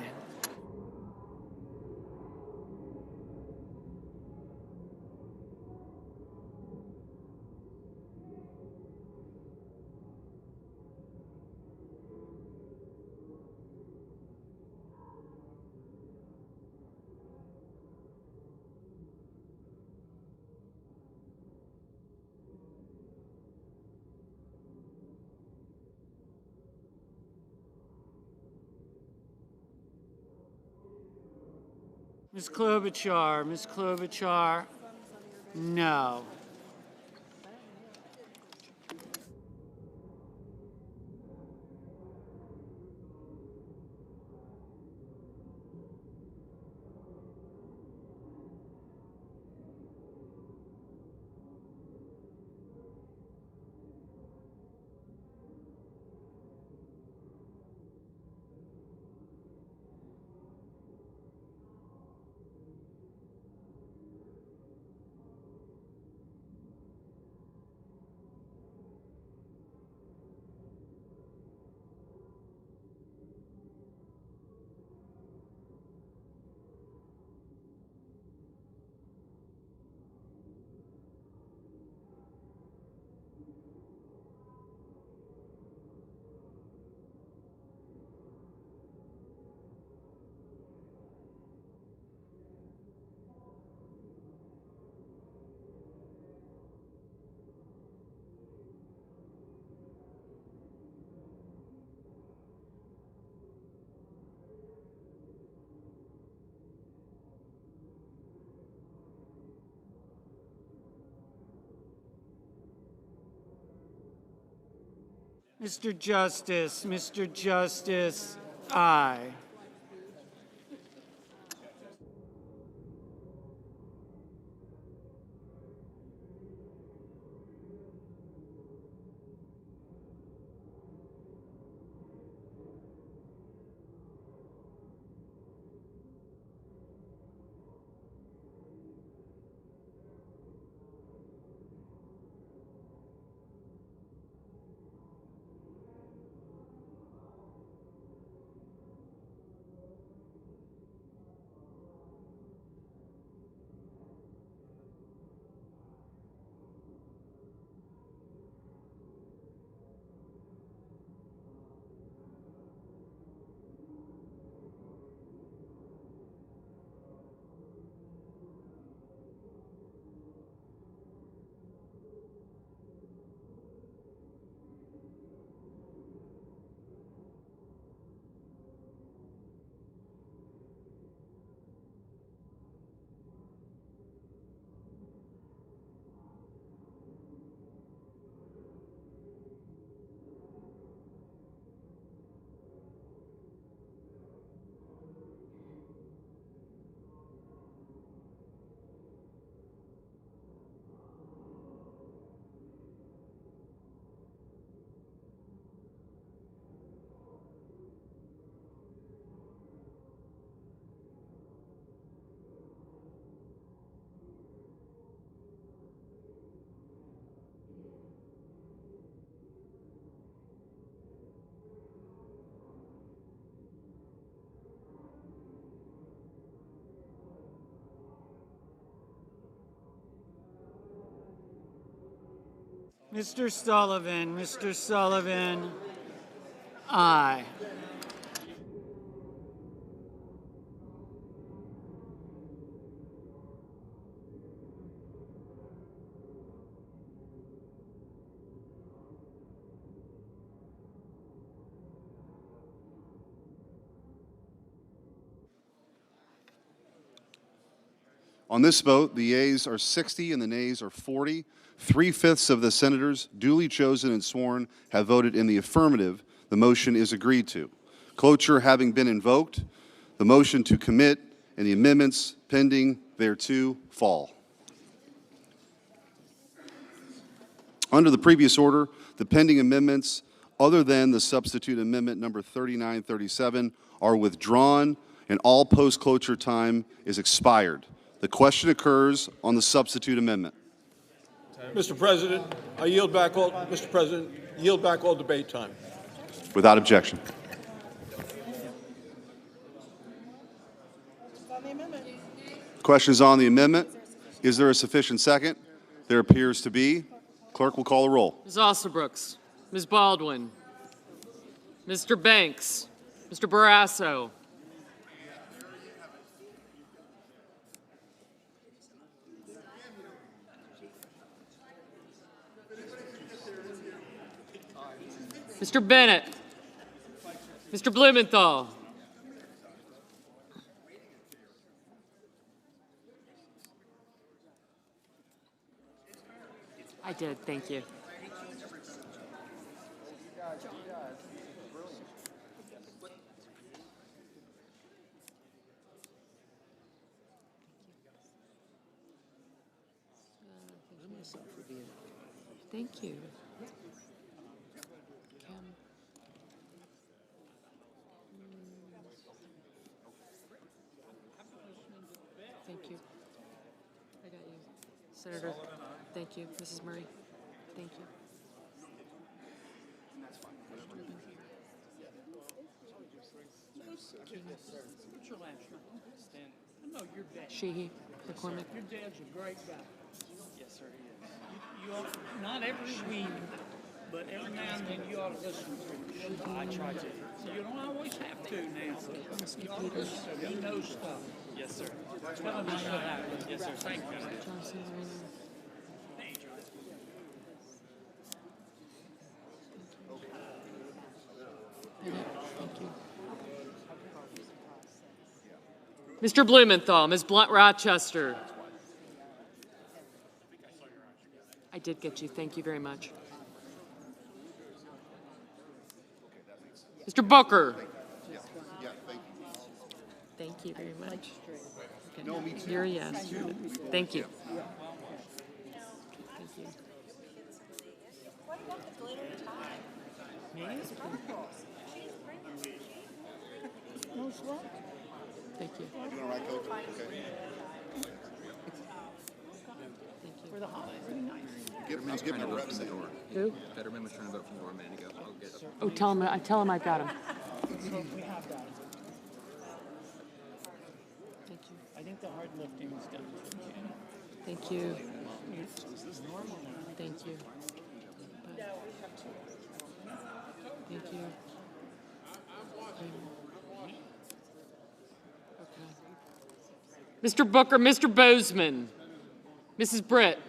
Ms. Klobuchar, no. Mr. Justice, aye. Mr. Sullivan, aye. On this vote, the yeas are 60 and the nays are 40. 3/5 of the senators duly chosen and sworn have voted in the affirmative. The motion is agreed to. Cloture having been invoked, the motion to commit and the amendments pending thereto fall. Under the previous order, the pending amendments, other than the substitute amendment number 3937, are withdrawn and all post-cloture time is expired. The question occurs on the substitute amendment. Mr. President, I yield back all, Mr. President, yield back all debate time. Without objection. Questions on the amendment? Is there a sufficient second? There appears to be. Clerk will call the roll. Ms. Ossobrooks, Ms. Baldwin, Mr. Banks, Mr. Barrasso, Mr. Bennett, Mr. Blumenthal, I did, thank you. Thank you. Thank you. I got you. Senator, thank you. Mrs. Murray, thank you. Sheehy, McCormick. Your dad's a great guy. Yes, sir, he is. You ought, not every week, but every now and then you ought to listen to him. I try to. You don't always have to now. You ought to listen to him. He knows stuff. Yes, sir. Tell him how that happens. Yes, sir. Thank you. Johnson, Mr. Blumenthal, Ms. Blunt Rochester. I did get you. Thank you very much. Mr. Booker. Thank you very much. No, me too. You're a yes. Thank you. Thank you. You doing all right, Coach? Okay. For the holidays, it'd be nice. Give him a rep. Who? Fetterman was trying to vote for more a minute ago. I'll get up. Oh, tell him I've got him. We have got it. Thank you. I think the hard lifting is done. Thank you. Thank you. Thank you. Mr. Booker, Mr. Bozeman, Mrs. Britt.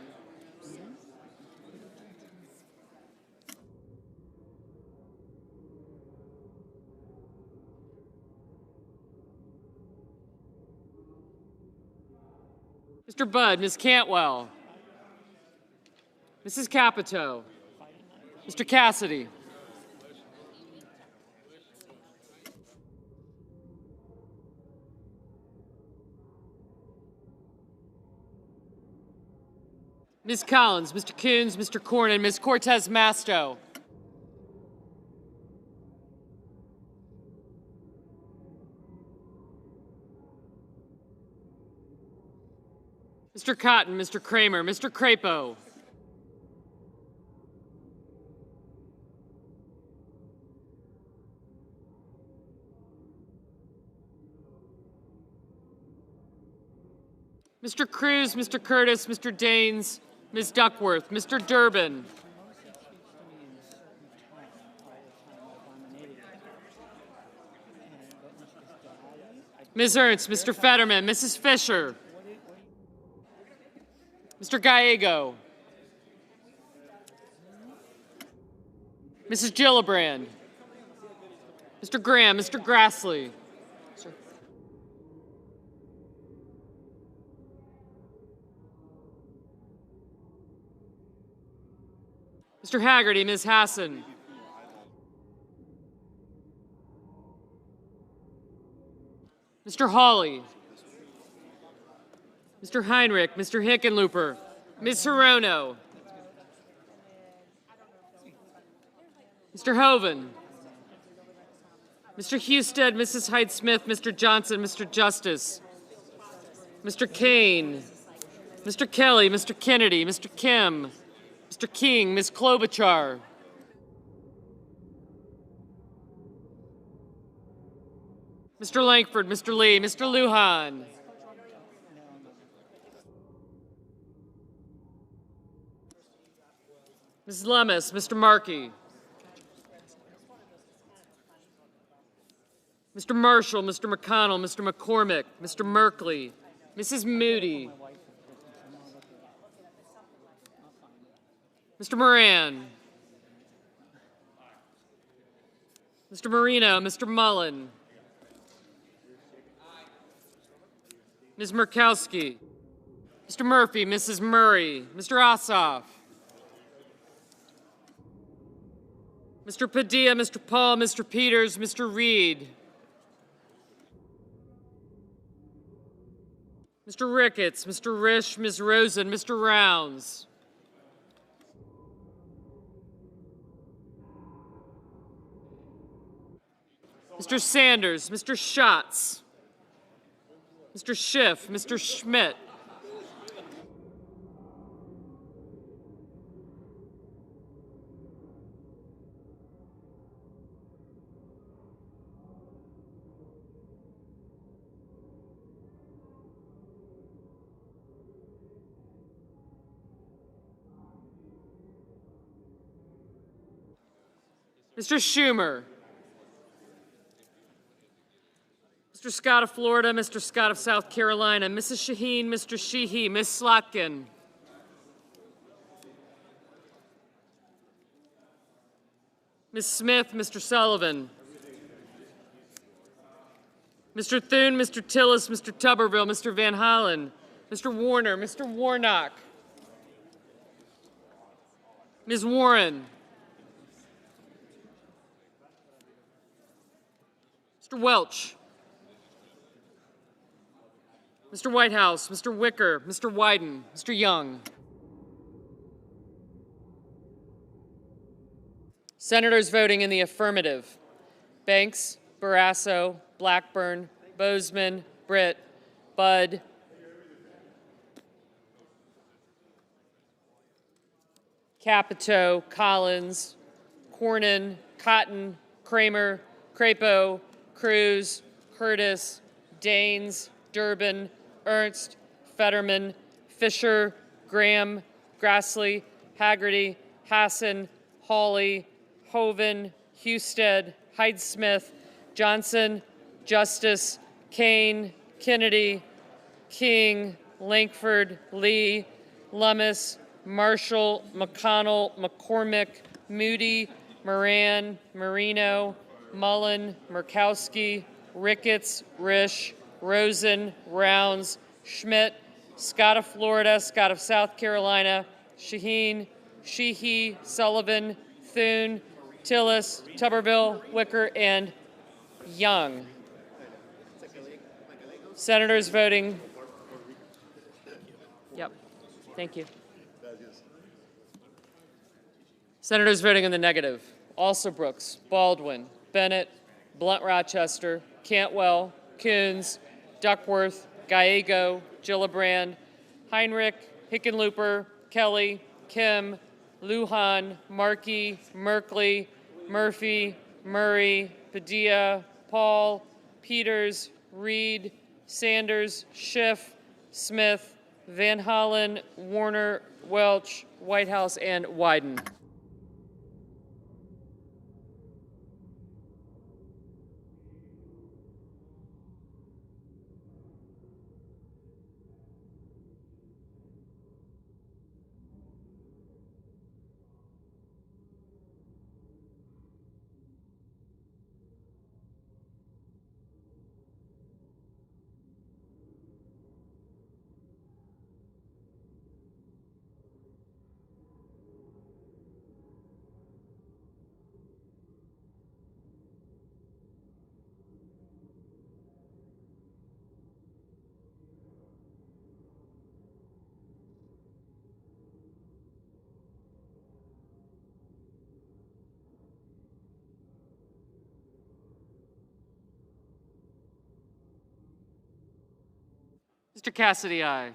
Mr. Budd, Ms. Cantwell, Mrs. Capito, Mr. Cassidy. Ms. Collins, Mr. Coons, Mr. Cornyn, Ms. Cortez Masto. Mr. Cotton, Mr. Kramer, Mr. Crapo. Mr. Cruz, Mr. Curtis, Mr. Daines, Ms. Duckworth, Mr. Durbin. Ms. Ernst, Mr. Fetterman, Mrs. Fisher. Mr. Gallego. Mrs. Gillibrand. Mr. Graham, Mr. Grassley. Mr. Haggerty, Ms. Hassan. Mr. Hawley. Mr. Heinrich, Mr. Hickenlooper, Ms. Hirono. Mr. Hoven. Mr. Husted, Mrs. Hyde-Smith, Mr. Johnson, Mr. Justice. Mr. Kane. Mr. Kelly, Mr. Kennedy, Mr. Kim. Mr. King, Ms. Klobuchar. Mr. Langford, Mr. Lee, Mr. Lujan. Ms. Lemus, Mr. Markey. Mr. Marshall, Mr. McConnell, Mr. McCormick, Mr. Merkley, Mrs. Moody. Mr. Moran. Mr. Marino, Mr. Mullen. Ms. Murkowski. Mr. Murphy, Mrs. Murray, Mr. Ossoff. Mr. Padilla, Mr. Paul, Mr. Peters, Mr. Reed. Mr. Ricketts, Mr. Risch, Ms. Rosen, Mr. Rounds. Mr. Sanders, Mr. Schatz, Mr. Schiff, Mr. Schmidt. Mr. Schumer. Mr. Scott of Florida, Mr. Scott of South Carolina, Mrs. Shaheen, Mr. Sheehy, Ms. Slotkin. Ms. Smith, Mr. Sullivan. Mr. Thune, Mr. Tillis, Mr. Tuberville, Mr. Van Hollen, Mr. Warner, Mr. Warnock. Ms. Warren. Mr. Welch. Mr. Whitehouse, Mr. Wicker, Mr. Wyden, Mr. Young. Senators voting in the affirmative: Banks, Barrasso, Blackburn, Bozeman, Britt, Budd, Capito, Collins, Cornyn, Cotton, Kramer, Crapo, Cruz, Curtis, Daines, Durbin, Ernst, Fetterman, Fisher, Graham, Grassley, Haggerty, Hassan, Hawley, Hoven, Husted, Hyde-Smith, Johnson, Justice, Kane, Kennedy, King, Lankford, Lee, Lummis, Marshall, McConnell, McCormick, Moody, Moran, Marino, Mullen, Murkowski, Ricketts, Risch, Rosen, Rounds, Schmidt, Scott of Florida, Scott of South Carolina, Shaheen, Sheehy, Sullivan, Thune, Tillis, Tuberville, Wicker, and Young. Senators voting. Yep. Thank you. Senators voting in the negative: Alsobrooks, Baldwin, Bennett, Blunt Rochester, Cantwell, Coons, Duckworth, Gallego, Gillibrand, Heinrich, Hickenlooper, Kelly, Kim, Lujan, Markey, Merkley, Murphy, Murray, Padilla, Paul, Peters, Reed, Sanders, Schiff, Smith, Van Hollen, Warner, Welch, Whitehouse, and Wyden. Mr. Cassidy, aye.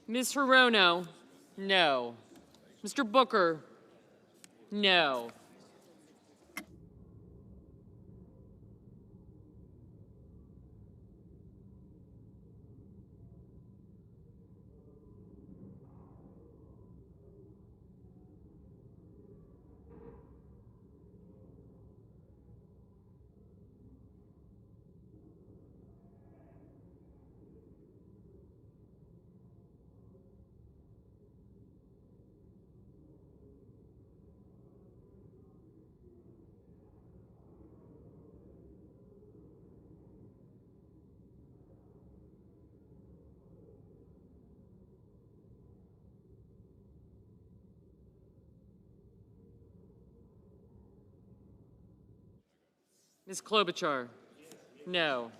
Ms. Hirono, no. Mr. Booker, no. Ms. Klobuchar? No.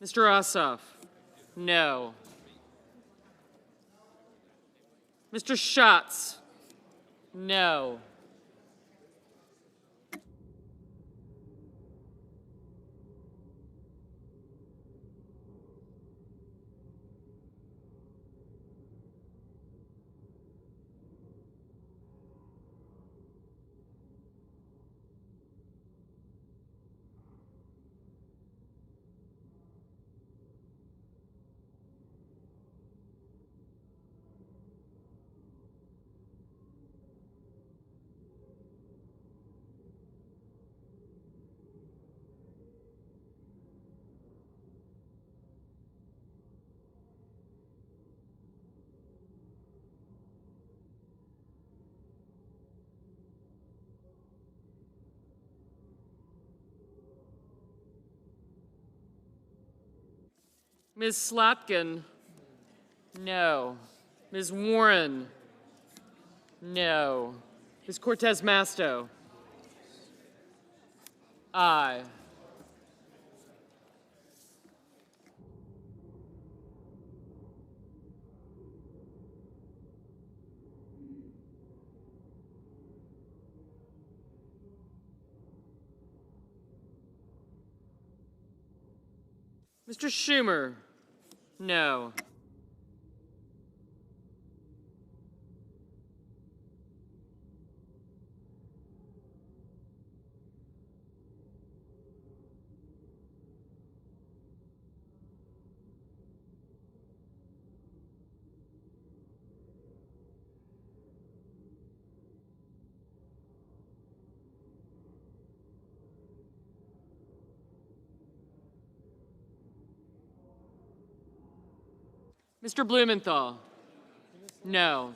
Mr. Ossoff? No. Mr. Schatz? No. Ms. Slotkin? No. Ms. Warren? No. Ms. Cortez Masto? Aye. Mr. Schumer? No. Mr. Blumenthal? No.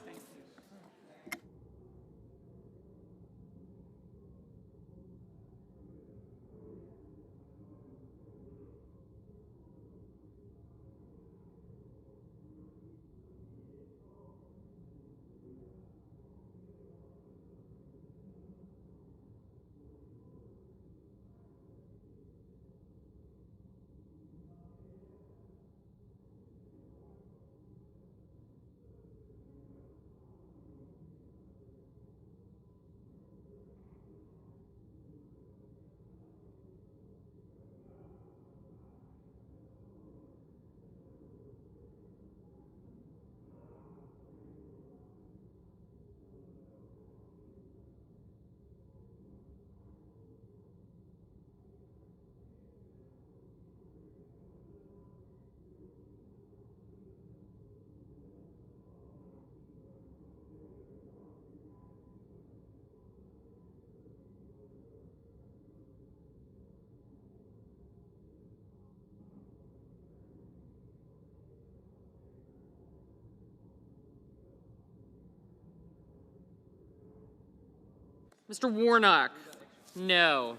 Mr. Warnock? No.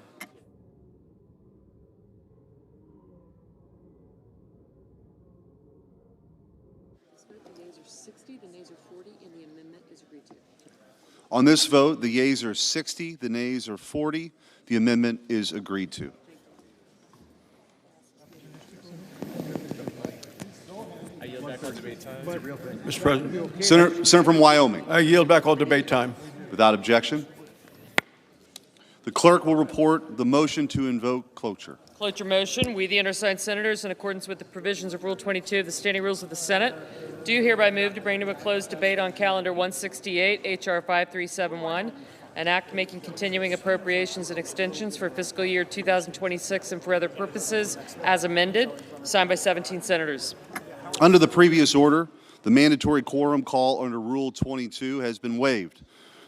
The nays are 60, the nays are 40, and the amendment is agreed to. On this vote, the yeas are 60, the nays are 40. The amendment is agreed to. I yield back all debate time. Mr. President. Senator from Wyoming. I yield back all debate time. Without objection. The clerk will report the motion to invoke cloture. Cloture motion. We, the undersigned senators, in accordance with the provisions of Rule 22 of the Standing Rules of the Senate, do hereby move to bring to a closed debate on Calendar 168, H.R. 5371, an act making continuing appropriations and extensions for fiscal year 2026 and for other purposes, as amended, signed by 17 senators. Under the previous order, the mandatory quorum call under Rule 22 has been waived.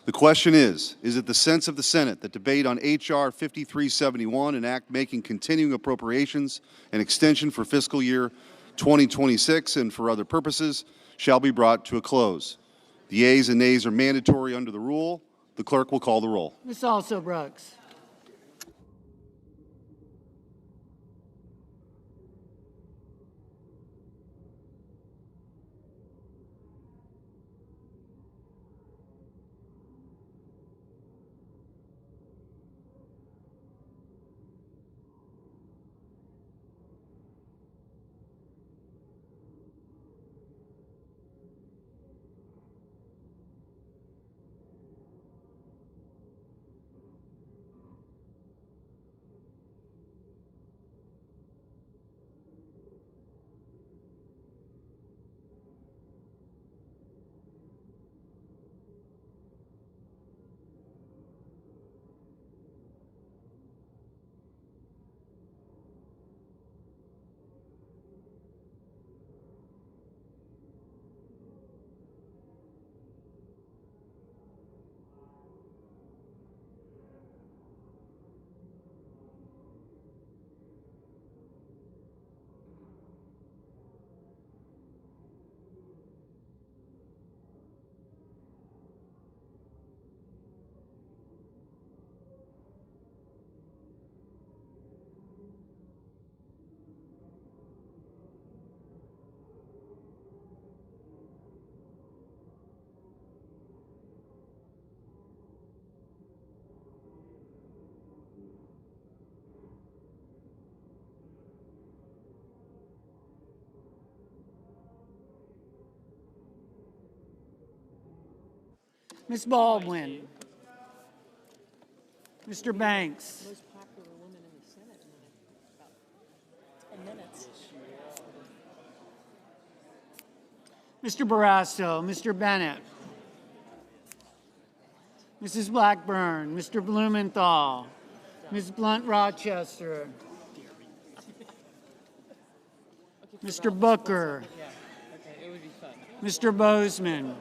The question is it the sense of the Senate that debate on H.R. 5371, an act making continuing appropriations and extension for fiscal year 2026 and for other purposes, shall be brought to a close? The yeas and nays are mandatory under the rule. The clerk will call the roll. Ms. Also Brooks. Ms. Baldwin. Mr. Banks. Most popular woman in the Senate in about 10 minutes. Mr. Barrasso, Mr. Bennett. Mrs. Blackburn, Mr. Blumenthal, Ms. Blunt Rochester, Mr. Booker, Mr. Bozeman,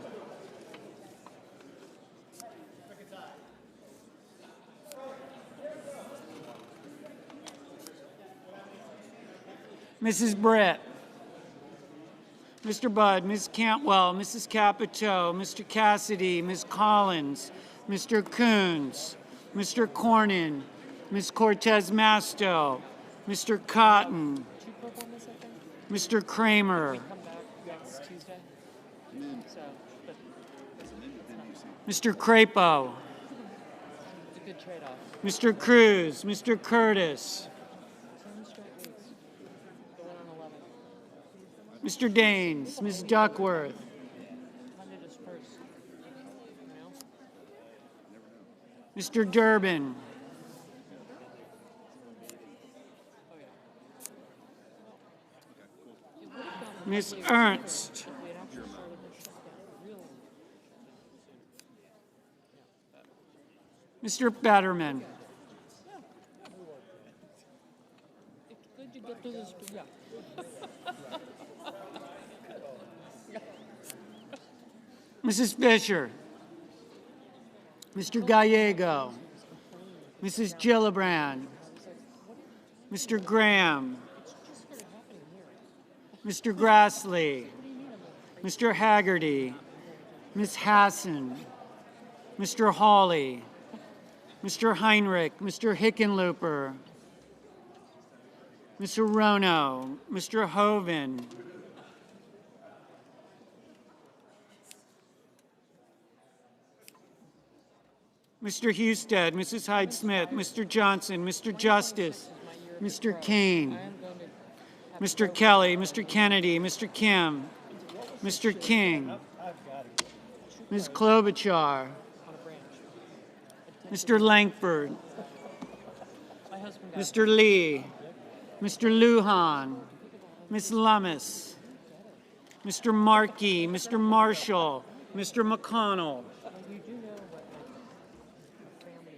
Mrs. Britt, Mr. Budd, Ms. Cantwell, Mrs. Capito, Mr. Cassidy, Ms. Collins, Mr. Coons, Mr. Cornyn, Ms. Cortez Masto, Mr. Cotton, Mr. Kramer, Next Tuesday. So, but Mr. Crapo, it's a good trade-off. Mr. Cruz, Mr. Curtis, 10 straight weeks. Going on 11. Mr. Daines, Ms. Duckworth, Time to disperse. You know? Mr. Durbin, Ms. Ernst, Mr. Betterman, It's good to get to this. Yeah. Mrs. Fisher, Mr. Gallego, Mrs. Gillibrand, Mr. Graham, Mr. Grassley, Mr. Haggerty, Ms. Hassan, Mr. Hawley, Mr. Heinrich, Mr. Hickenlooper, Mr. Rono, Mr. Hoven, Mr. Husted, Mrs. Hyde-Smith, Mr. Johnson, Mr. Justice, Mr. Kane, Mr. Kelly, Mr. Kennedy, Mr. Kim, Mr. King, Ms. Klobuchar, Mr. Langford, Mr. Lee, Mr. Lujan, Ms. Lummis, Mr. Markey, Mr. Marshall, Mr. McConnell,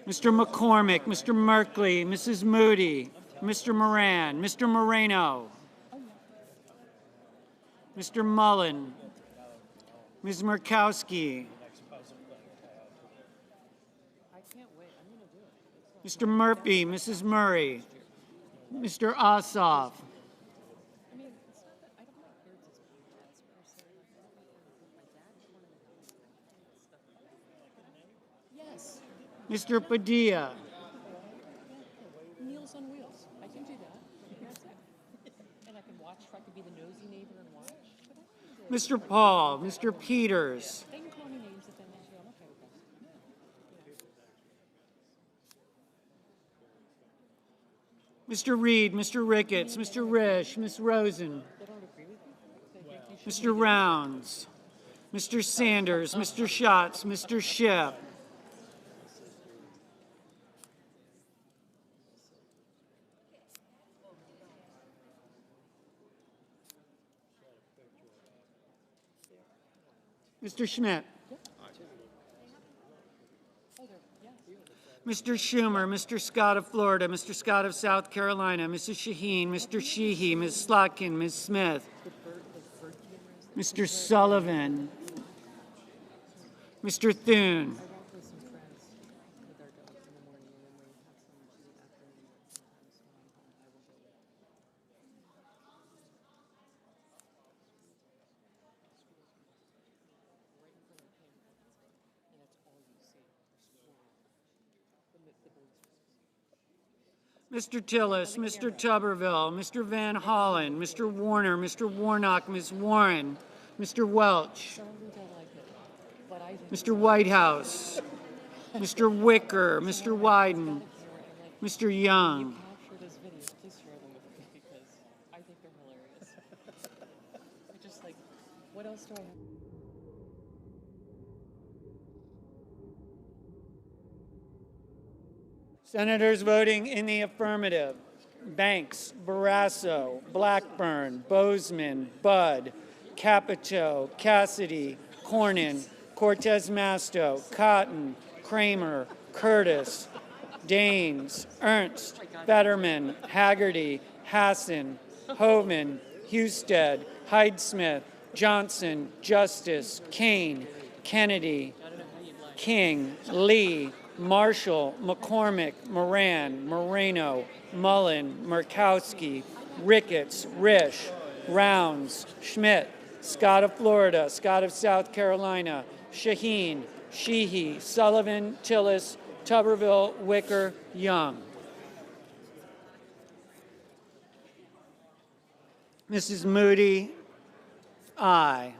Mr. McCormick, Mr. Merkley, Mrs. Moody, Mr. Moran, Mr. Moreno, Mr. Mullen, Ms. Murkowski, Mr. Murphy, Mrs. Murray, Mr. Ossoff, Yes. Mr. Padilla, Meals on Wheels. I can do that. That's it. And I can watch. I can be the nosy neighbor and watch. But I Mr. Paul, Mr. Peters, They can call me names if they want to. I'm okay with that. Mr. Reed, Mr. Ricketts, Mr. Risch, Ms. Rosen, They don't agree with me. They think you should. Mr. Rounds, Mr. Sanders, Mr. Schatz, Mr. Shipp, Mr. Schmidt, Mr. Schumer, Mr. Scott of Florida, Mr. Scott of South Carolina, Mrs. Shaheen, Mr. Sheehy, Ms. Slotkin, Ms. Smith, Mr. Sullivan, Mr. Thune, Mr. Tillis, Mr. Tuberville, Mr. Van Hollen, Mr. Warner, Mr. Warnock, Ms. Warren, Mr. Welch, Mr. Whitehouse, Mr. Wicker, Mr. Wyden, Mr. Young, Share those videos. Please share them with me because I think they're hilarious. I just like, what else do I have? Senators voting in the affirmative: Banks, Barrasso, Blackburn, Bozeman, Budd, Capito, Cassidy, Cornyn, Cortez Masto, Cotton, Kramer, Curtis, Daines, Ernst, Fetterman, Haggerty, Hassan, Hovind, Husted, Hyde-Smith, Johnson, Justice, Kane, Kennedy, King, Lee, Marshall, McCormick, Moran, Moreno, Mullen, Murkowski, Ricketts, Risch, Rounds, Schmidt, Scott of Florida, Scott of South Carolina, Shaheen, Sheehy, Sullivan, Tillis, Tuberville, Wicker, Young. Mrs. Moody, aye.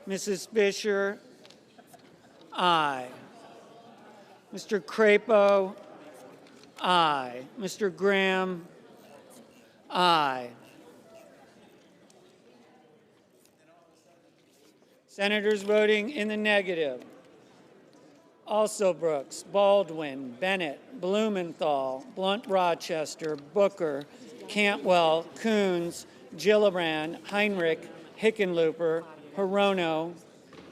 Mrs. Fisher, aye. Mr. Crapo, aye. Mr. Graham, aye. Senators voting in the negative: also Brooks, Baldwin, Bennett, Blumenthal, Blunt Rochester, Booker, Cantwell, Coons, Gillibrand, Heinrich, Hickenlooper, Hirono,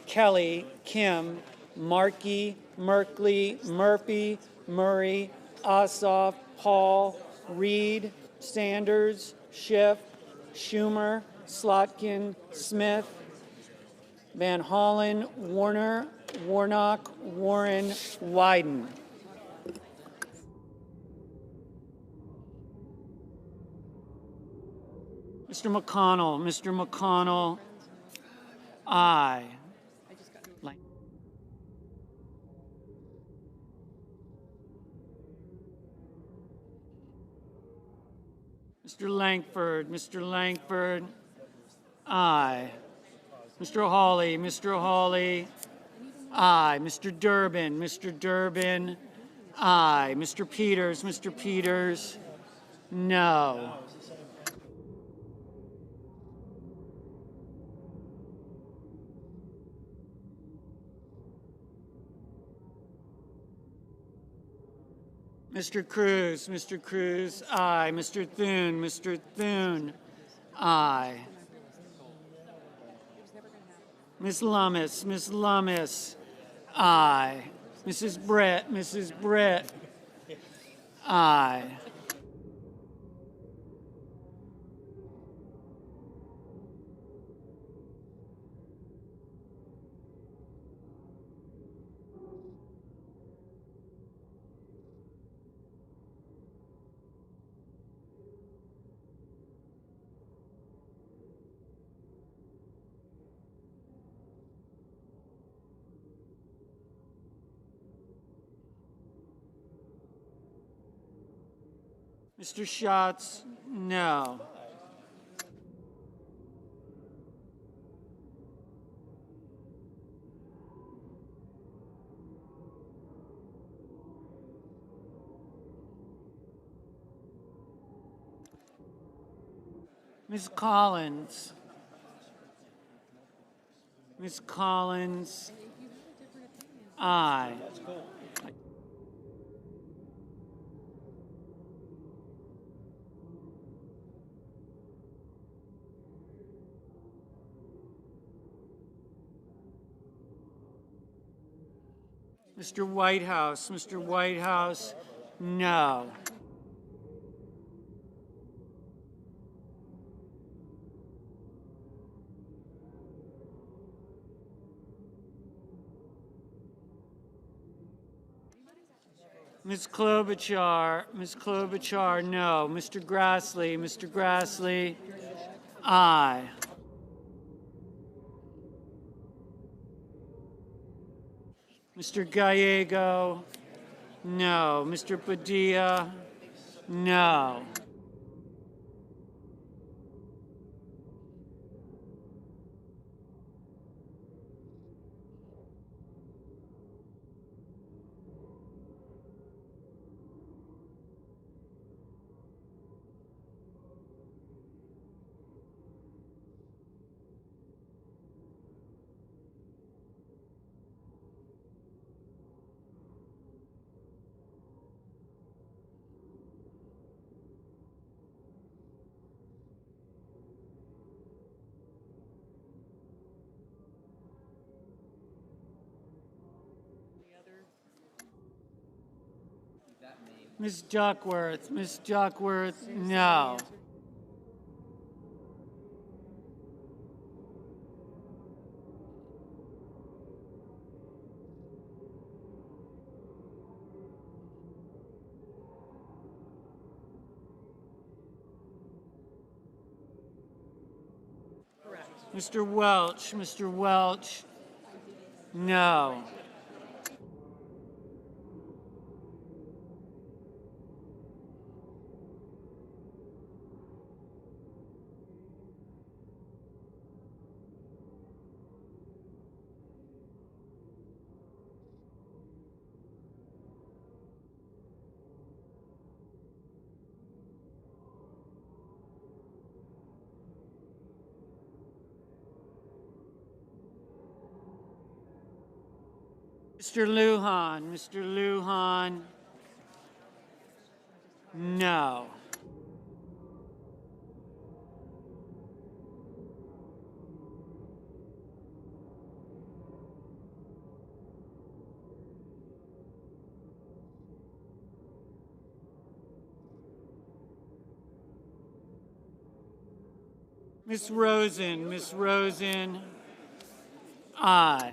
Kelly, Kim, Markey, Merkley, Murphy, Murray, Ossoff, Paul, Reed, Sanders, Schiff, Schumer, Slotkin, Smith, Van Hollen, Warner, Warnock, Warren, Wyden. Mr. McConnell, aye. Mr. Langford, aye. Mr. Hawley, aye. Mr. Durbin, aye. Mr. Peters, no. Mr. Cruz, aye. Mr. Thune, aye. Ms. Lummis, aye. Mrs. Brett, aye. Mr. Schatz, no. Ms. Collins, aye. Mr. Whitehouse, no. Ms. Klobuchar, no. Mr. Grassley, aye. Mr. Gallego, no. Mr. Padilla, no. Ms. Duckworth, no. Mr. Welch, no. Mr. Lujan, no. Ms. Rosen, aye.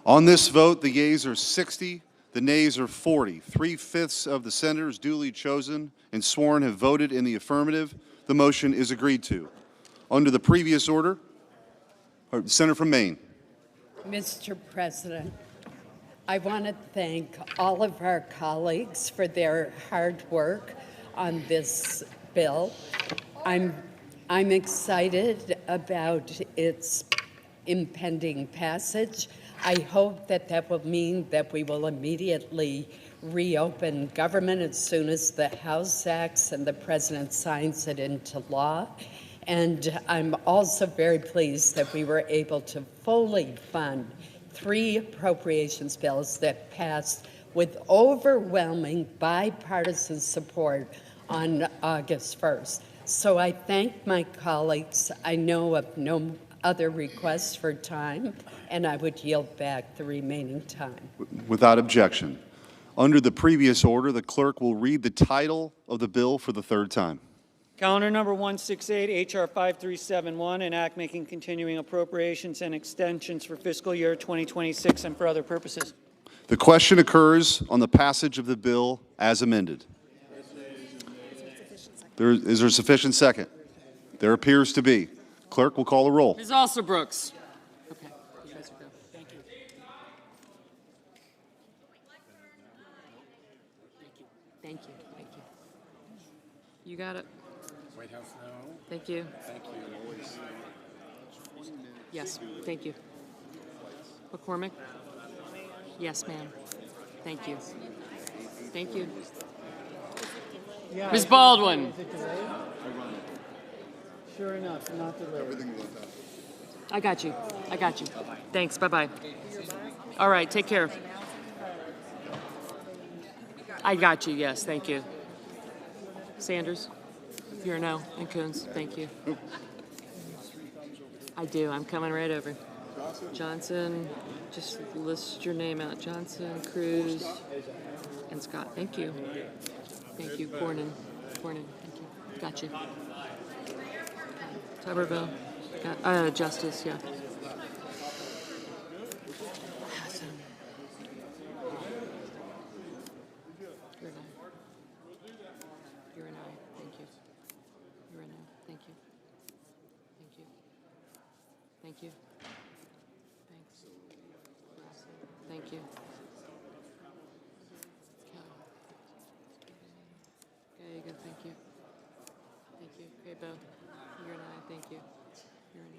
On this vote, the yeas are 60, the nays are 40. 3/5 of the senators duly chosen and sworn have voted in the affirmative. The motion is agreed to. Under the previous order, Senator from Maine. Mr. President, I want to thank all of our colleagues for their hard work on this bill. I'm excited about its impending passage. I hope that that will mean that we will immediately reopen government as soon as the House acts and the President signs it into law. And I'm also very pleased that we were able to fully fund 3 appropriations bills that passed with overwhelming bipartisan support on August 1st. So I thank my colleagues. I know of no other requests for time, and I would yield back the remaining time. Without objection. Under the previous order, the clerk will read the title of the bill for the third time. Calendar number 168, H.R. 5371, an act making continuing appropriations and extensions for fiscal year 2026 and for other purposes. The question occurs on the passage of the bill as amended. Is there sufficient second? There appears to be. Clerk will call the roll. Ms. Alsobrooks. Okay, you guys are go. Thank you. Thank you. Thank you. You got it. White House, no. Thank you. Thank you. Yes, thank you. McCormick? Yes, ma'am. Thank you. Thank you. Ms. Baldwin? Sure enough, not delivered. I got you. I got you. Thanks. Bye-bye. All right, take care. I got you. Yes, thank you. Sanders? You're a no. And Coons? Thank you. I do. I'm coming right over. Johnson, just list your name out. Johnson, Cruz, and Scott. Thank you. Thank you. Cornyn. Thank you. Got you. Tuberville. Got, Justice, yeah. You're an aye. Thank you. You're a no. Thank you. Thank you. Thank you. Thanks. Thank you. Okay, good. Thank you. Thank you. Okay, Bo. You're an aye. Thank you. You're a no.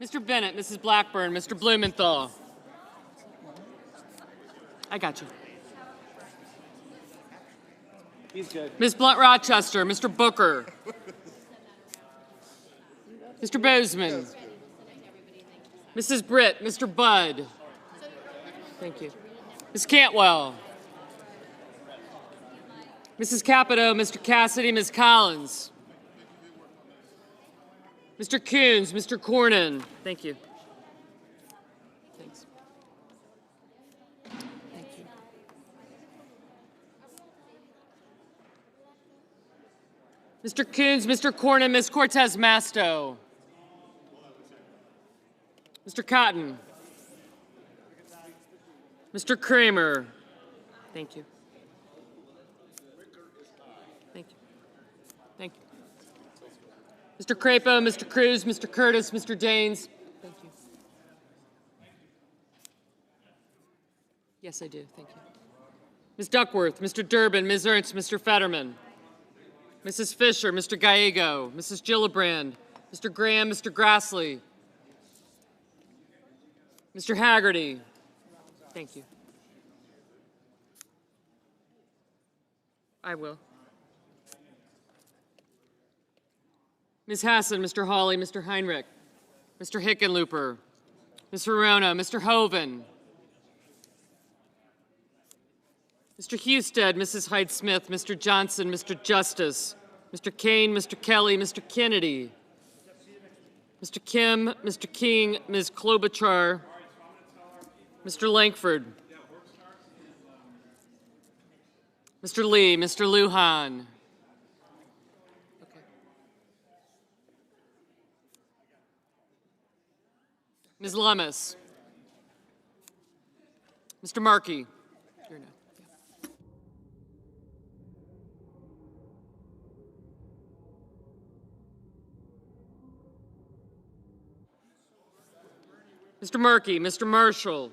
Mr. Bennett, Mrs. Blackburn, Mr. Blumenthal. I got you. He's good. Ms. Blunt Rochester, Mr. Booker. Mr. Bozeman. Mrs. Britt, Mr. Budd. Thank you. Ms. Cantwell. Mrs. Capito, Mr. Cassidy, Ms. Collins. Mr. Coons, Mr. Cornyn. Thank you. Thanks. Thank you. Mr. Coons, Mr. Cornyn, Ms. Cortez Masto. Mr. Cotton. Mr. Kramer. Thank you. Thank you. Thank you. Mr. Crapo, Mr. Cruz, Mr. Curtis, Mr. Janes. Thank you. Yes, I do. Thank you. Ms. Duckworth, Mr. Durbin, Ms. Ernst, Mr. Fetterman. Mrs. Fisher, Mr. Gallego, Mrs. Gillibrand, Mr. Graham, Mr. Grassley. Mr. Haggerty. Thank you. I will. Ms. Hassan, Mr. Hawley, Mr. Heinrich, Mr. Hickenlooper, Ms. Verona, Mr. Hoven, Mr. Husted, Mrs. Hyde-Smith, Mr. Johnson, Mr. Justice, Mr. Kane, Mr. Kelly, Mr. Kennedy, Mr. Kim, Mr. King, Ms. Klobuchar, Mr. Lankford, Mr. Lee, Mr. Lujan. Okay. Ms. Lummis. Mr. Markey. You're no. Yeah. Mr. Markey, Mr. Marshall,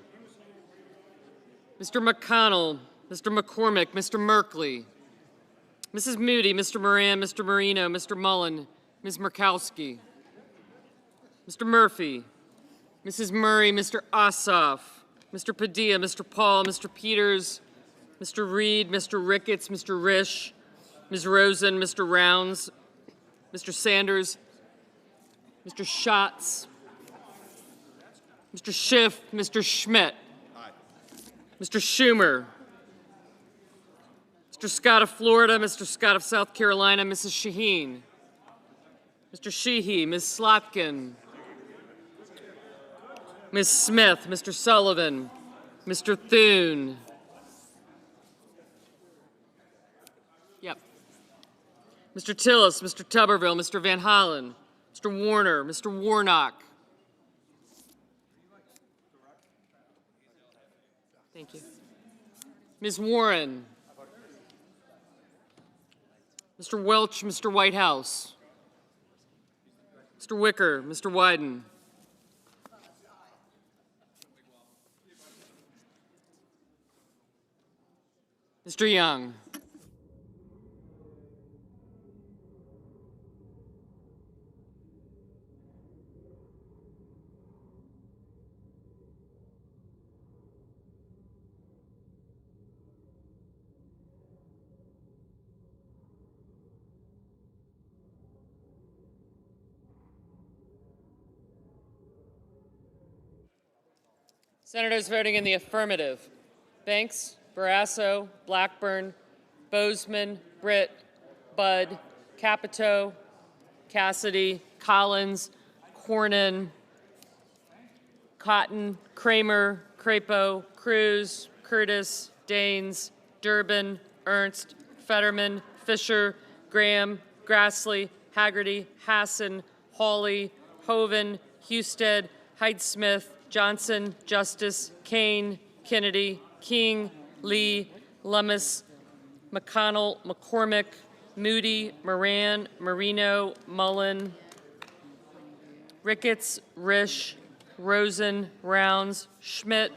Mr. McConnell, Mr. McCormick, Mr. Merkley, Mrs. Moody, Mr. Moran, Mr. Marino, Mr. Mullen, Ms. Murkowski, Mr. Murphy, Mrs. Murray, Mr. Ossoff, Mr. Padilla, Mr. Paul, Mr. Peters, Mr. Reed, Mr. Ricketts, Mr. Risch, Ms. Rosen, Mr. Rounds, Mr. Sanders, Mr. Schatz, Mr. Schiff, Mr. Schmidt, Mr. Schumer, Mr. Scott of Florida, Mr. Scott of South Carolina, Mrs. Shaheen, Mr. Sheehy, Ms. Slotkin, Ms. Smith, Mr. Sullivan, Mr. Thune. Yep. Mr. Tillis, Mr. Tuberville, Mr. Van Hollen, Mr. Warner, Mr. Warnock. Thank you. Ms. Warren. Mr. Welch, Mr. Whitehouse. Mr. Wicker, Mr. Wyden. Mr. Young. Senators voting in the affirmative: Banks, Barrasso, Blackburn, Bozeman, Britt, Budd, Capito, Cassidy, Collins, Cornyn, Cotton, Kramer, Crapo, Cruz, Curtis, Daines, Durbin, Ernst, Fetterman, Fisher, Graham, Grassley, Haggerty, Hassan, Hawley, Hoven, Husted, Hyde-Smith, Johnson, Justice, Kane, Kennedy, King, Lee, Lummis, McConnell, McCormick, Moody, Moran, Marino, Mullen, Ricketts, Risch, Rosen, Rounds, Schmidt,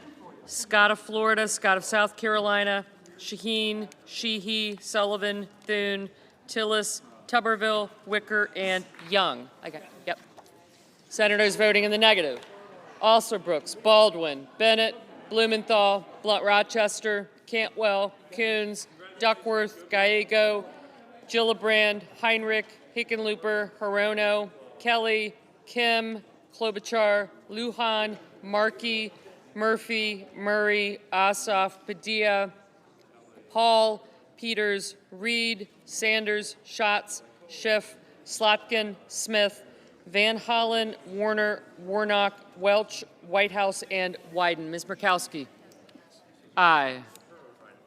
Scott of Florida, Scott of South Carolina, Shaheen, Sheehy, Sullivan, Thune, Tillis, Tuberville, Wicker, and Young. I got it. Yep. Senators voting in the negative: Alsobrooks, Baldwin, Bennett, Blumenthal, Blunt Rochester, Cantwell, Coons, Duckworth, Gallego, Gillibrand, Heinrich, Hickenlooper, Hirono, Kelly, Kim, Klobuchar, Lujan, Markey, Murphy, Murray, Ossoff, Padilla, Hall, Peters, Reed, Sanders, Schatz, Schiff, Slotkin, Smith, Van Hollen, Warner, Warnock, Welch, Whitehouse, and Wyden. Ms. Murkowski? Aye.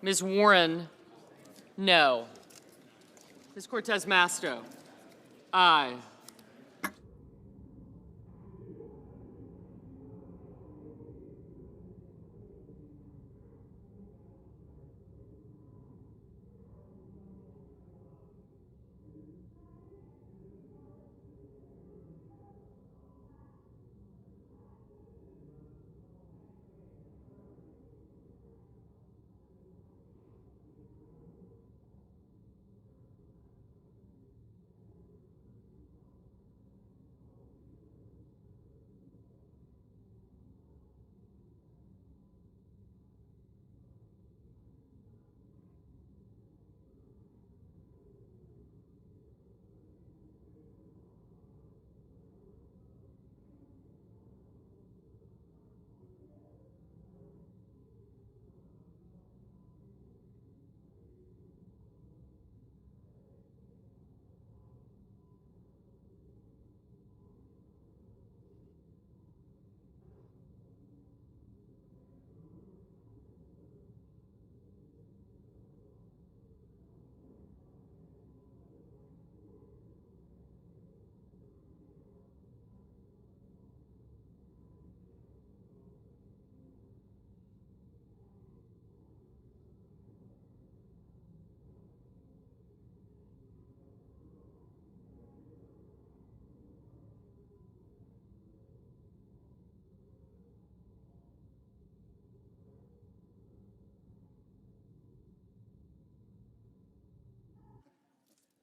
Ms. Warren? No. Ms. Cortez Masto? Aye.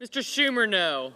Mr. Schumer, no.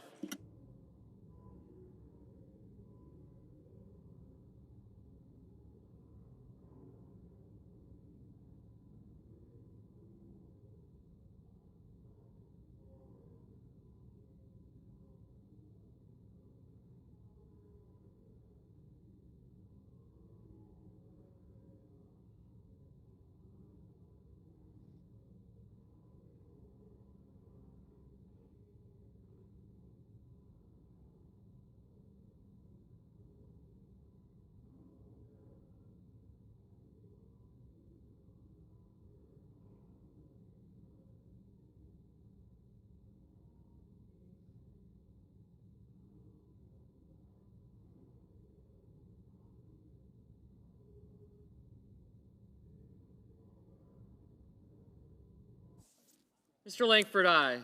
Mr. Langford, aye.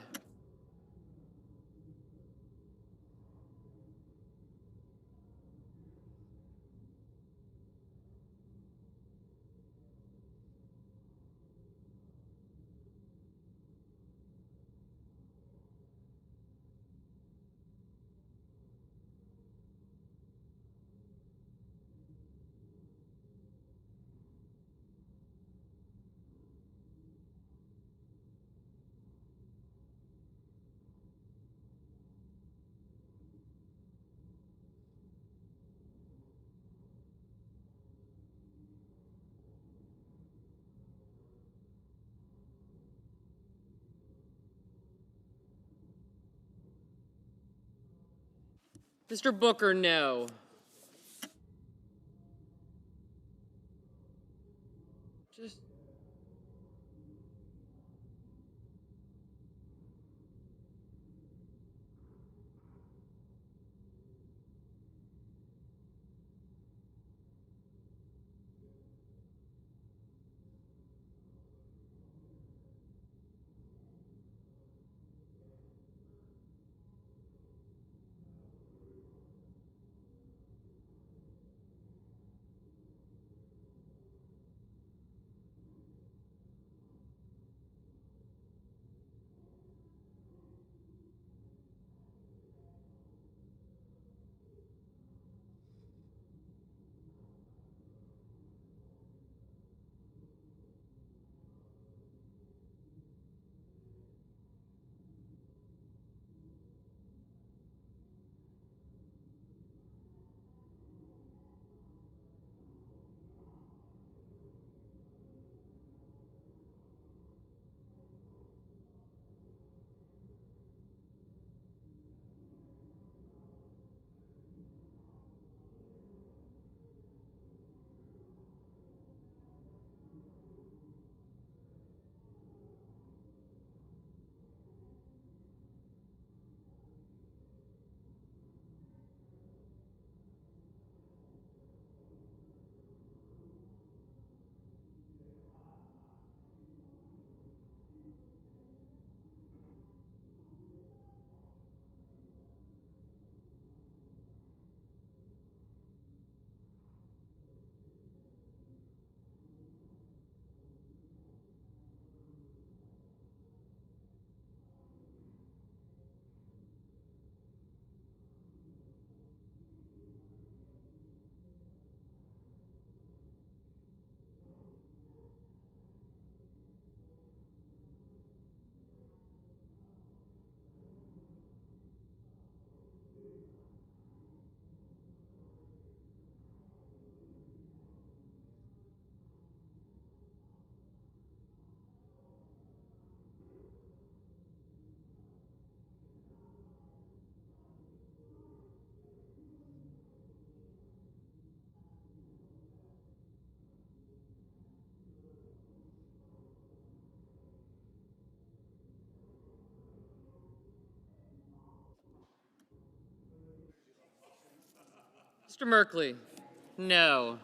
Mr. Booker, no. Just Mr. Merkley? No.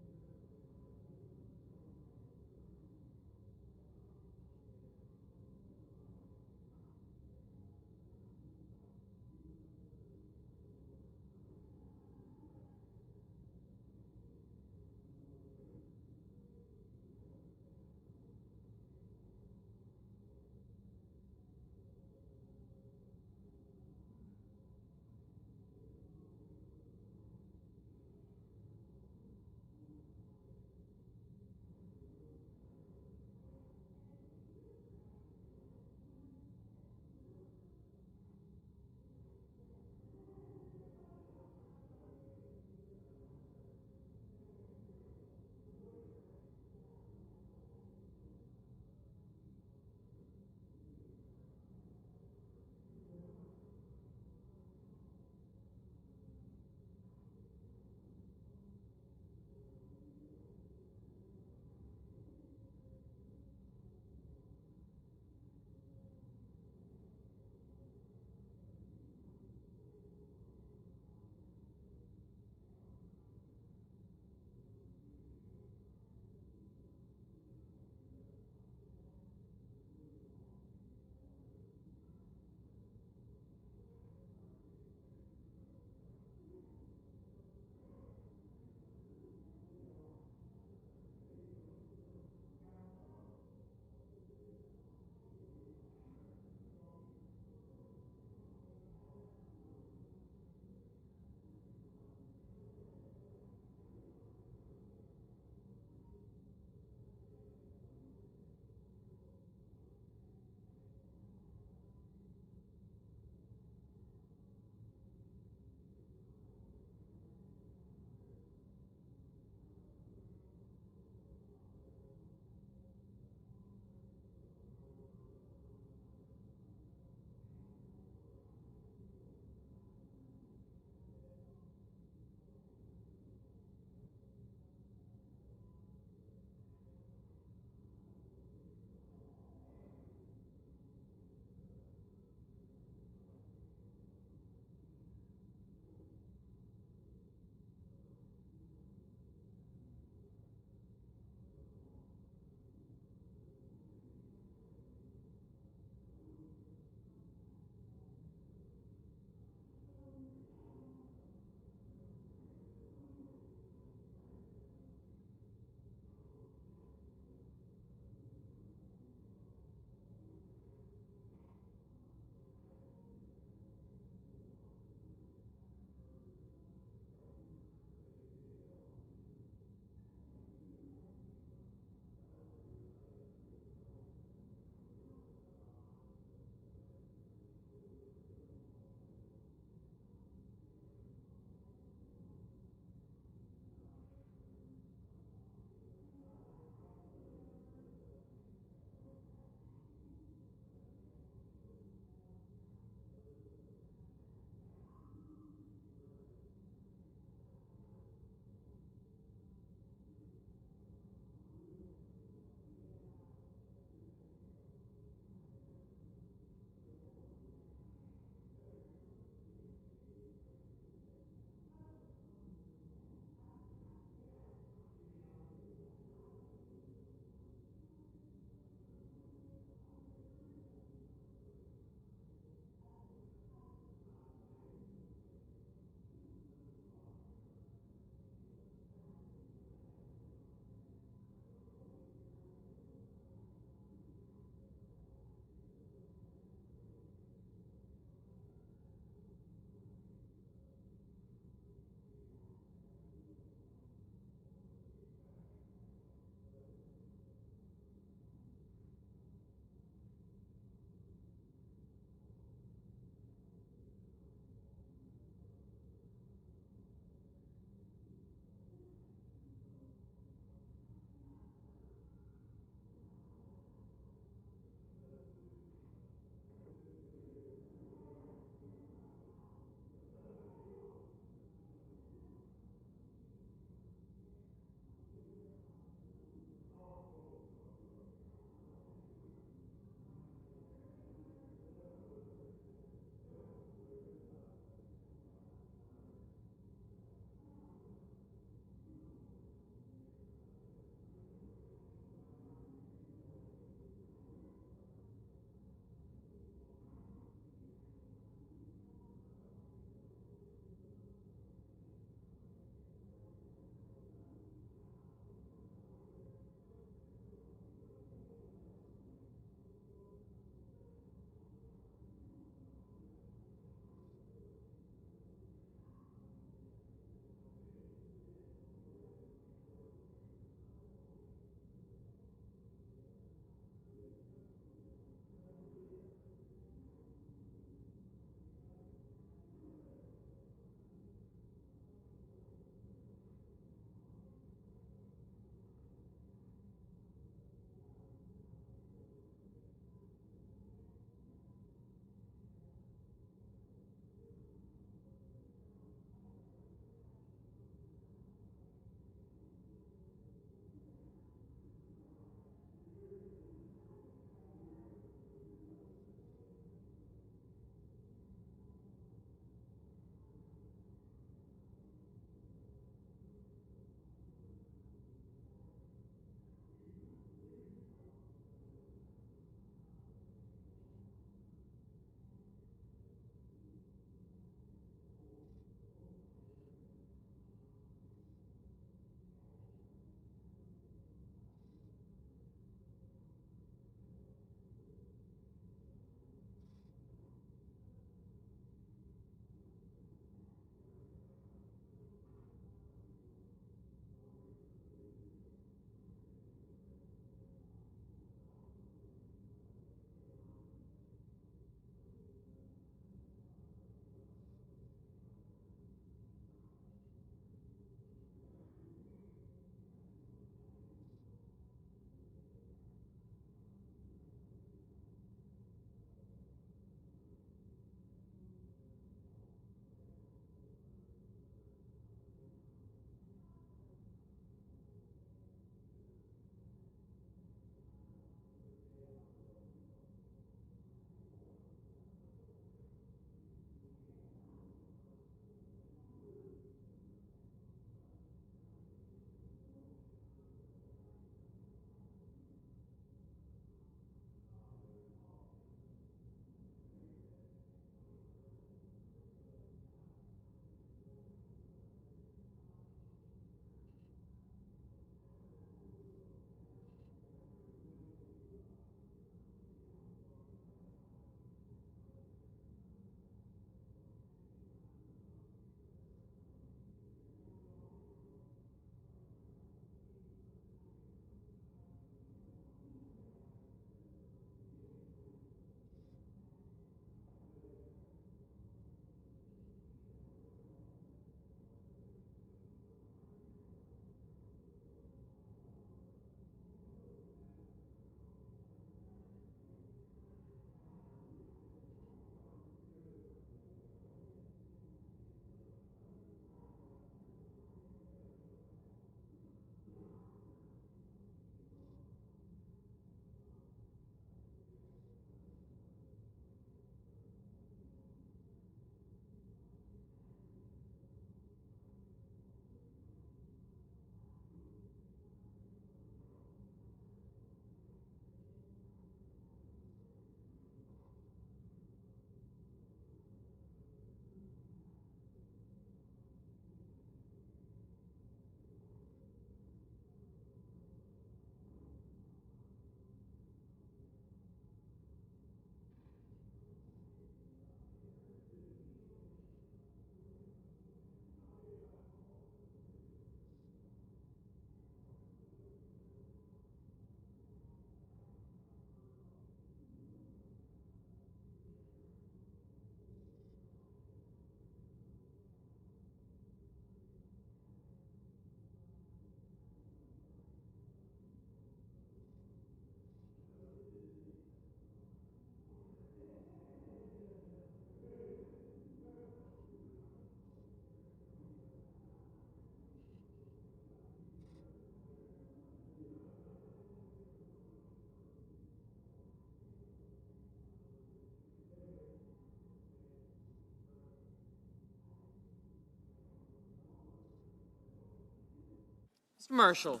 Mr. Marshall?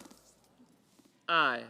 Aye.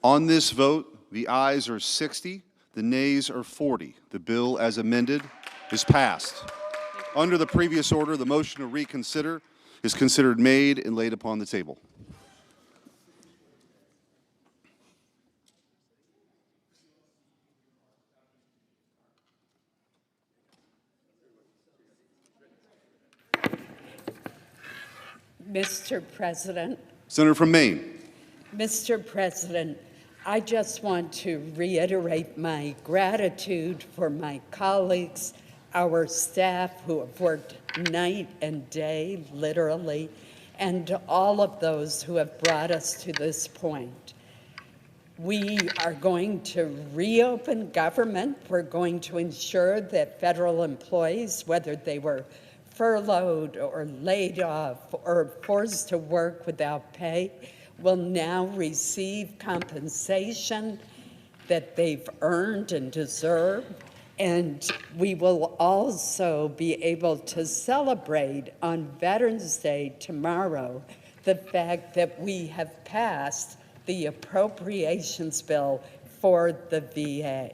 On this vote, the ayes are 60, the nays are 40. The bill as amended is passed. Under the previous order, the motion to reconsider is considered made and laid upon the table. Mr. President. Senator from Maine. Mr. President, I just want to reiterate my gratitude for my colleagues, our staff who have worked night and day, literally, and all of those who have brought us to this point. We are going to reopen government. We're going to ensure that federal employees, whether they were furloughed or laid off or forced to work without pay, will now receive compensation that they've earned and deserve. And we will also be able to celebrate on Veterans Day tomorrow the fact that we have passed the appropriations bill for the VA.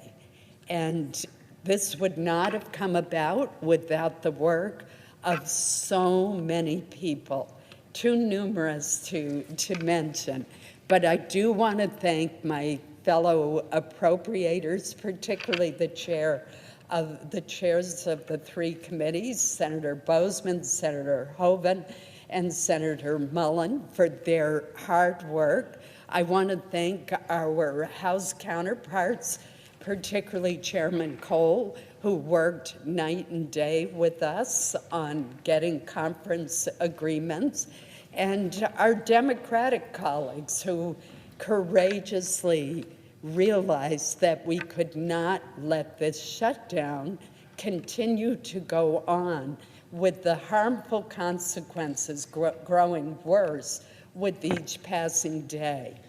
And this would not have come about without the work of so many people, too numerous to mention. But I do want to thank my fellow appropriators, particularly the chairs of the three committees, Senator Bozeman, Senator Hoeven, and Senator Mullen, for their hard work. I want to thank our House counterparts, particularly Chairman Cole, who worked night and day with us on getting conference agreements, and our Democratic colleagues who courageously realized that we could not let this shutdown continue to go on with the harmful consequences growing worse with each passing day.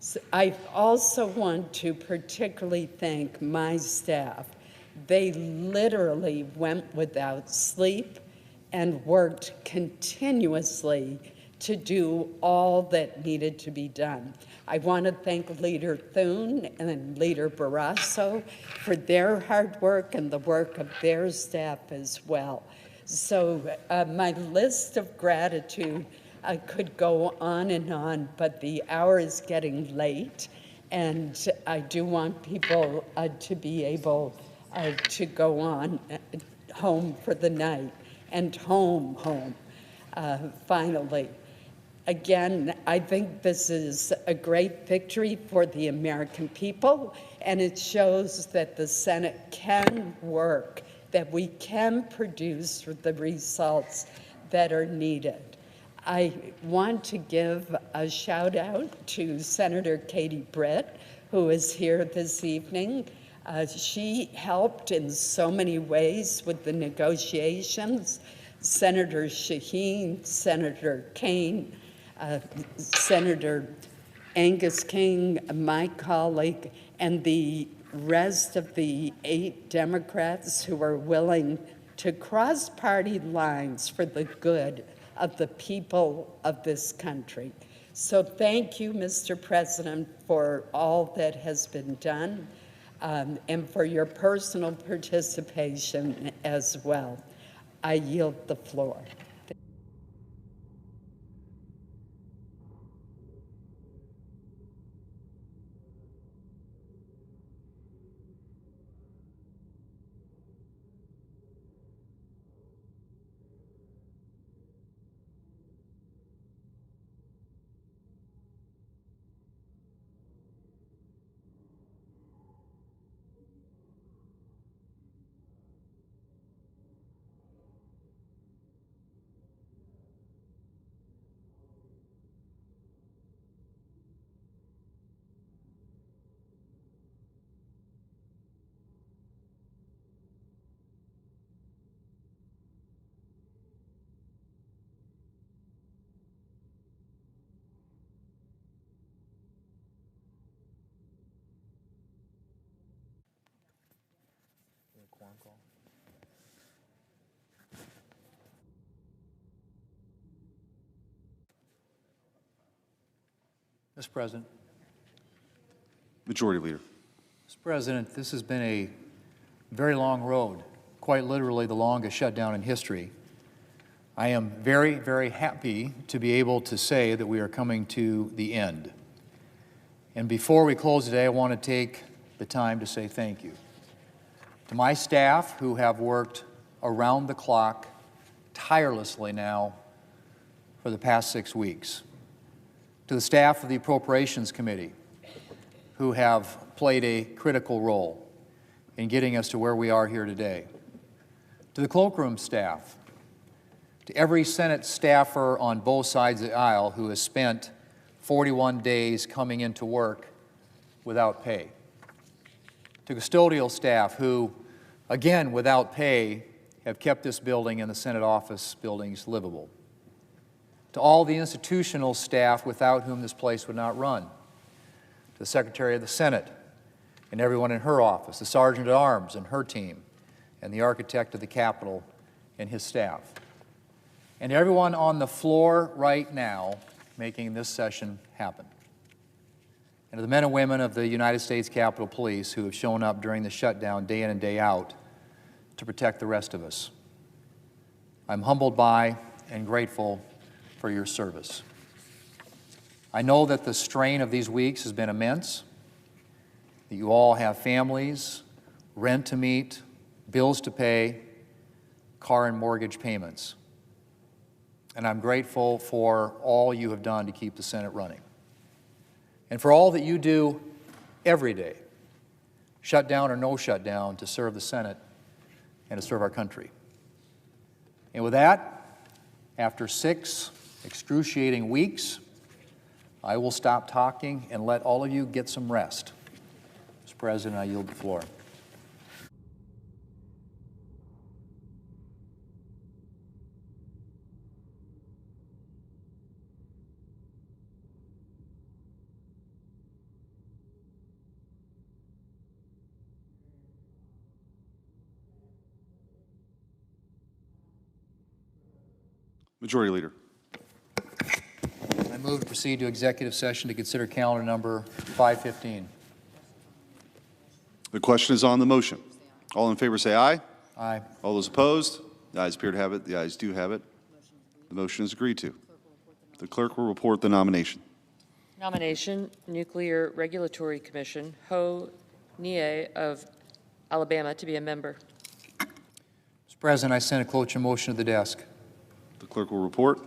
So I also want to particularly thank my staff. They literally went without sleep and worked continuously to do all that needed to be done. I want to thank Leader Thune and Leader Barrasso for their hard work and the work of their staff as well. So my list of gratitude could go on, but the hour is getting late, and I do want people to be able to go on home for the night and home, finally. Again, I think this is a great victory for the American people, and it shows that the Senate can work, that we can produce the results that are needed. I want to give a shout out to Senator Katie Britt, who is here this evening. She helped in so many ways with the negotiations. Senator Shaheen, Senator Kaine, Senator Angus King, my colleague, and the rest of the 8 Democrats who are willing to cross party lines for the good of the people of this country. So thank you, Mr. President, for all that has been done and for your personal participation as well. I yield the floor. Mr. President. Majority Leader. Mr. President, this has been a very long road, quite literally the longest shutdown in history. I am very, very happy to be able to say that we are coming to the end. And before we close today, I want to take the time to say thank you to my staff who have worked around the clock tirelessly now for the past 6 weeks, to the staff of the Appropriations Committee who have played a critical role in getting us to where we are here today, to the cloakroom staff, to every Senate staffer on both sides of the aisle who has spent 41 days coming into work without pay, to custodial staff who, again, without pay, have kept this building and the Senate office buildings livable, to all the institutional staff without whom this place would not run, to the Secretary of the Senate and everyone in her office, the Sergeant at Arms and her team, and the Architect of the Capitol and his staff, and everyone on the floor right now making this session happen, and to the men and women of the United States Capitol Police who have shown up during the shutdown day in and day out to protect the rest of us. I'm humbled by and grateful for your service. I know that the strain of these weeks has been immense, that you all have families, rent to meet, bills to pay, car and mortgage payments. And I'm grateful for all you have done to keep the Senate running, and for all that you do every day, shutdown or no shutdown, to serve the Senate and to serve our country. And with that, after 6 excruciating weeks, I will stop talking and let all of you get some rest. Mr. President, I yield the floor. Majority Leader. I move to proceed to executive session to consider calendar number 515. The question is on the motion. All in favor say aye. Aye. All those opposed? The ayes appear to have it. The ayes do have it. The motion is agreed to. The clerk will report the nomination. Nomination, Nuclear Regulatory Commission, Ho Nie of Alabama to be a member. Mr. President, I send a cloture motion to the desk. The clerk will report.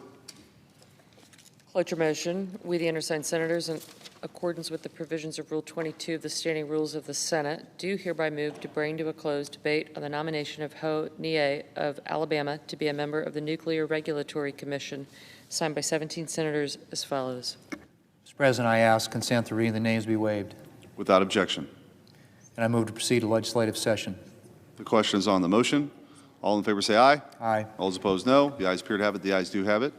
Cloture motion. We, the undersigned senators, in accordance with the provisions of Rule 22 of the Standing Rules of the Senate, do hereby move to bring to a close debate on the nomination of Ho Nie of Alabama to be a member of the Nuclear Regulatory Commission, signed by 17 senators as follows. Mr. President, I ask consent to reading the names be waived. Without objection. And I move to proceed to legislative session. The question is on the motion. All in favor say aye. Aye. All those opposed, no. The ayes appear to have it. The ayes do have it.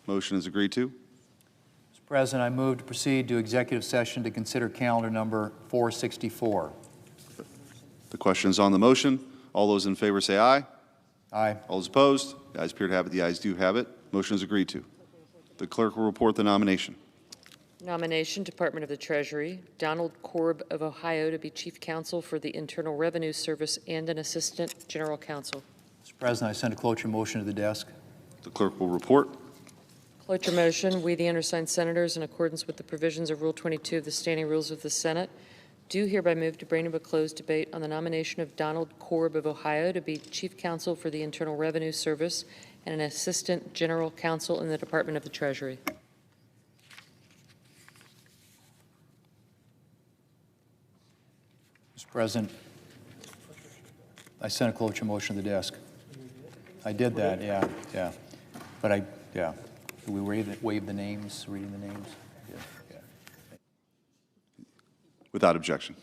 Motion is agreed to. Mr. President, I move to proceed to executive session to consider calendar number 464. The question is on the motion. All those in favor say aye. Aye. All those opposed, the ayes appear to have it. The ayes do have it. Motion is agreed to. The clerk will report the nomination. Nomination, Department of the Treasury, Donald Korb of Ohio to be Chief Counsel for the Internal Revenue Service and an Assistant General Counsel. Mr. President, I send a cloture motion to the desk. The clerk will report. Cloture motion. We, the undersigned senators, in accordance with the provisions of Rule 22 of the Standing Rules of the Senate, do hereby move to bring to a closed debate on the nomination of Donald Korb of Ohio to be Chief Counsel for the Internal Revenue Service and an Assistant General Counsel in the Department of the Treasury. Mr. President, I sent a cloture motion to the desk. I did that, yeah. But yeah. Do we waive the names, reading the names? Yeah. Without objection.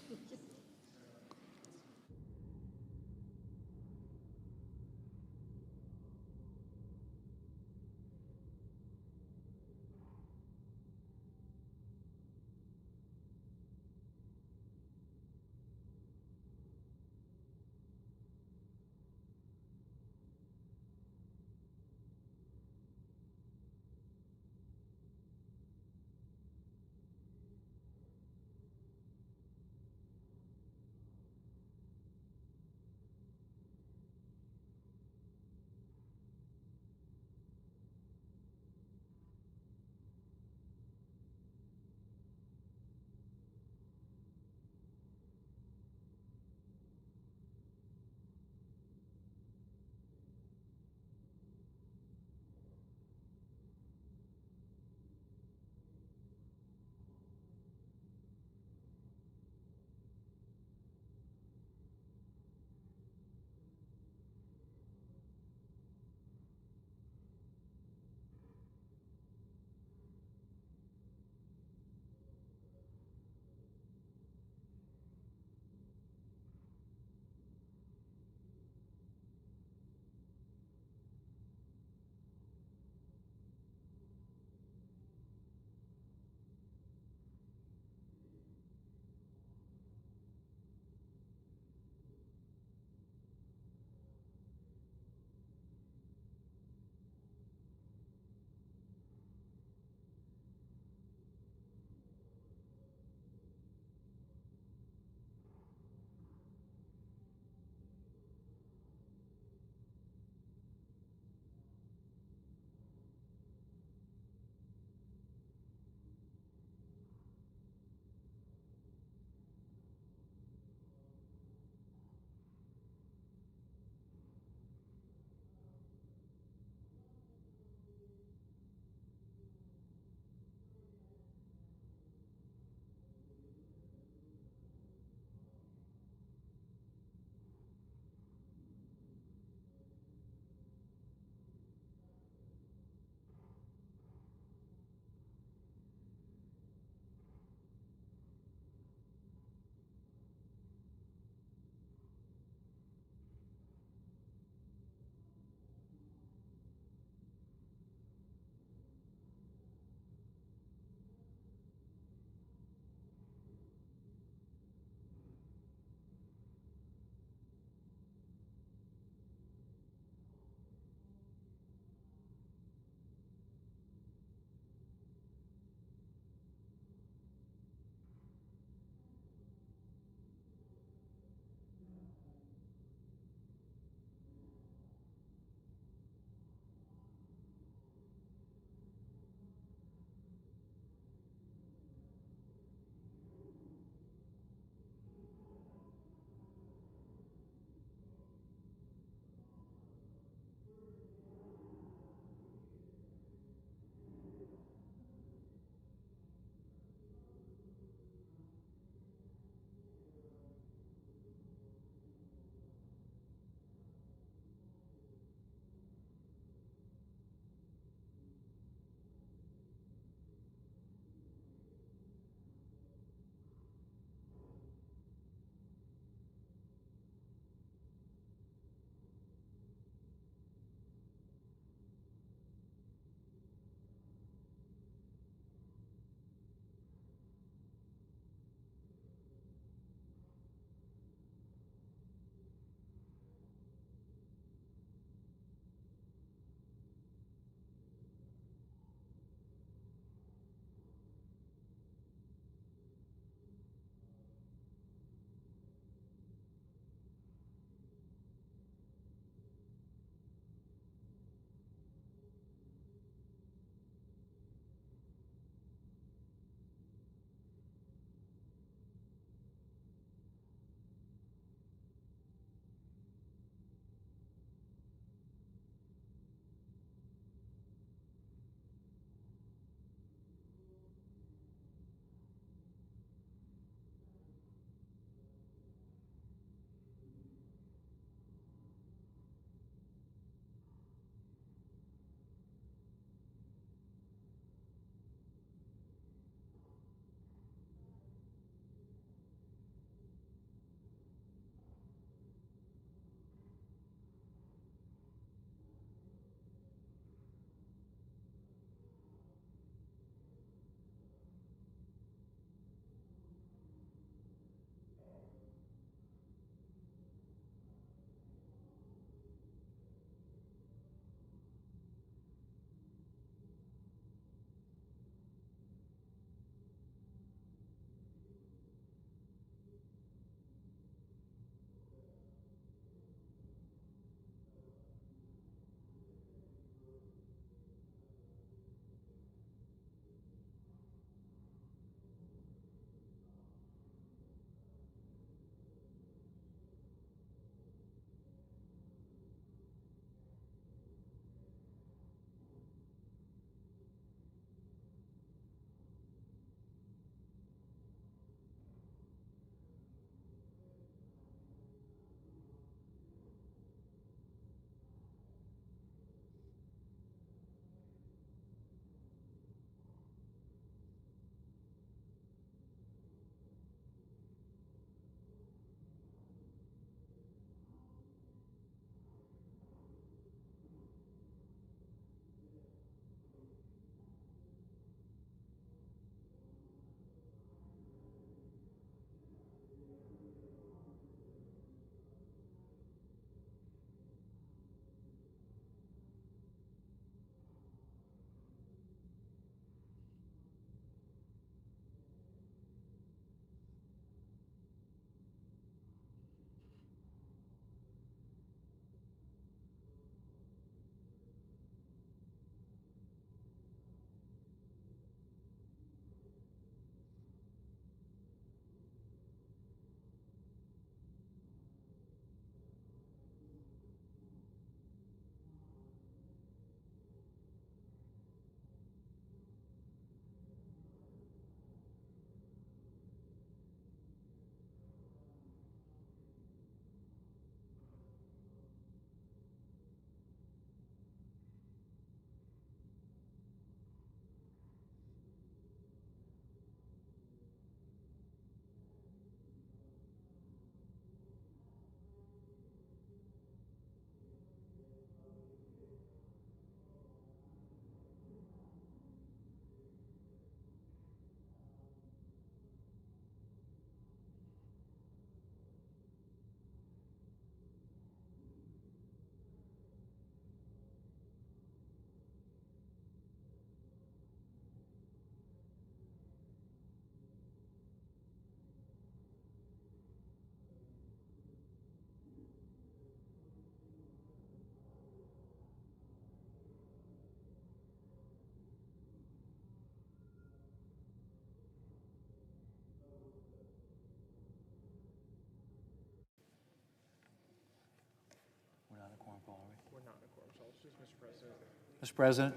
Mr. President.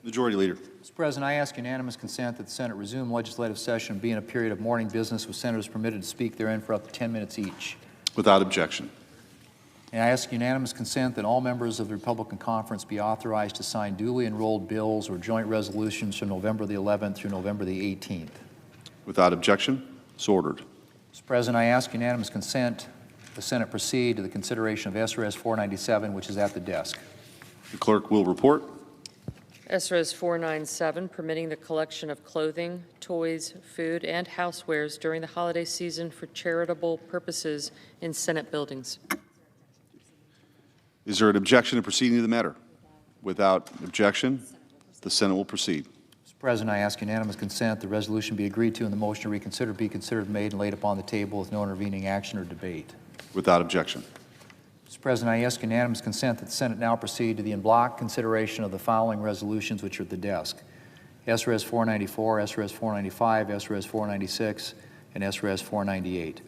Majority Leader. Mr. President, I ask unanimous consent that the Senate resume legislative session and be in a period of morning business with senators permitted to speak therein for up to 10 minutes each. Without objection. And I ask unanimous consent that all members of the Republican Conference be authorized to sign duly enrolled bills or joint resolutions from November the 11th through November the 18th. Without objection, so ordered. Mr. President, I ask unanimous consent the Senate proceed to the consideration of SRS 497, which is at the desk. The clerk will report. SRS 497, permitting the collection of clothing, toys, food, and housewares during the holiday season for charitable purposes in Senate buildings. Is there an objection to proceeding to the matter? Without objection, the Senate will proceed. Mr. President, I ask unanimous consent the resolution be agreed to and the motion to reconsider be considered made and laid upon the table with no intervening action or debate. Without objection. Mr. President, I ask unanimous consent that the Senate now proceed to the en bloc consideration of the following resolutions which are at the desk: SRS 494, SRS 495, SRS 496, and SRS 498.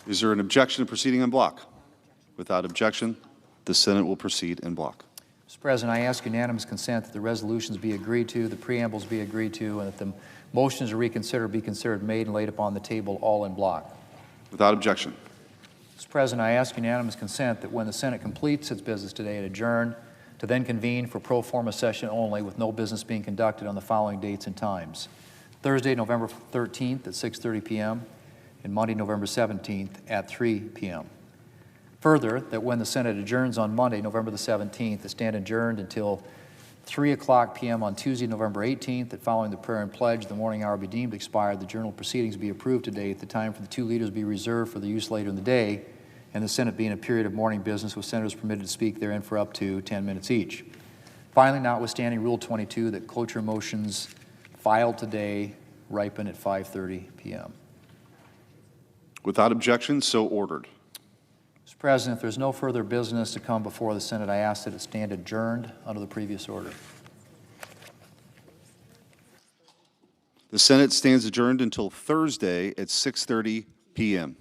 Is there an objection to proceeding en bloc? Without objection, the Senate will proceed en bloc. Mr. President, I ask unanimous consent that the resolutions be agreed to, the preambles be agreed to, and that the motions to reconsider be considered made and laid upon the table all en bloc. Without objection. Mr. President, I ask unanimous consent that when the Senate completes its business today and adjourn, to then convene for pro forma session only with no business being conducted on the following dates and times: Thursday, November 13th at 6:30 p.m. and Monday, November 17th at 3 p.m. Further, that when the Senate adjourns on Monday, November the 17th, to stand adjourned until 3 o'clock p.m. on Tuesday, November 18th, that following the prayer and pledge, the morning hour be deemed expired, the journal proceedings be approved today, at the time for the two leaders be reserved for the use later in the day, and the Senate be in a period of morning business with senators permitted to speak therein for up to 10 minutes each. Finally, notwithstanding Rule 22, that cloture motions filed today ripen at 5:30 p.m. Without objection, so ordered. Mr. President, if there's no further business to come before the Senate, I ask that it stand adjourned under the previous order. The Senate stands adjourned until Thursday at 6:30 p.m.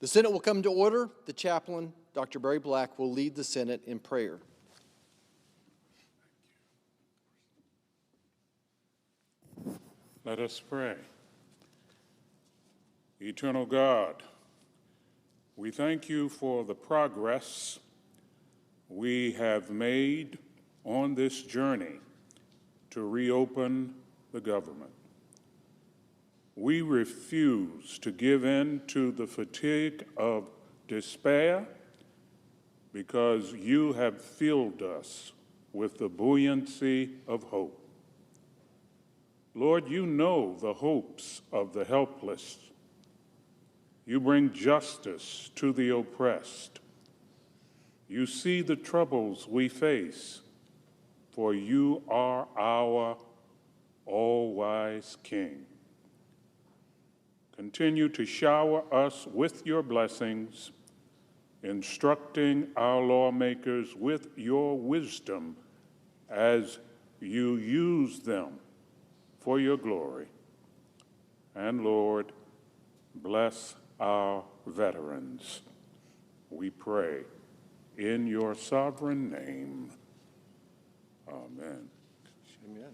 The Senate will come to order. The chaplain, Dr. Barry Black, will lead the Senate in prayer. Let us pray. Eternal God, we thank you for the progress we have made on this journey to reopen the government. We refuse to give in to the fatigue of despair because you have filled us with the buoyancy of hope. Lord, you know the hopes of the helpless. You bring justice to the oppressed. You see the troubles we face, for you are our all-wise King. Continue to shower us with your blessings, instructing our lawmakers with your wisdom as you use them for your glory. And Lord, bless our veterans. We pray in your sovereign name. Amen. Amen.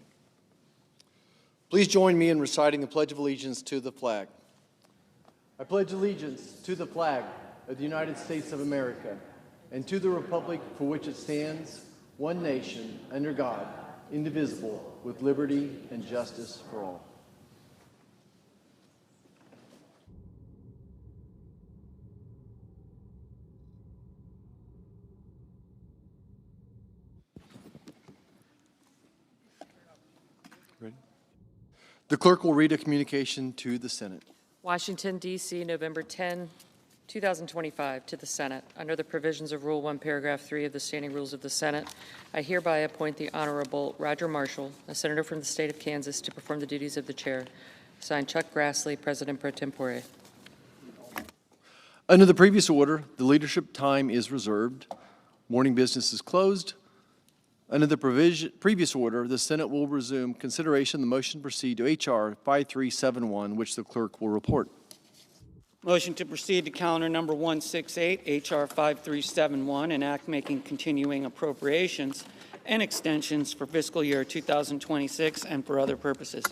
Please join me in reciting the Pledge of Allegiance to the flag. I pledge allegiance to the flag of the United States of America and to the republic for which it stands, one nation, under God, indivisible, with liberty and justice for all. Ready? The clerk will read a communication to the Senate. Washington, D.C., November 10, 2025, to the Senate. Under the provisions of Rule 1, Paragraph 3 of the Standing Rules of the Senate, I hereby appoint the Honorable Roger Marshall, a senator from the state of Kansas, to perform the duties of the chair. Signed, Chuck Grassley, President pro tempore. Under the previous order, the leadership time is reserved. Morning business is closed. Under the previous order, the Senate will resume consideration of the motion to proceed to H.R. 5371, which the clerk will report. Motion to proceed to calendar number 168, H.R. 5371, an act making continuing appropriations and extensions for fiscal year 2026 and for other purposes.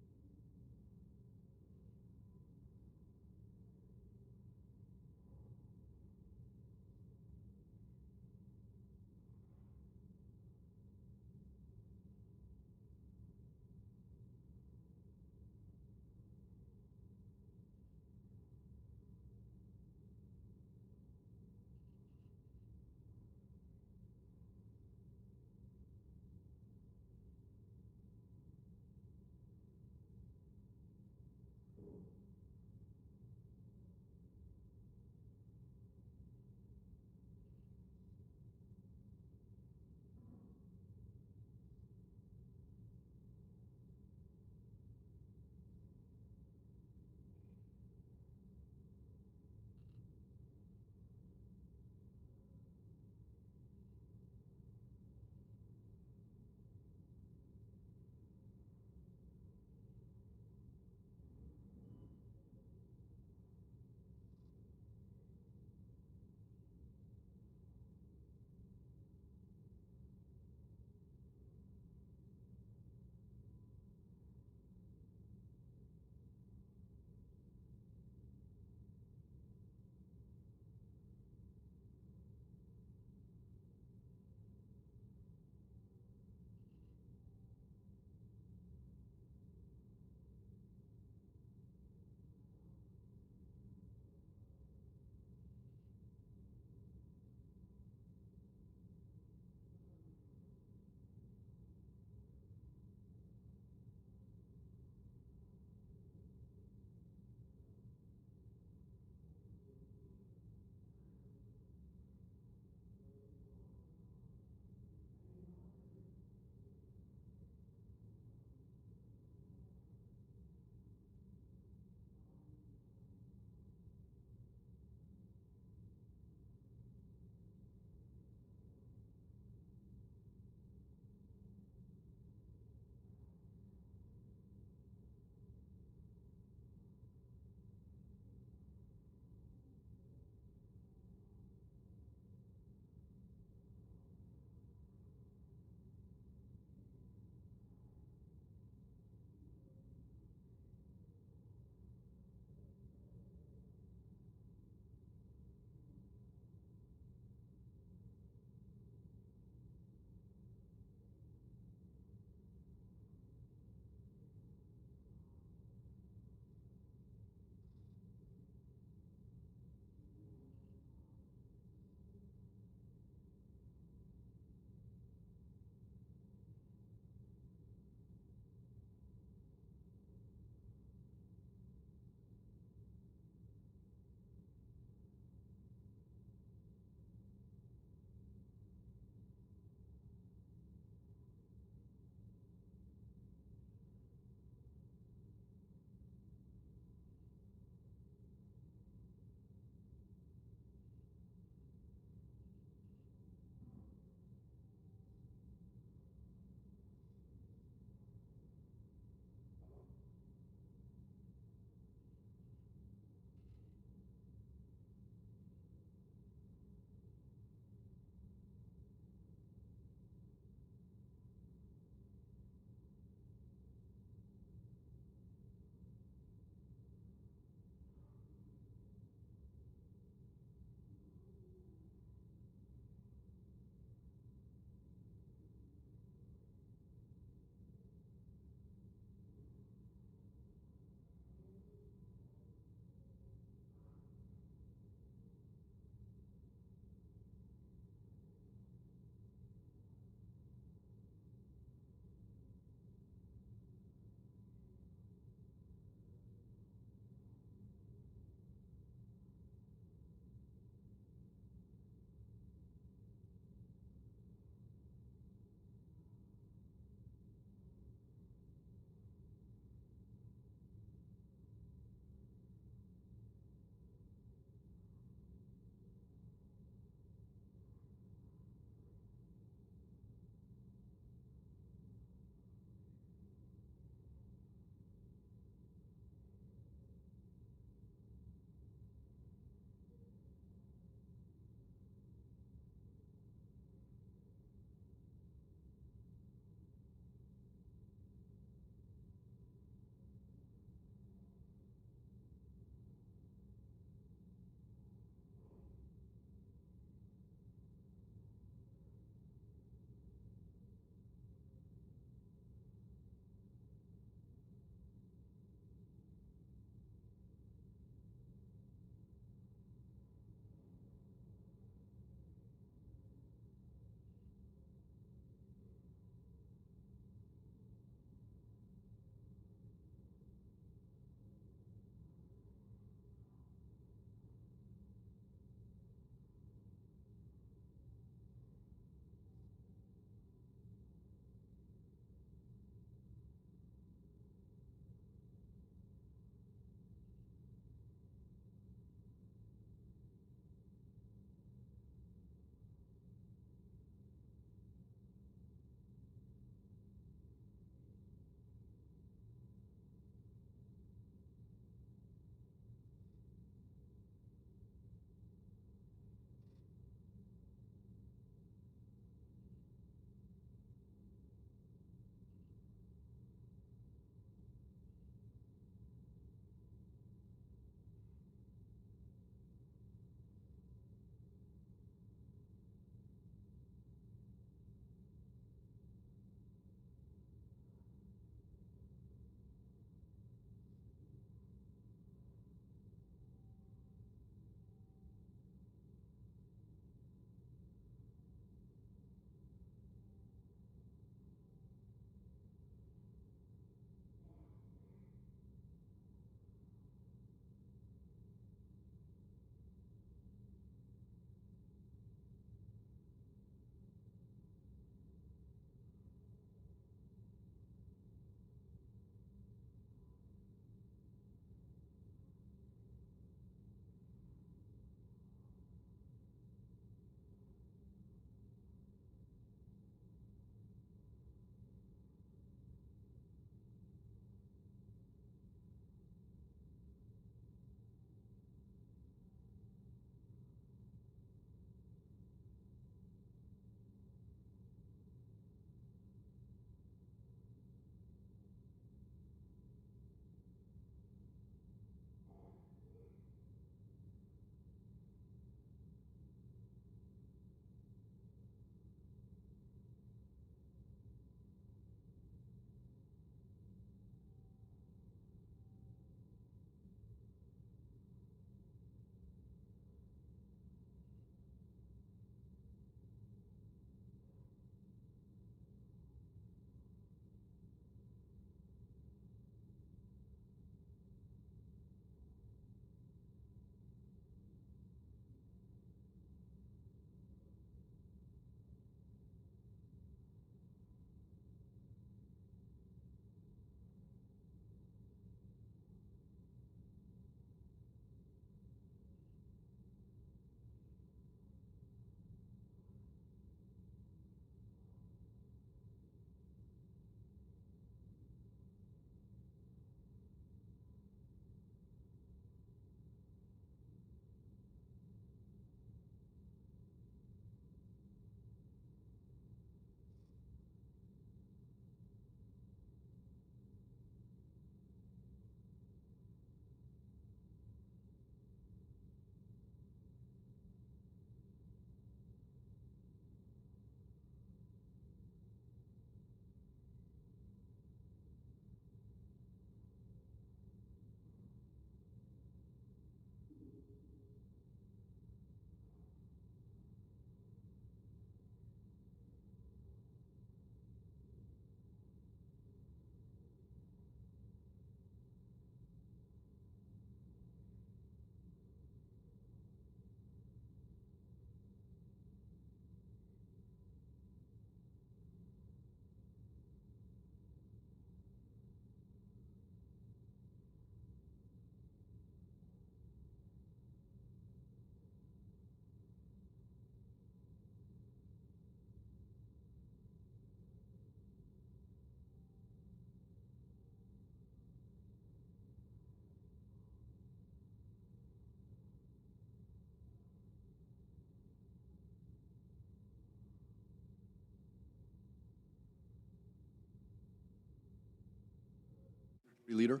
Leader?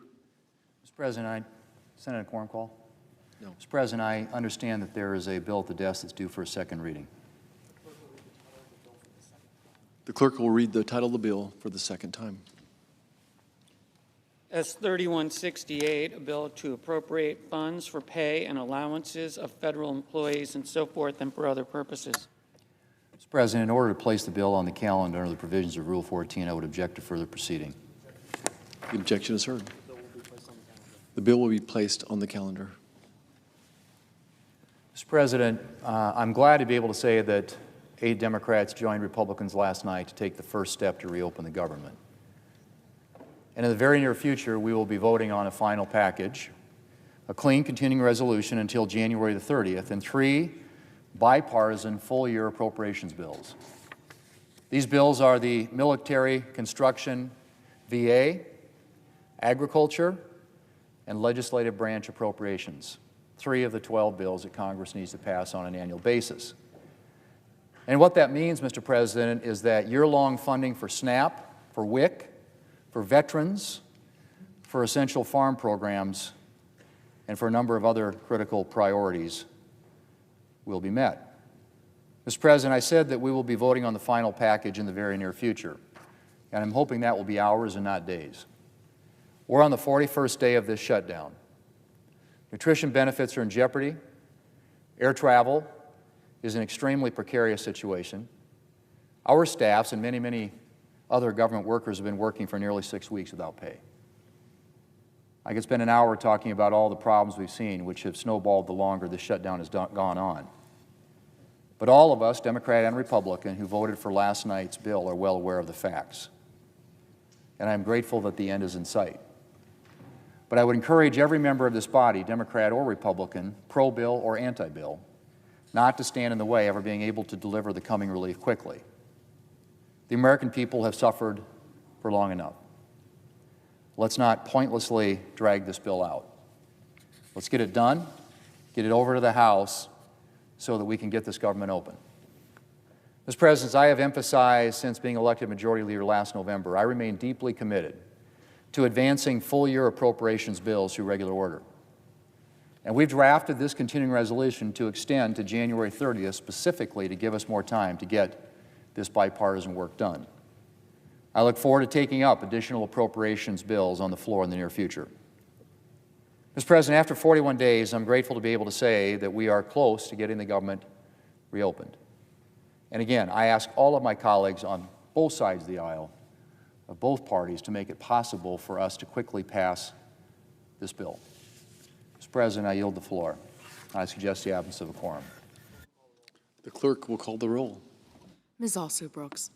Mr. President, Senate quorum call? No. Mr. President, I understand that there is a bill at the desk that's due for a second reading. The clerk will read the title of the bill for the second time. S 3168, a bill to appropriate funds for pay and allowances of federal employees and so forth and for other purposes. Mr. President, in order to place the bill on the calendar under the provisions of Rule 14, I would object to further proceeding. The objection is heard. The bill will be placed on the calendar. Mr. President, I'm glad to be able to say that 8 Democrats joined Republicans last night to take the first step to reopen the government. And in the very near future, we will be voting on a final package, a clean continuing resolution until January the 30th, and 3 bipartisan full-year appropriations bills. These bills are the military, construction, VA, agriculture, and legislative branch appropriations, 3 of the 12 bills that Congress needs to pass on an annual basis. And what that means, Mr. President, is that year-long funding for SNAP, for WIC, for veterans, for essential farm programs, and for a number of other critical priorities will be met. Mr. President, I said that we will be voting on the final package in the very near future, and I'm hoping that will be hours and not days. We're on the 41st day of this shutdown. Nutrition benefits are in jeopardy. Air travel is an extremely precarious situation. Our staffs and many, many other government workers have been working for nearly 6 weeks without pay. I could spend an hour talking about all the problems we've seen, which have snowballed the longer this shutdown has gone on. But all of us, Democrat and Republican, who voted for last night's bill are well aware of the facts. And I'm grateful that the end is in sight. But I would encourage every member of this body, Democrat or Republican, pro-bill or anti-bill, not to stand in the way of our being able to deliver the coming relief quickly. The American people have suffered for long enough. Let's not pointlessly drag this bill out. Let's get it done, get it over to the House so that we can get this government open. Mr. President, as I have emphasized since being elected Majority Leader last November, I remain deeply committed to advancing full-year appropriations bills through regular order. And we've drafted this continuing resolution to extend to January 30th specifically to give us more time to get this bipartisan work done. I look forward to taking up additional appropriations bills on the floor in the near future. Mr. President, after 41 days, I'm grateful to be able to say that we are close to getting the government reopened. And again, I ask all of my colleagues on both sides of the aisle, of both parties, to make it possible for us to quickly pass this bill. Mr. President, I yield the floor. I suggest the absence of a quorum. The clerk will call the roll. Ms. Alsoo-Brooks.